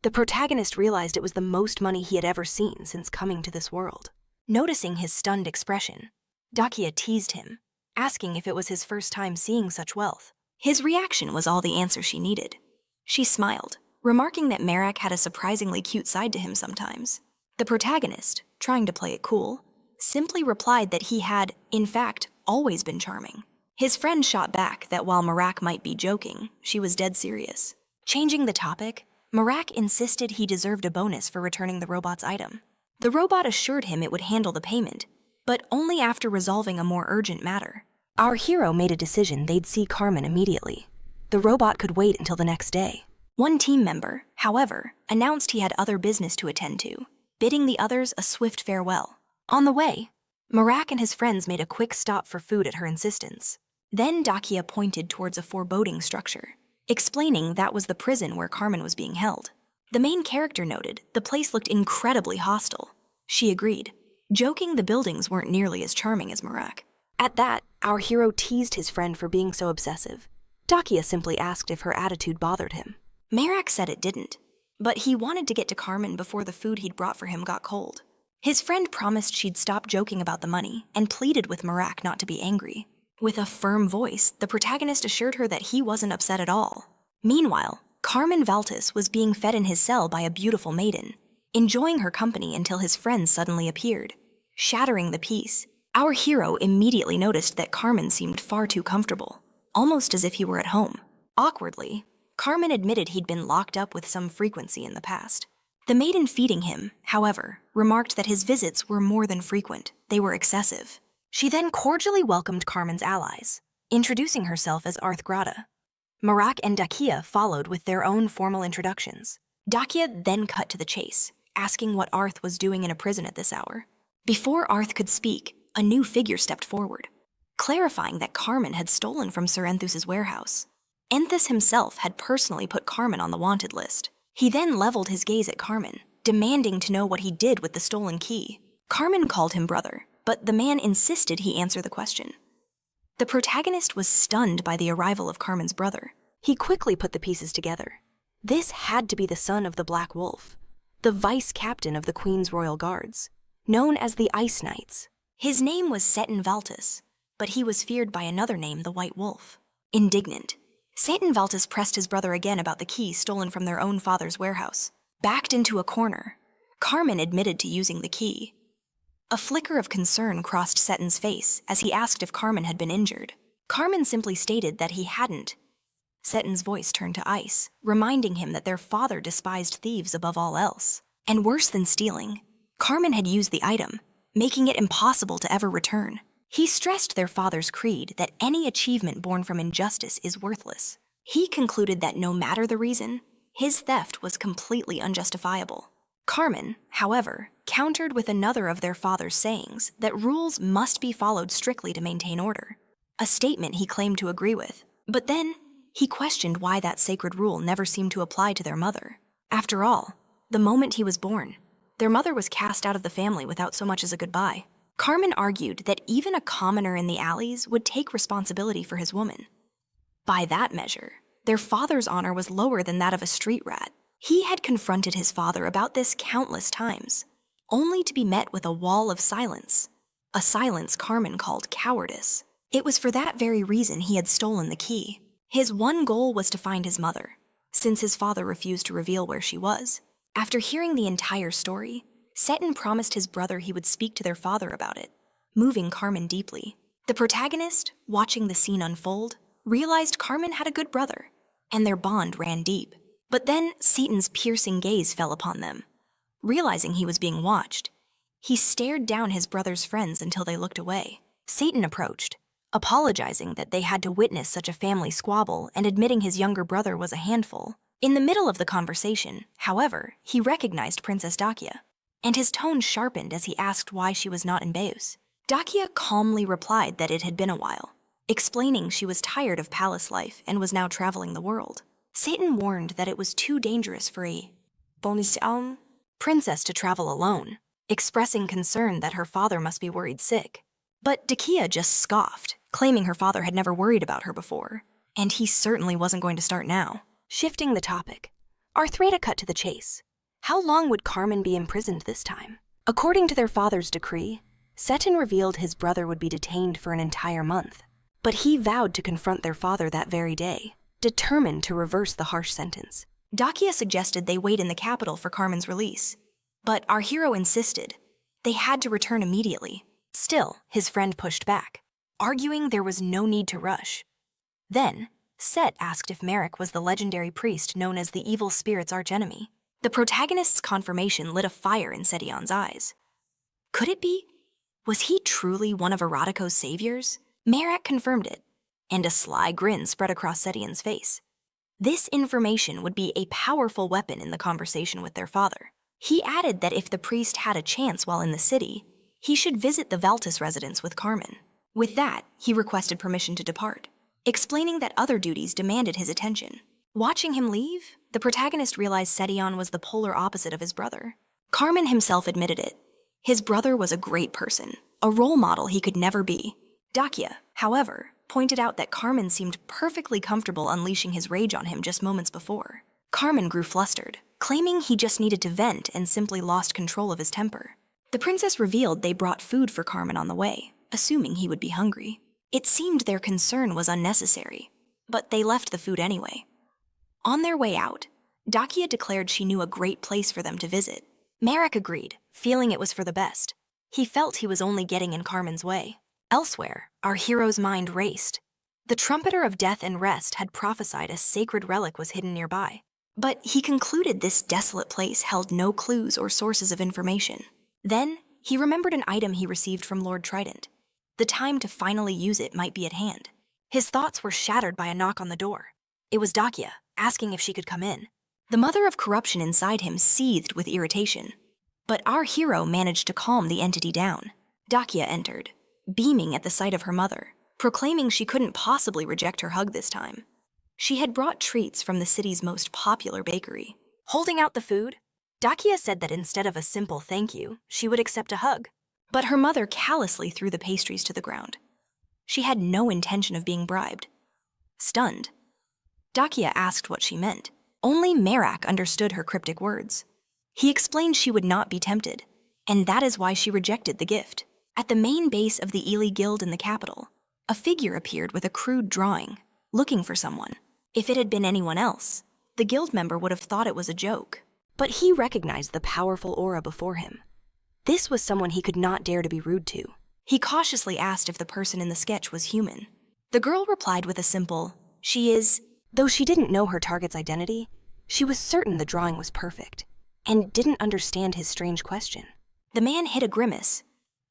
Speaker 1: the protagonist realized it was the most money he had ever seen since coming to this world. Noticing his stunned expression, Dakia teased him, asking if it was his first time seeing such wealth. His reaction was all the answer she needed. She smiled, remarking that Marac had a surprisingly cute side to him sometimes. The protagonist, trying to play it cool, simply replied that he had, in fact, always been charming. His friend shot back that while Marac might be joking, she was dead serious. Changing the topic, Marac insisted he deserved a bonus for returning the robot's item. The robot assured him it would handle the payment, but only after resolving a more urgent matter. Our hero made a decision they'd see Carmen immediately. The robot could wait until the next day. One team member, however, announced he had other business to attend to, bidding the others a swift farewell. On the way, Marac and his friends made a quick stop for food at her insistence. Then Dakia pointed towards a foreboding structure, explaining that was the prison where Carmen was being held. The main character noted the place looked incredibly hostile. She agreed, joking the buildings weren't nearly as charming as Marac. At that, our hero teased his friend for being so obsessive. Dakia simply asked if her attitude bothered him. Marac said it didn't, but he wanted to get to Carmen before the food he'd brought for him got cold. His friend promised she'd stop joking about the money and pleaded with Marac not to be angry. With a firm voice, the protagonist assured her that he wasn't upset at all. Meanwhile, Carmen Valtis was being fed in his cell by a beautiful maiden, enjoying her company until his friend suddenly appeared. Shattering the peace, our hero immediately noticed that Carmen seemed far too comfortable, almost as if he were at home. Awkwardly, Carmen admitted he'd been locked up with some frequency in the past. The maiden feeding him, however, remarked that his visits were more than frequent, they were excessive. She then cordially welcomed Carmen's allies, introducing herself as Arthgrata. Marac and Dakia followed with their own formal introductions. Dakia then cut to the chase, asking what Arth was doing in a prison at this hour. Before Arth could speak, a new figure stepped forward, clarifying that Carmen had stolen from Sir Enthus's warehouse. Enthus himself had personally put Carmen on the wanted list. He then leveled his gaze at Carmen, demanding to know what he did with the stolen key. Carmen called him brother, but the man insisted he answer the question. The protagonist was stunned by the arrival of Carmen's brother. He quickly put the pieces together. This had to be the son of the Black Wolf, the vice captain of the Queen's Royal Guards, known as the Ice Knights. His name was Seton Valtus, but he was feared by another name, the White Wolf. Indignant, Seton Valtus pressed his brother again about the key stolen from their own father's warehouse. Backed into a corner, Carmen admitted to using the key. A flicker of concern crossed Seton's face as he asked if Carmen had been injured. Carmen simply stated that he hadn't. Seton's voice turned to ice, reminding him that their father despised thieves above all else. And worse than stealing, Carmen had used the item, making it impossible to ever return. He stressed their father's creed that any achievement born from injustice is worthless. He concluded that no matter the reason, his theft was completely unjustifiable. Carmen, however, countered with another of their father's sayings that rules must be followed strictly to maintain order, a statement he claimed to agree with. But then, he questioned why that sacred rule never seemed to apply to their mother. After all, the moment he was born, their mother was cast out of the family without so much as a goodbye. Carmen argued that even a commoner in the alleys would take responsibility for his woman. By that measure, their father's honor was lower than that of a street rat. He had confronted his father about this countless times, only to be met with a wall of silence, a silence Carmen called cowardice. It was for that very reason he had stolen the key. His one goal was to find his mother, since his father refused to reveal where she was. After hearing the entire story, Seton promised his brother he would speak to their father about it, moving Carmen deeply. The protagonist, watching the scene unfold, realized Carmen had a good brother, and their bond ran deep. But then Seton's piercing gaze fell upon them. Realizing he was being watched, he stared down his brother's friends until they looked away. Seton approached, apologizing that they had to witness such a family squabble and admitting his younger brother was a handful. In the middle of the conversation, however, he recognized Princess Dakia, and his tone sharpened as he asked why she was not in Beus. Dakia calmly replied that it had been a while, explaining she was tired of palace life and was now traveling the world. Seton warned that it was too dangerous for a princess to travel alone, expressing concern that her father must be worried sick. But Dakia just scoffed, claiming her father had never worried about her before, and he certainly wasn't going to start now. Shifting the topic, Arthrata cut to the chase. How long would Carmen be imprisoned this time? According to their father's decree, Seton revealed his brother would be detained for an entire month, but he vowed to confront their father that very day, determined to reverse the harsh sentence. Dakia suggested they wait in the capital for Carmen's release, but our hero insisted they had to return immediately. Still, his friend pushed back, arguing there was no need to rush. Then, Set asked if Marac was the legendary priest known as the evil spirit's archenemy. The protagonist's confirmation lit a fire in Setion's eyes. Could it be? Was he truly one of Erotico's saviors? Marac confirmed it, and a sly grin spread across Setion's face. This information would be a powerful weapon in the conversation with their father. He added that if the priest had a chance while in the city, he should visit the Valtus residence with Carmen. With that, he requested permission to depart, explaining that other duties demanded his attention. Watching him leave, the protagonist realized Setion was the polar opposite of his brother. Carmen himself admitted it. His brother was a great person, a role model he could never be. Dakia, however, pointed out that Carmen seemed perfectly comfortable unleashing his rage on him just moments before. Carmen grew flustered, claiming he just needed to vent and simply lost control of his temper. The princess revealed they brought food for Carmen on the way, assuming he would be hungry. It seemed their concern was unnecessary, but they left the food anyway. On their way out, Dakia declared she knew a great place for them to visit. Marac agreed, feeling it was for the best. He felt he was only getting in Carmen's way. Elsewhere, our hero's mind raced. The trumpeter of death and rest had prophesied a sacred relic was hidden nearby. But he concluded this desolate place held no clues or sources of information. Then, he remembered an item he received from Lord Trident. The time to finally use it might be at hand. His thoughts were shattered by a knock on the door. It was Dakia, asking if she could come in. The mother of corruption inside him seethed with irritation. But our hero managed to calm the entity down. Dakia entered, beaming at the sight of her mother, proclaiming she couldn't possibly reject her hug this time. She had brought treats from the city's most popular bakery. Holding out the food, Dakia said that instead of a simple thank you, she would accept a hug. But her mother callously threw the pastries to the ground. She had no intention of being bribed. Stunned, Dakia asked what she meant. Only Marac understood her cryptic words. He explained she would not be tempted, and that is why she rejected the gift. At the main base of the Ely Guild in the capital, a figure appeared with a crude drawing, looking for someone. If it had been anyone else, the guild member would have thought it was a joke. But he recognized the powerful aura before him. This was someone he could not dare to be rude to. He cautiously asked if the person in the sketch was human. The girl replied with a simple, "She is." Though she didn't know her target's identity, she was certain the drawing was perfect, and didn't understand his strange question. The man hid a grimace.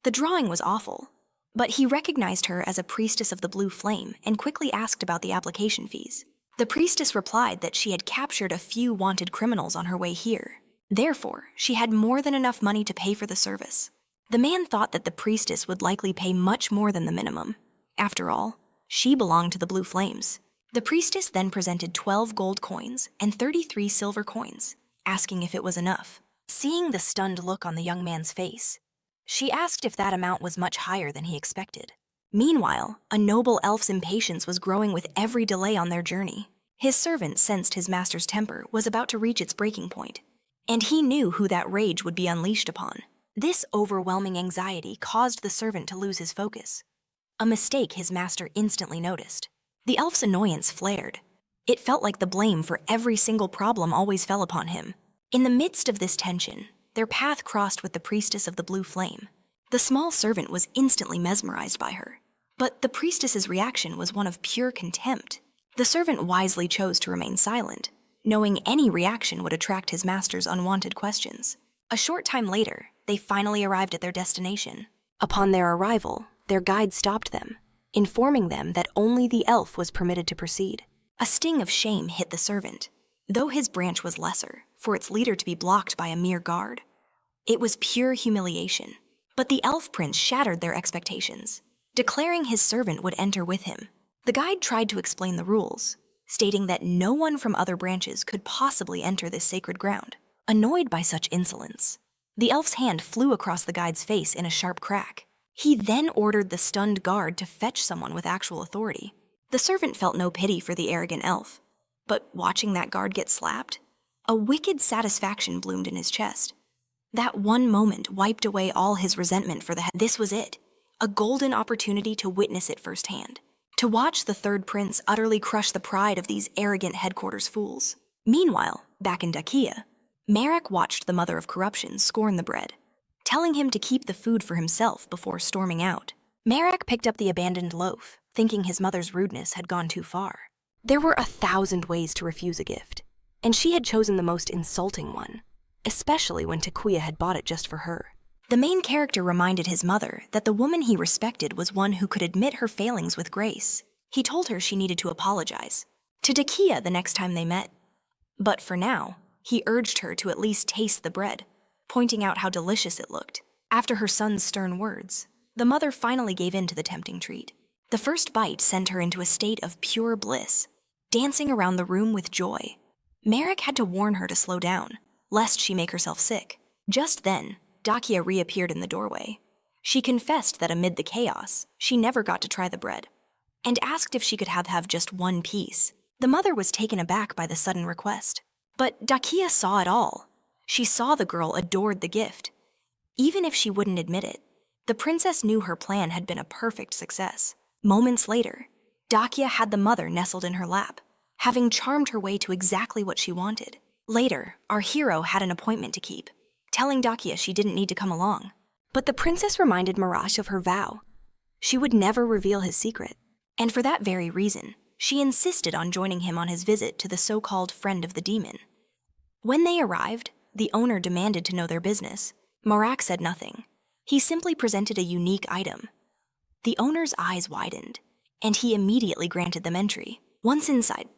Speaker 1: The drawing was awful, but he recognized her as a priestess of the blue flame and quickly asked about the application fees. The priestess replied that she had captured a few wanted criminals on her way here. Therefore, she had more than enough money to pay for the service. The man thought that the priestess would likely pay much more than the minimum. After all, she belonged to the blue flames. The priestess then presented 12 gold coins and 33 silver coins, asking if it was enough. Seeing the stunned look on the young man's face, she asked if that amount was much higher than he expected. Meanwhile, a noble elf's impatience was growing with every delay on their journey. His servant sensed his master's temper was about to reach its breaking point, and he knew who that rage would be unleashed upon. This overwhelming anxiety caused the servant to lose his focus, a mistake his master instantly noticed. The elf's annoyance flared. It felt like the blame for every single problem always fell upon him. In the midst of this tension, their path crossed with the priestess of the blue flame. The small servant was instantly mesmerized by her, but the priestess's reaction was one of pure contempt. The servant wisely chose to remain silent, knowing any reaction would attract his master's unwanted questions. A short time later, they finally arrived at their destination. Upon their arrival, their guide stopped them, informing them that only the elf was permitted to proceed. A sting of shame hit the servant, though his branch was lesser, for its leader to be blocked by a mere guard. It was pure humiliation, but the elf prince shattered their expectations, declaring his servant would enter with him. The guide tried to explain the rules, stating that no one from other branches could possibly enter this sacred ground. Annoyed by such insolence, the elf's hand flew across the guide's face in a sharp crack. He then ordered the stunned guard to fetch someone with actual authority. The servant felt no pity for the arrogant elf, but watching that guard get slapped, a wicked satisfaction bloomed in his chest. That one moment wiped away all his resentment for This was it, a golden opportunity to witness it firsthand, to watch the third prince utterly crush the pride of these arrogant headquarters fools. Meanwhile, back in Dakia, Marac watched the mother of corruption scorn the bread, telling him to keep the food for himself before storming out. Marac picked up the abandoned loaf, thinking his mother's rudeness had gone too far. There were 1,000 ways to refuse a gift, and she had chosen the most insulting one, especially when Takuya had bought it just for her. The main character reminded his mother that the woman he respected was one who could admit her failings with grace. He told her she needed to apologize to Dakia the next time they met. But for now, he urged her to at least taste the bread, pointing out how delicious it looked. After her son's stern words, the mother finally gave in to the tempting treat. The first bite sent her into a state of pure bliss, dancing around the room with joy. Marac had to warn her to slow down, lest she make herself sick. Just then, Dakia reappeared in the doorway. She confessed that amid the chaos, she never got to try the bread, and asked if she could have just one piece. The mother was taken aback by the sudden request. But Dakia saw it all. She saw the girl adored the gift. Even if she wouldn't admit it, the princess knew her plan had been a perfect success. Moments later, Dakia had the mother nestled in her lap, having charmed her way to exactly what she wanted. Later, our hero had an appointment to keep, telling Dakia she didn't need to come along. But the princess reminded Marac of her vow. She would never reveal his secret, and for that very reason, she insisted on joining him on his visit to the so-called friend of the demon. When they arrived, the owner demanded to know their business. Marac said nothing. He simply presented a unique item. The owner's eyes widened, and he immediately granted them entry. Once inside,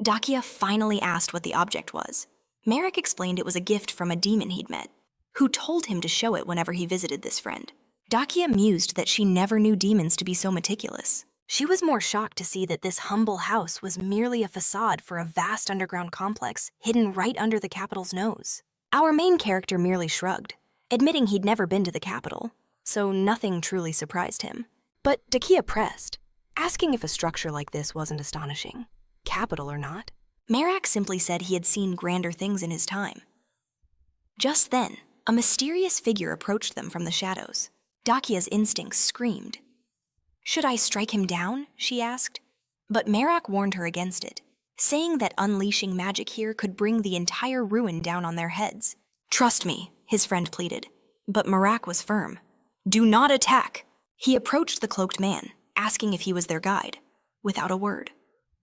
Speaker 1: Dakia finally asked what the object was. Marac explained it was a gift from a demon he'd met, who told him to show it whenever he visited this friend. Dakia mused that she never knew demons to be so meticulous. She was more shocked to see that this humble house was merely a facade for a vast underground complex hidden right under the capital's nose. Our main character merely shrugged, admitting he'd never been to the capital, so nothing truly surprised him. But Dakia pressed, asking if a structure like this wasn't astonishing, capital or not. Marac simply said he had seen grander things in his time. Just then, a mysterious figure approached them from the shadows. Dakia's instincts screamed. "Should I strike him down?" she asked. But Marac warned her against it, saying that unleashing magic here could bring the entire ruin down on their heads. "Trust me," his friend pleaded. But Marac was firm. "Do not attack." He approached the cloaked man, asking if he was their guide. Without a word,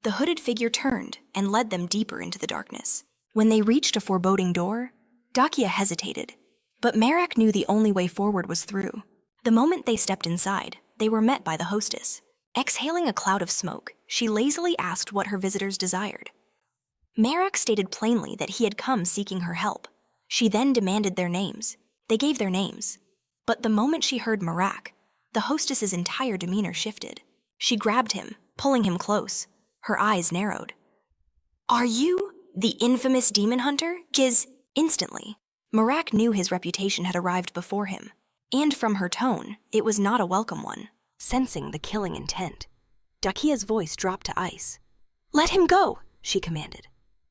Speaker 1: the hooded figure turned and led them deeper into the darkness. When they reached a foreboding door, Dakia hesitated, but Marac knew the only way forward was through. The moment they stepped inside, they were met by the hostess. Exhaling a cloud of smoke, she lazily asked what her visitors desired. Marac stated plainly that he had come seeking her help. She then demanded their names. They gave their names. But the moment she heard Marac, the hostess's entire demeanor shifted. She grabbed him, pulling him close. Her eyes narrowed. "Are you the infamous demon hunter, Giz?" Instantly, Marac knew his reputation had arrived before him. And from her tone, it was not a welcome one. Sensing the killing intent, Dakia's voice dropped to ice. "Let him go," she commanded.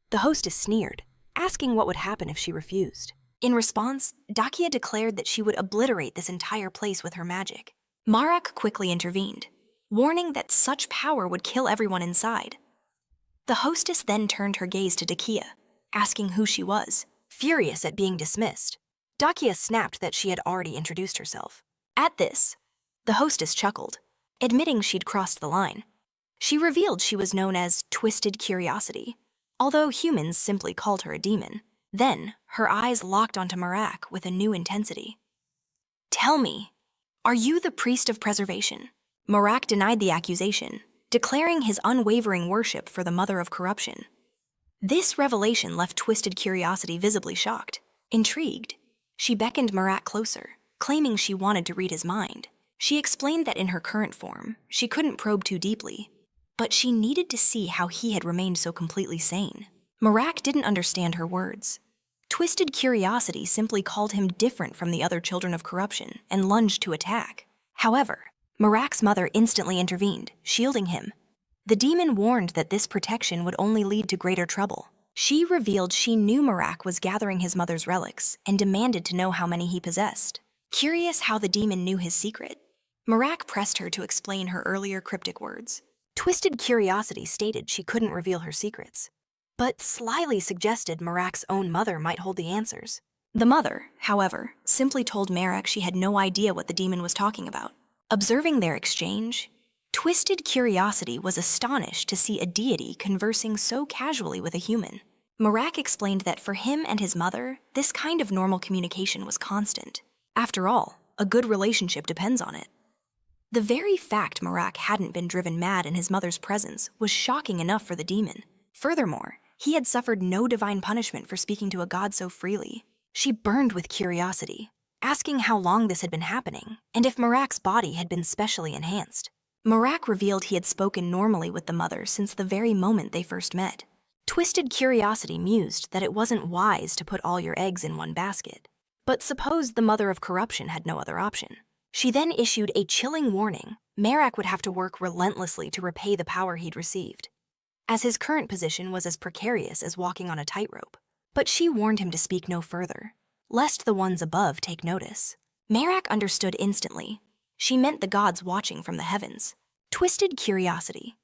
Speaker 1: The hostess sneered, asking what would happen if she refused. In response, Dakia declared that she would obliterate this entire place with her magic. Marac quickly intervened, warning that such power would kill everyone inside. The hostess then turned her gaze to Dakia, asking who she was. Furious at being dismissed, Dakia snapped that she had already introduced herself. At this, the hostess chuckled, admitting she'd crossed the line. She revealed she was known as Twisted Curiosity, although humans simply called her a demon. Then, her eyes locked onto Marac with a new intensity. "Tell me, are you the priest of preservation?" Marac denied the accusation, declaring his unwavering worship for the mother of corruption. This revelation left Twisted Curiosity visibly shocked. Intrigued, she beckoned Marac closer, claiming she wanted to read his mind. She explained that in her current form, she couldn't probe too deeply, but she needed to see how he had remained so completely sane. Marac didn't understand her words. Twisted Curiosity simply called him different from the other children of corruption and lunged to attack. However, Marac's mother instantly intervened, shielding him. The demon warned that this protection would only lead to greater trouble. She revealed she knew Marac was gathering his mother's relics and demanded to know how many he possessed. Curious how the demon knew his secret, Marac pressed her to explain her earlier cryptic words. Twisted Curiosity stated she couldn't reveal her secrets, but slyly suggested Marac's own mother might hold the answers. The mother, however, simply told Marac she had no idea what the demon was talking about. Observing their exchange, Twisted Curiosity was astonished to see a deity conversing so casually with a human. Marac explained that for him and his mother, this kind of normal communication was constant. After all, a good relationship depends on it. The very fact Marac hadn't been driven mad in his mother's presence was shocking enough for the demon. Furthermore, he had suffered no divine punishment for speaking to a god so freely. She burned with curiosity, asking how long this had been happening, and if Marac's body had been specially enhanced. Marac revealed he had spoken normally with the mother since the very moment they first met. Twisted Curiosity mused that it wasn't wise to put all your eggs in one basket. But suppose the mother of corruption had no other option. She then issued a chilling warning. Marac would have to work relentlessly to repay the power he'd received, as his current position was as precarious as walking on a tightrope. But she warned him to speak no further, lest the ones above take notice. Marac understood instantly. She meant the gods watching from the heavens. Twisted Curiosity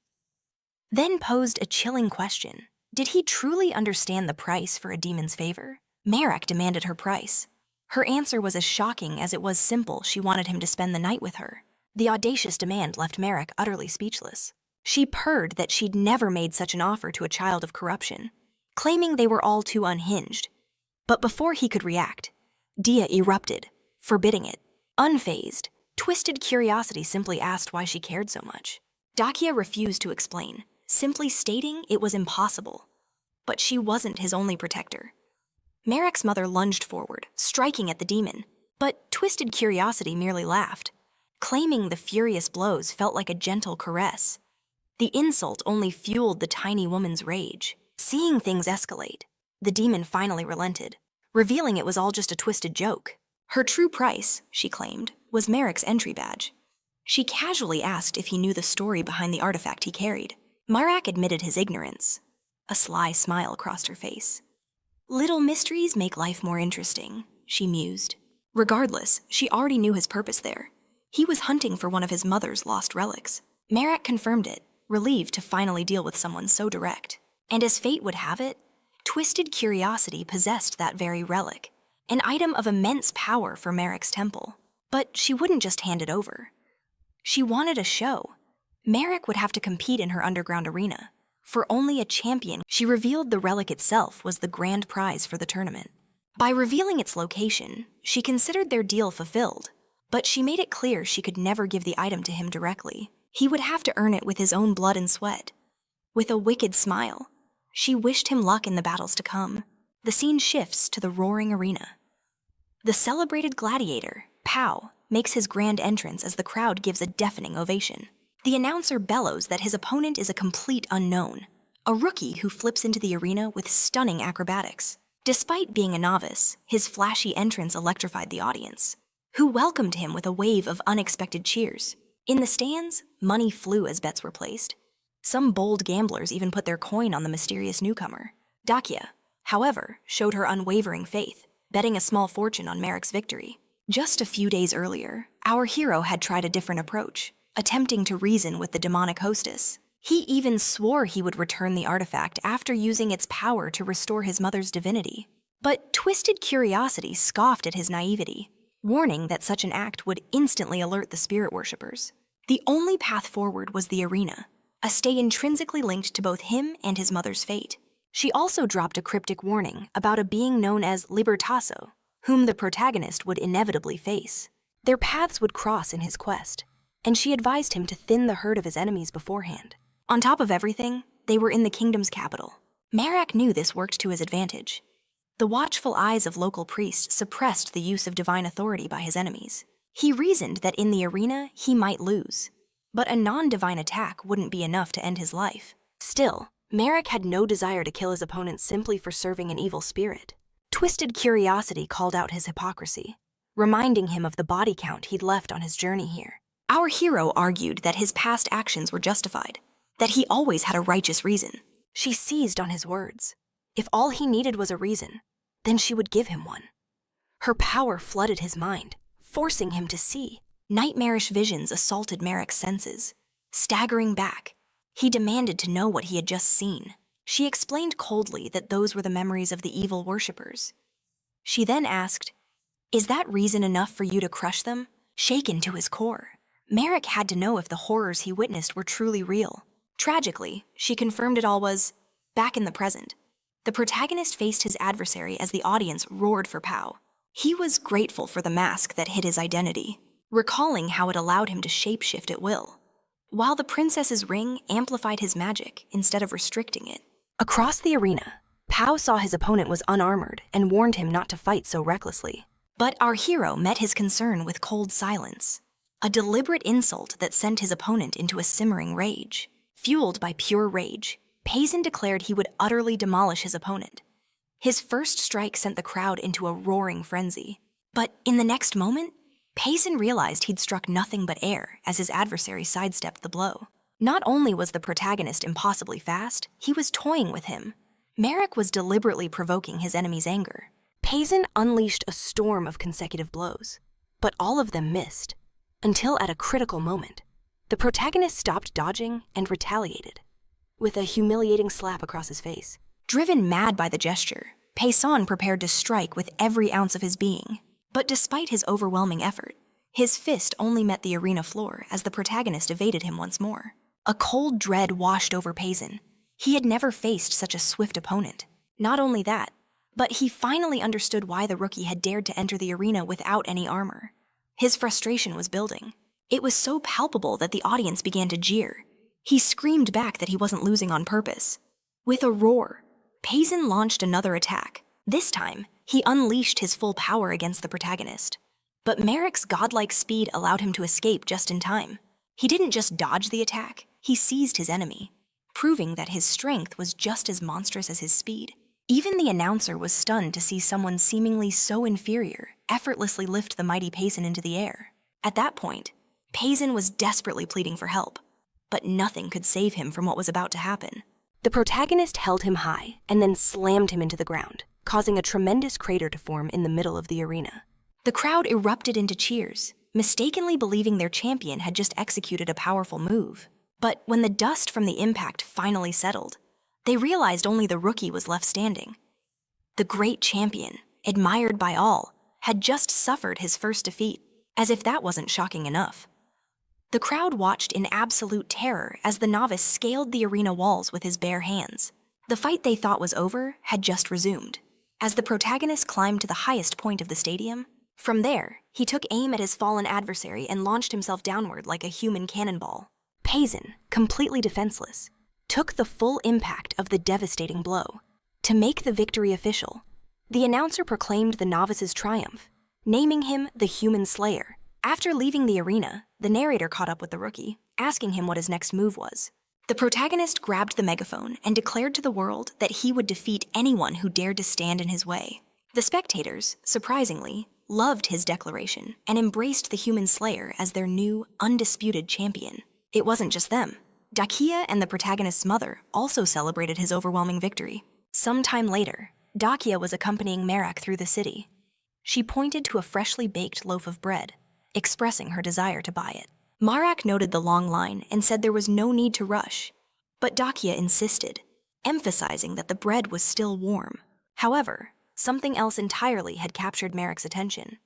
Speaker 1: then posed a chilling question. Did he truly understand the price for a demon's favor? Marac demanded her price. Her answer was as shocking as it was simple. She wanted him to spend the night with her. The audacious demand left Marac utterly speechless. She purred that she'd never made such an offer to a child of corruption, claiming they were all too unhinged. But before he could react, Dia erupted, forbidding it. Unfazed, Twisted Curiosity simply asked why she cared so much. Dakia refused to explain, simply stating it was impossible. But she wasn't his only protector. Marac's mother lunged forward, striking at the demon, but Twisted Curiosity merely laughed, claiming the furious blows felt like a gentle caress. The insult only fueled the tiny woman's rage. Seeing things escalate, the demon finally relented, revealing it was all just a twisted joke. Her true price, she claimed, was Marac's entry badge. She casually asked if he knew the story behind the artifact he carried. Marac admitted his ignorance. A sly smile crossed her face. Little mysteries make life more interesting, she mused. Regardless, she already knew his purpose there. He was hunting for one of his mother's lost relics. Marac confirmed it, relieved to finally deal with someone so direct. And as fate would have it, Twisted Curiosity possessed that very relic, an item of immense power for Marac's temple. But she wouldn't just hand it over. She wanted a show. Marac would have to compete in her underground arena. For only a champion, she revealed the relic itself was the grand prize for the tournament. By revealing its location, she considered their deal fulfilled, but she made it clear she could never give the item to him directly. He would have to earn it with his own blood and sweat. With a wicked smile, she wished him luck in the battles to come. The scene shifts to the roaring arena. The celebrated gladiator, Pao, makes his grand entrance as the crowd gives a deafening ovation. The announcer bellows that his opponent is a complete unknown, a rookie who flips into the arena with stunning acrobatics. Despite being a novice, his flashy entrance electrified the audience, who welcomed him with a wave of unexpected cheers. In the stands, money flew as bets were placed. Some bold gamblers even put their coin on the mysterious newcomer. Dakia, however, showed her unwavering faith, betting a small fortune on Marac's victory. Just a few days earlier, our hero had tried a different approach, attempting to reason with the demonic hostess. He even swore he would return the artifact after using its power to restore his mother's divinity. But Twisted Curiosity scoffed at his naivety, warning that such an act would instantly alert the spirit worshippers. The only path forward was the arena, a stay intrinsically linked to both him and his mother's fate. She also dropped a cryptic warning about a being known as Libertaso, whom the protagonist would inevitably face. Their paths would cross in his quest, and she advised him to thin the herd of his enemies beforehand. On top of everything, they were in the kingdom's capital. Marac knew this worked to his advantage. The watchful eyes of local priests suppressed the use of divine authority by his enemies. He reasoned that in the arena, he might lose, but a non-divine attack wouldn't be enough to end his life. Still, Marac had no desire to kill his opponent simply for serving an evil spirit. Twisted Curiosity called out his hypocrisy, reminding him of the body count he'd left on his journey here. Our hero argued that his past actions were justified, that he always had a righteous reason. She seized on his words. If all he needed was a reason, then she would give him one. Her power flooded his mind, forcing him to see. Nightmarish visions assaulted Marac's senses. Staggering back, he demanded to know what he had just seen. She explained coldly that those were the memories of the evil worshippers. She then asked, "Is that reason enough for you to crush them?" Shaken to his core, Marac had to know if the horrors he witnessed were truly real. Tragically, she confirmed it all was back in the present. The protagonist faced his adversary as the audience roared for Pao. He was grateful for the mask that hid his identity, recalling how it allowed him to shapeshift at will, while the princess's ring amplified his magic instead of restricting it. Across the arena, Pao saw his opponent was unarmored and warned him not to fight so recklessly. But our hero met his concern with cold silence, a deliberate insult that sent his opponent into a simmering rage. Fueled by pure rage, Payson declared he would utterly demolish his opponent. His first strike sent the crowd into a roaring frenzy. But in the next moment, Payson realized he'd struck nothing but air as his adversary sidestepped the blow. Not only was the protagonist impossibly fast, he was toying with him. Marac was deliberately provoking his enemy's anger. Payson unleashed a storm of consecutive blows, but all of them missed, until at a critical moment, the protagonist stopped dodging and retaliated, with a humiliating slap across his face. Driven mad by the gesture, Payson prepared to strike with every ounce of his being. But despite his overwhelming effort, his fist only met the arena floor as the protagonist evaded him once more. A cold dread washed over Payson. He had never faced such a swift opponent. Not only that, But he finally understood why the rookie had dared to enter the arena without any armor. His frustration was building. It was so palpable that the audience began to jeer. He screamed back that he wasn't losing on purpose. With a roar, Payson launched another attack. This time, he unleashed his full power against the protagonist. But Marac's godlike speed allowed him to escape just in time. He didn't just dodge the attack, he seized his enemy, proving that his strength was just as monstrous as his speed. Even the announcer was stunned to see someone seemingly so inferior effortlessly lift the mighty Payson into the air. At that point, Payson was desperately pleading for help, but nothing could save him from what was about to happen. The protagonist held him high and then slammed him into the ground, causing a tremendous crater to form in the middle of the arena. The crowd erupted into cheers, mistakenly believing their champion had just executed a powerful move. But when the dust from the impact finally settled, they realized only the rookie was left standing. The great champion, admired by all, had just suffered his first defeat, as if that wasn't shocking enough. The crowd watched in absolute terror as the novice scaled the arena walls with his bare hands. The fight they thought was over had just resumed. As the protagonist climbed to the highest point of the stadium, from there, he took aim at his fallen adversary and launched himself downward like a human cannonball. Payson, completely defenseless, took the full impact of the devastating blow. To make the victory official, the announcer proclaimed the novice's triumph, naming him the Human Slayer. After leaving the arena, the narrator caught up with the rookie, asking him what his next move was. The protagonist grabbed the megaphone and declared to the world that he would defeat anyone who dared to stand in his way. The spectators, surprisingly, loved his declaration and embraced the Human Slayer as their new, undisputed champion. It wasn't just them. Dakia and the protagonist's mother also celebrated his overwhelming victory. Sometime later, Dakia was accompanying Marac through the city. She pointed to a freshly baked loaf of bread, expressing her desire to buy it. Marac noted the long line and said there was no need to rush, but Dakia insisted, emphasizing that the bread was still warm. However, something else entirely had captured Marac's attention.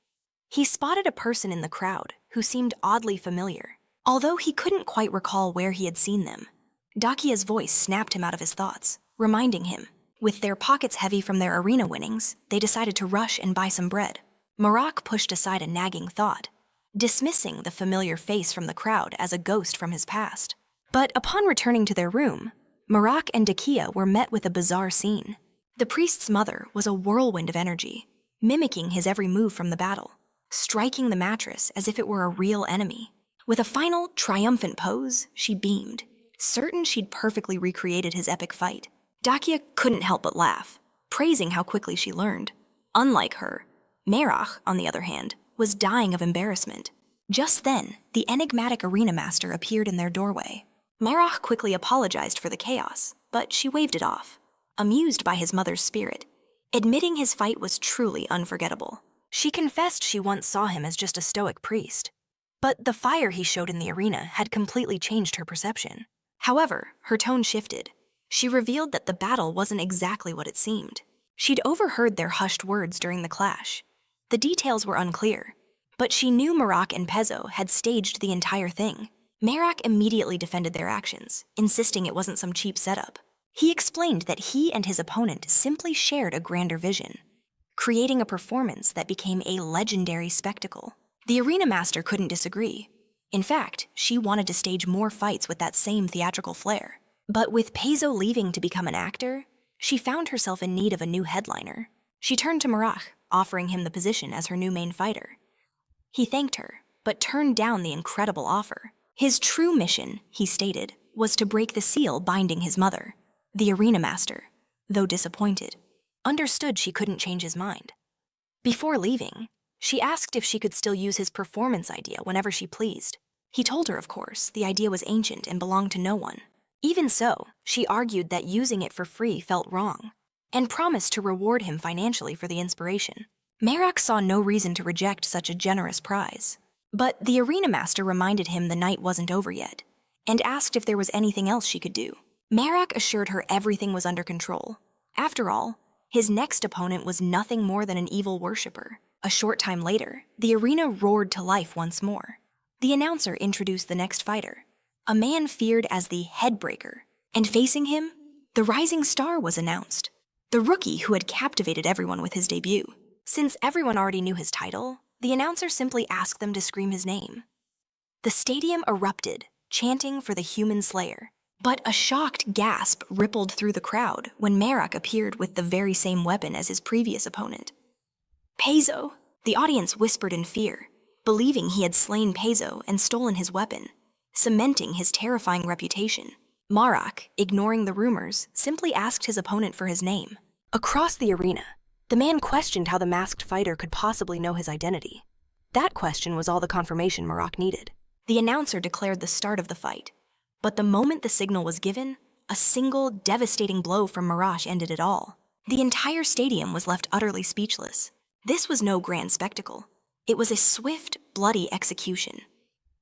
Speaker 1: He spotted a person in the crowd who seemed oddly familiar, although he couldn't quite recall where he had seen them. Dakia's voice snapped him out of his thoughts, reminding him. With their pockets heavy from their arena winnings, they decided to rush and buy some bread. Marac pushed aside a nagging thought, dismissing the familiar face from the crowd as a ghost from his past. But upon returning to their room, Marac and Dakia were met with a bizarre scene. The priest's mother was a whirlwind of energy, mimicking his every move from the battle, striking the mattress as if it were a real enemy. With a final, triumphant pose, she beamed, certain she'd perfectly recreated his epic fight. Dakia couldn't help but laugh, praising how quickly she learned. Unlike her, Marac, on the other hand, was dying of embarrassment. Just then, the enigmatic arena master appeared in their doorway. Marac quickly apologized for the chaos, but she waved it off, amused by his mother's spirit, admitting his fight was truly unforgettable. She confessed she once saw him as just a stoic priest, but the fire he showed in the arena had completely changed her perception. However, her tone shifted. She revealed that the battle wasn't exactly what it seemed. She'd overheard their hushed words during the clash. The details were unclear, but she knew Marac and Pezzo had staged the entire thing. Marac immediately defended their actions, insisting it wasn't some cheap setup. He explained that he and his opponent simply shared a grander vision, creating a performance that became a legendary spectacle. The arena master couldn't disagree. In fact, she wanted to stage more fights with that same theatrical flair. But with Pezzo leaving to become an actor, she found herself in need of a new headliner. She turned to Marac, offering him the position as her new main fighter. He thanked her, but turned down the incredible offer. His true mission, he stated, was to break the seal binding his mother. The arena master, though disappointed, understood she couldn't change his mind. Before leaving, she asked if she could still use his performance idea whenever she pleased. He told her, of course, the idea was ancient and belonged to no one. Even so, she argued that using it for free felt wrong, and promised to reward him financially for the inspiration. Marac saw no reason to reject such a generous prize. But the arena master reminded him the night wasn't over yet, and asked if there was anything else she could do. Marac assured her everything was under control. After all, his next opponent was nothing more than an evil worshipper. A short time later, the arena roared to life once more. The announcer introduced the next fighter, a man feared as the Headbreaker, and facing him, the rising star was announced. the rookie who had captivated everyone with his debut. Since everyone already knew his title, the announcer simply asked them to scream his name. The stadium erupted, chanting for the human slayer. But a shocked gasp rippled through the crowd when Marac appeared with the very same weapon as his previous opponent. Peizo! The audience whispered in fear, believing he had slain Peizo and stolen his weapon, cementing his terrifying reputation. Marac, ignoring the rumors, simply asked his opponent for his name. Across the arena, the man questioned how the masked fighter could possibly know his identity. That question was all the confirmation Marac needed. The announcer declared the start of the fight, but the moment the signal was given, a single devastating blow from Marac ended it all. The entire stadium was left utterly speechless. This was no grand spectacle. It was a swift, bloody execution.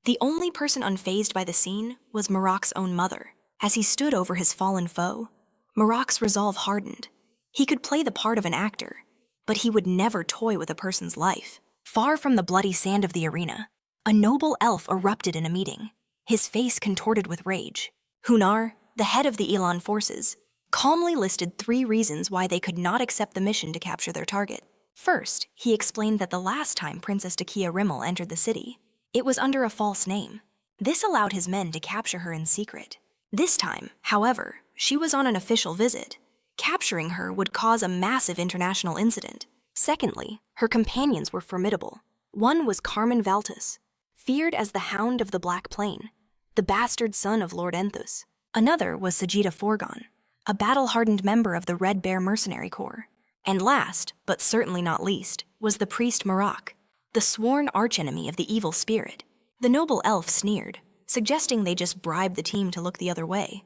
Speaker 1: The only person unfazed by the scene was Marac's own mother. As he stood over his fallen foe, Marac's resolve hardened. He could play the part of an actor, but he would never toy with a person's life. Far from the bloody sand of the arena, a noble elf erupted in a meeting, his face contorted with rage. Hunar, the head of the Elan forces, calmly listed 3 reasons why they could not accept the mission to capture their target. First, he explained that the last time Princess Dakia Rimmel entered the city, it was under a false name. This allowed his men to capture her in secret. This time, however, she was on an official visit. Capturing her would cause a massive international incident. Secondly, her companions were formidable. One was Carmen Valtis, feared as the Hound of the Black Plain, the bastard son of Lord Enthus. Another was Sajida Forgon, a battle-hardened member of the Red Bear Mercenary Corps. And last, but certainly not least, was the priest Marac, the sworn archenemy of the evil spirit. The noble elf sneered, suggesting they just bribe the team to look the other way.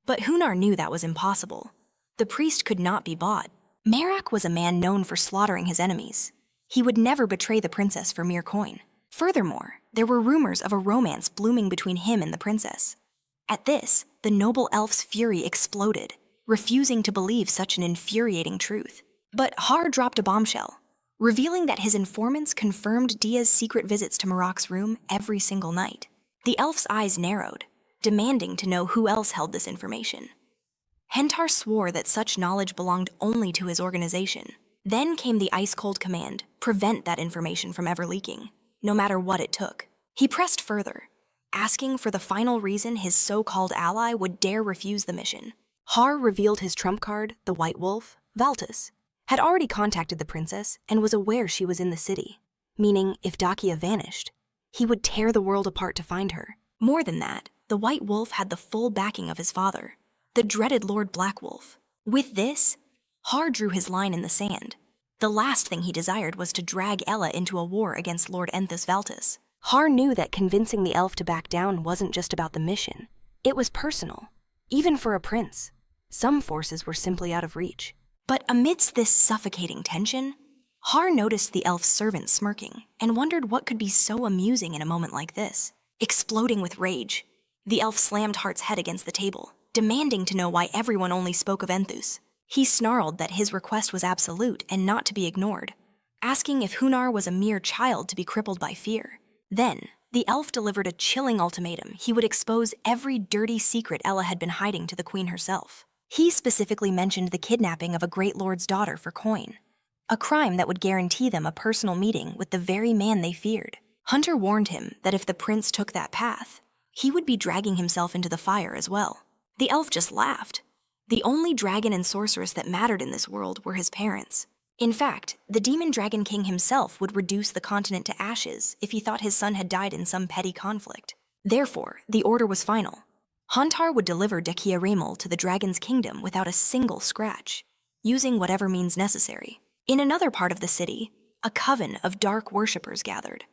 Speaker 1: But Hunar knew that was impossible. The priest could not be bought. Marac was a man known for slaughtering his enemies. He would never betray the princess for mere coin. Furthermore, there were rumors of a romance blooming between him and the princess. At this, the noble elf's fury exploded, refusing to believe such an infuriating truth. But Har dropped a bombshell, revealing that his informants confirmed Dia's secret visits to Marac's room every single night. The elf's eyes narrowed, demanding to know who else held this information. Hentar swore that such knowledge belonged only to his organization. Then came the ice-cold command, prevent that information from ever leaking, no matter what it took. He pressed further, asking for the final reason his so-called ally would dare refuse the mission. Har revealed his trump card, the White Wolf, Valtis, had already contacted the princess and was aware she was in the city, meaning if Dakia vanished, he would tear the world apart to find her. More than that, the White Wolf had the full backing of his father, the dreaded Lord Black Wolf. With this, Har drew his line in the sand. The last thing he desired was to drag Ella into a war against Lord Enthus Valtis. Har knew that convincing the elf to back down wasn't just about the mission. It was personal, even for a prince. Some forces were simply out of reach. But amidst this suffocating tension, Har noticed the elf's servant smirking and wondered what could be so amusing in a moment like this. Exploding with rage, the elf slammed Hart's head against the table, demanding to know why everyone only spoke of Enthus. He snarled that his request was absolute and not to be ignored, asking if Hunar was a mere child to be crippled by fear. Then, the elf delivered a chilling ultimatum he would expose every dirty secret Ella had been hiding to the queen herself. He specifically mentioned the kidnapping of a great lord's daughter for coin, a crime that would guarantee them a personal meeting with the very man they feared. Hunter warned him that if the prince took that path, he would be dragging himself into the fire as well. The elf just laughed. The only dragon and sorceress that mattered in this world were his parents. In fact, the demon dragon king himself would reduce the continent to ashes if he thought his son had died in some petty conflict. Therefore, the order was final. Hantar would deliver Dakia Rimmel to the dragon's kingdom without a single scratch, using whatever means necessary. In another part of the city, a coven of dark worshippers gathered.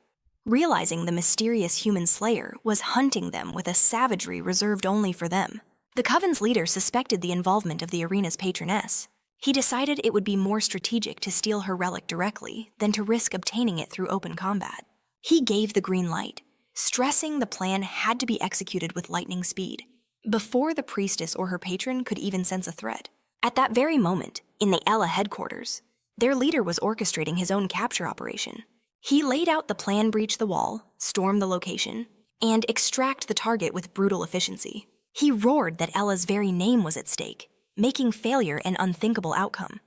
Speaker 1: Realizing the mysterious human slayer was hunting them with a savagery reserved only for them, the coven's leader suspected the involvement of the arena's patroness. He decided it would be more strategic to steal her relic directly than to risk obtaining it through open combat. He gave the green light, stressing the plan had to be executed with lightning speed, before the priestess or her patron could even sense a threat. At that very moment, in the Ella headquarters, their leader was orchestrating his own capture operation. He laid out the plan: breach the wall, storm the location, and extract the target with brutal efficiency. He roared that Ella's very name was at stake, making failure an unthinkable outcome.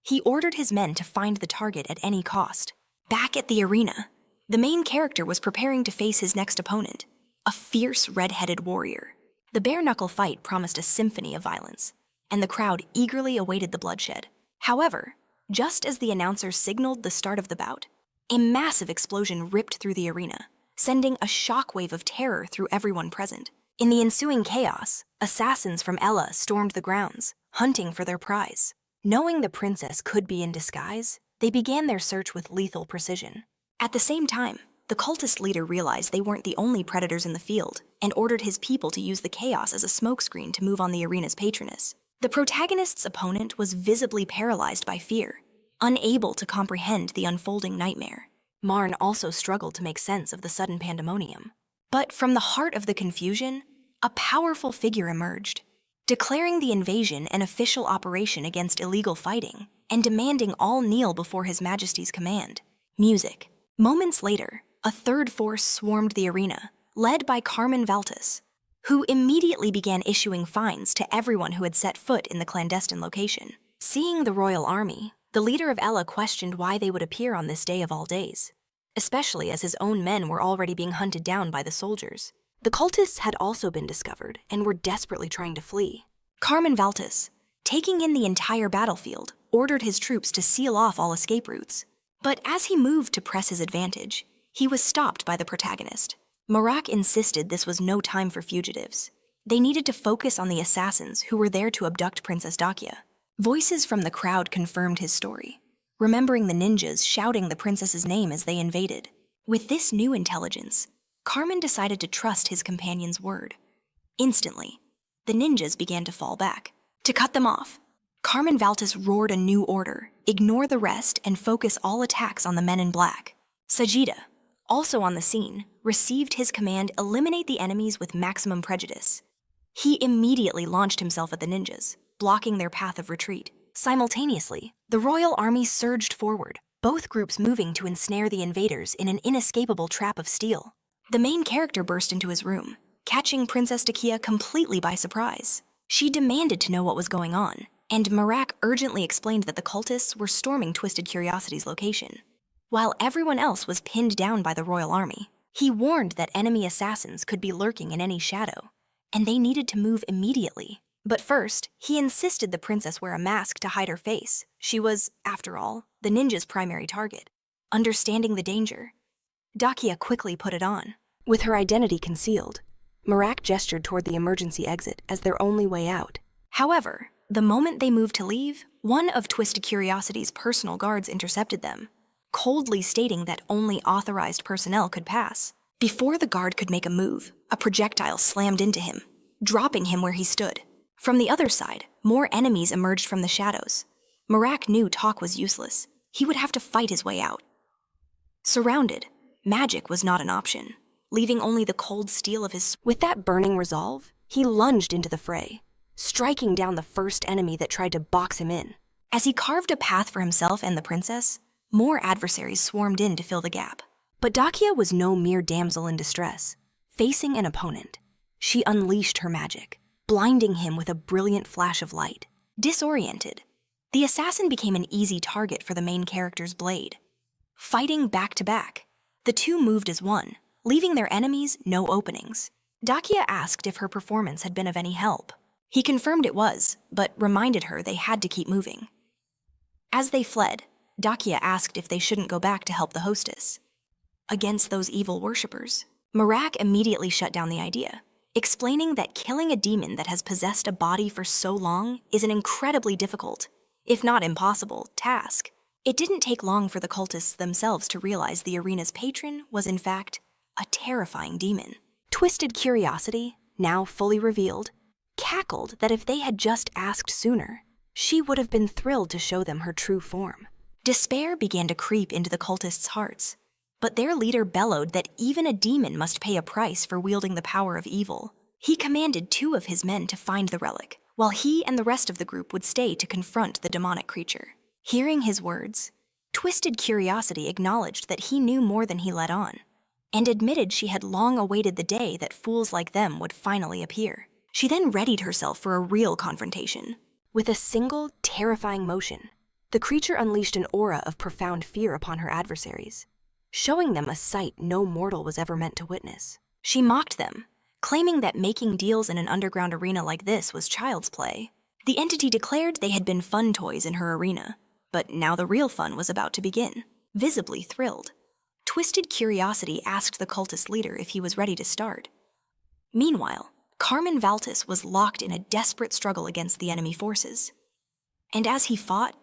Speaker 1: He ordered his men to find the target at any cost. Back at the arena, the main character was preparing to face his next opponent, a fierce red-headed warrior. The bare-knuckle fight promised a symphony of violence, and the crowd eagerly awaited the bloodshed. However, just as the announcer signaled the start of the bout, a massive explosion ripped through the arena, sending a shockwave of terror through everyone present. In the ensuing chaos, assassins from Ella stormed the grounds, hunting for their prize. Knowing the princess could be in disguise, they began their search with lethal precision. At the same time, the cultist leader realized they weren't the only predators in the field and ordered his people to use the chaos as a smokescreen to move on the arena's patroness. The protagonist's opponent was visibly paralyzed by fear, unable to comprehend the unfolding nightmare. Marn also struggled to make sense of the sudden pandemonium. But from the heart of the confusion, a powerful figure emerged, declaring the invasion an official operation against illegal fighting and demanding all kneel before His Majesty's command. Music. Moments later, a third force swarmed the arena, led by Carmen Valtis, who immediately began issuing fines to everyone who had set foot in the clandestine location. Seeing the royal army, the leader of Ella questioned why they would appear on this day of all days, especially as his own men were already being hunted down by the soldiers. The cultists had also been discovered and were desperately trying to flee. Carmen Valtis, taking in the entire battlefield, ordered his troops to seal off all escape routes. But as he moved to press his advantage, he was stopped by the protagonist. Marac insisted this was no time for fugitives. They needed to focus on the assassins who were there to abduct Princess Dakia. Voices from the crowd confirmed his story, remembering the ninjas shouting the princess's name as they invaded. With this new intelligence, Carmen decided to trust his companion's word. Instantly, the ninjas began to fall back. To cut them off, Carmen Valtis roared a new order: ignore the rest and focus all attacks on the men in black. Sajida, also on the scene, received his command: eliminate the enemies with maximum prejudice. He immediately launched himself at the ninjas, blocking their path of retreat. Simultaneously, the royal army surged forward, both groups moving to ensnare the invaders in an inescapable trap of steel. The main character burst into his room, catching Princess Dakia completely by surprise. She demanded to know what was going on, and Marac urgently explained that the cultists were storming Twisted Curiosity's location. While everyone else was pinned down by the royal army, he warned that enemy assassins could be lurking in any shadow, and they needed to move immediately. But first, he insisted the princess wear a mask to hide her face. She was, after all, the ninja's primary target. Understanding the danger, Dakia quickly put it on. With her identity concealed, Marac gestured toward the emergency exit as their only way out. However, the moment they moved to leave, one of Twisted Curiosity's personal guards intercepted them, coldly stating that only authorized personnel could pass. Before the guard could make a move, a projectile slammed into him, dropping him where he stood. From the other side, more enemies emerged from the shadows. Marac knew talk was useless. He would have to fight his way out. Surrounded, magic was not an option, leaving only the cold steel of his... With that burning resolve, he lunged into the fray, striking down the first enemy that tried to box him in. As he carved a path for himself and the princess, more adversaries swarmed in to fill the gap. But Dakia was no mere damsel in distress. Facing an opponent, she unleashed her magic, blinding him with a brilliant flash of light. Disoriented, the assassin became an easy target for the main character's blade. Fighting back to back, the two moved as one, leaving their enemies no openings. Dakia asked if her performance had been of any help. He confirmed it was, but reminded her they had to keep moving. As they fled, Dakia asked if they shouldn't go back to help the hostess. Against those evil worshippers, Marac immediately shut down the idea, explaining that killing a demon that has possessed a body for so long is an incredibly difficult, if not impossible, task. It didn't take long for the cultists themselves to realize the arena's patron was in fact a terrifying demon. Twisted Curiosity, now fully revealed, cackled that if they had just asked sooner, she would have been thrilled to show them her true form. Despair began to creep into the cultists' hearts, but their leader bellowed that even a demon must pay a price for wielding the power of evil. He commanded 2 of his men to find the relic, while he and the rest of the group would stay to confront the demonic creature. Hearing his words, Twisted Curiosity acknowledged that he knew more than he let on, and admitted she had long awaited the day that fools like them would finally appear. She then readied herself for a real confrontation. With a single, terrifying motion, the creature unleashed an aura of profound fear upon her adversaries, showing them a sight no mortal was ever meant to witness. She mocked them, claiming that making deals in an underground arena like this was child's play. The entity declared they had been fun toys in her arena, but now the real fun was about to begin. Visibly thrilled, Twisted Curiosity asked the cultist leader if he was ready to start. Meanwhile, Carmen Valtis was locked in a desperate struggle against the enemy forces. And as he fought,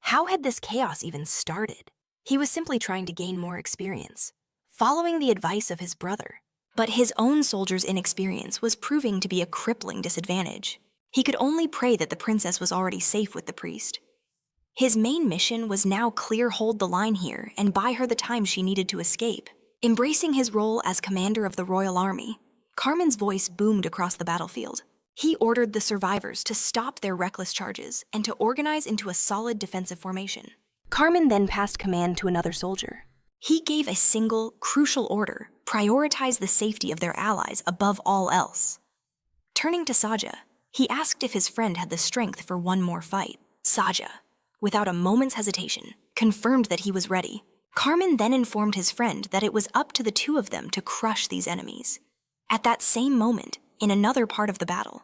Speaker 1: how had this chaos even started? He was simply trying to gain more experience, following the advice of his brother. But his own soldiers' inexperience was proving to be a crippling disadvantage. He could only pray that the princess was already safe with the priest. His main mission was now hold the line here and buy her the time she needed to escape. Embracing his role as commander of the royal army, Carmen's voice boomed across the battlefield. He ordered the survivors to stop their reckless charges and to organize into a solid defensive formation. Carmen then passed command to another soldier. He gave a single, crucial order: prioritize the safety of their allies above all else. Turning to Saja, he asked if his friend had the strength for one more fight. Saja, without a moment's hesitation, confirmed that he was ready. Carmen then informed his friend that it was up to the two of them to crush these enemies. At that same moment, in another part of the battle,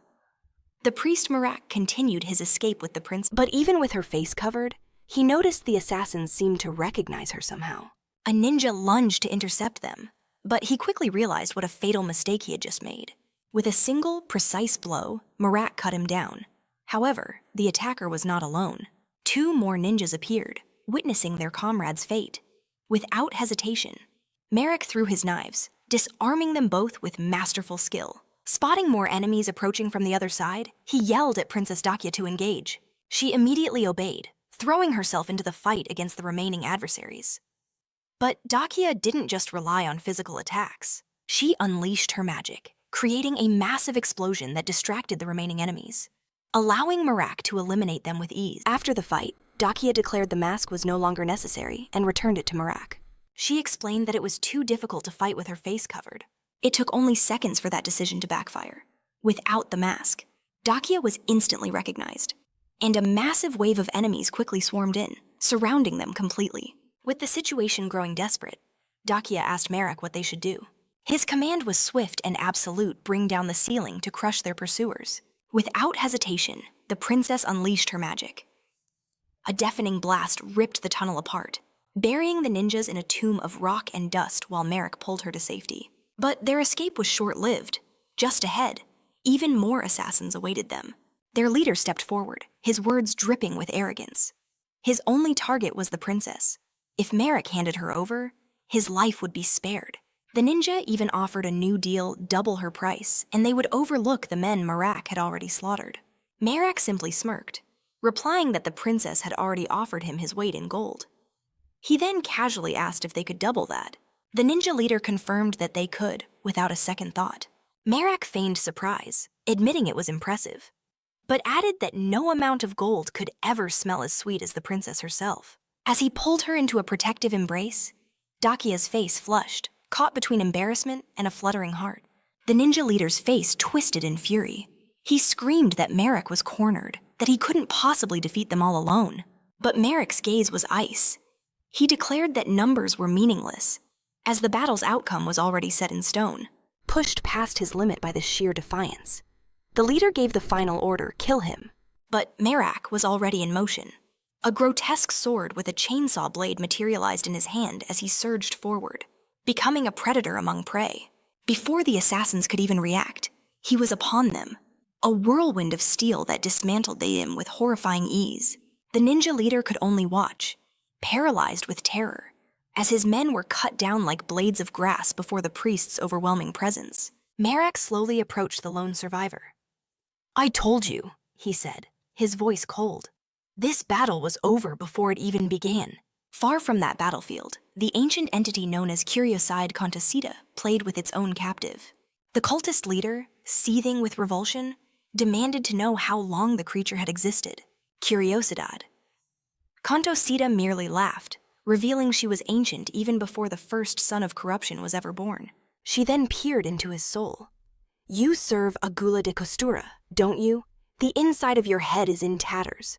Speaker 1: the priest Marac continued his escape with the prince. But even with her face covered, he noticed the assassins seemed to recognize her somehow. A ninja lunged to intercept them, but he quickly realized what a fatal mistake he had just made. With a single, precise blow, Marac cut him down. However, the attacker was not alone. Two more ninjas appeared, witnessing their comrade's fate. Without hesitation, Marac threw his knives, disarming them both with masterful skill. Spotting more enemies approaching from the other side, he yelled at Princess Dakia to engage. She immediately obeyed, throwing herself into the fight against the remaining adversaries. But Dakia didn't just rely on physical attacks. She unleashed her magic, creating a massive explosion that distracted the remaining enemies, allowing Marac to eliminate them with ease. After the fight, Dakia declared the mask was no longer necessary and returned it to Marac. She explained that it was too difficult to fight with her face covered. It took only seconds for that decision to backfire. Without the mask, Dakia was instantly recognized, and a massive wave of enemies quickly swarmed in, surrounding them completely. With the situation growing desperate, Dakia asked Marac what they should do. His command was swift and absolute: bring down the ceiling to crush their pursuers. Without hesitation, the princess unleashed her magic. A deafening blast ripped the tunnel apart, burying the ninjas in a tomb of rock and dust while Marac pulled her to safety. But their escape was short-lived. Just ahead, even more assassins awaited them. Their leader stepped forward, his words dripping with arrogance. His only target was the princess. If Marac handed her over, his life would be spared. The ninja even offered a new deal, double her price, and they would overlook the men Marac had already slaughtered. Marac simply smirked, replying that the princess had already offered him his weight in gold. He then casually asked if they could double that. The ninja leader confirmed that they could, without a second thought. Marac feigned surprise, admitting it was impressive, but added that no amount of gold could ever smell as sweet as the princess herself. As he pulled her into a protective embrace, Dakia's face flushed, caught between embarrassment and a fluttering heart. The ninja leader's face twisted in fury. He screamed that Marac was cornered, that he couldn't possibly defeat them all alone. But Marac's gaze was ice. He declared that numbers were meaningless, as the battle's outcome was already set in stone. Pushed past his limit by the sheer defiance, the leader gave the final order: kill him. But Marac was already in motion. A grotesque sword with a chainsaw blade materialized in his hand as he surged forward, becoming a predator among prey. Before the assassins could even react, he was upon them, a whirlwind of steel that dismantled them with horrifying ease. The ninja leader could only watch, paralyzed with terror, as his men were cut down like blades of grass before the priest's overwhelming presence. Marac slowly approached the lone survivor. "I told you," he said, his voice cold. This battle was over before it even began. Far from that battlefield, the ancient entity known as Curioside Contacita played with its own captive. The cultist leader, seething with revulsion, demanded to know how long the creature had existed. Curiosidad. Contacita merely laughed, revealing she was ancient even before the first son of corruption was ever born. She then peered into his soul. "You serve Agula de Costura, don't you? The inside of your head is in tatters.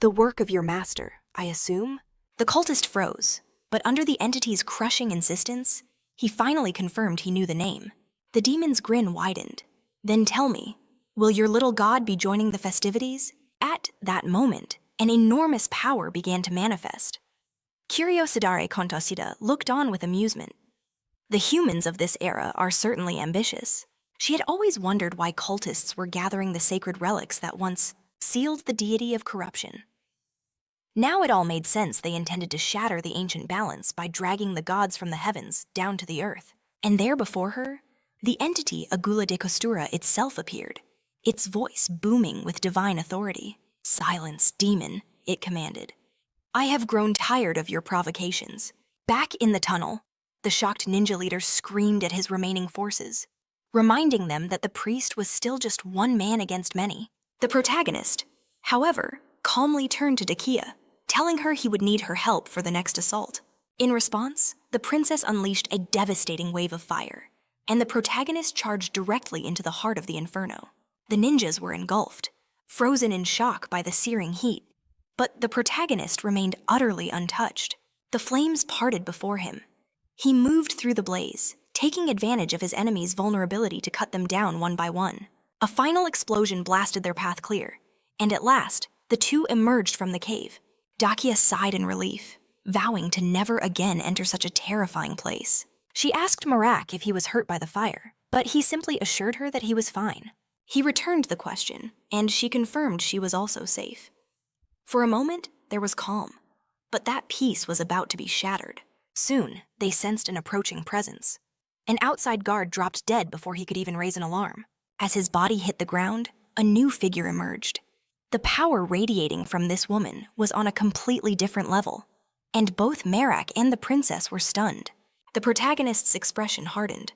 Speaker 1: The work of your master, I assume? The cultist froze, but under the entity's crushing insistence, he finally confirmed he knew the name. The demon's grin widened. Then tell me, will your little god be joining the festivities? At that moment, an enormous power began to manifest. Kuryosidare Kontosida looked on with amusement. The humans of this era are certainly ambitious. She had always wondered why cultists were gathering the sacred relics that once sealed the deity of corruption. Now it all made sense. They intended to shatter the ancient balance by dragging the gods from the heavens down to the earth. And there before her, the entity Agula de Costura itself appeared, its voice booming with divine authority. "Silence, demon," it commanded. "I have grown tired of your provocations." Back in the tunnel, the shocked ninja leader screamed at his remaining forces, reminding them that the priest was still just one man against many. The protagonist, however, calmly turned to Dakia, telling her he would need her help for the next assault. In response, the princess unleashed a devastating wave of fire, and the protagonist charged directly into the heart of the inferno. The ninjas were engulfed, frozen in shock by the searing heat, but the protagonist remained utterly untouched. The flames parted before him. He moved through the blaze, taking advantage of his enemy's vulnerability to cut them down one by one. A final explosion blasted their path clear, and at last, the two emerged from the cave. Dakia sighed in relief, vowing to never again enter such a terrifying place. She asked Marac if he was hurt by the fire, but he simply assured her that he was fine. He returned the question, and she confirmed she was also safe. For a moment, there was calm, but that peace was about to be shattered. Soon, they sensed an approaching presence. An outside guard dropped dead before he could even raise an alarm. As his body hit the ground, a new figure emerged. The power radiating from this woman was on a completely different level, and both Marac and the princess were stunned. The protagonist's expression hardened.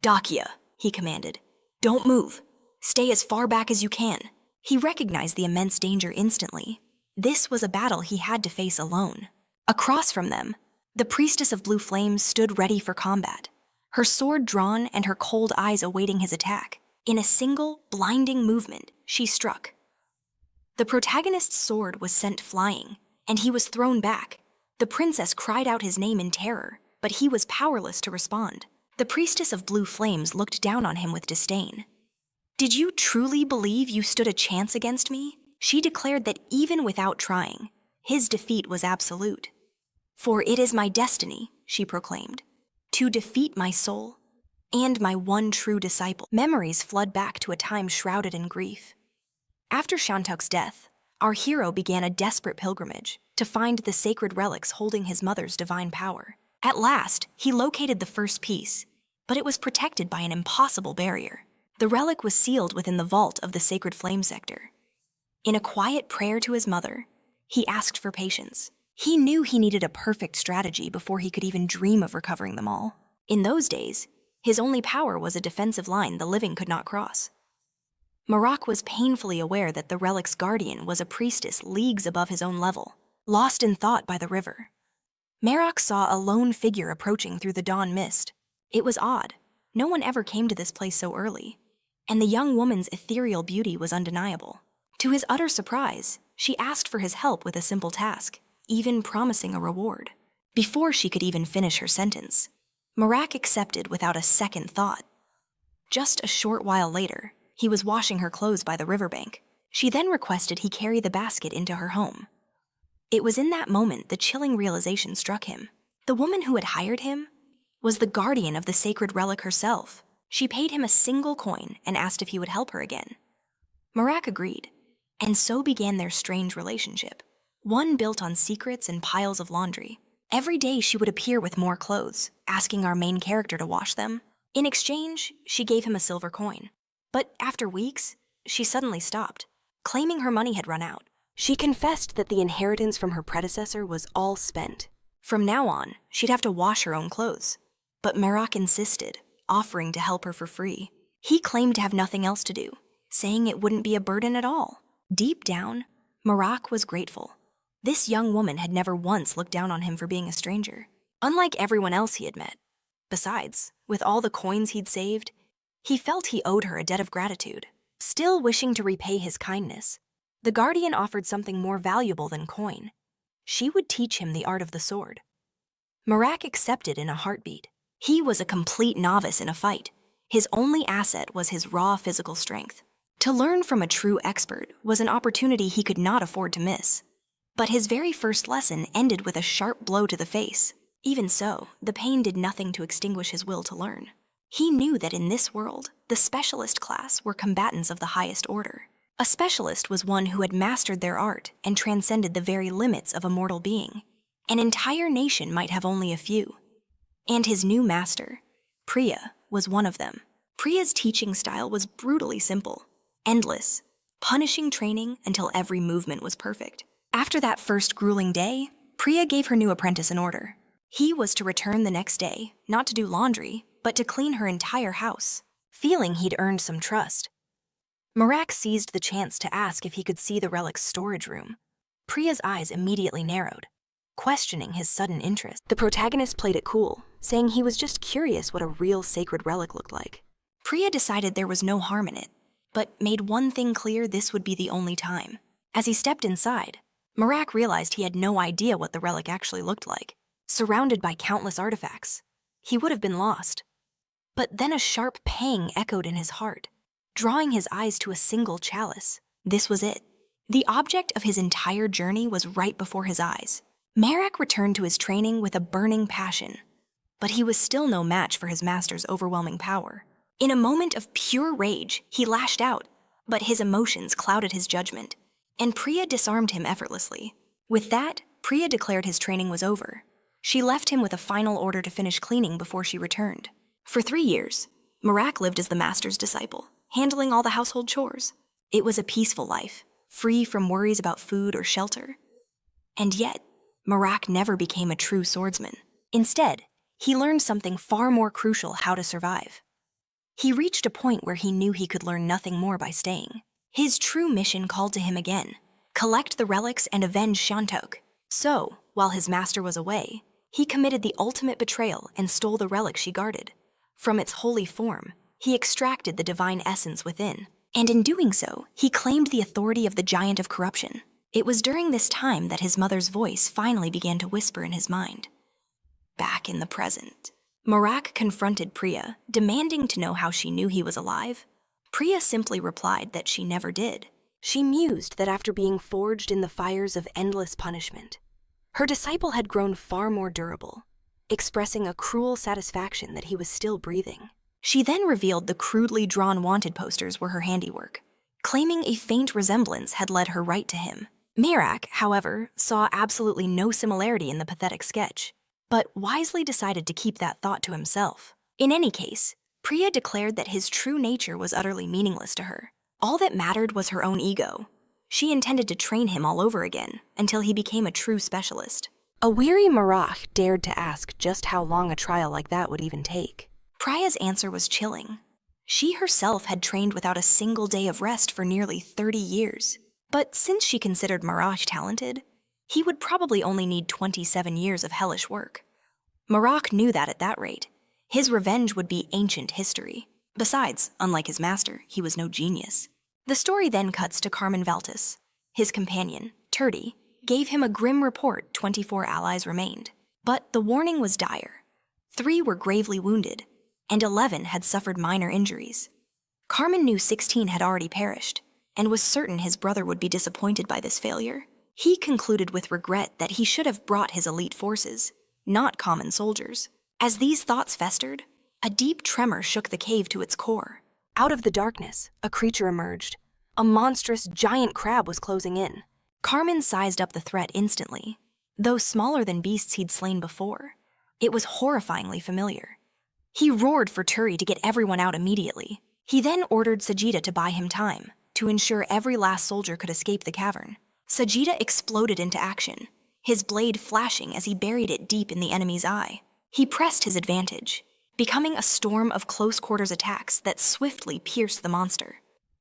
Speaker 1: "Dakia," he commanded, "don't move. Stay as far back as you can." He recognized the immense danger instantly. This was a battle he had to face alone. Across from them, the priestess of blue flames stood ready for combat, her sword drawn and her cold eyes awaiting his attack. In a single, blinding movement, she struck. The protagonist's sword was sent flying, and he was thrown back. The princess cried out his name in terror, but he was powerless to respond. The priestess of blue flames looked down on him with disdain. "Did you truly believe you stood a chance against me?" She declared that even without trying, his defeat was absolute. "For it is my destiny," she proclaimed, "to defeat my soul and my one true disciple." Memories flood back to a time shrouded in grief. After Shantuk's death, our hero began a desperate pilgrimage to find the sacred relics holding his mother's divine power. At last, he located the first piece, but it was protected by an impossible barrier. The relic was sealed within the vault of the sacred flame sector. In a quiet prayer to his mother, he asked for patience. He knew he needed a perfect strategy before he could even dream of recovering them all. In those days, his only power was a defensive line the living could not cross. Marac was painfully aware that the relic's guardian was a priestess leagues above his own level, lost in thought by the river. Marac saw a lone figure approaching through the dawn mist. It was odd. No one ever came to this place so early, and the young woman's ethereal beauty was undeniable. To his utter surprise, she asked for his help with a simple task, even promising a reward. Before she could even finish her sentence, Marac accepted without a second thought. Just a short while later, he was washing her clothes by the riverbank. She then requested he carry the basket into her home. It was in that moment the chilling realization struck him. The woman who had hired him was the guardian of the sacred relic herself. She paid him a single coin and asked if he would help her again. Marac agreed, and so began their strange relationship, one built on secrets and piles of laundry. Every day she would appear with more clothes, asking our main character to wash them. In exchange, she gave him a silver coin. But after weeks, she suddenly stopped, claiming her money had run out. She confessed that the inheritance from her predecessor was all spent. From now on, she'd have to wash her own clothes. But Marac insisted, offering to help her for free. He claimed to have nothing else to do, saying it wouldn't be a burden at all. Deep down, Marac was grateful. This young woman had never once looked down on him for being a stranger, unlike everyone else he had met. Besides, with all the coins he'd saved, he felt he owed her a debt of gratitude. Still wishing to repay his kindness, the guardian offered something more valuable than coin. She would teach him the art of the sword. Marac accepted in a heartbeat. He was a complete novice in a fight. His only asset was his raw physical strength. To learn from a true expert was an opportunity he could not afford to miss. But his very first lesson ended with a sharp blow to the face. Even so, the pain did nothing to extinguish his will to learn. He knew that in this world, the specialist class were combatants of the highest order. A specialist was one who had mastered their art and transcended the very limits of a mortal being. An entire nation might have only a few. And his new master, Priya, was one of them. Priya's teaching style was brutally simple, endless, punishing training until every movement was perfect. After that first grueling day, Priya gave her new apprentice an order. He was to return the next day, not to do laundry, but to clean her entire house. Feeling he'd earned some trust, Marac seized the chance to ask if he could see the relic's storage room. Priya's eyes immediately narrowed, questioning his sudden interest. The protagonist played it cool, saying he was just curious what a real sacred relic looked like. Priya decided there was no harm in it, but made one thing clear: this would be the only time. As he stepped inside, Marac realized he had no idea what the relic actually looked like. Surrounded by countless artifacts, he would have been lost. But then a sharp pang echoed in his heart, drawing his eyes to a single chalice. This was it. The object of his entire journey was right before his eyes. Marac returned to his training with a burning passion, but he was still no match for his master's overwhelming power. In a moment of pure rage, he lashed out, but his emotions clouded his judgment, and Priya disarmed him effortlessly. With that, Priya declared his training was over. She left him with a final order to finish cleaning before she returned. For 3 years, Marac lived as the master's disciple, handling all the household chores. It was a peaceful life, free from worries about food or shelter. And yet, Marac never became a true swordsman. Instead, he learned something far more crucial: how to survive. He reached a point where he knew he could learn nothing more by staying. His true mission called to him again: collect the relics and avenge Shantok. So, while his master was away, he committed the ultimate betrayal and stole the relic she guarded. From its holy form, he extracted the divine essence within, and in doing so, he claimed the authority of the giant of corruption. It was during this time that his mother's voice finally began to whisper in his mind. Back in the present, Marac confronted Priya, demanding to know how she knew he was alive. Priya simply replied that she never did. She mused that after being forged in the fires of endless punishment, her disciple had grown far more durable, expressing a cruel satisfaction that he was still breathing. She then revealed the crudely drawn wanted posters were her handiwork, claiming a faint resemblance had led her right to him. Marac, however, saw absolutely no similarity in the pathetic sketch, but wisely decided to keep that thought to himself. In any case, Priya declared that his true nature was utterly meaningless to her. All that mattered was her own ego. She intended to train him all over again until he became a true specialist. A weary Marac dared to ask just how long a trial like that would even take. Priya's answer was chilling. She herself had trained without a single day of rest for nearly 30 years. But since she considered Marac talented, he would probably only need 27 years of hellish work. Marac knew that at that rate, his revenge would be ancient history. Besides, unlike his master, he was no genius. The story then cuts to Carmen Valtis. His companion, Turdy, gave him a grim report: 24 allies remained. But the warning was dire. 3 were gravely wounded, and 11 had suffered minor injuries. Carmen knew 16 had already perished, and was certain his brother would be disappointed by this failure. He concluded with regret that he should have brought his elite forces, not common soldiers. As these thoughts festered, a deep tremor shook the cave to its core. Out of the darkness, a creature emerged. A monstrous giant crab was closing in. Carmen sized up the threat instantly. Though smaller than beasts he'd slain before, it was horrifyingly familiar. He roared for Turi to get everyone out immediately. He then ordered Sajida to buy him time, to ensure every last soldier could escape the cavern. Sajida exploded into action, his blade flashing as he buried it deep in the enemy's eye. He pressed his advantage, becoming a storm of close-quarters attacks that swiftly pierced the monster.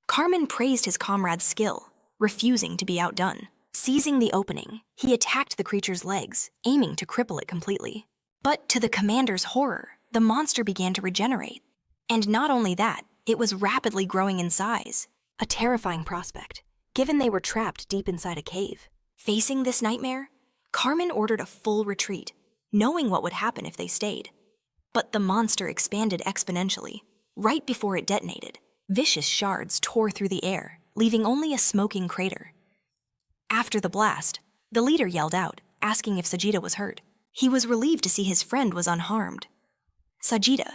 Speaker 1: Carmen praised his comrade's skill, refusing to be outdone. Seizing the opening, he attacked the creature's legs, aiming to cripple it completely. But to the commander's horror, the monster began to regenerate. And not only that, it was rapidly growing in size. A terrifying prospect, given they were trapped deep inside a cave. Facing this nightmare, Carmen ordered a full retreat, knowing what would happen if they stayed. But the monster expanded exponentially, right before it detonated. Vicious shards tore through the air, leaving only a smoking crater. After the blast, the leader yelled out, asking if Sajida was hurt. He was relieved to see his friend was unharmed. Sajida,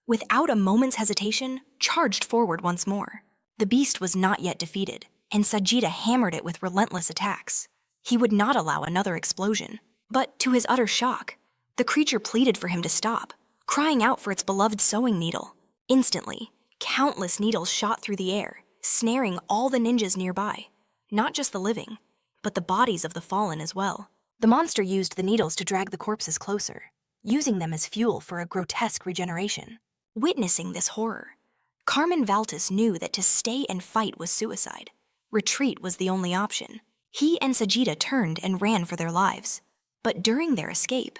Speaker 1: without a moment's hesitation, charged forward once more. The beast was not yet defeated, and Sajida hammered it with relentless attacks. He would not allow another explosion. But to his utter shock, the creature pleaded for him to stop, crying out for its beloved sewing needle. Instantly, countless needles shot through the air, snaring all the ninjas nearby, not just the living, but the bodies of the fallen as well. The monster used the needles to drag the corpses closer, using them as fuel for a grotesque regeneration. Witnessing this horror, Carmen Valtis knew that to stay and fight was suicide. Retreat was the only option. He and Sajida turned and ran for their lives. But during their escape,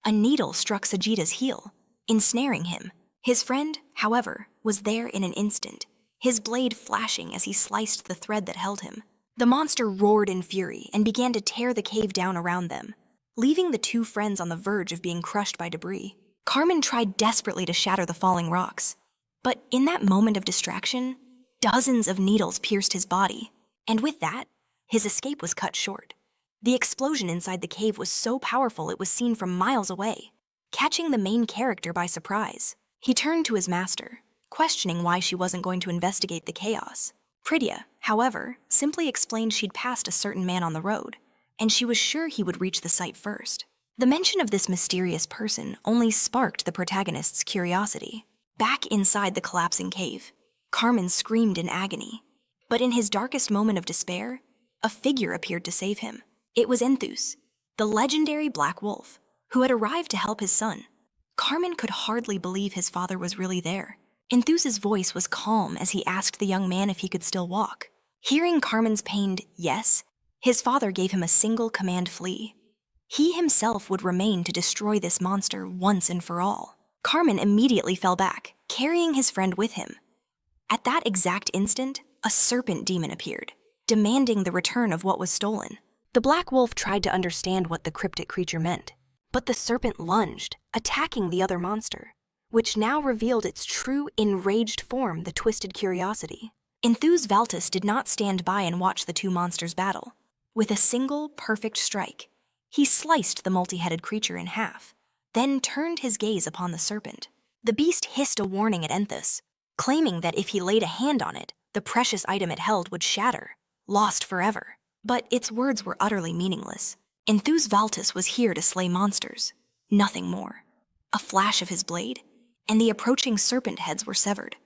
Speaker 1: a needle struck Sajida's heel, ensnaring him. His friend, however, was there in an instant, his blade flashing as he sliced the thread that held him. The monster roared in fury and began to tear the cave down around them, leaving the two friends on the verge of being crushed by debris. Carmen tried desperately to shatter the falling rocks, but in that moment of distraction, dozens of needles pierced his body, and with that, his escape was cut short. The explosion inside the cave was so powerful it was seen from miles away, catching the main character by surprise. He turned to his master, questioning why she wasn't going to investigate the chaos. Pridya, however, simply explained she'd passed a certain man on the road, and she was sure he would reach the site first. The mention of this mysterious person only sparked the protagonist's curiosity. Back inside the collapsing cave, Carmen screamed in agony. But in his darkest moment of despair, a figure appeared to save him. It was Enthus, the legendary Black Wolf, who had arrived to help his son. Carmen could hardly believe his father was really there. Enthus's voice was calm as he asked the young man if he could still walk. Hearing Carmen's pained yes, his father gave him a single command: flee. He himself would remain to destroy this monster once and for all. Carmen immediately fell back, carrying his friend with him. At that exact instant, a serpent demon appeared, demanding the return of what was stolen. The Black Wolf tried to understand what the cryptic creature meant, but the serpent lunged, attacking the other monster, which now revealed its true enraged form, the Twisted Curiosity. Enthus Valtis did not stand by and watch the two monsters battle. With a single, perfect strike, he sliced the multi-headed creature in half, then turned his gaze upon the serpent. The beast hissed a warning at Enthus, claiming that if he laid a hand on it, the precious item it held would shatter, lost forever. But its words were utterly meaningless. Enthus Valtis was here to slay monsters, nothing more. A flash of his blade, and the approaching serpent heads were severed.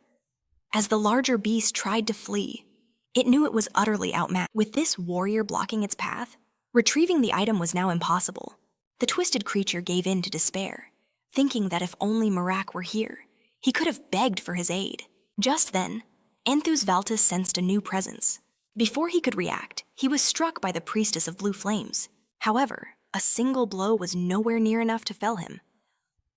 Speaker 1: As the larger beast tried to flee, it knew it was utterly outmatched. With this warrior blocking its path, retrieving the item was now impossible. The twisted creature gave in to despair, thinking that if only Marac were here, he could have begged for his aid. Just then, Enthus Valtis sensed a new presence. Before he could react, he was struck by the priestess of blue flames. However, a single blow was nowhere near enough to fell him.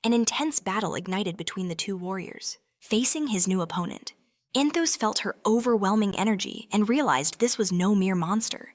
Speaker 1: An intense battle ignited between the two warriors. Facing his new opponent, Enthus felt her overwhelming energy and realized this was no mere monster.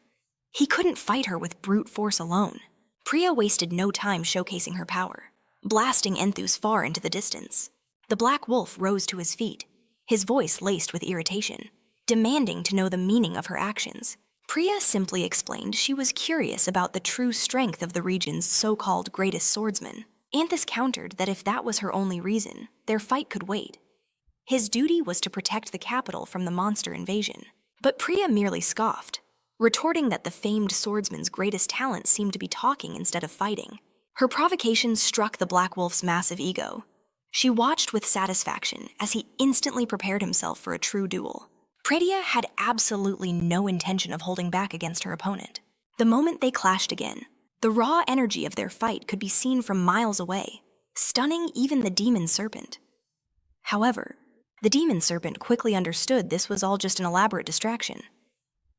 Speaker 1: He couldn't fight her with brute force alone. Priya wasted no time showcasing her power, blasting Enthus far into the distance. The Black Wolf rose to his feet, his voice laced with irritation, demanding to know the meaning of her actions. Priya simply explained she was curious about the true strength of the region's so-called greatest swordsman. Enthus countered that if that was her only reason, their fight could wait. His duty was to protect the capital from the monster invasion. But Priya merely scoffed, retorting that the famed swordsman's greatest talent seemed to be talking instead of fighting. Her provocation struck the Black Wolf's massive ego. She watched with satisfaction as he instantly prepared himself for a true duel. Pridya had absolutely no intention of holding back against her opponent. The moment they clashed again, the raw energy of their fight could be seen from miles away, stunning even the demon serpent. However, the demon serpent quickly understood this was all just an elaborate distraction.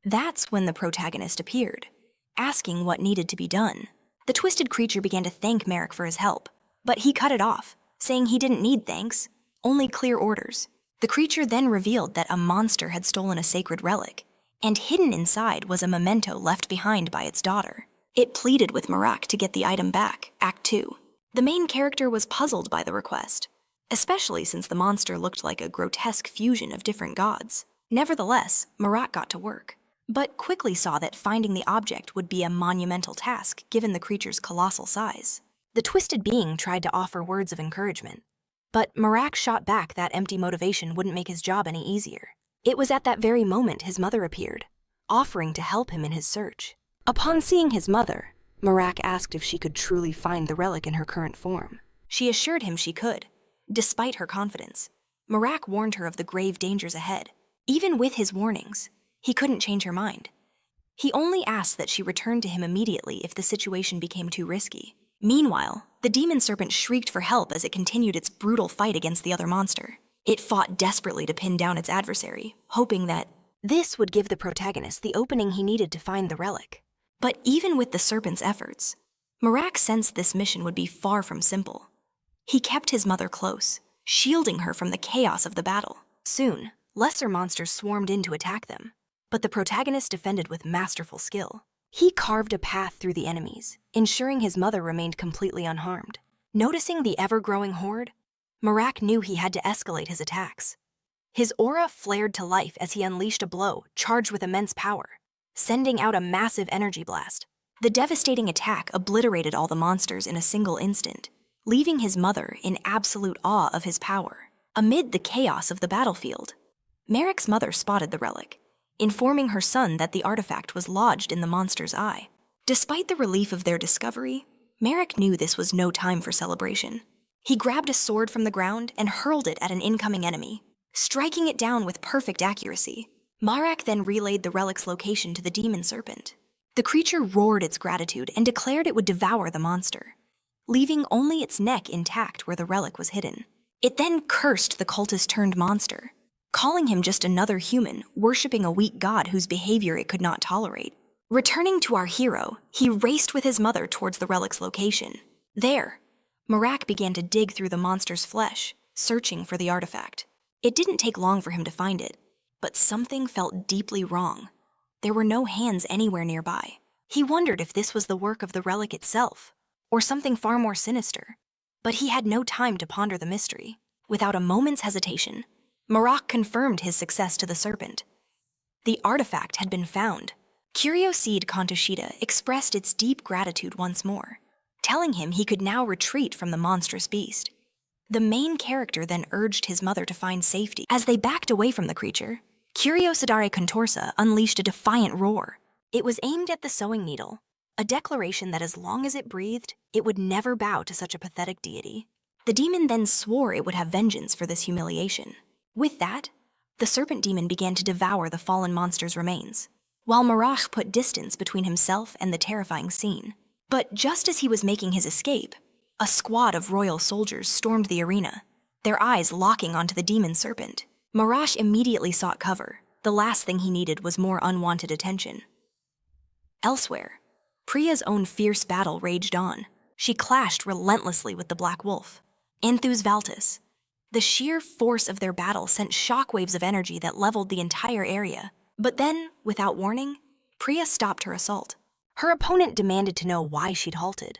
Speaker 1: That's when the protagonist appeared, asking what needed to be done. The twisted creature began to thank Marac for his help, but he cut it off, saying he didn't need thanks, only clear orders. The creature then revealed that a monster had stolen a sacred relic, and hidden inside was a memento left behind by its daughter. It pleaded with Marac to get the item back, Act 2. The main character was puzzled by the request, especially since the monster looked like a grotesque fusion of different gods. Nevertheless, Marac got to work, but quickly saw that finding the object would be a monumental task given the creature's colossal size. The twisted being tried to offer words of encouragement, but Marac shot back that empty motivation wouldn't make his job any easier. It was at that very moment his mother appeared, offering to help him in his search. Upon seeing his mother, Marac asked if she could truly find the relic in her current form. She assured him she could. Despite her confidence, Marac warned her of the grave dangers ahead. Even with his warnings, he couldn't change her mind. He only asked that she return to him immediately if the situation became too risky. Meanwhile, the demon serpent shrieked for help as it continued its brutal fight against the other monster. It fought desperately to pin down its adversary, hoping that this would give the protagonist the opening he needed to find the relic. But even with the serpent's efforts, Marac sensed this mission would be far from simple. He kept his mother close, shielding her from the chaos of the battle. Soon, lesser monsters swarmed in to attack them, but the protagonist defended with masterful skill. He carved a path through the enemies, ensuring his mother remained completely unharmed. Noticing the ever-growing horde, Marac knew he had to escalate his attacks. His aura flared to life as he unleashed a blow charged with immense power, sending out a massive energy blast. The devastating attack obliterated all the monsters in a single instant, leaving his mother in absolute awe of his power. Amid the chaos of the battlefield, Marac's mother spotted the relic, informing her son that the artifact was lodged in the monster's eye. Despite the relief of their discovery, Marac knew this was no time for celebration. He grabbed a sword from the ground and hurled it at an incoming enemy, striking it down with perfect accuracy. Marac then relayed the relic's location to the demon serpent. The creature roared its gratitude and declared it would devour the monster, leaving only its neck intact where the relic was hidden. It then cursed the cultist-turned monster, calling him just another human, worshipping a weak god whose behavior it could not tolerate. Returning to our hero, he raced with his mother towards the relic's location. There, Marac began to dig through the monster's flesh, searching for the artifact. It didn't take long for him to find it, but something felt deeply wrong. There were no hands anywhere nearby. He wondered if this was the work of the relic itself, or something far more sinister. But he had no time to ponder the mystery. Without a moment's hesitation, Marac confirmed his success to the serpent. The artifact had been found. Curioside Kantoshita expressed its deep gratitude once more, telling him he could now retreat from the monstrous beast. The main character then urged his mother to find safety. As they backed away from the creature, Curiosidare Contorsa unleashed a defiant roar. It was aimed at the sewing needle, a declaration that as long as it breathed, it would never bow to such a pathetic deity. The demon then swore it would have vengeance for this humiliation. With that, the serpent demon began to devour the fallen monster's remains, while Marac put distance between himself and the terrifying scene. But just as he was making his escape, a squad of royal soldiers stormed the arena, their eyes locking onto the demon serpent. Marac immediately sought cover. The last thing he needed was more unwanted attention. Elsewhere, Priya's own fierce battle raged on. She clashed relentlessly with the Black Wolf, Anthus Valtis. The sheer force of their battle sent shockwaves of energy that leveled the entire area. But then, without warning, Priya stopped her assault. Her opponent demanded to know why she'd halted.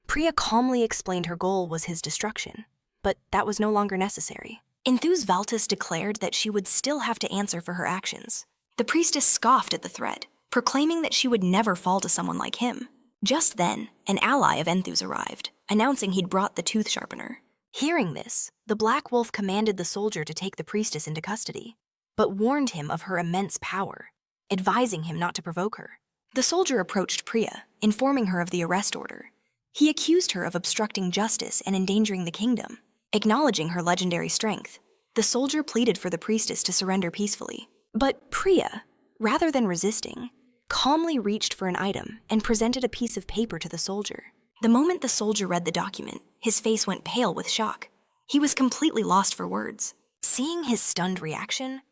Speaker 1: Priya calmly explained her goal was his destruction, but that was no longer necessary. Anthus Valtis declared that she would still have to answer for her actions. The priestess scoffed at the threat, proclaiming that she would never fall to someone like him. Just then, an ally of Anthus arrived, announcing he'd brought the tooth sharpener. Hearing this, the Black Wolf commanded the soldier to take the priestess into custody, but warned him of her immense power, advising him not to provoke her. The soldier approached Priya, informing her of the arrest order. He accused her of obstructing justice and endangering the kingdom. Acknowledging her legendary strength, the soldier pleaded for the priestess to surrender peacefully. But Priya, rather than resisting, calmly reached for an item and presented a piece of paper to the soldier. The moment the soldier read the document, his face went pale with shock. He was completely lost for words. Seeing his stunned reaction,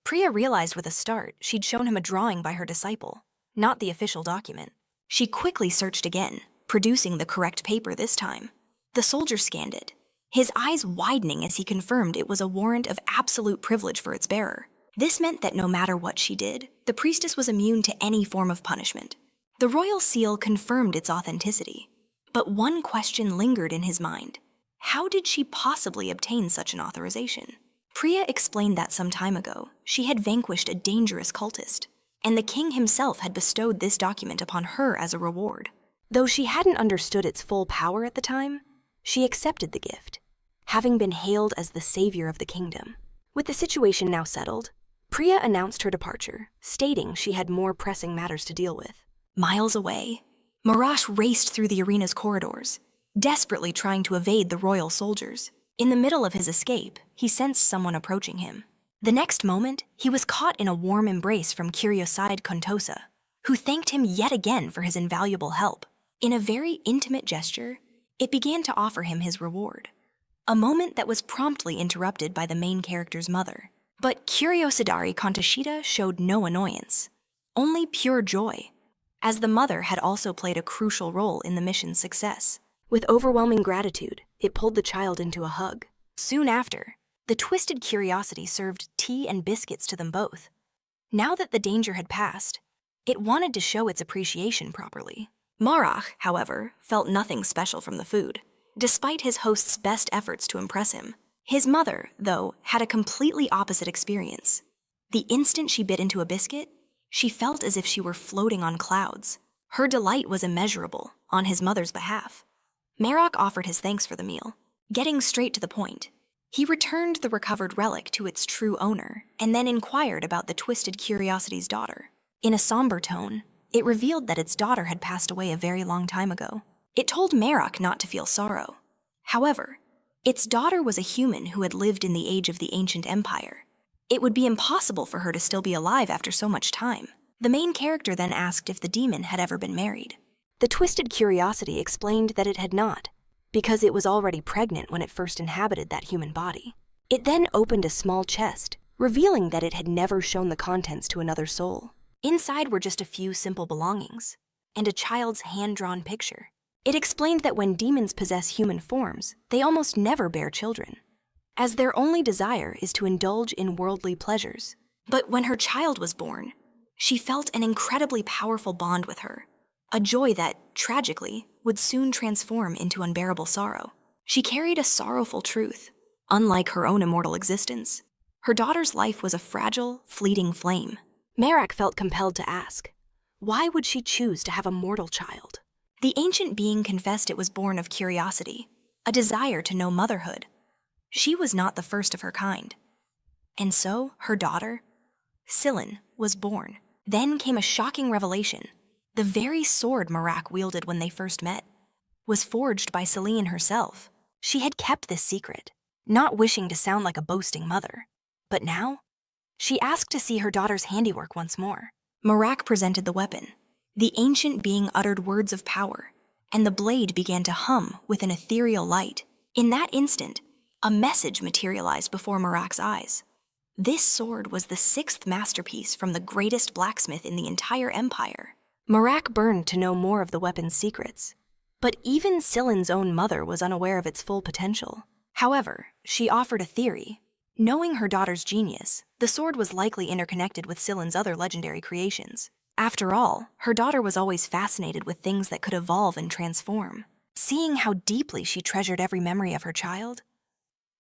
Speaker 1: Priya realized with a start she'd shown him a drawing by her disciple, not the official document. She quickly searched again, producing the correct paper this time. The soldier scanned it, his eyes widening as he confirmed it was a warrant of absolute privilege for its bearer. This meant that no matter what she did, the priestess was immune to any form of punishment. The royal seal confirmed its authenticity. But one question lingered in his mind. How did she possibly obtain such an authorization? Priya explained that some time ago, she had vanquished a dangerous cultist, and the king himself had bestowed this document upon her as a reward. Though she hadn't understood its full power at the time, she accepted the gift, having been hailed as the savior of the kingdom. With the situation now settled, Priya announced her departure, stating she had more pressing matters to deal with. Miles away, Marac raced through the arena's corridors, desperately trying to evade the royal soldiers. In the middle of his escape, he sensed someone approaching him. The next moment, he was caught in a warm embrace from Curioside Contosa, who thanked him yet again for his invaluable help. In a very intimate gesture, it began to offer him his reward, a moment that was promptly interrupted by the main character's mother. But Curiosidari Kontashita showed no annoyance, only pure joy, as the mother had also played a crucial role in the mission's success. With overwhelming gratitude, it pulled the child into a hug. Soon after, the twisted curiosity served tea and biscuits to them both. Now that the danger had passed, it wanted to show its appreciation properly. Marac, however, felt nothing special from the food, despite his host's best efforts to impress him. His mother, though, had a completely opposite experience. The instant she bit into a biscuit, she felt as if she were floating on clouds. Her delight was immeasurable on his mother's behalf. Marac offered his thanks for the meal, getting straight to the point. He returned the recovered relic to its true owner and then inquired about the twisted curiosity's daughter. In a somber tone, it revealed that its daughter had passed away a very long time ago. It told Marac not to feel sorrow. However, its daughter was a human who had lived in the age of the ancient empire. It would be impossible for her to still be alive after so much time. The main character then asked if the demon had ever been married. The twisted curiosity explained that it had not, because it was already pregnant when it first inhabited that human body. It then opened a small chest, revealing that it had never shown the contents to another soul. Inside were just a few simple belongings, and a child's hand-drawn picture. It explained that when demons possess human forms, they almost never bear children, as their only desire is to indulge in worldly pleasures. But when her child was born, she felt an incredibly powerful bond with her, a joy that, tragically, would soon transform into unbearable sorrow. She carried a sorrowful truth. Unlike her own immortal existence, her daughter's life was a fragile, fleeting flame. Marac felt compelled to ask, why would she choose to have a mortal child? The ancient being confessed it was born of curiosity, a desire to know motherhood. She was not the first of her kind. And so, her daughter, Sillin, was born. Then came a shocking revelation. The very sword Marac wielded when they first met was forged by Selene herself. She had kept this secret, not wishing to sound like a boasting mother. But now, she asked to see her daughter's handiwork once more. Marac presented the weapon. The ancient being uttered words of power, and the blade began to hum with an ethereal light. In that instant, a message materialized before Marac's eyes. This sword was the 6th masterpiece from the greatest blacksmith in the entire empire. Marac burned to know more of the weapon's secrets, but even Sillin's own mother was unaware of its full potential. However, she offered a theory. Knowing her daughter's genius, the sword was likely interconnected with Sillin's other legendary creations. After all, her daughter was always fascinated with things that could evolve and transform. Seeing how deeply she treasured every memory of her child,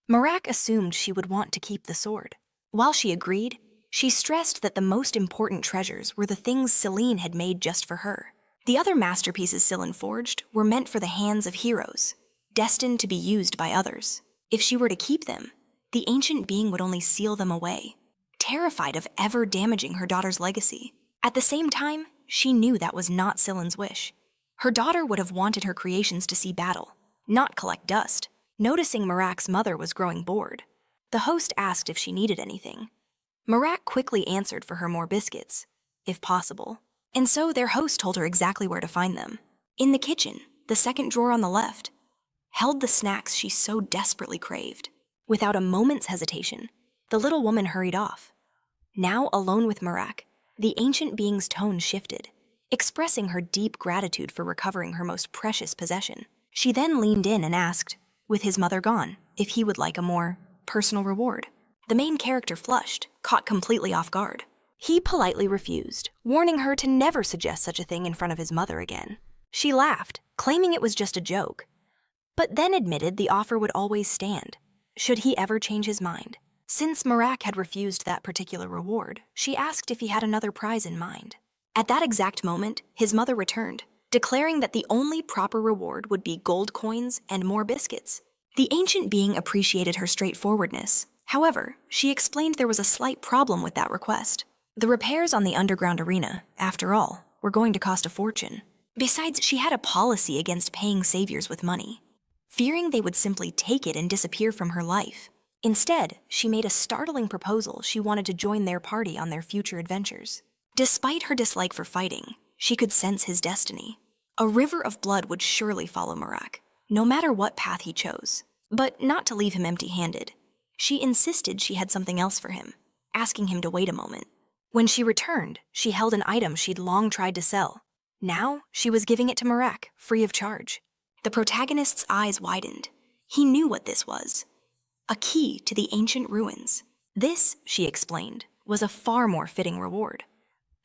Speaker 1: Marac assumed she would want to keep the sword. While she agreed, she stressed that the most important treasures were the things Selene had made just for her. The other masterpieces Sillin forged were meant for the hands of heroes, destined to be used by others. If she were to keep them, the ancient being would only seal them away, terrified of ever damaging her daughter's legacy. At the same time, she knew that was not Sillin's wish. Her daughter would have wanted her creations to see battle, not collect dust. Noticing Marac's mother was growing bored, the host asked if she needed anything. Marac quickly answered for her more biscuits, if possible, and so their host told her exactly where to find them. In the kitchen, the second drawer on the left held the snacks she so desperately craved. Without a moment's hesitation, the little woman hurried off. Now alone with Marac, the ancient being's tone shifted, expressing her deep gratitude for recovering her most precious possession. She then leaned in and asked, with his mother gone, if he would like a more personal reward. The main character flushed, caught completely off guard. He politely refused, warning her to never suggest such a thing in front of his mother again. She laughed, claiming it was just a joke, but then admitted the offer would always stand, should he ever change his mind. Since Marac had refused that particular reward, she asked if he had another prize in mind. At that exact moment, his mother returned, declaring that the only proper reward would be gold coins and more biscuits. The ancient being appreciated her straightforwardness. However, she explained there was a slight problem with that request. The repairs on the underground arena, after all, were going to cost a fortune. Besides, she had a policy against paying saviors with money, fearing they would simply take it and disappear from her life. Instead, she made a startling proposal she wanted to join their party on their future adventures. Despite her dislike for fighting, she could sense his destiny. A river of blood would surely follow Marac, no matter what path he chose. But not to leave him empty-handed. She insisted she had something else for him, asking him to wait a moment. When she returned, she held an item she'd long tried to sell. Now, she was giving it to Marac, free of charge. The protagonist's eyes widened. He knew what this was. A key to the ancient ruins. This, she explained, was a far more fitting reward.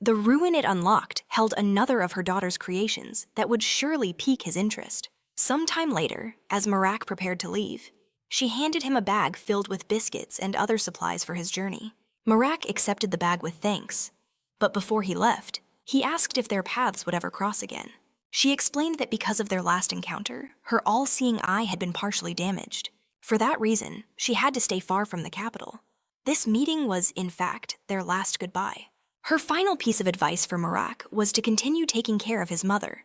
Speaker 1: The ruin it unlocked held another of her daughter's creations that would surely pique his interest. Sometime later, as Marac prepared to leave, she handed him a bag filled with biscuits and other supplies for his journey. Marac accepted the bag with thanks, but before he left, he asked if their paths would ever cross again. She explained that because of their last encounter, her all-seeing eye had been partially damaged. For that reason, she had to stay far from the capital. This meeting was, in fact, their last goodbye. Her final piece of advice for Marac was to continue taking care of his mother,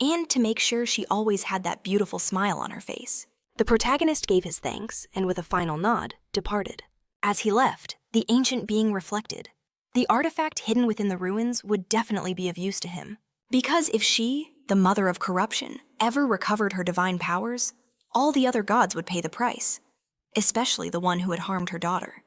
Speaker 1: and to make sure she always had that beautiful smile on her face. The protagonist gave his thanks, and with a final nod, departed. As he left, the ancient being reflected. The artifact hidden within the ruins would definitely be of use to him. Because if she, the mother of corruption, ever recovered her divine powers, all the other gods would pay the price, especially the one who had harmed her daughter,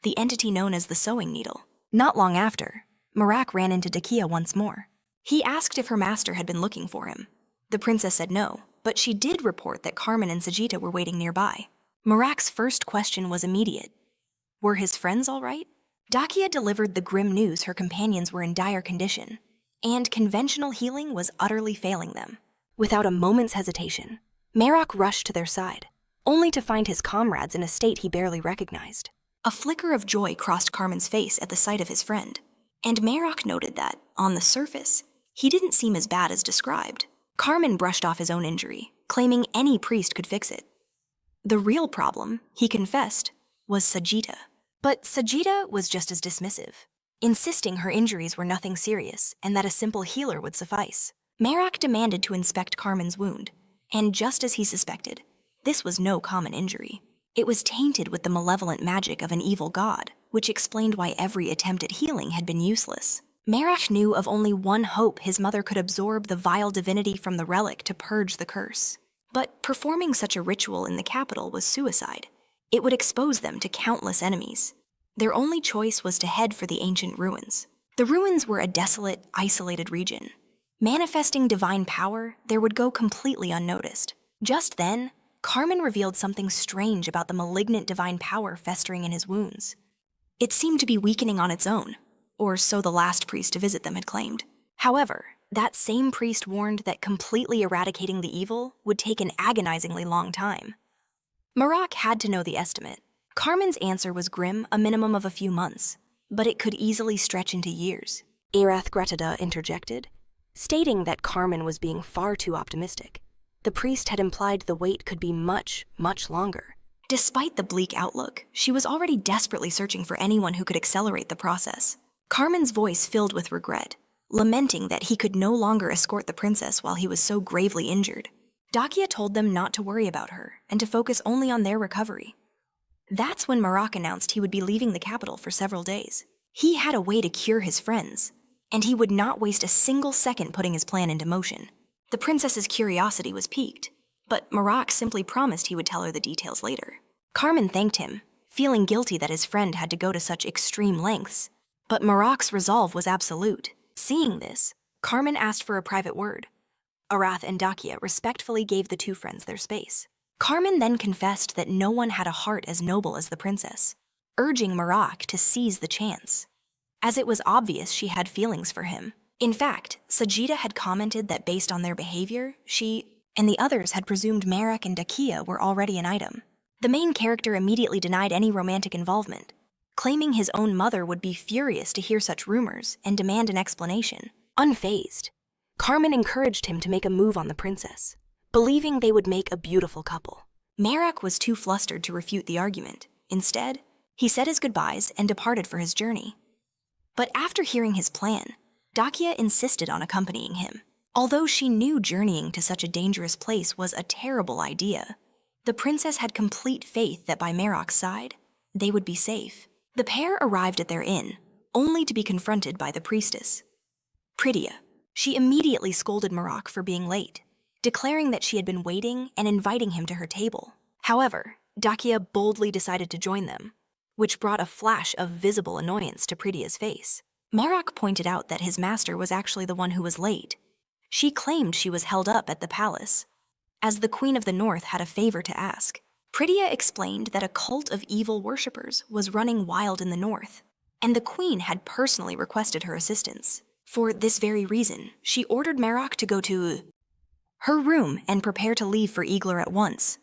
Speaker 1: the entity known as the sewing needle. Not long after, Marac ran into Decay once more. He asked if her master had been looking for him. The princess said no, but she did report that Carmen and Sagitta were waiting nearby. Marac's first question was immediate. Were his friends all right? Dakia delivered the grim news her companions were in dire condition, and conventional healing was utterly failing them. Without a moment's hesitation, Marac rushed to their side, only to find his comrades in a state he barely recognized. A flicker of joy crossed Carmen's face at the sight of his friend, and Marac noted that, on the surface, he didn't seem as bad as described. Carmen brushed off his own injury, claiming any priest could fix it. The real problem, he confessed, was Sagitta. But Sagitta was just as dismissive, insisting her injuries were nothing serious and that a simple healer would suffice. Marac demanded to inspect Carmen's wound, and just as he suspected, this was no common injury. It was tainted with the malevolent magic of an evil god, which explained why every attempt at healing had been useless. Marac knew of only one hope his mother could absorb the vile divinity from the relic to purge the curse. But performing such a ritual in the capital was suicide. It would expose them to countless enemies. Their only choice was to head for the ancient ruins. The ruins were a desolate, isolated region. Manifesting divine power, there would go completely unnoticed. Just then, Carmen revealed something strange about the malignant divine power festering in his wounds. It seemed to be weakening on its own, or so the last priest to visit them had claimed. However, that same priest warned that completely eradicating the evil would take an agonizingly long time. Marac had to know the estimate. Carmen's answer was grim, a minimum of a few months, but it could easily stretch into years. Erath Gretida interjected, stating that Carmen was being far too optimistic. The priest had implied the wait could be much, much longer. Despite the bleak outlook, she was already desperately searching for anyone who could accelerate the process. Carmen's voice filled with regret, lamenting that he could no longer escort the princess while he was so gravely injured. Dakia told them not to worry about her and to focus only on their recovery. That's when Marac announced he would be leaving the capital for several days. He had a way to cure his friends, and he would not waste a single second putting his plan into motion. The princess's curiosity was piqued, but Marac simply promised he would tell her the details later. Carmen thanked him, feeling guilty that his friend had to go to such extreme lengths. But Marac's resolve was absolute. Seeing this, Carmen asked for a private word. Arath and Dakia respectfully gave the two friends their space. Carmen then confessed that no one had a heart as noble as the princess, urging Marac to seize the chance, as it was obvious she had feelings for him. In fact, Sajida had commented that based on their behavior, she and the others had presumed Marac and Dakia were already an item. The main character immediately denied any romantic involvement, claiming his own mother would be furious to hear such rumors and demand an explanation. Unfazed, Carmen encouraged him to make a move on the princess, believing they would make a beautiful couple. Marac was too flustered to refute the argument. Instead, he said his goodbyes and departed for his journey. But after hearing his plan, Dakia insisted on accompanying him. Although she knew journeying to such a dangerous place was a terrible idea, the princess had complete faith that by Marac's side, they would be safe. The pair arrived at their inn, only to be confronted by the priestess, Pritia. She immediately scolded Marac for being late, declaring that she had been waiting and inviting him to her table. However, Dakia boldly decided to join them, which brought a flash of visible annoyance to Pritia's face. Marac pointed out that his master was actually the one who was late. She claimed she was held up at the palace, as the Queen of the North had a favor to ask. Pritia explained that a cult of evil worshippers was running wild in the north, and the Queen had personally requested her assistance. For this very reason, she ordered Marac to go to her room and prepare to leave for Igler at once.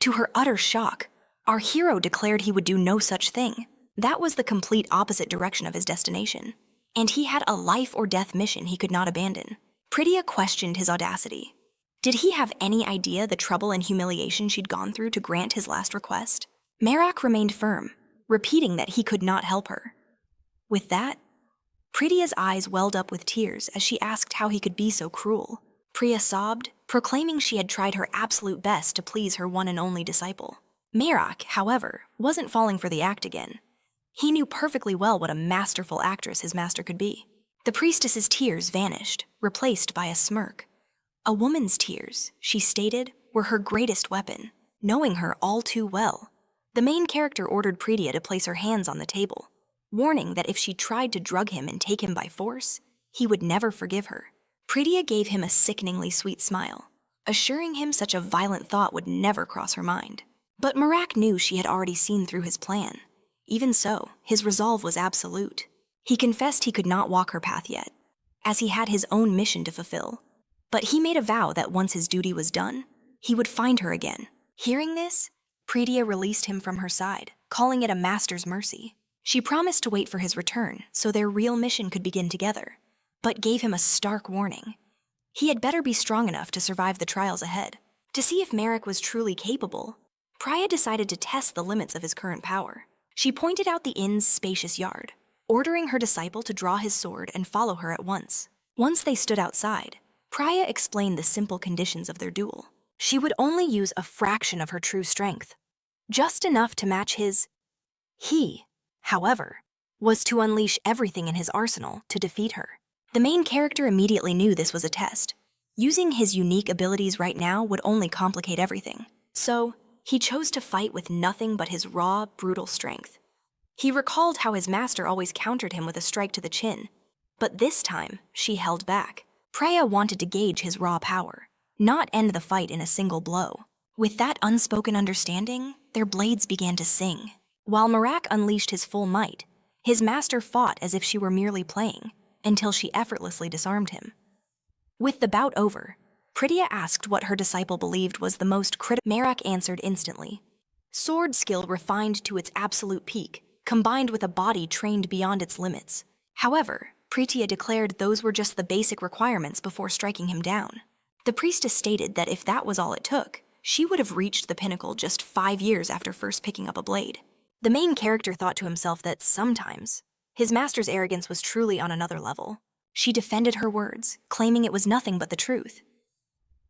Speaker 1: To her utter shock, our hero declared he would do no such thing. That was the complete opposite direction of his destination, and he had a life-or-death mission he could not abandon. Pritia questioned his audacity. Did he have any idea the trouble and humiliation she'd gone through to grant his last request? Marac remained firm, repeating that he could not help her. With that, Pritia's eyes welled up with tears as she asked how he could be so cruel. Priya sobbed, proclaiming she had tried her absolute best to please her one and only disciple. Marac, however, wasn't falling for the act again. He knew perfectly well what a masterful actress his master could be. The priestess's tears vanished, replaced by a smirk. A woman's tears, she stated, were her greatest weapon. Knowing her all too well, the main character ordered Pritia to place her hands on the table, warning that if she tried to drug him and take him by force, he would never forgive her. Pritia gave him a sickeningly sweet smile, assuring him such a violent thought would never cross her mind. But Marac knew she had already seen through his plan. Even so, his resolve was absolute. He confessed he could not walk her path yet, as he had his own mission to fulfill. But he made a vow that once his duty was done, he would find her again. Hearing this, Pritia released him from her side, calling it a master's mercy. She promised to wait for his return so their real mission could begin together, but gave him a stark warning. He had better be strong enough to survive the trials ahead. To see if Marac was truly capable, Priya decided to test the limits of his current power. She pointed out the inn's spacious yard, ordering her disciple to draw his sword and follow her at once. Once they stood outside, Priya explained the simple conditions of their duel. She would only use a fraction of her true strength, just enough to match his. He, however, was to unleash everything in his arsenal to defeat her. The main character immediately knew this was a test. Using his unique abilities right now would only complicate everything. So, he chose to fight with nothing but his raw, brutal strength. He recalled how his master always countered him with a strike to the chin, but this time, she held back. Priya wanted to gauge his raw power, not end the fight in a single blow. With that unspoken understanding, their blades began to sing. While Marac unleashed his full might, his master fought as if she were merely playing, until she effortlessly disarmed him. With the bout over, Pritia asked what her disciple believed was the most critical. Marac answered instantly. Sword skill refined to its absolute peak, combined with a body trained beyond its limits. However, Pritia declared those were just the basic requirements before striking him down. The priestess stated that if that was all it took, she would have reached the pinnacle just 5 years after first picking up a blade. The main character thought to himself that sometimes, his master's arrogance was truly on another level. She defended her words, claiming it was nothing but the truth.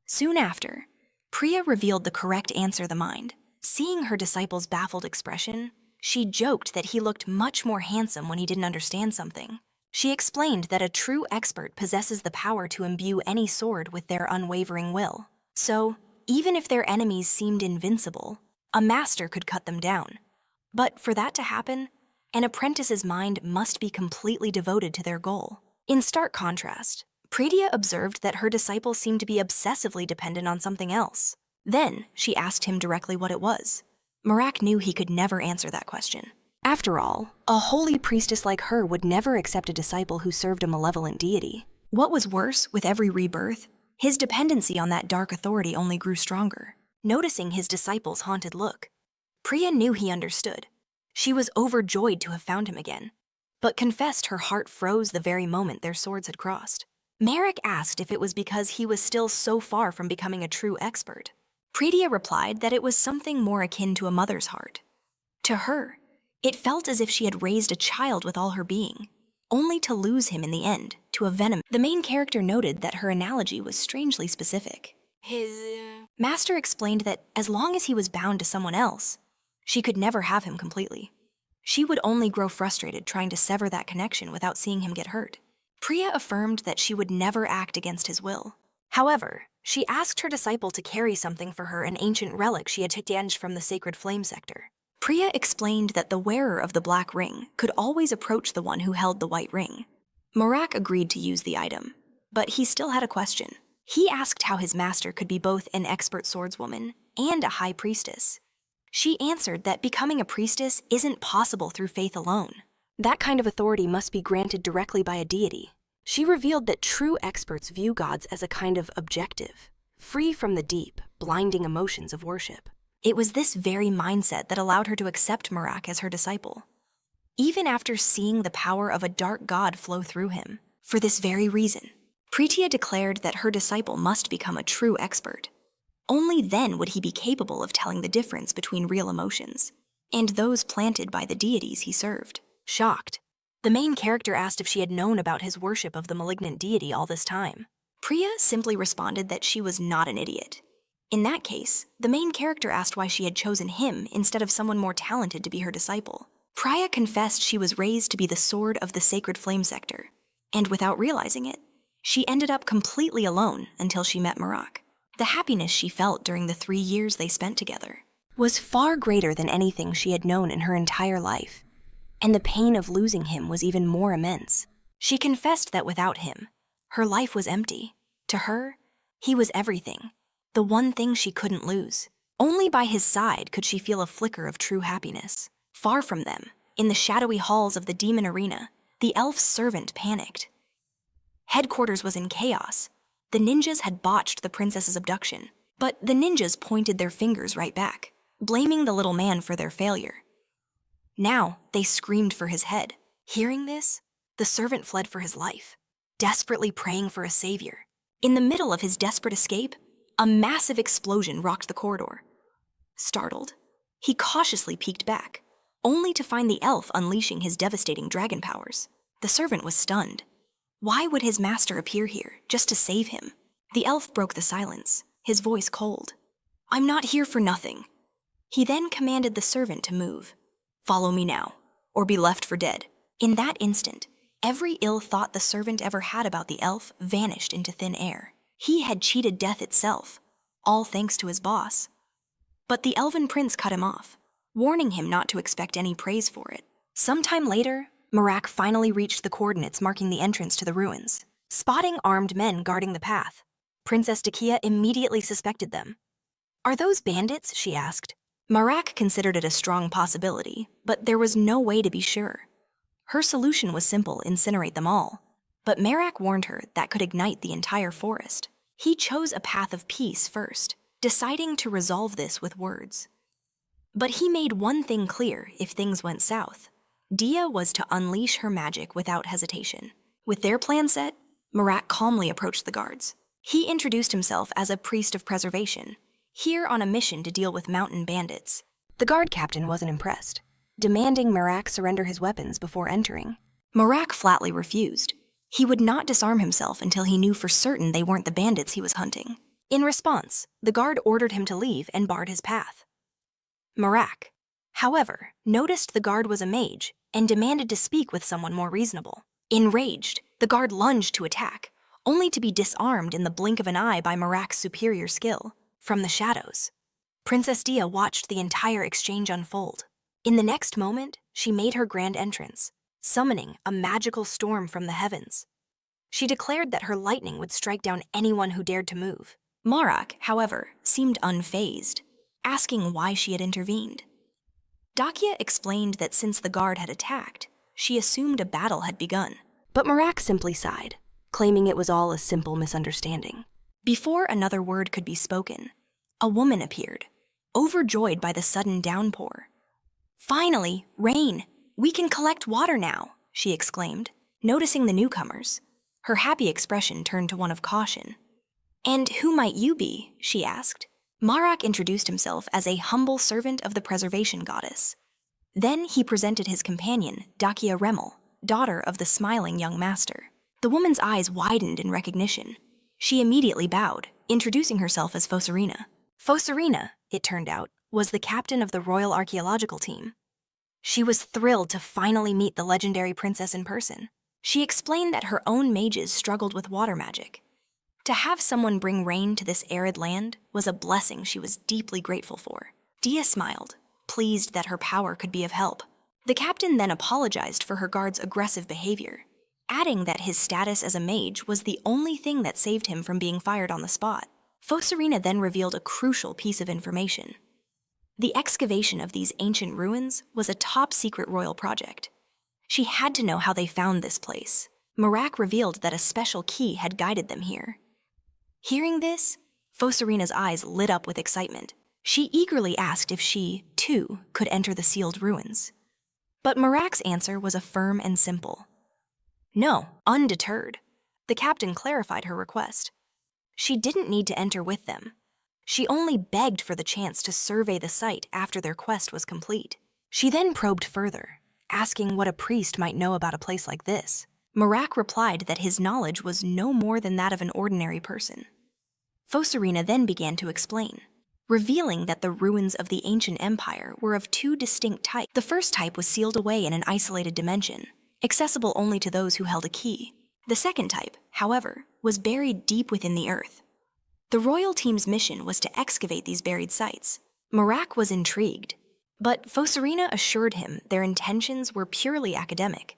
Speaker 1: Soon after, Priya revealed the correct answer the mind. Seeing her disciple's baffled expression, she joked that he looked much more handsome when he didn't understand something. She explained that a true expert possesses the power to imbue any sword with their unwavering will. So, even if their enemies seemed invincible, a master could cut them down. But for that to happen, an apprentice's mind must be completely devoted to their goal. In stark contrast, Priya observed that her disciple seemed to be obsessively dependent on something else. Then she asked him directly what it was. Marac knew he could never answer that question. After all, a holy priestess like her would never accept a disciple who served a malevolent deity. What was worse, with every rebirth, his dependency on that dark authority only grew stronger. Noticing his disciple's haunted look, Priya knew he understood. She was overjoyed to have found him again, but confessed her heart froze the very moment their swords had crossed. Marac asked if it was because he was still so far from becoming a true expert. Priya replied that it was something more akin to a mother's heart. To her, it felt as if she had raised a child with all her being, only to lose him in the end to a venom. The main character noted that her analogy was strangely specific. His master explained that as long as he was bound to someone else, she could never have him completely. She would only grow frustrated trying to sever that connection without seeing him get hurt. Priya affirmed that she would never act against his will. However, she asked her disciple to carry something for her, an ancient relic she had taken from the sacred flame sector. Priya explained that the wearer of the black ring could always approach the one who held the white ring. Marac agreed to use the item, but he still had a question. He asked how his master could be both an expert swordswoman and a high priestess. She answered that becoming a priestess isn't possible through faith alone. That kind of authority must be granted directly by a deity. She revealed that true experts view gods as a kind of objective, free from the deep, blinding emotions of worship. It was this very mindset that allowed her to accept Marac as her disciple, even after seeing the power of a dark god flow through him. For this very reason, Priya declared that her disciple must become a true expert. Only then would he be capable of telling the difference between real emotions and those planted by the deities he served. Shocked, the main character asked if she had known about his worship of the malignant deity all this time. Priya simply responded that she was not an idiot. In that case, the main character asked why she had chosen him instead of someone more talented to be her disciple. Priya confessed she was raised to be the sword of the sacred flame sector, and without realizing it, she ended up completely alone until she met Marac. The happiness she felt during the 3 years they spent together was far greater than anything she had known in her entire life, and the pain of losing him was even more immense. She confessed that without him, her life was empty. To her, he was everything, the one thing she couldn't lose. Only by his side could she feel a flicker of true happiness. Far from them, in the shadowy halls of the demon arena, the elf's servant panicked. Headquarters was in chaos. The ninjas had botched the princess's abduction, but the ninjas pointed their fingers right back, blaming the little man for their failure. Now, they screamed for his head. Hearing this, the servant fled for his life, desperately praying for a savior. In the middle of his desperate escape, a massive explosion rocked the corridor. Startled, he cautiously peeked back, only to find the elf unleashing his devastating dragon powers. The servant was stunned. Why would his master appear here, just to save him? The elf broke the silence, his voice cold. "I'm not here for nothing." He then commanded the servant to move. "Follow me now, or be left for dead." In that instant, every ill thought the servant ever had about the elf vanished into thin air. He had cheated death itself, all thanks to his boss. But the elven prince cut him off, warning him not to expect any praise for it. Sometime later, Marac finally reached the coordinates marking the entrance to the ruins. Spotting armed men guarding the path, Princess Decay immediately suspected them. "Are those bandits?" she asked. Marac considered it a strong possibility, but there was no way to be sure. Her solution was simple: incinerate them all. But Marac warned her that could ignite the entire forest. He chose a path of peace first, deciding to resolve this with words. But he made one thing clear if things went south. Dia was to unleash her magic without hesitation. With their plan set, Marac calmly approached the guards. He introduced himself as a priest of preservation, here on a mission to deal with mountain bandits. The guard captain wasn't impressed, demanding Marac surrender his weapons before entering. Marac flatly refused. He would not disarm himself until he knew for certain they weren't the bandits he was hunting. In response, the guard ordered him to leave and barred his path. Marac, however, noticed the guard was a mage and demanded to speak with someone more reasonable. Enraged, the guard lunged to attack, only to be disarmed in the blink of an eye by Marac's superior skill. From the shadows, Princess Dia watched the entire exchange unfold. In the next moment, she made her grand entrance, summoning a magical storm from the heavens. She declared that her lightning would strike down anyone who dared to move. Marac, however, seemed unfazed, asking why she had intervened. Dakia explained that since the guard had attacked, she assumed a battle had begun. But Marac simply sighed, claiming it was all a simple misunderstanding. Before another word could be spoken, a woman appeared, overjoyed by the sudden downpour. "Finally, rain! We can collect water now," she exclaimed, noticing the newcomers. Her happy expression turned to one of caution. "And who might you be?" she asked. Marac introduced himself as a humble servant of the preservation goddess. Then he presented his companion, Dakia Remel, daughter of the smiling young master. The woman's eyes widened in recognition. She immediately bowed, introducing herself as Fosarina. Fosarina, it turned out, was the captain of the Royal Archaeological Team. She was thrilled to finally meet the legendary princess in person. She explained that her own mages struggled with water magic. To have someone bring rain to this arid land was a blessing she was deeply grateful for. Dia smiled, pleased that her power could be of help. The captain then apologized for her guard's aggressive behavior, adding that his status as a mage was the only thing that saved him from being fired on the spot. Fosarina then revealed a crucial piece of information. The excavation of these ancient ruins was a top-secret royal project. She had to know how they found this place. Marac revealed that a special key had guided them here. Hearing this, Fosarina's eyes lit up with excitement. She eagerly asked if she, too, could enter the sealed ruins. But Marac's answer was a firm and simple. No, undeterred. The captain clarified her request. She didn't need to enter with them. She only begged for the chance to survey the site after their quest was complete. She then probed further, asking what a priest might know about a place like this. Marac replied that his knowledge was no more than that of an ordinary person. Fosarina then began to explain, revealing that the ruins of the ancient empire were of two distinct types. The first type was sealed away in an isolated dimension, accessible only to those who held a key. The second type, however, was buried deep within the earth. The royal team's mission was to excavate these buried sites. Marac was intrigued, but Fosarina assured him their intentions were purely academic.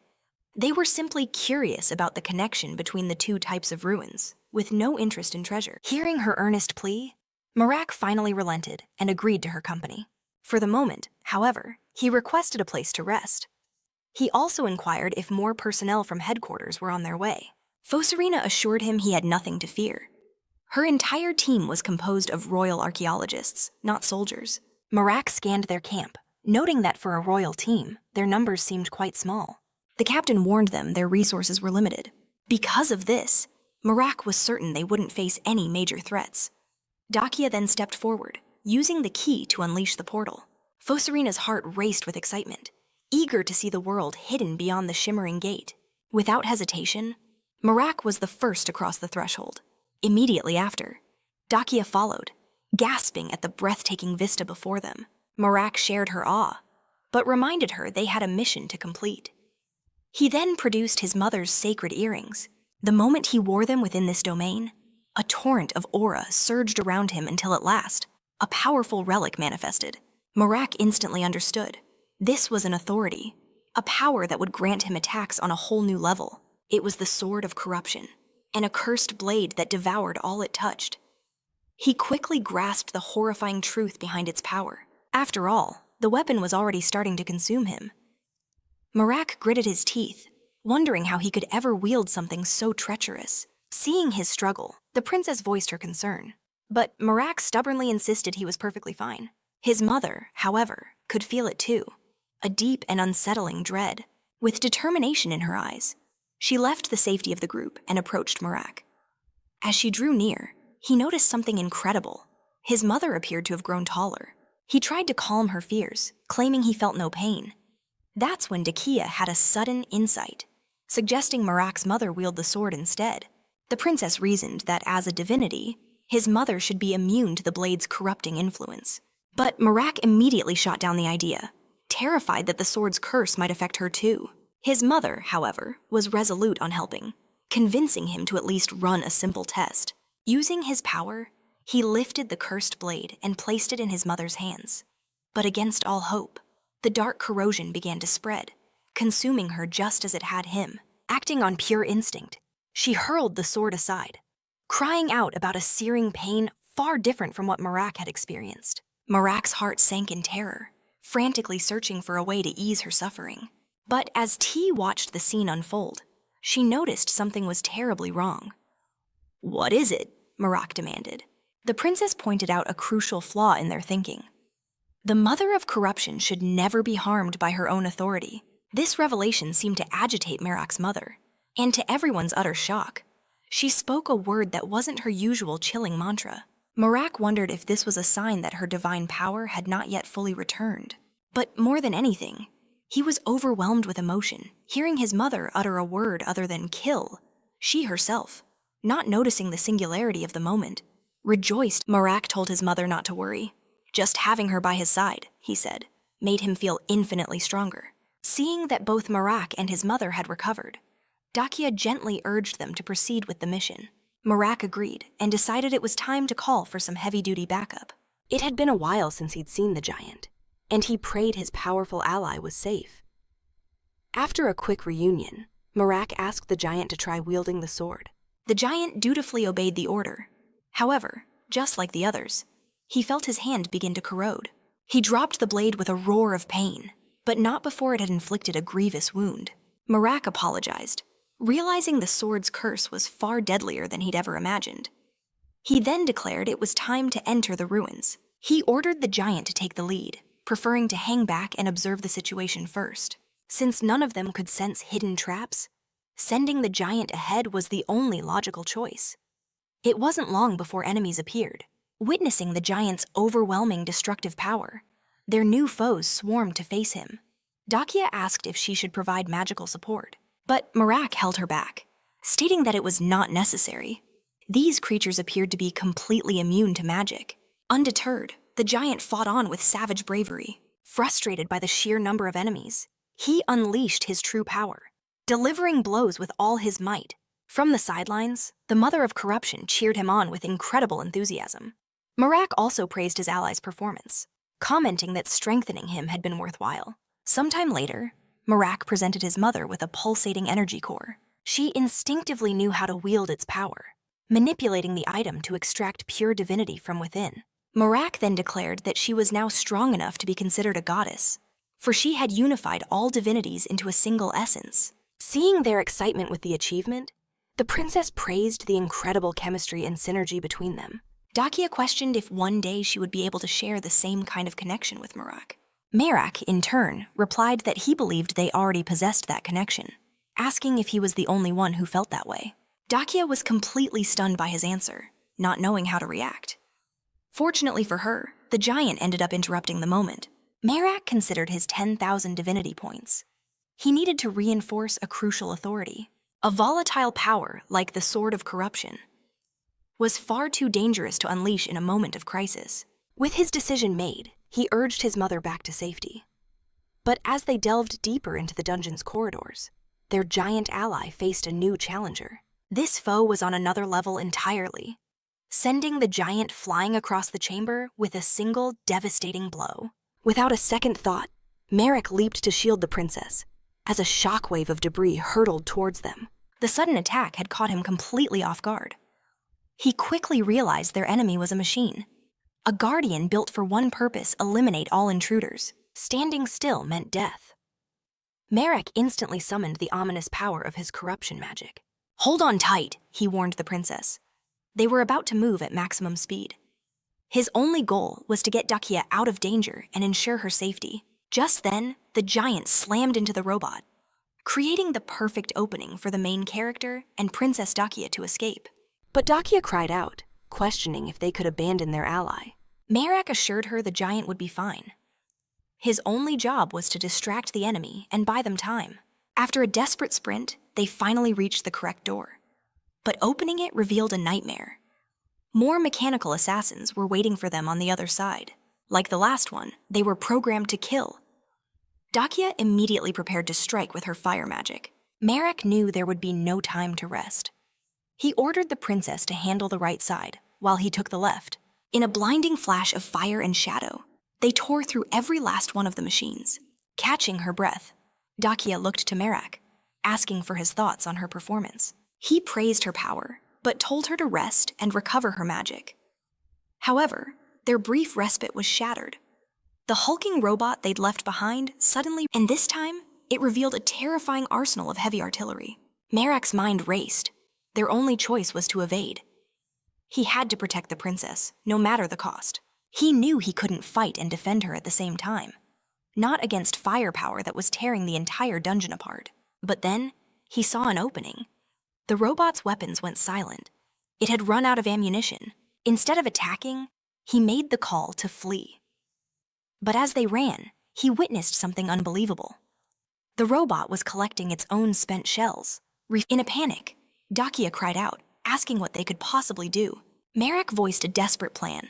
Speaker 1: They were simply curious about the connection between the two types of ruins, with no interest in treasure. Hearing her earnest plea, Marac finally relented and agreed to her company. For the moment, however, he requested a place to rest. He also inquired if more personnel from headquarters were on their way. Fosarina assured him he had nothing to fear. Her entire team was composed of royal archaeologists, not soldiers. Marac scanned their camp, noting that for a royal team, their numbers seemed quite small. The captain warned them their resources were limited. Because of this, Marac was certain they wouldn't face any major threats. Dakia then stepped forward, using the key to unleash the portal. Fosarina's heart raced with excitement, eager to see the world hidden beyond the shimmering gate. Without hesitation, Marac was the first to cross the threshold. Immediately after, Dakia followed, gasping at the breathtaking vista before them. Marac shared her awe, but reminded her they had a mission to complete. He then produced his mother's sacred earrings. The moment he wore them within this domain, a torrent of aura surged around him until at last, a powerful relic manifested. Marac instantly understood. This was an authority, a power that would grant him attacks on a whole new level. It was the sword of corruption, an accursed blade that devoured all it touched. He quickly grasped the horrifying truth behind its power. After all, the weapon was already starting to consume him. Marac gritted his teeth, wondering how he could ever wield something so treacherous. Seeing his struggle, the princess voiced her concern. But Marac stubbornly insisted he was perfectly fine. His mother, however, could feel it too, a deep and unsettling dread. With determination in her eyes, she left the safety of the group and approached Marac. As she drew near, he noticed something incredible. His mother appeared to have grown taller. He tried to calm her fears, claiming he felt no pain. That's when Dakia had a sudden insight, suggesting Marac's mother wield the sword instead. The princess reasoned that as a divinity, his mother should be immune to the blade's corrupting influence. But Marac immediately shot down the idea, terrified that the sword's curse might affect her too. His mother, however, was resolute on helping, convincing him to at least run a simple test. Using his power, he lifted the cursed blade and placed it in his mother's hands. But against all hope, the dark corrosion began to spread, consuming her just as it had him. Acting on pure instinct, she hurled the sword aside, crying out about a searing pain far different from what Marac had experienced. Marac's heart sank in terror, frantically searching for a way to ease her suffering. But as T watched the scene unfold, she noticed something was terribly wrong. "What is it?" Marac demanded. The princess pointed out a crucial flaw in their thinking. The mother of corruption should never be harmed by her own authority. This revelation seemed to agitate Marac's mother, and to everyone's utter shock, she spoke a word that wasn't her usual chilling mantra. Marac wondered if this was a sign that her divine power had not yet fully returned. But more than anything, he was overwhelmed with emotion, hearing his mother utter a word other than kill. She herself, not noticing the singularity of the moment, rejoiced. Marac told his mother not to worry. Just having her by his side, he said, made him feel infinitely stronger. Seeing that both Marac and his mother had recovered, Dakia gently urged them to proceed with the mission. Marac agreed and decided it was time to call for some heavy-duty backup. It had been a while since he'd seen the giant, and he prayed his powerful ally was safe. After a quick reunion, Marac asked the giant to try wielding the sword. The giant dutifully obeyed the order. However, just like the others, he felt his hand begin to corrode. He dropped the blade with a roar of pain, but not before it had inflicted a grievous wound. Marac apologized, realizing the sword's curse was far deadlier than he'd ever imagined. He then declared it was time to enter the ruins. He ordered the giant to take the lead, preferring to hang back and observe the situation first. Since none of them could sense hidden traps, sending the giant ahead was the only logical choice. It wasn't long before enemies appeared. Witnessing the giant's overwhelming destructive power, their new foes swarmed to face him. Dakia asked if she should provide magical support, but Marac held her back, stating that it was not necessary. These creatures appeared to be completely immune to magic. Undeterred, the giant fought on with savage bravery. Frustrated by the sheer number of enemies, he unleashed his true power, delivering blows with all his might. From the sidelines, the mother of corruption cheered him on with incredible enthusiasm. Marac also praised his ally's performance, commenting that strengthening him had been worthwhile. Sometime later, Marac presented his mother with a pulsating energy core. She instinctively knew how to wield its power, manipulating the item to extract pure divinity from within. Marac then declared that she was now strong enough to be considered a goddess, for she had unified all divinities into a single essence. Seeing their excitement with the achievement, the princess praised the incredible chemistry and synergy between them. Dakia questioned if one day she would be able to share the same kind of connection with Marac. Marac, in turn, replied that he believed they already possessed that connection, asking if he was the only one who felt that way. Dakia was completely stunned by his answer, not knowing how to react. Fortunately for her, the giant ended up interrupting the moment. Marac considered his 10,000 divinity points. He needed to reinforce a crucial authority. A volatile power, like the Sword of Corruption, was far too dangerous to unleash in a moment of crisis. With his decision made, he urged his mother back to safety. But as they delved deeper into the dungeon's corridors, their giant ally faced a new challenger. This foe was on another level entirely, sending the giant flying across the chamber with a single devastating blow. Without a second thought, Marac leaped to shield the princess, as a shockwave of debris hurtled towards them. The sudden attack had caught him completely off guard. He quickly realized their enemy was a machine. A guardian built for one purpose: eliminate all intruders. Standing still meant death. Marac instantly summoned the ominous power of his corruption magic. "Hold on tight," he warned the princess. They were about to move at maximum speed. His only goal was to get Dakia out of danger and ensure her safety. Just then, the giant slammed into the robot, creating the perfect opening for the main character and Princess Dakia to escape. But Dakia cried out, questioning if they could abandon their ally. Marac assured her the giant would be fine. His only job was to distract the enemy and buy them time. After a desperate sprint, they finally reached the correct door. But opening it revealed a nightmare. More mechanical assassins were waiting for them on the other side. Like the last one, they were programmed to kill. Dakia immediately prepared to strike with her fire magic. Marac knew there would be no time to rest. He ordered the princess to handle the right side, while he took the left. In a blinding flash of fire and shadow, they tore through every last one of the machines. Catching her breath, Dakia looked to Marac, asking for his thoughts on her performance. He praised her power, but told her to rest and recover her magic. However, their brief respite was shattered. The hulking robot they'd left behind suddenly, and this time, it revealed a terrifying arsenal of heavy artillery. Marac's mind raced. Their only choice was to evade. He had to protect the princess, no matter the cost. He knew he couldn't fight and defend her at the same time. Not against firepower that was tearing the entire dungeon apart. But then, he saw an opening. The robot's weapons went silent. It had run out of ammunition. Instead of attacking, he made the call to flee. But as they ran, he witnessed something unbelievable. The robot was collecting its own spent shells. In a panic, Dakia cried out, asking what they could possibly do. Marac voiced a desperate plan,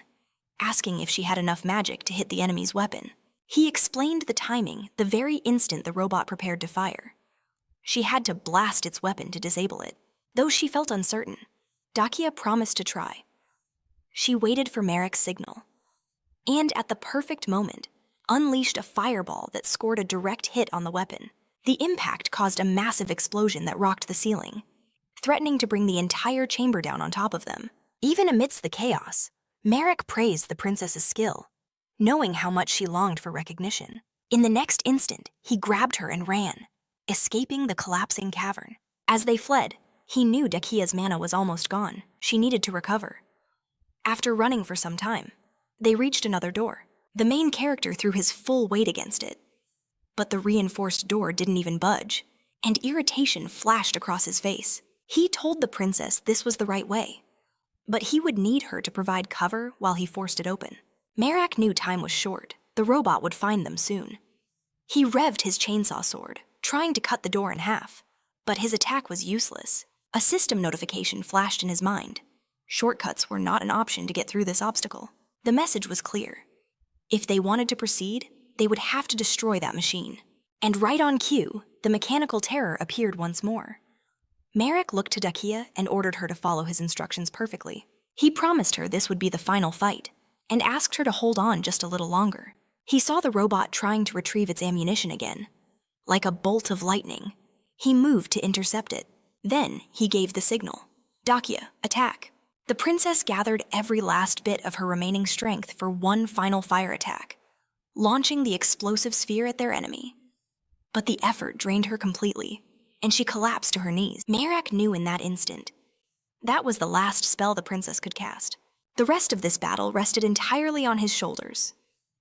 Speaker 1: asking if she had enough magic to hit the enemy's weapon. He explained the timing the very instant the robot prepared to fire. She had to blast its weapon to disable it. Though she felt uncertain, Dakia promised to try. She waited for Marac's signal, and at the perfect moment, unleashed a fireball that scored a direct hit on the weapon. The impact caused a massive explosion that rocked the ceiling, threatening to bring the entire chamber down on top of them. Even amidst the chaos, Marac praised the princess's skill, knowing how much she longed for recognition. In the next instant, he grabbed her and ran, escaping the collapsing cavern. As they fled, he knew Dakia's mana was almost gone. She needed to recover. After running for some time, they reached another door. The main character threw his full weight against it. But the reinforced door didn't even budge, and irritation flashed across his face. He told the princess this was the right way, but he would need her to provide cover while he forced it open. Marac knew time was short. The robot would find them soon. He revved his chainsaw sword, trying to cut the door in half, but his attack was useless. A system notification flashed in his mind. Shortcuts were not an option to get through this obstacle. The message was clear. If they wanted to proceed, they would have to destroy that machine. And right on cue, the mechanical terror appeared once more. Marac looked to Dakia and ordered her to follow his instructions perfectly. He promised her this would be the final fight, and asked her to hold on just a little longer. He saw the robot trying to retrieve its ammunition again. Like a bolt of lightning, he moved to intercept it. Then he gave the signal. Dakia, attack. The princess gathered every last bit of her remaining strength for one final fire attack, launching the explosive sphere at their enemy. But the effort drained her completely, and she collapsed to her knees. Marac knew in that instant. That was the last spell the princess could cast. The rest of this battle rested entirely on his shoulders.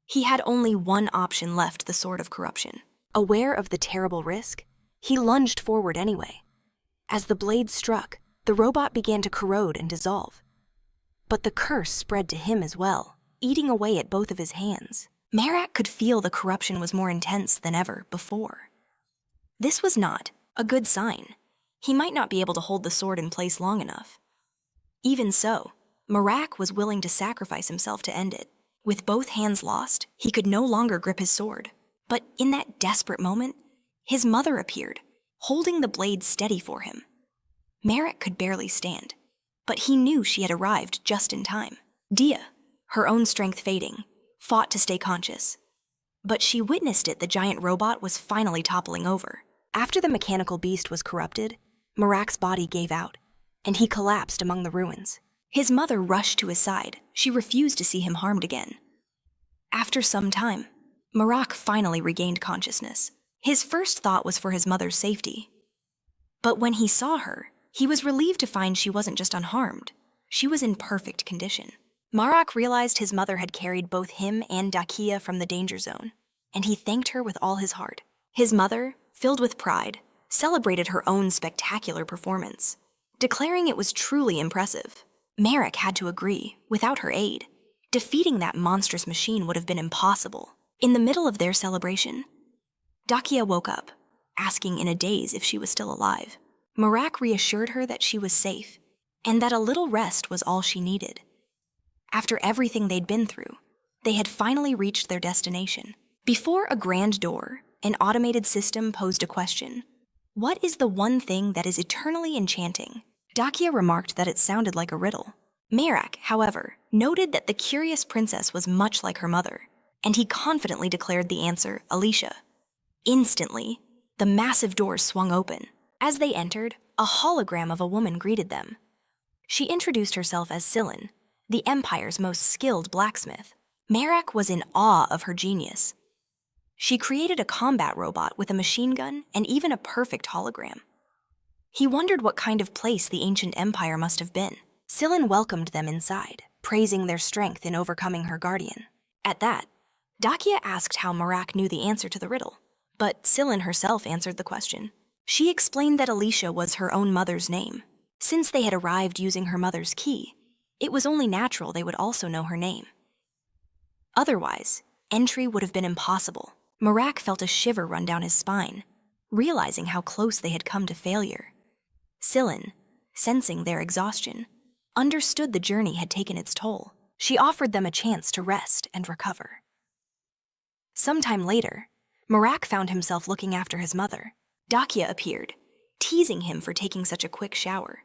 Speaker 1: He had only one option left, the Sword of Corruption. Aware of the terrible risk, he lunged forward anyway. As the blade struck, the robot began to corrode and dissolve. But the curse spread to him as well, eating away at both of his hands. Marac could feel the corruption was more intense than ever before. This was not a good sign. He might not be able to hold the sword in place long enough. Even so, Marac was willing to sacrifice himself to end it. With both hands lost, he could no longer grip his sword. But in that desperate moment, his mother appeared, holding the blade steady for him. Marac could barely stand, but he knew she had arrived just in time. Dia, her own strength fading, fought to stay conscious. But she witnessed the giant robot was finally toppling over. After the mechanical beast was corrupted, Marac's body gave out, and he collapsed among the ruins. His mother rushed to his side. She refused to see him harmed again. After some time, Marac finally regained consciousness. His first thought was for his mother's safety. But when he saw her, he was relieved to find she wasn't just unharmed. She was in perfect condition. Marac realized his mother had carried both him and Dakia from the danger zone, and he thanked her with all his heart. His mother, filled with pride, celebrated her own spectacular performance, declaring it was truly impressive. Marac had to agree, without her aid. Defeating that monstrous machine would have been impossible. In the middle of their celebration, Dakia woke up, asking in a daze if she was still alive. Marac reassured her that she was safe, and that a little rest was all she needed. After everything they'd been through, they had finally reached their destination. Before a grand door, an automated system posed a question. What is the one thing that is eternally enchanting? Dakia remarked that it sounded like a riddle. Marac, however, noted that the curious princess was much like her mother, and he confidently declared the answer, Alicia. Instantly, the massive door swung open. As they entered, a hologram of a woman greeted them. She introduced herself as Sillin, the Empire's most skilled blacksmith. Marac was in awe of her genius. She created a combat robot with a machine gun and even a perfect hologram. He wondered what kind of place the ancient empire must have been. Sillin welcomed them inside, praising their strength in overcoming her guardian. At that, Dakia asked how Marac knew the answer to the riddle, but Sillin herself answered the question. She explained that Alicia was her own mother's name. Since they had arrived using her mother's key, it was only natural they would also know her name. Otherwise, entry would have been impossible. Marac felt a shiver run down his spine, realizing how close they had come to failure. Sillin, sensing their exhaustion, understood the journey had taken its toll. She offered them a chance to rest and recover. Sometime later, Marac found himself looking after his mother. Dakia appeared, teasing him for taking such a quick shower.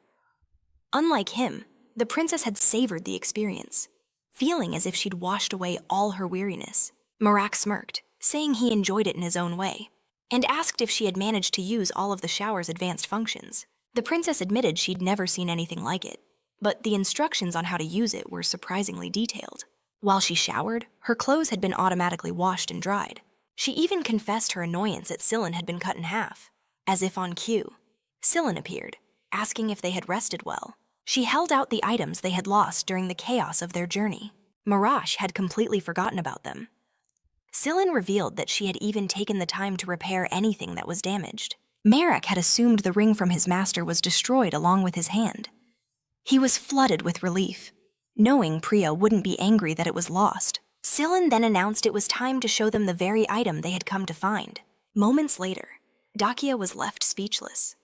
Speaker 1: Unlike him, the princess had savored the experience, feeling as if she'd washed away all her weariness. Marac smirked, saying he enjoyed it in his own way, and asked if she had managed to use all of the shower's advanced functions. The princess admitted she'd never seen anything like it, but the instructions on how to use it were surprisingly detailed. While she showered, her clothes had been automatically washed and dried. She even confessed her annoyance at Sillin had been cut in half. As if on cue, Sillin appeared, asking if they had rested well. She held out the items they had lost during the chaos of their journey. Marac had completely forgotten about them. Sillin revealed that she had even taken the time to repair anything that was damaged. Marac had assumed the ring from his master was destroyed along with his hand. He was flooded with relief, knowing Priya wouldn't be angry that it was lost. Sillin then announced it was time to show them the very item they had come to find. Moments later, Dakia was left speechless.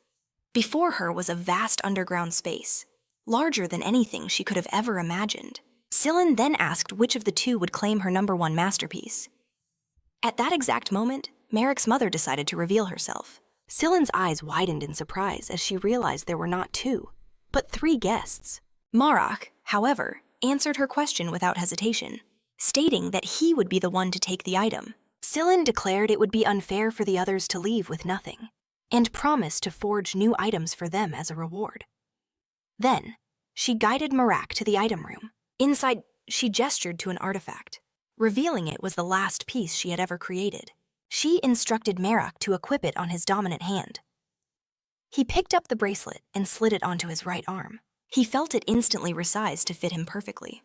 Speaker 1: Before her was a vast underground space, larger than anything she could have ever imagined. Sillin then asked which of the two would claim her #1 masterpiece. At that exact moment, Marac's mother decided to reveal herself. Sillin's eyes widened in surprise as she realized there were not 2, but 3 guests. Marac, however, answered her question without hesitation, stating that he would be the one to take the item. Sillin declared it would be unfair for the others to leave with nothing, and promised to forge new items for them as a reward. Then, she guided Marac to the item room. Inside, she gestured to an artifact, revealing it was the last piece she had ever created. She instructed Marac to equip it on his dominant hand. He picked up the bracelet and slid it onto his right arm. He felt it instantly resized to fit him perfectly.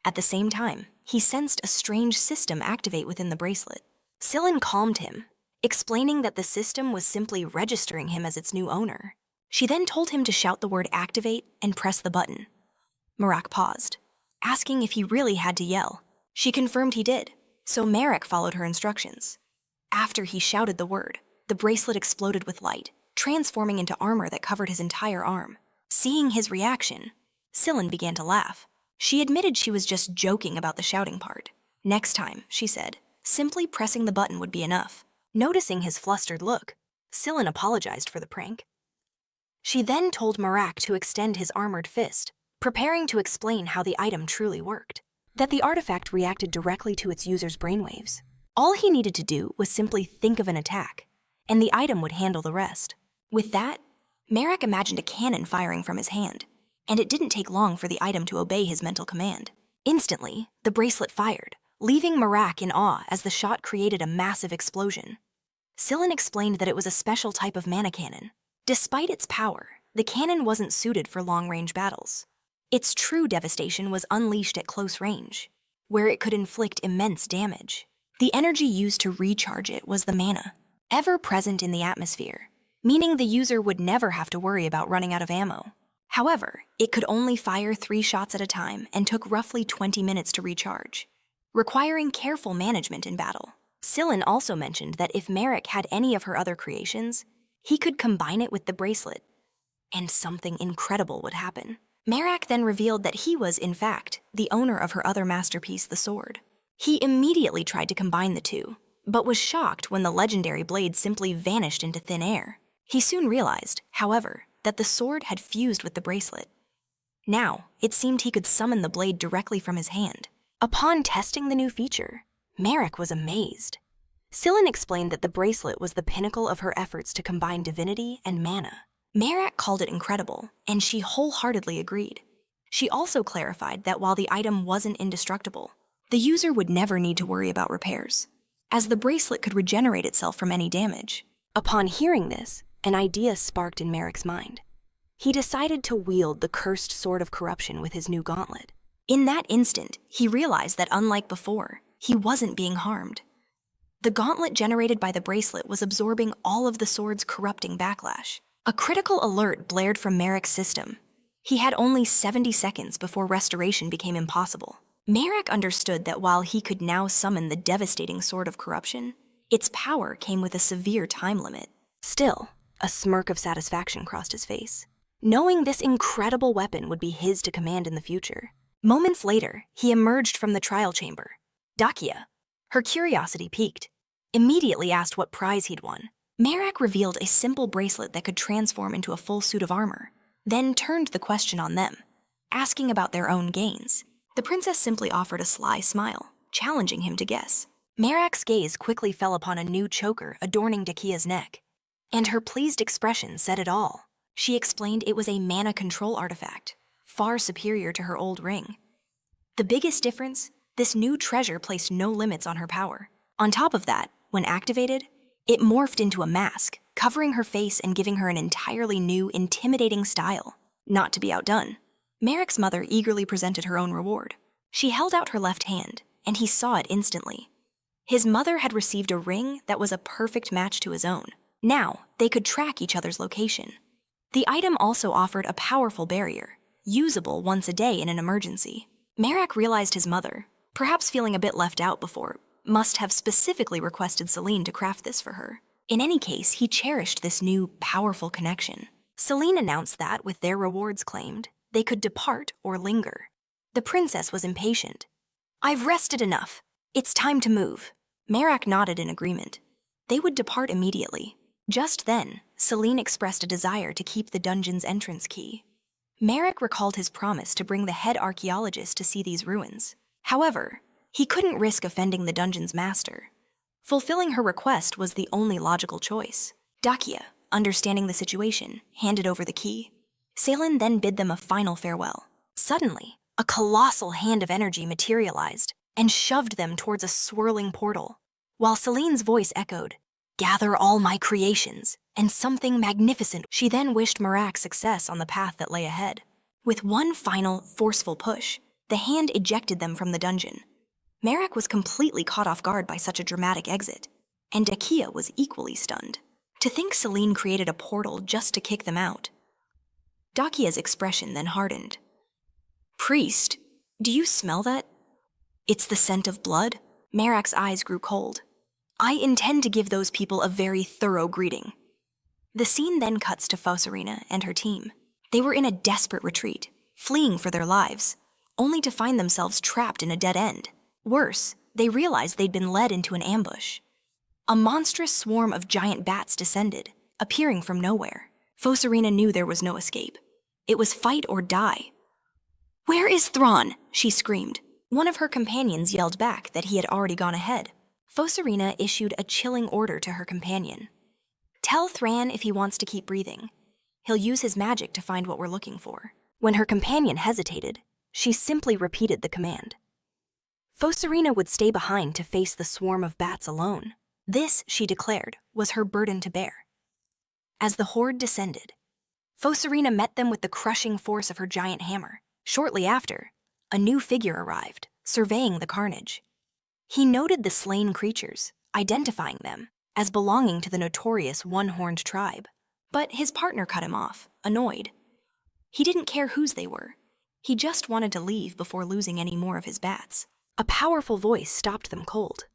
Speaker 1: At the same time, he sensed a strange system activate within the bracelet. Sillin calmed him, explaining that the system was simply registering him as its new owner. She then told him to shout the word activate and press the button. Marac paused, asking if he really had to yell. She confirmed he did, so Marac followed her instructions. After he shouted the word, the bracelet exploded with light, transforming into armor that covered his entire arm. Seeing his reaction, Sillin began to laugh. She admitted she was just joking about the shouting part. Next time, she said, simply pressing the button would be enough. Noticing his flustered look, Sillin apologized for the prank. She then told Marac to extend his armored fist, preparing to explain how the item truly worked. That the artifact reacted directly to its user's brainwaves. All he needed to do was simply think of an attack, and the item would handle the rest. With that, Marac imagined a cannon firing from his hand, and it didn't take long for the item to obey his mental command. Instantly, the bracelet fired, leaving Marac in awe as the shot created a massive explosion. Sillin explained that it was a special type of mana cannon. Despite its power, the cannon wasn't suited for long-range battles. Its true devastation was unleashed at close range, where it could inflict immense damage. The energy used to recharge it was the mana, ever present in the atmosphere, meaning the user would never have to worry about running out of ammo. However, it could only fire 3 shots at a time and took roughly 20 minutes to recharge, requiring careful management in battle. Sillin also mentioned that if Marac had any of her other creations, he could combine it with the bracelet, and something incredible would happen. Marac then revealed that he was, in fact, the owner of her other masterpiece, the sword. He immediately tried to combine the two, but was shocked when the legendary blade simply vanished into thin air. He soon realized, however, that the sword had fused with the bracelet. Now, it seemed he could summon the blade directly from his hand. Upon testing the new feature, Marac was amazed. Sillin explained that the bracelet was the pinnacle of her efforts to combine divinity and mana. Marac called it incredible, and she wholeheartedly agreed. She also clarified that while the item wasn't indestructible, the user would never need to worry about repairs, as the bracelet could regenerate itself from any damage. Upon hearing this, an idea sparked in Marac's mind. He decided to wield the cursed sword of corruption with his new gauntlet. In that instant, he realized that unlike before, he wasn't being harmed. The gauntlet generated by the bracelet was absorbing all of the sword's corrupting backlash. A critical alert blared from Marac's system. He had only 70 seconds before restoration became impossible. Marac understood that while he could now summon the devastating sword of corruption, its power came with a severe time limit. Still, a smirk of satisfaction crossed his face, knowing this incredible weapon would be his to command in the future. Moments later, he emerged from the trial chamber. Dakia, her curiosity piqued, immediately asked what prize he'd won. Marac revealed a simple bracelet that could transform into a full suit of armor, then turned the question on them, asking about their own gains. The princess simply offered a sly smile, challenging him to guess. Marac's gaze quickly fell upon a new choker adorning Dakia's neck, and her pleased expression said it all. She explained it was a mana control artifact, far superior to her old ring. The biggest difference, this new treasure placed no limits on her power. On top of that, when activated, it morphed into a mask, covering her face and giving her an entirely new, intimidating style. Not to be outdone, Marac's mother eagerly presented her own reward. She held out her left hand, and he saw it instantly. His mother had received a ring that was a perfect match to his own. Now, they could track each other's location. The item also offered a powerful barrier, usable once a day in an emergency. Marac realized his mother, perhaps feeling a bit left out before, must have specifically requested Celine to craft this for her. In any case, he cherished this new, powerful connection. Celine announced that, with their rewards claimed, they could depart or linger. The princess was impatient. "I've rested enough. It's time to move." Marac nodded in agreement. They would depart immediately. Just then, Celine expressed a desire to keep the dungeon's entrance key. Marac recalled his promise to bring the head archaeologist to see these ruins. However, he couldn't risk offending the dungeon's master. Fulfilling her request was the only logical choice. Dakia, understanding the situation, handed over the key. Celine then bid them a final farewell. Suddenly, a colossal hand of energy materialized and shoved them towards a swirling portal, while Celine's voice echoed, "Gather all my creations," and something magnificent. She then wished Marac success on the path that lay ahead. With one final, forceful push, the hand ejected them from the dungeon. Marac was completely caught off guard by such a dramatic exit, and Dakia was equally stunned. To think Celine created a portal just to kick them out. Dakia's expression then hardened. "Priest, do you smell that? It's the scent of blood?" Marac's eyes grew cold. "I intend to give those people a very thorough greeting." The scene then cuts to Fosarina and her team. They were in a desperate retreat, fleeing for their lives, only to find themselves trapped in a dead end. Worse, they realized they'd been led into an ambush. A monstrous swarm of giant bats descended, appearing from nowhere. Fosarina knew there was no escape. It was fight or die. "Where is Thrawn?" she screamed. One of her companions yelled back that he had already gone ahead. Fosarina issued a chilling order to her companion. "Tell Thran if he wants to keep breathing. He'll use his magic to find what we're looking for." When her companion hesitated, she simply repeated the command. Fosarina would stay behind to face the swarm of bats alone. This, she declared, was her burden to bear. As the horde descended, Fosarina met them with the crushing force of her giant hammer. Shortly after, a new figure arrived, surveying the carnage. He noted the slain creatures, identifying them as belonging to the notorious one-horned tribe. But his partner cut him off, annoyed. He didn't care whose they were. He just wanted to leave before losing any more of his bats. A powerful voice stopped them cold.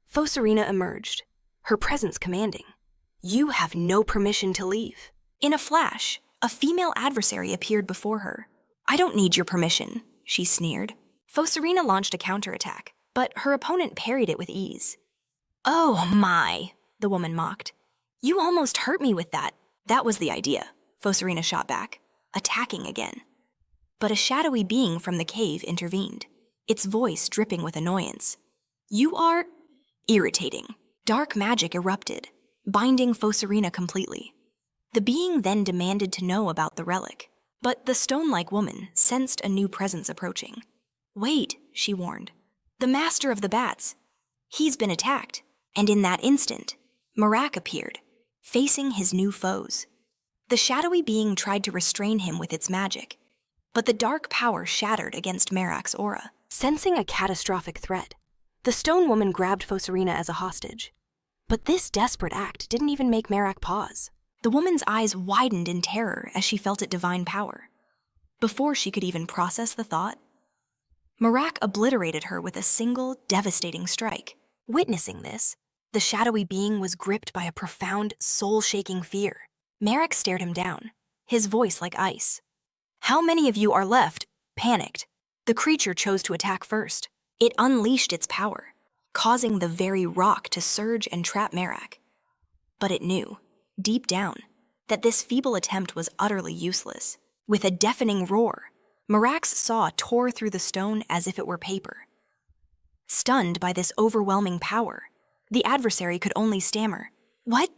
Speaker 1: Fosarina emerged, her presence commanding. "You have no permission to leave." In a flash, a female adversary appeared before her. "I don't need your permission," she sneered. Fosarina launched a counterattack, but her opponent parried it with ease. "Oh my," the woman mocked. "You almost hurt me with that." "That was the idea," Fosarina shot back, attacking again. But a shadowy being from the cave intervened, its voice dripping with annoyance. "You are irritating." Dark magic erupted, binding Fosarina completely. The being then demanded to know about the relic, but the stone-like woman sensed a new presence approaching. "Wait," she warned. "The master of the bats. He's been attacked." And in that instant, Marac appeared, facing his new foes. The shadowy being tried to restrain him with its magic, but the dark power shattered against Marac's aura. Sensing a catastrophic threat, the stone woman grabbed Fosarina as a hostage. But this desperate act didn't even make Marac pause. The woman's eyes widened in terror as she felt its divine power. Before she could even process the thought, Marac obliterated her with a single, devastating strike. Witnessing this, the shadowy being was gripped by a profound, soul-shaking fear. Marac stared him down, his voice like ice. "How many of you are left?" Panicked, the creature chose to attack first. It unleashed its power, causing the very rock to surge and trap Marac. But it knew, deep down, that this feeble attempt was utterly useless. With a deafening roar, Marac's saw tore through the stone as if it were paper. Stunned by this overwhelming power, the adversary could only stammer, What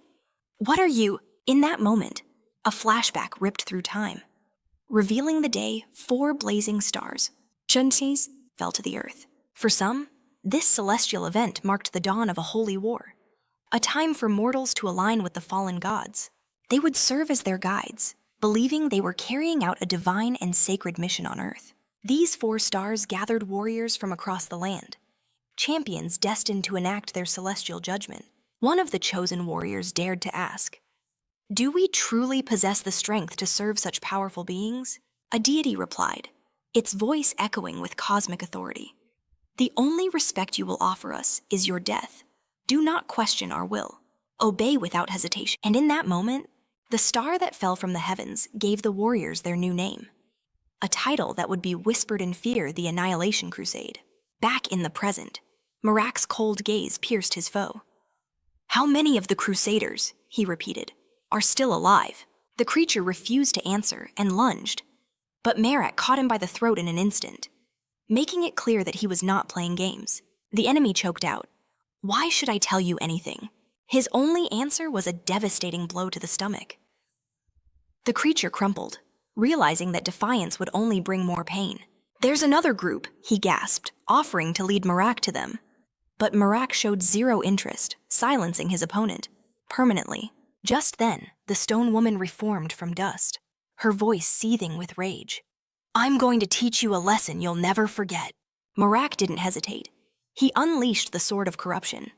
Speaker 1: are you?" In that moment, a flashback ripped through time. Revealing the day 4 blazing stars, Chunsis, fell to the earth. For some, this celestial event marked the dawn of a holy war, a time for mortals to align with the fallen gods. They would serve as their guides, believing they were carrying out a divine and sacred mission on Earth. These 4 stars gathered warriors from across the land, champions destined to enact their celestial judgment. One of the chosen warriors dared to ask, "Do we truly possess the strength to serve such powerful beings?" A deity replied, its voice echoing with cosmic authority. "The only respect you will offer us is your death. Do not question our will. Obey without hesitation." And in that moment, the star that fell from the heavens gave the warriors their new name, a title that would be whispered in fear: the Annihilation Crusade. Back in the present, Marac's cold gaze pierced his foe. "How many of the Crusaders," he repeated, "are still alive?" The creature refused to answer and lunged, but Marac caught him by the throat in an instant, making it clear that he was not playing games. The enemy choked out, "Why should I tell you anything?" His only answer was a devastating blow to the stomach. The creature crumpled, realizing that defiance would only bring more pain. "There's another group," he gasped, offering to lead Marac to them. But Marac showed zero interest, silencing his opponent permanently. Just then, the stone woman reformed from dust, her voice seething with rage. "I'm going to teach you a lesson you'll never forget." Marac didn't hesitate. He unleashed the sword of corruption,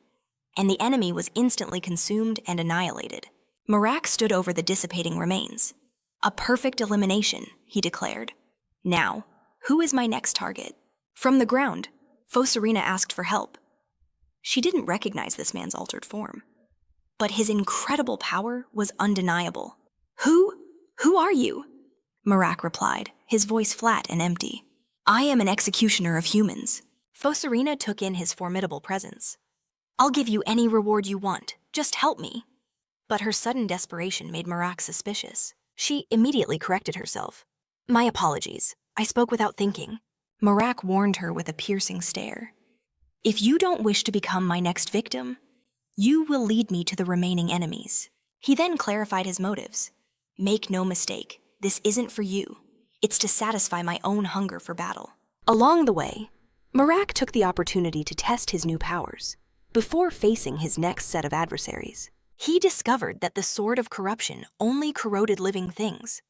Speaker 1: and the enemy was instantly consumed and annihilated. Marac stood over the dissipating remains. "A perfect elimination," he declared. "Now, who is my next target?" From the ground, Fosarina asked for help. She didn't recognize this man's altered form, but his incredible power was undeniable. Who are you?" Marac replied, his voice flat and empty. "I am an executioner of humans." Fosarina took in his formidable presence. "I'll give you any reward you want, just help me." But her sudden desperation made Marac suspicious. She immediately corrected herself. "My apologies, I spoke without thinking." Marac warned her with a piercing stare. "If you don't wish to become my next victim, you will lead me to the remaining enemies." He then clarified his motives. "Make no mistake, this isn't for you. It's to satisfy my own hunger for battle." Along the way, Marac took the opportunity to test his new powers. Before facing his next set of adversaries, he discovered that the sword of corruption only corroded living things,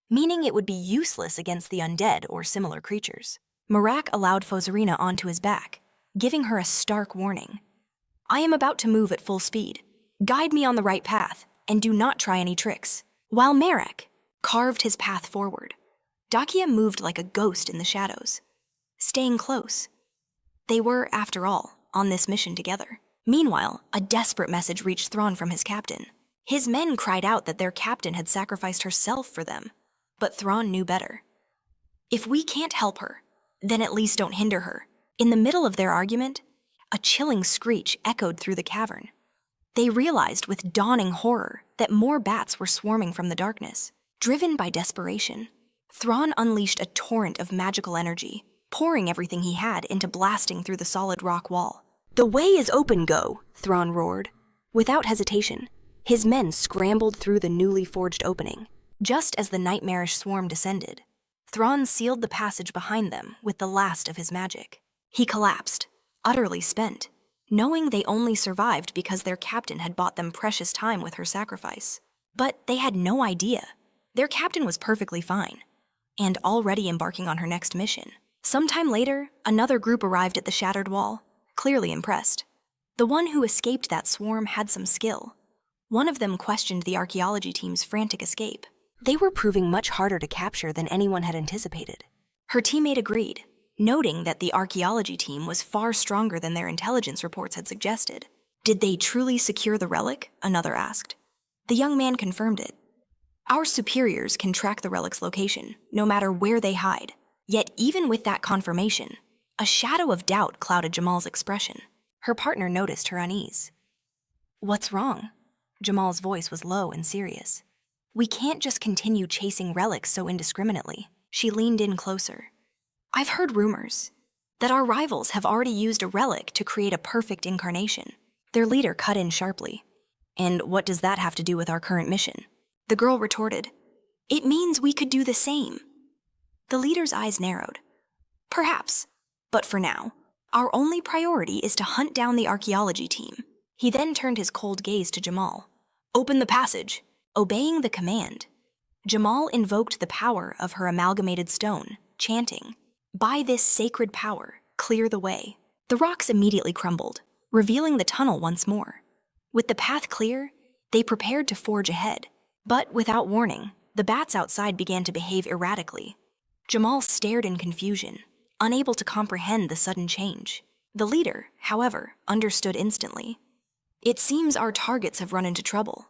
Speaker 1: meaning it would be useless against the undead or similar creatures. Marac allowed Fosarina onto his back, giving her a stark warning. "I am about to move at full speed. Guide me on the right path, and do not try any tricks." While Marac carved his path forward, Dakia moved like a ghost in the shadows, staying close. They were, after all, on this mission together. Meanwhile, a desperate message reached Thrawn from his captain. His men cried out that their captain had sacrificed herself for them, but Thrawn knew better. "If we can't help her, then at least don't hinder her." In the middle of their argument, a chilling screech echoed through the cavern. They realized with dawning horror that more bats were swarming from the darkness. Driven by desperation, Thrawn unleashed a torrent of magical energy, pouring everything he had into blasting through the solid rock wall. "The way is open, go!" Thrawn roared. Without hesitation, His men scrambled through the newly forged opening. Just as the nightmarish swarm descended, Thrawn sealed the passage behind them with the last of his magic. He collapsed, utterly spent, knowing they only survived because their captain had bought them precious time with her sacrifice. But they had no idea. Their captain was perfectly fine, and already embarking on her next mission. Sometime later, another group arrived at the shattered wall, clearly impressed. The one who escaped that swarm had some skill. One of them questioned the archaeology team's frantic escape. They were proving much harder to capture than anyone had anticipated. Her teammate agreed, noting that the archaeology team was far stronger than their intelligence reports had suggested. Did they truly secure the relic? Another asked. The young man confirmed it. Our superiors can track the relic's location, no matter where they hide. Yet even with that confirmation, a shadow of doubt clouded Jamal's expression. Her partner noticed her unease. What's wrong? Jamal's voice was low and serious. We can't just continue chasing relics so indiscriminately. She leaned in closer. I've heard rumors that our rivals have already used a relic to create a perfect incarnation. Their leader cut in sharply. And what does that have to do with our current mission? The girl retorted. It means we could do the same. The leader's eyes narrowed. Perhaps, but for now, our only priority is to hunt down the archaeology team. He then turned his cold gaze to Jamal. Open the passage. Obeying the command, Jamal invoked the power of her amalgamated stone, chanting, By this sacred power, clear the way. The rocks immediately crumbled, revealing the tunnel once more. With the path clear, they prepared to forge ahead. But without warning, the bats outside began to behave erratically. Jamal stared in confusion, unable to comprehend the sudden change. The leader, however, understood instantly. It seems our targets have run into trouble.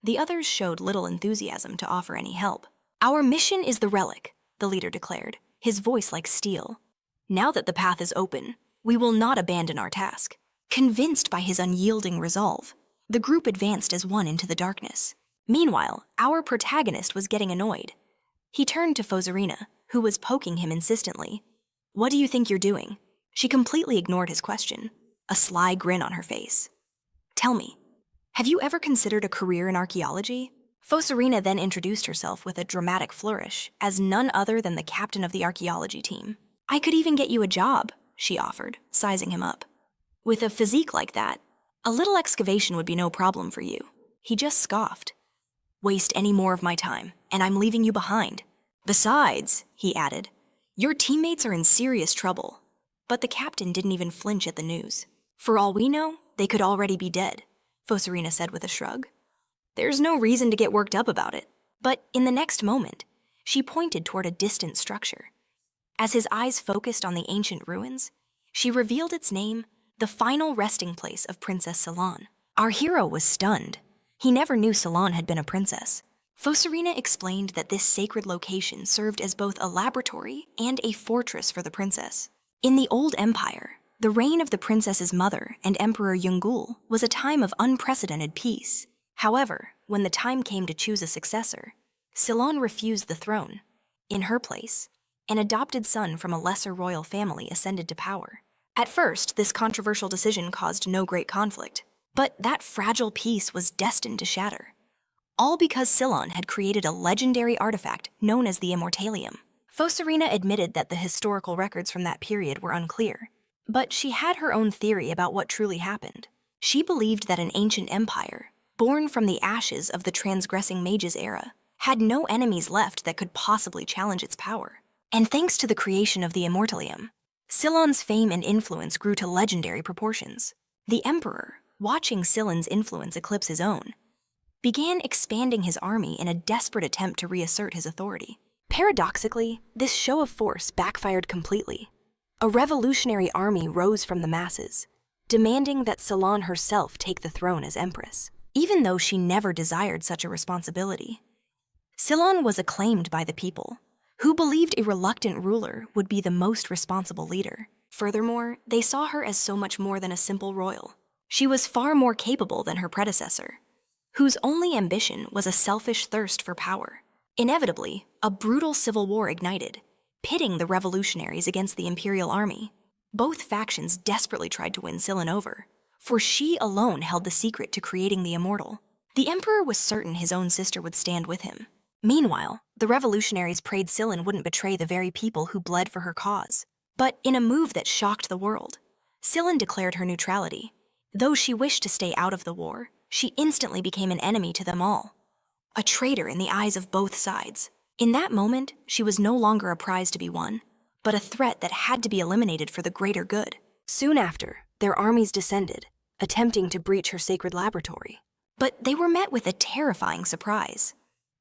Speaker 1: The others showed little enthusiasm to offer any help. Our mission is the relic, the leader declared, his voice like steel. Now that the path is open, we will not abandon our task. Convinced by his unyielding resolve, the group advanced as one into the darkness. Meanwhile, our protagonist was getting annoyed. He turned to Fozerina, who was poking him insistently. What do you think you're doing? She completely ignored his question, a sly grin on her face. Tell me, have you ever considered a career in archaeology? Fozerina then introduced herself with a dramatic flourish as none other than the captain of the archaeology team. I could even get you a job, she offered, sizing him up. With a physique like that, a little excavation would be no problem for you. He just scoffed. Waste any more of my time, and I'm leaving you behind. Besides, he added, your teammates are in serious trouble. But the captain didn't even flinch at the news. For all we know, they could already be dead, Fozerina said with a shrug. There's no reason to get worked up about it. But in the next moment, she pointed toward a distant structure. As his eyes focused on the ancient ruins, she revealed its name, the final resting place of Princess Ceylon. Our hero was stunned. He never knew Ceylon had been a princess. Fozerina explained that this sacred location served as both a laboratory and a fortress for the princess. In the old empire, the reign of the princess's mother and Emperor Yungul was a time of unprecedented peace. However, when the time came to choose a successor, Ceylon refused the throne. In her place, an adopted son from a lesser royal family ascended to power. At first, this controversial decision caused no great conflict, but that fragile peace was destined to shatter. All because Ceylon had created a legendary artifact known as the Immortalium. Fozerina admitted that the historical records from that period were unclear, but she had her own theory about what truly happened. She believed that an ancient empire, born from the ashes of the transgressing mages era, had no enemies left that could possibly challenge its power. And thanks to the creation of the Immortalium, Ceylon's fame and influence grew to legendary proportions. The emperor, watching Ceylon's influence eclipse his own, began expanding his army in a desperate attempt to reassert his authority. Paradoxically, this show of force backfired completely. A revolutionary army rose from the masses, demanding that Ceylon herself take the throne as empress. Even though she never desired such a responsibility, Ceylon was acclaimed by the people, who believed a reluctant ruler would be the most responsible leader. Furthermore, they saw her as so much more than a simple royal. She was far more capable than her predecessor, whose only ambition was a selfish thirst for power. Inevitably, a brutal civil war ignited, pitting the revolutionaries against the imperial army. Both factions desperately tried to win Ceylon over, for she alone held the secret to creating the immortal. The Emperor was certain his own sister would stand with him. Meanwhile, the revolutionaries prayed Scylla wouldn't betray the very people who bled for her cause. But in a move that shocked the world, Scylla declared her neutrality. Though she wished to stay out of the war, she instantly became an enemy to them all. A traitor in the eyes of both sides. In that moment, she was no longer a prize to be won, but a threat that had to be eliminated for the greater good. Soon after, their armies descended, attempting to breach her sacred laboratory. But they were met with a terrifying surprise.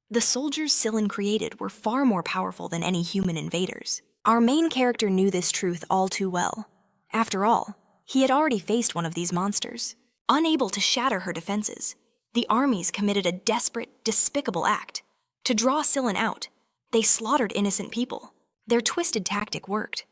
Speaker 1: The soldiers Scylla created were far more powerful than any human invaders. Our main character knew this truth all too well. After all, he had already faced one of these monsters. Unable to shatter her defenses, the armies committed a desperate, despicable act. To draw Scylla out, they slaughtered innocent people. Their twisted tactic worked.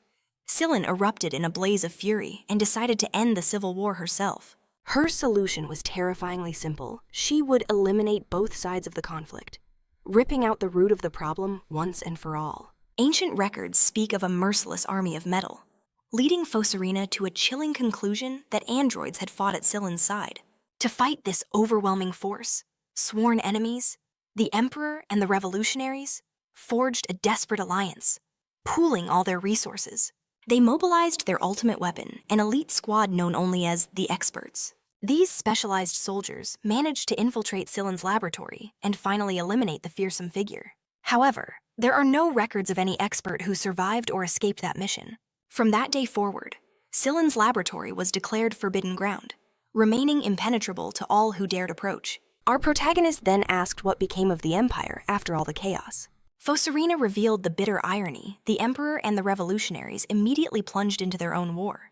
Speaker 1: Scylla erupted in a blaze of fury and decided to end the civil war herself. Her solution was terrifyingly simple. She would eliminate both sides of the conflict, ripping out the root of the problem once and for all. Ancient records speak of a merciless army of metal, leading Fosarina to a chilling conclusion that androids had fought at Scylla's side. To fight this overwhelming force, sworn enemies, the Emperor and the revolutionaries, forged a desperate alliance, pooling all their resources. They mobilized their ultimate weapon, an elite squad known only as the Experts. These specialized soldiers managed to infiltrate Scylla's laboratory and finally eliminate the fearsome figure. However, there are no records of any expert who survived or escaped that mission. From that day forward, Scylla's laboratory was declared forbidden ground, remaining impenetrable to all who dared approach. Our protagonist then asked what became of the Empire after all the chaos. Fosarina revealed the bitter irony. The Emperor and the revolutionaries immediately plunged into their own war,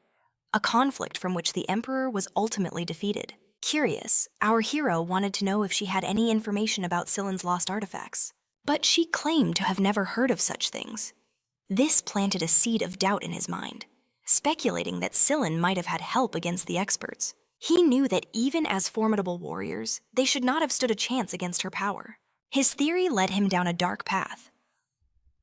Speaker 1: a conflict from which the Emperor was ultimately defeated. Curious, our hero wanted to know if she had any information about Scylla's lost artifacts, but she claimed to have never heard of such things. This planted a seed of doubt in his mind, speculating that Scylla might have had help against the Experts. He knew that even as formidable warriors, they should not have stood a chance against her power. His theory led him down a dark path.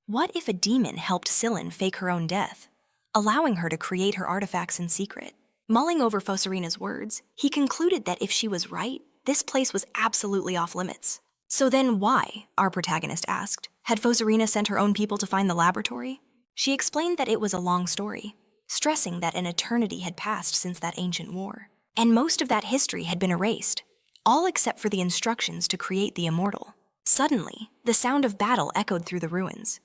Speaker 1: What if a demon helped Scylla fake her own death, allowing her to create her artifacts in secret? Mulling over Fosarina's words, he concluded that if she was right, this place was absolutely off limits. So then why, our protagonist asked, had Fosarina sent her own people to find the laboratory? She explained that it was a long story, stressing that an eternity had passed since that ancient war, and most of that history had been erased, all except for the instructions to create the Immortal. Suddenly, the sound of battle echoed through the ruins.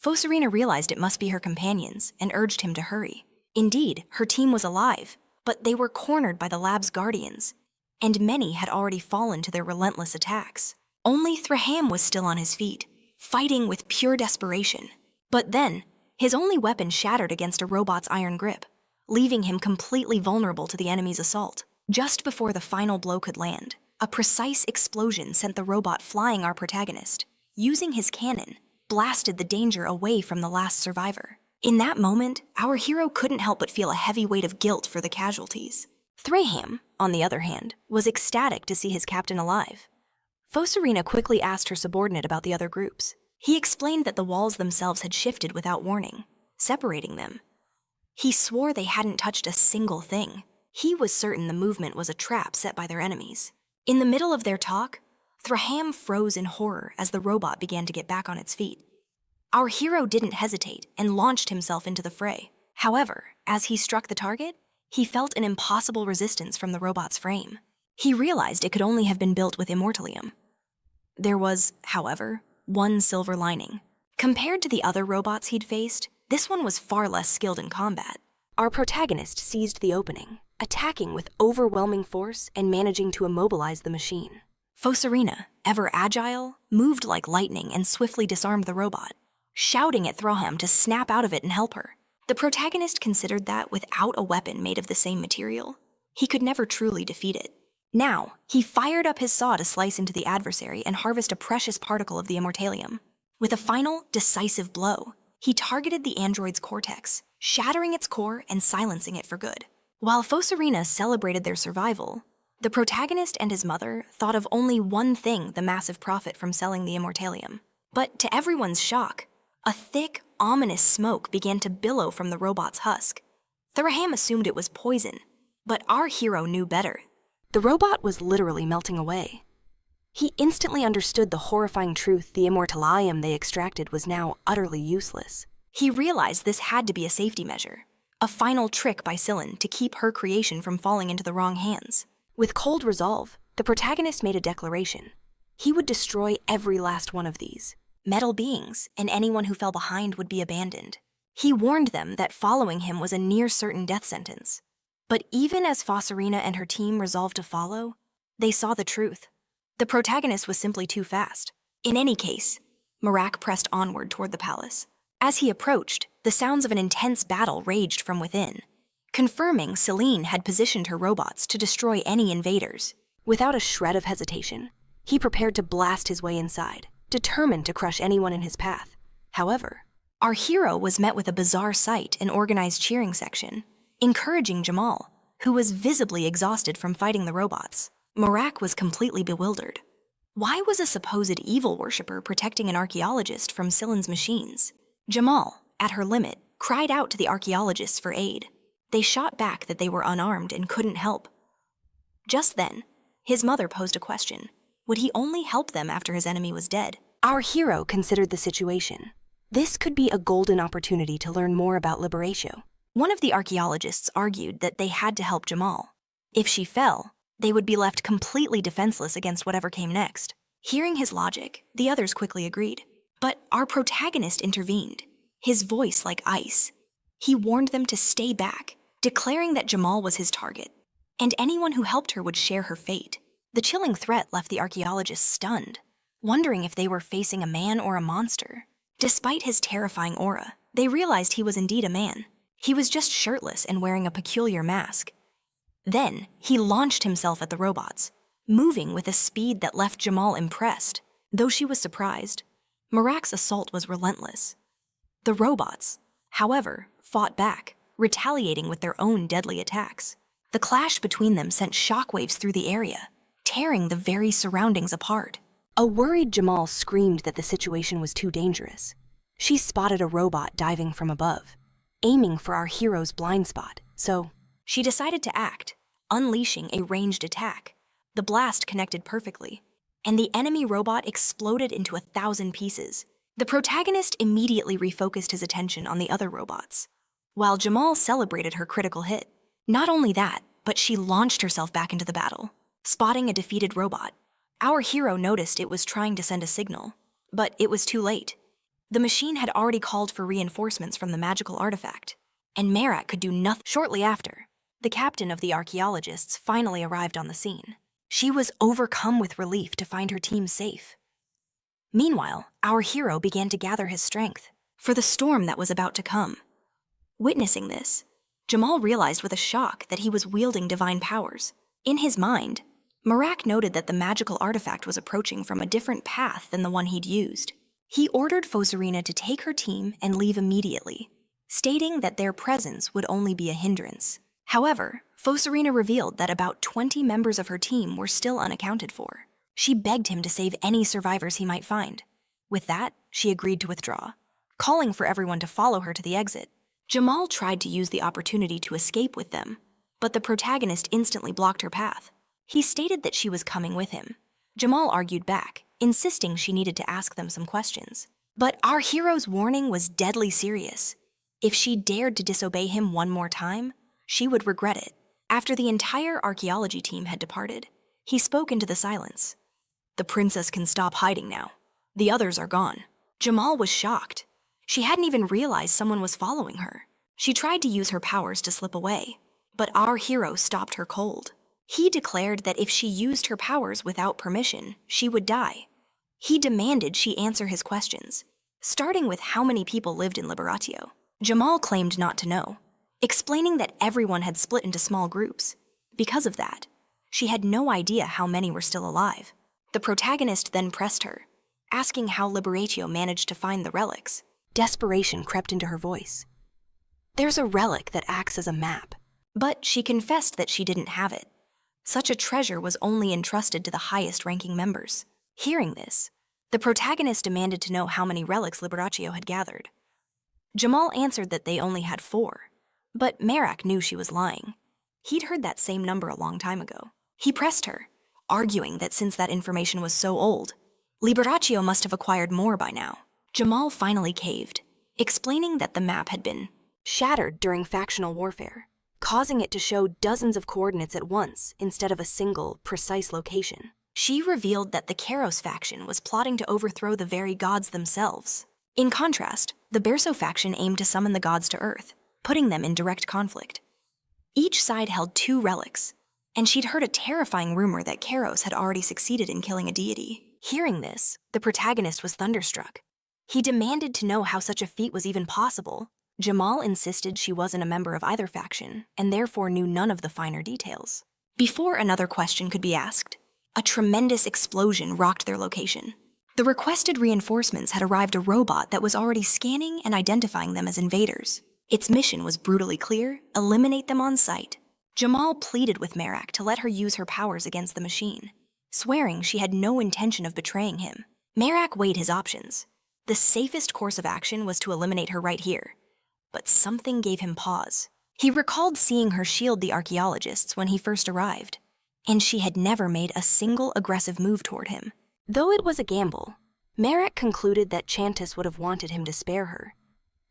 Speaker 1: Fosarina realized it must be her companions and urged him to hurry. Indeed, her team was alive, but they were cornered by the lab's guardians, and many had already fallen to their relentless attacks. Only Thraham was still on his feet, fighting with pure desperation. But then, his only weapon shattered against a robot's iron grip, leaving him completely vulnerable to the enemy's assault. Just before the final blow could land, a precise explosion sent the robot flying. Our protagonist, using his cannon, blasted the danger away from the last survivor. In that moment, our hero couldn't help but feel a heavy weight of guilt for the casualties. Thraham, on the other hand, was ecstatic to see his captain alive. Fosarina quickly asked her subordinate about the other groups. He explained that the walls themselves had shifted without warning, separating them. He swore they hadn't touched a single thing. He was certain the movement was a trap set by their enemies. In the middle of their talk, Thraham froze in horror as the robot began to get back on its feet. Our hero didn't hesitate and launched himself into the fray. However, as he struck the target, he felt an impossible resistance from the robot's frame. He realized it could only have been built with immortalium. There was, however, one silver lining. Compared to the other robots he'd faced, this one was far less skilled in combat. Our protagonist seized the opening, attacking with overwhelming force and managing to immobilize the machine. Fosarina, ever agile, moved like lightning and swiftly disarmed the robot, shouting at Thraham to snap out of it and help her. The protagonist considered that without a weapon made of the same material, he could never truly defeat it. Now, he fired up his saw to slice into the adversary and harvest a precious particle of the immortalium. With a final, decisive blow, he targeted the android's cortex, shattering its core and silencing it for good. While Fosarina celebrated their survival, the protagonist and his mother thought of only one thing: the massive profit from selling the immortalium. But to everyone's shock, a thick, ominous smoke began to billow from the robot's husk. Thraham assumed it was poison, but our hero knew better. The robot was literally melting away. He instantly understood the horrifying truth the immortalium they extracted was now utterly useless. He realized this had to be a safety measure, a final trick by Scylla to keep her creation from falling into the wrong hands. With cold resolve, the protagonist made a declaration. He would destroy every last one of these. Metal beings and anyone who fell behind would be abandoned. He warned them that following him was a near-certain death sentence. But even as Fossarina and her team resolved to follow, they saw the truth. The protagonist was simply too fast. In any case, Marac pressed onward toward the palace. As he approached, the sounds of an intense battle raged from within, confirming Celine had positioned her robots to destroy any invaders. Without a shred of hesitation, he prepared to blast his way inside, determined to crush anyone in his path. However, our hero was met with a bizarre sight: an organized cheering section, encouraging Jamal, who was visibly exhausted from fighting the robots. Marac was completely bewildered. Why was a supposed evil worshipper protecting an archaeologist from Scylla's machines? Jamal, at her limit, cried out to the archaeologists for aid. They shot back that they were unarmed and couldn't help. Just then, his mother posed a question. Would he only help them after his enemy was dead? Our hero considered the situation. This could be a golden opportunity to learn more about Liberatio. One of the archaeologists argued that they had to help Jamal. If she fell, they would be left completely defenseless against whatever came next. Hearing his logic, the others quickly agreed. But our protagonist intervened, his voice like ice. He warned them to stay back, declaring that Jamal was his target, and anyone who helped her would share her fate. The chilling threat left the archaeologists stunned, wondering if they were facing a man or a monster. Despite his terrifying aura, they realized he was indeed a man. He was just shirtless and wearing a peculiar mask. Then, he launched himself at the robots, moving with a speed that left Jamal impressed. Though she was surprised, Marac's assault was relentless. The robots, however, fought back, retaliating with their own deadly attacks. The clash between them sent shockwaves through the area, tearing the very surroundings apart. A worried Jamal screamed that the situation was too dangerous. She spotted a robot diving from above, aiming for our hero's blind spot, so she decided to act, unleashing a ranged attack. The blast connected perfectly, and the enemy robot exploded into 1,000 pieces. The protagonist immediately refocused his attention on the other robots, while Jamal celebrated her critical hit. Not only that, but she launched herself back into the battle. Spotting a defeated robot, our hero noticed it was trying to send a signal, but it was too late. The machine had already called for reinforcements from the magical artifact, and Marac could do nothing. Shortly after, the captain of the archaeologists finally arrived on the scene. She was overcome with relief to find her team safe. Meanwhile, our hero began to gather his strength for the storm that was about to come. Witnessing this, Jamal realized with a shock that he was wielding divine powers. In his mind, Marac noted that the magical artifact was approaching from a different path than the one he'd used. He ordered Fossarina to take her team and leave immediately, stating that their presence would only be a hindrance. However, Fossarina revealed that about 20 members of her team were still unaccounted for. She begged him to save any survivors he might find. With that, she agreed to withdraw, calling for everyone to follow her to the exit. Jamal tried to use the opportunity to escape with them, but the protagonist instantly blocked her path. He stated that she was coming with him. Jamal argued back, insisting she needed to ask them some questions. But our hero's warning was deadly serious. If she dared to disobey him one more time, she would regret it. After the entire archaeology team had departed, he spoke into the silence. The princess can stop hiding now. The others are gone. Jamal was shocked. She hadn't even realized someone was following her. She tried to use her powers to slip away, but our hero stopped her cold. He declared that if she used her powers without permission, she would die. He demanded she answer his questions, starting with how many people lived in Liberatio. Jamal claimed not to know, explaining that everyone had split into small groups. Because of that, she had no idea how many were still alive. The protagonist then pressed her, asking how Liberatio managed to find the relics. Desperation crept into her voice. There's a relic that acts as a map, but she confessed that she didn't have it. Such a treasure was only entrusted to the highest-ranking members. Hearing this, the protagonist demanded to know how many relics Liberatio had gathered. Jamal answered that they only had 4, but Marac knew she was lying. He'd heard that same number a long time ago. He pressed her, arguing that since that information was so old, Liberatio must have acquired more by now. Jamal finally caved, explaining that the map had been shattered during factional warfare, causing it to show dozens of coordinates at once instead of a single, precise location. She revealed that the Kairos faction was plotting to overthrow the very gods themselves. In contrast, the Berso faction aimed to summon the gods to Earth, putting them in direct conflict. Each side held 2 relics, and she'd heard a terrifying rumor that Kairos had already succeeded in killing a deity. Hearing this, the protagonist was thunderstruck. He demanded to know how such a feat was even possible. Jamal insisted she wasn't a member of either faction, and therefore knew none of the finer details. Before another question could be asked, a tremendous explosion rocked their location. The requested reinforcements had arrived a robot that was already scanning and identifying them as invaders. Its mission was brutally clear: eliminate them on sight. Jamal pleaded with Marac to let her use her powers against the machine, swearing she had no intention of betraying him. Marac weighed his options. The safest course of action was to eliminate her right here. But something gave him pause. He recalled seeing her shield the archaeologists when he first arrived, and she had never made a single aggressive move toward him. Though it was a gamble, Marac concluded that Chantis would have wanted him to spare her.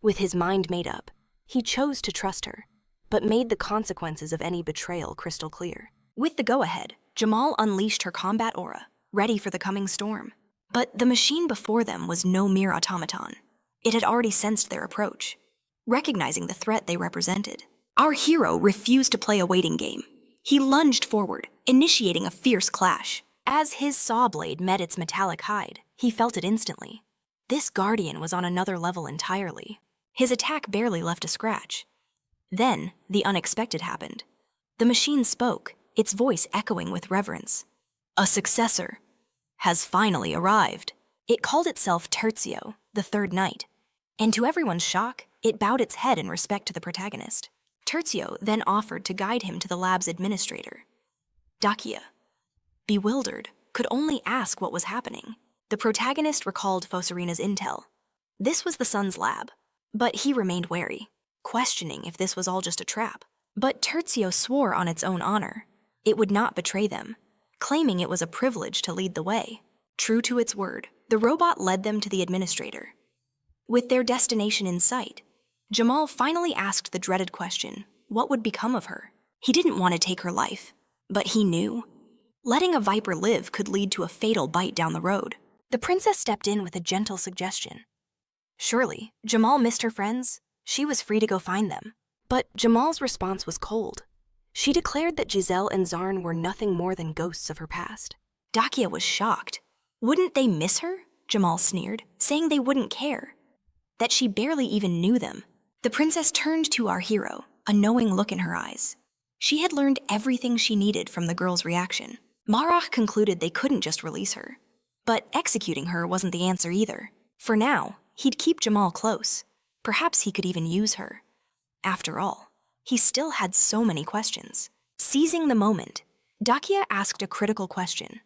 Speaker 1: With his mind made up, he chose to trust her, but made the consequences of any betrayal crystal clear. With the go-ahead, Jamal unleashed her combat aura, ready for the coming storm. But the machine before them was no mere automaton. It had already sensed their approach, recognizing the threat they represented. Our hero refused to play a waiting game. He lunged forward, initiating a fierce clash. As his saw blade met its metallic hide, he felt it instantly. This guardian was on another level entirely. His attack barely left a scratch. Then, the unexpected happened. The machine spoke, its voice echoing with reverence. A successor has finally arrived. It called itself Tertio, the third knight, and to everyone's shock, it bowed its head in respect to the protagonist. Tertio then offered to guide him to the lab's administrator. Dakia, bewildered, could only ask what was happening. The protagonist recalled Fosarina's intel. This was the son's lab, but he remained wary, questioning if this was all just a trap. But Tertio swore on its own honor it would not betray them, claiming it was a privilege to lead the way. True to its word, the robot led them to the administrator. With their destination in sight, Jamal finally asked the dreaded question, what would become of her? He didn't want to take her life, but he knew. Letting a viper live could lead to a fatal bite down the road. The princess stepped in with a gentle suggestion. Surely, Jamal missed her friends. She was free to go find them. But Jamal's response was cold. She declared that Giselle and Zarn were nothing more than ghosts of her past. Dakia was shocked. Wouldn't they miss her? Jamal sneered, saying they wouldn't care, that she barely even knew them. The princess turned to our hero, a knowing look in her eyes. She had learned everything she needed from the girl's reaction. Marac concluded they couldn't just release her. But executing her wasn't the answer either. For now, he'd keep Jamal close. Perhaps he could even use her. After all, he still had so many questions. Seizing the moment, Dakia asked a critical question.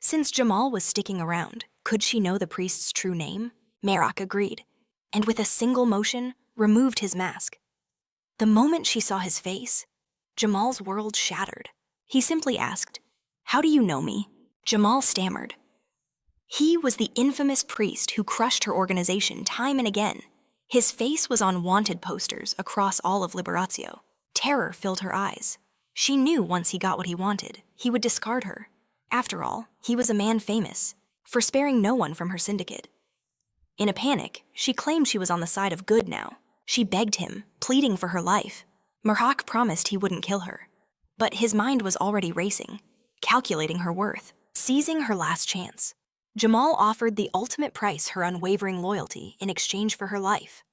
Speaker 1: Since Jamal was sticking around, could she know the priest's true name? Marac agreed, and with a single motion, removed his mask. The moment she saw his face, Jamal's world shattered. He simply asked, "How do you know me?" Jamal stammered. He was the infamous priest who crushed her organization time and again. His face was on wanted posters across all of Liberatio. Terror filled her eyes. She knew once he got what he wanted, he would discard her. After all, he was a man famous for sparing no one from her syndicate. In a panic, she claimed she was on the side of good now. She begged him, pleading for her life. Marac promised he wouldn't kill her. But his mind was already racing, calculating her worth, seizing her last chance. Jamal offered the ultimate price, her unwavering loyalty, in exchange for her life.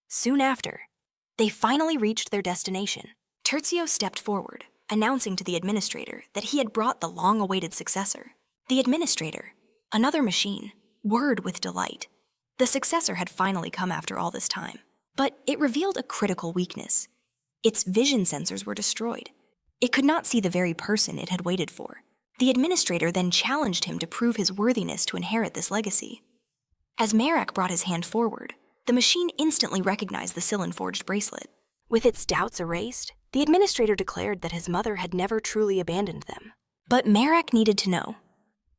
Speaker 1: Soon after, they finally reached their destination. Tertio stepped forward, announcing to the administrator that he had brought the long-awaited successor. The administrator, another machine, whirred with delight. The successor had finally come after all this time. But it revealed a critical weakness. Its vision sensors were destroyed. It could not see the very person it had waited for. The administrator then challenged him to prove his worthiness to inherit this legacy. As Marac brought his hand forward, the machine instantly recognized the Sylvan-forged bracelet. With its doubts erased, the administrator declared that his mother had never truly abandoned them. But Marac needed to know,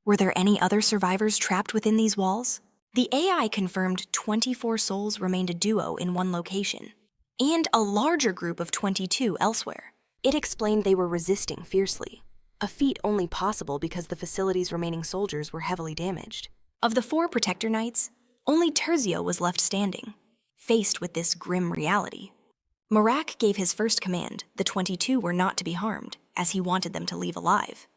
Speaker 1: were there any other survivors trapped within these walls? The AI confirmed 24 souls remained a duo in one location, and a larger group of 22 elsewhere. It explained they were resisting fiercely, a feat only possible because the facility's remaining soldiers were heavily damaged. Of the 4 Protector Knights, only Terzio was left standing, faced with this grim reality. Marac gave his first command. The 22 were not to be harmed, as he wanted them to leave alive.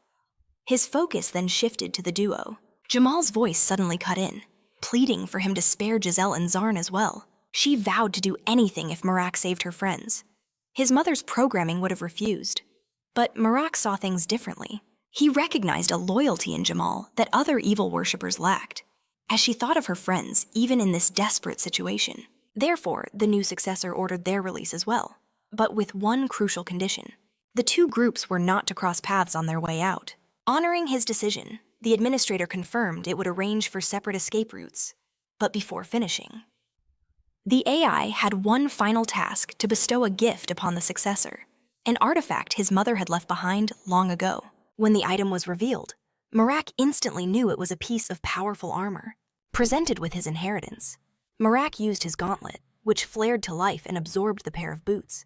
Speaker 1: His focus then shifted to the duo. Jamal's voice suddenly cut in, pleading for him to spare Giselle and Zarn as well. She vowed to do anything if Marac saved her friends. His mother's programming would have refused. But Marac saw things differently. He recognized a loyalty in Jamal that other evil worshippers lacked, as she thought of her friends even in this desperate situation. Therefore, the new successor ordered their release as well, but with one crucial condition. The 2 groups were not to cross paths on their way out. Honoring his decision, the administrator confirmed it would arrange for separate escape routes, but before finishing, the AI had one final task to bestow a gift upon the successor, an artifact his mother had left behind long ago. When the item was revealed, Marac instantly knew it was a piece of powerful armor. Presented with his inheritance, Marac used his gauntlet, which flared to life and absorbed the pair of boots.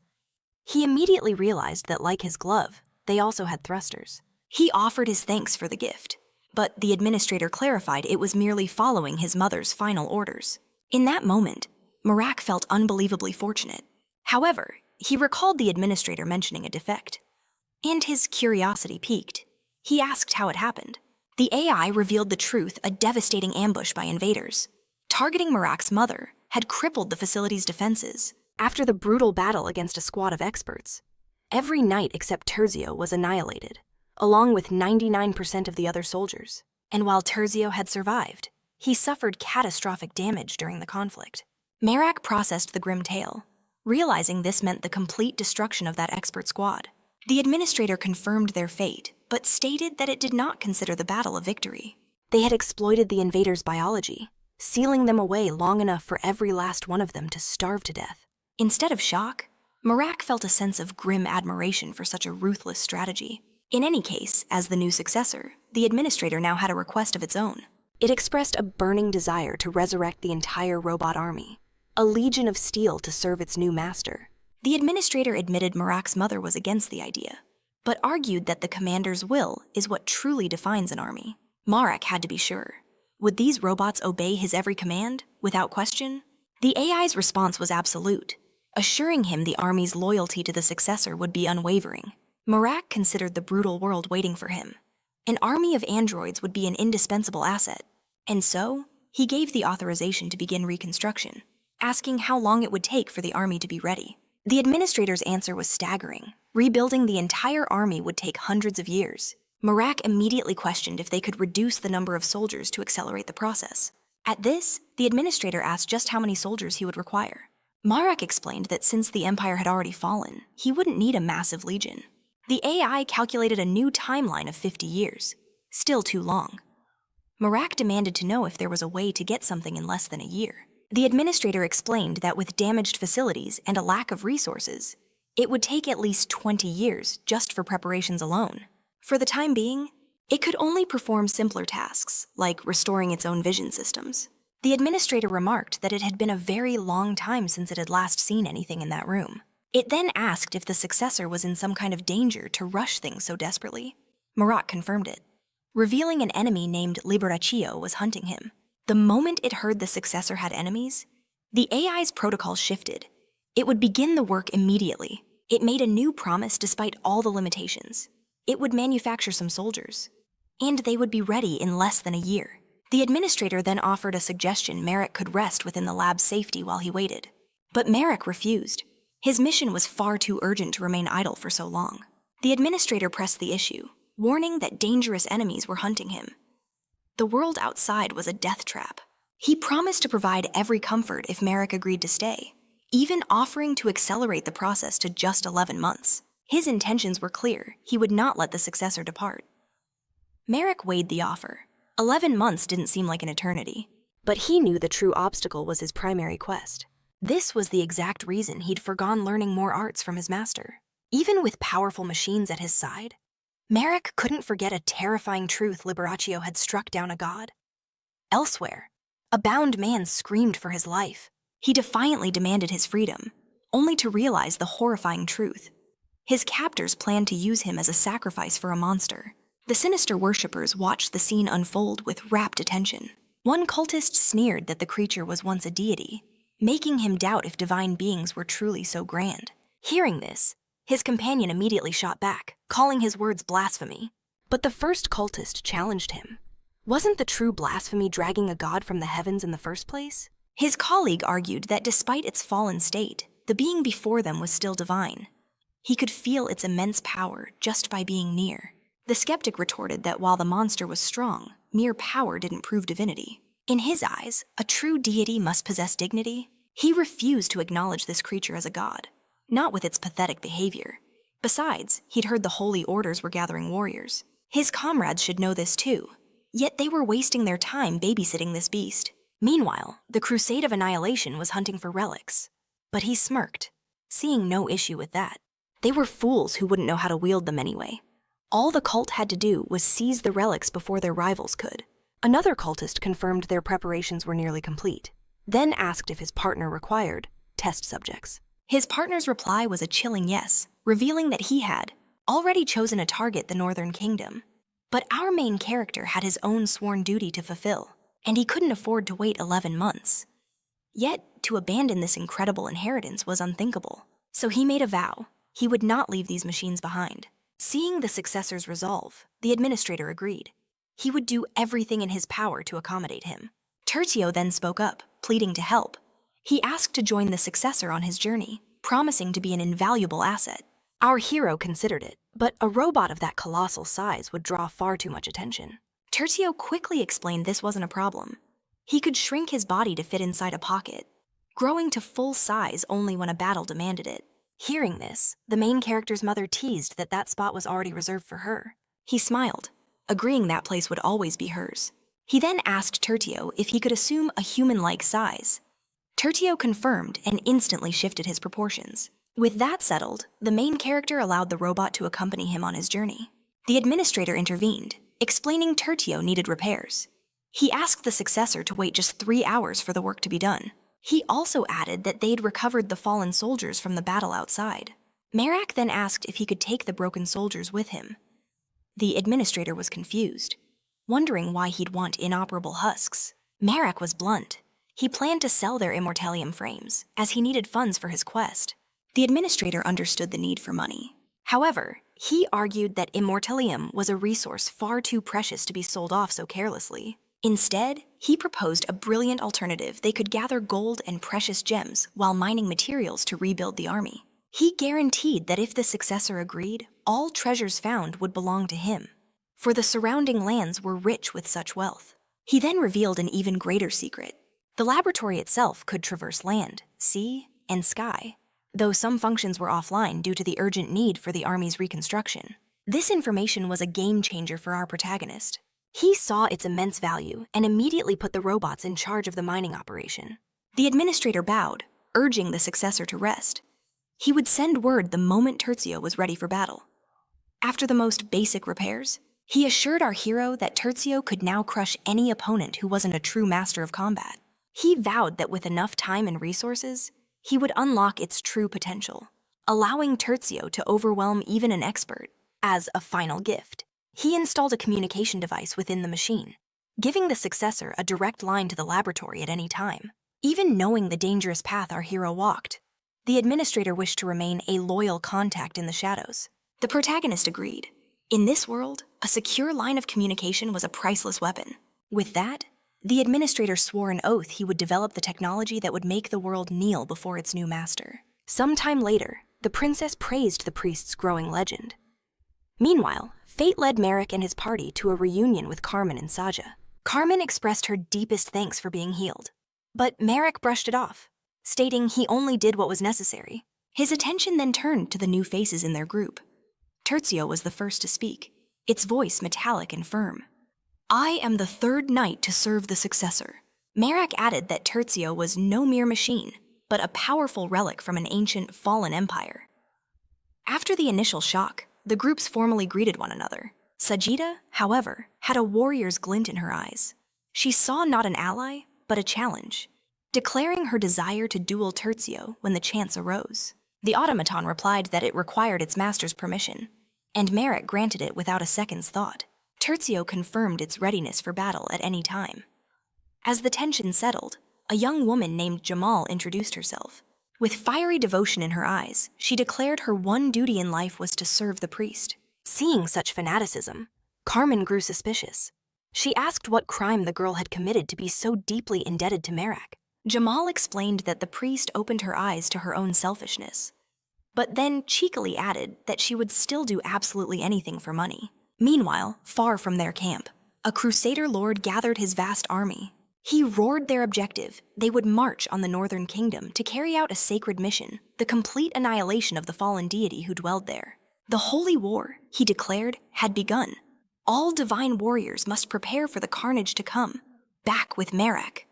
Speaker 1: He immediately realized that, like his glove, they also had thrusters. He offered his thanks for the gift, but the administrator clarified it was merely following his mother's final orders. In that moment, Marac felt unbelievably fortunate. However, he recalled the administrator mentioning a defect, and his curiosity piqued. He asked how it happened. The AI revealed the truth: a devastating ambush by invaders, targeting Marac's mother, had crippled the facility's defenses. After the brutal battle against a squad of experts, every knight except Terzio was annihilated, along with 99% of the other soldiers. And while Terzio had survived, he suffered catastrophic damage during the conflict. Marac processed the grim tale, realizing this meant the complete destruction of that expert squad. The administrator confirmed their fate, but stated that it did not consider the battle a victory. They had exploited the invaders' biology, sealing them away long enough for every last one of them to starve to death. Instead of shock, Marac felt a sense of grim admiration for such a ruthless strategy. In any case, as the new successor, the administrator now had a request of its own. It expressed a burning desire to resurrect the entire robot army, a legion of steel to serve its new master. The administrator admitted Marac's mother was against the idea, but argued that the commander's will is what truly defines an army. Marac had to be sure. Would these robots obey his every command, without question? The AI's response was absolute, assuring him the army's loyalty to the successor would be unwavering. Marac considered the brutal world waiting for him. An army of androids would be an indispensable asset, and so he gave the authorization to begin reconstruction, asking how long it would take for the army to be ready. The administrator's answer was staggering. Rebuilding the entire army would take hundreds of years. Marac immediately questioned if they could reduce the number of soldiers to accelerate the process. At this, the administrator asked just how many soldiers he would require. Marac explained that since the empire had already fallen, he wouldn't need a massive legion. The AI calculated a new timeline of 50 years. Still too long. Marac demanded to know if there was a way to get something in less than a year. The administrator explained that with damaged facilities and a lack of resources, it would take at least 20 years just for preparations alone. For the time being, it could only perform simpler tasks, like restoring its own vision systems. The administrator remarked that it had been a very long time since it had last seen anything in that room. It then asked if the successor was in some kind of danger to rush things so desperately. Marac confirmed it, revealing an enemy named Liberaccio was hunting him. The moment it heard the successor had enemies, the AI's protocol shifted. It would begin the work immediately. It made a new promise despite all the limitations. It would manufacture some soldiers, and they would be ready in less than a year. The administrator then offered a suggestion Marac could rest within the lab's safety while he waited. But Marac refused. His mission was far too urgent to remain idle for so long. The administrator pressed the issue, warning that dangerous enemies were hunting him. The world outside was a death trap. He promised to provide every comfort if Marac agreed to stay, even offering to accelerate the process to just 11 months. His intentions were clear. He would not let the successor depart. Marac weighed the offer. 11 months didn't seem like an eternity, but he knew the true obstacle was his primary quest. This was the exact reason he'd forgone learning more arts from his master. Even with powerful machines at his side, Marac couldn't forget a terrifying truth Liberatio had struck down a god. Elsewhere, a bound man screamed for his life. He defiantly demanded his freedom, only to realize the horrifying truth. His captors planned to use him as a sacrifice for a monster. The sinister worshippers watched the scene unfold with rapt attention. One cultist sneered that the creature was once a deity, making him doubt if divine beings were truly so grand. Hearing this, his companion immediately shot back, calling his words blasphemy. But the first cultist challenged him. Wasn't the true blasphemy dragging a god from the heavens in the first place? His colleague argued that despite its fallen state, the being before them was still divine. He could feel its immense power just by being near. The skeptic retorted that while the monster was strong, mere power didn't prove divinity. In his eyes, a true deity must possess dignity. He refused to acknowledge this creature as a god, not with its pathetic behavior. Besides, he'd heard the holy orders were gathering warriors. His comrades should know this too, yet they were wasting their time babysitting this beast. Meanwhile, the Crusade of Annihilation was hunting for relics. But he smirked, seeing no issue with that. They were fools who wouldn't know how to wield them anyway. All the cult had to do was seize the relics before their rivals could. Another cultist confirmed their preparations were nearly complete, then asked if his partner required test subjects. His partner's reply was a chilling yes, revealing that he had already chosen a target, the Northern Kingdom. But our main character had his own sworn duty to fulfill, and he couldn't afford to wait 11 months. Yet, to abandon this incredible inheritance was unthinkable. So he made a vow. He would not leave these machines behind. Seeing the successor's resolve, the administrator agreed. He would do everything in his power to accommodate him. Tertio then spoke up, pleading to help. He asked to join the successor on his journey, promising to be an invaluable asset. Our hero considered it, but a robot of that colossal size would draw far too much attention. Tertio quickly explained this wasn't a problem. He could shrink his body to fit inside a pocket, growing to full size only when a battle demanded it. Hearing this, the main character's mother teased that that spot was already reserved for her. He smiled, agreeing that place would always be hers. He then asked Tertio if he could assume a human-like size. Tertio confirmed and instantly shifted his proportions. With that settled, the main character allowed the robot to accompany him on his journey. The administrator intervened, explaining Tertio needed repairs. He asked the successor to wait just 3 hours for the work to be done. He also added that they'd recovered the fallen soldiers from the battle outside. Marac then asked if he could take the broken soldiers with him. The administrator was confused, wondering why he'd want inoperable husks. Marac was blunt. He planned to sell their immortalium frames, as he needed funds for his quest. The administrator understood the need for money. However, he argued that immortalium was a resource far too precious to be sold off so carelessly. Instead, he proposed a brilliant alternative. They could gather gold and precious gems while mining materials to rebuild the army. He guaranteed that if the successor agreed, all treasures found would belong to him, for the surrounding lands were rich with such wealth. He then revealed an even greater secret. The laboratory itself could traverse land, sea, and sky, though some functions were offline due to the urgent need for the army's reconstruction. This information was a game changer for our protagonist. He saw its immense value and immediately put the robots in charge of the mining operation. The administrator bowed, urging the successor to rest. He would send word the moment Tertio was ready for battle. After the most basic repairs, he assured our hero that Tertio could now crush any opponent who wasn't a true master of combat. He vowed that with enough time and resources, he would unlock its true potential, allowing Tertio to overwhelm even an expert. As a final gift, he installed a communication device within the machine, giving the successor a direct line to the laboratory at any time. Even knowing the dangerous path our hero walked, the administrator wished to remain a loyal contact in the shadows. The protagonist agreed. In this world, a secure line of communication was a priceless weapon. With that, the administrator swore an oath he would develop the technology that would make the world kneel before its new master. Sometime later, the princess praised the priest's growing legend. Meanwhile, fate led Marac and his party to a reunion with Carmen and Saja. Carmen expressed her deepest thanks for being healed, but Marac brushed it off, stating he only did what was necessary. His attention then turned to the new faces in their group. Tertio was the first to speak, its voice metallic and firm. "I am the third knight to serve the successor." Marac added that Tertio was no mere machine, but a powerful relic from an ancient, fallen empire. After the initial shock, the groups formally greeted one another. Sajida, however, had a warrior's glint in her eyes. She saw not an ally, but a challenge, declaring her desire to duel Terzio when the chance arose. The automaton replied that it required its master's permission, and Marac granted it without a second's thought. Terzio confirmed its readiness for battle at any time. As the tension settled, a young woman named Jamal introduced herself. With fiery devotion in her eyes, she declared her one duty in life was to serve the priest. Seeing such fanaticism, Carmen grew suspicious. She asked what crime the girl had committed to be so deeply indebted to Marac. Jamal explained that the priest opened her eyes to her own selfishness, but then cheekily added that she would still do absolutely anything for money. Meanwhile, far from their camp, a crusader lord gathered his vast army. He roared their objective: they would march on the northern kingdom to carry out a sacred mission, the complete annihilation of the fallen deity who dwelled there. The holy war, he declared, had begun. All divine warriors must prepare for the carnage to come. Back with Marac.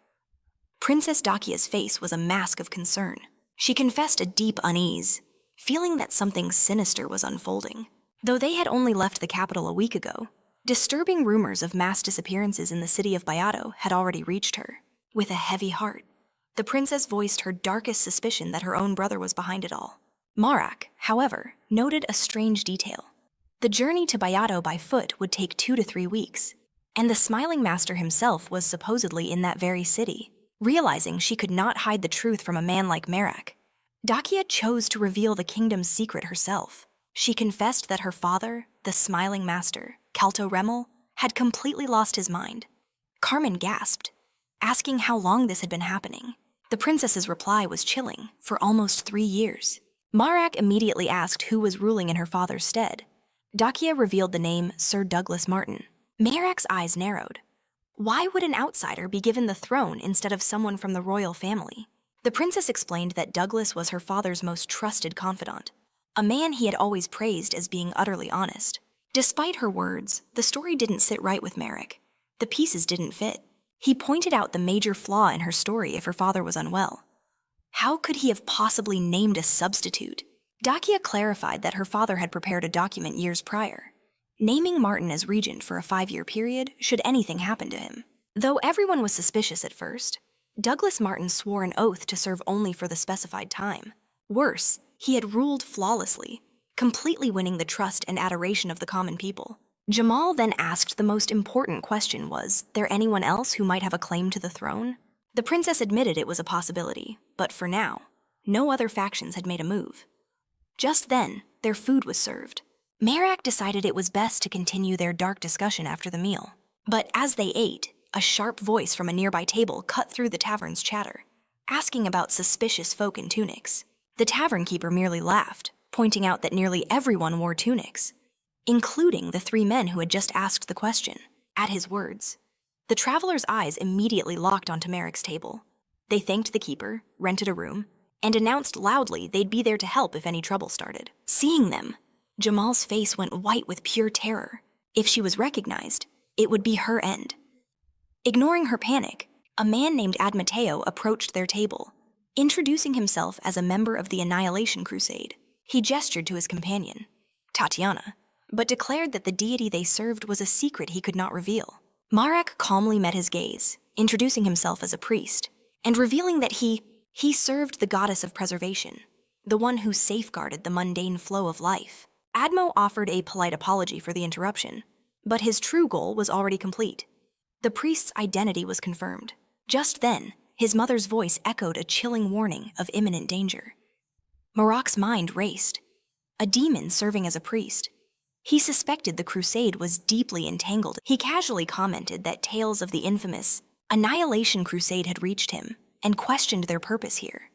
Speaker 1: Princess Dakia's face was a mask of concern. She confessed a deep unease, feeling that something sinister was unfolding. Though they had only left the capital a week ago, disturbing rumors of mass disappearances in the city of Bayato had already reached her. With a heavy heart, the princess voiced her darkest suspicion that her own brother was behind it all. Marac, however, noted a strange detail. The journey to Bayato by foot would take 2 to 3 weeks, and the smiling master himself was supposedly in that very city. Realizing she could not hide the truth from a man like Marac, Dakia chose to reveal the kingdom's secret herself. She confessed that her father, the smiling master, Kalto Remel, had completely lost his mind. Carmen gasped, asking how long this had been happening. The princess's reply was chilling: for almost 3 years. Marac immediately asked who was ruling in her father's stead. Dakia revealed the name Sir Douglas Martin. Marac's eyes narrowed. Why would an outsider be given the throne instead of someone from the royal family? The princess explained that Douglas was her father's most trusted confidant, a man he had always praised as being utterly honest. Despite her words, the story didn't sit right with Marac. The pieces didn't fit. He pointed out the major flaw in her story if her father was unwell. How could he have possibly named a substitute? Dakia clarified that her father had prepared a document years prior, naming Martin as regent for a 5-year period should anything happen to him. Though everyone was suspicious at first, Douglas Martin swore an oath to serve only for the specified time. Worse, he had ruled flawlessly, completely winning the trust and adoration of the common people. Jamal then asked the most important question: was there anyone else who might have a claim to the throne? The princess admitted it was a possibility, but for now, no other factions had made a move. Just then, their food was served. Marac decided it was best to continue their dark discussion after the meal. But as they ate, a sharp voice from a nearby table cut through the tavern's chatter, asking about suspicious folk in tunics. The tavern keeper merely laughed, pointing out that nearly everyone wore tunics, including the 3 men who had just asked the question. At his words, the traveler's eyes immediately locked onto Marac's table. They thanked the keeper, rented a room, and announced loudly they'd be there to help if any trouble started. Seeing them, Jamal's face went white with pure terror. If she was recognized, it would be her end. Ignoring her panic, a man named Admateo approached their table, introducing himself as a member of the Annihilation Crusade. He gestured to his companion, Tatiana, but declared that the deity they served was a secret he could not reveal. Marac calmly met his gaze, introducing himself as a priest, and revealing that he served the goddess of preservation, the one who safeguarded the mundane flow of life. Admo offered a polite apology for the interruption, but his true goal was already complete. The priest's identity was confirmed. Just then, his mother's voice echoed a chilling warning of imminent danger. Marac's mind raced. A demon serving as a priest. He suspected the crusade was deeply entangled. He casually commented that tales of the infamous Annihilation Crusade had reached him, and questioned their purpose here.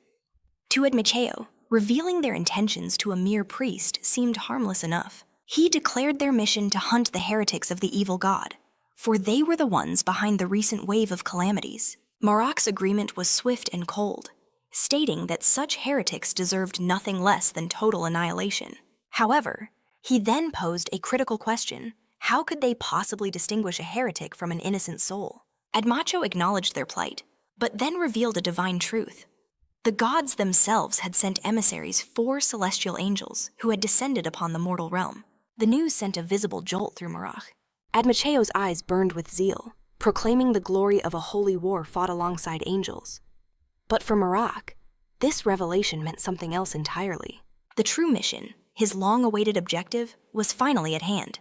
Speaker 1: To Admateo, revealing their intentions to a mere priest seemed harmless enough. He declared their mission to hunt the heretics of the evil god, for they were the ones behind the recent wave of calamities. Marac's agreement was swift and cold, stating that such heretics deserved nothing less than total annihilation. However, he then posed a critical question: how could they possibly distinguish a heretic from an innocent soul? Admacho acknowledged their plight, but then revealed a divine truth. The gods themselves had sent emissaries, 4 celestial angels, who had descended upon the mortal realm. The news sent a visible jolt through Marac. Admacheo's eyes burned with zeal, proclaiming the glory of a holy war fought alongside angels. But for Marac, this revelation meant something else entirely. The true mission, his long-awaited objective, was finally at hand.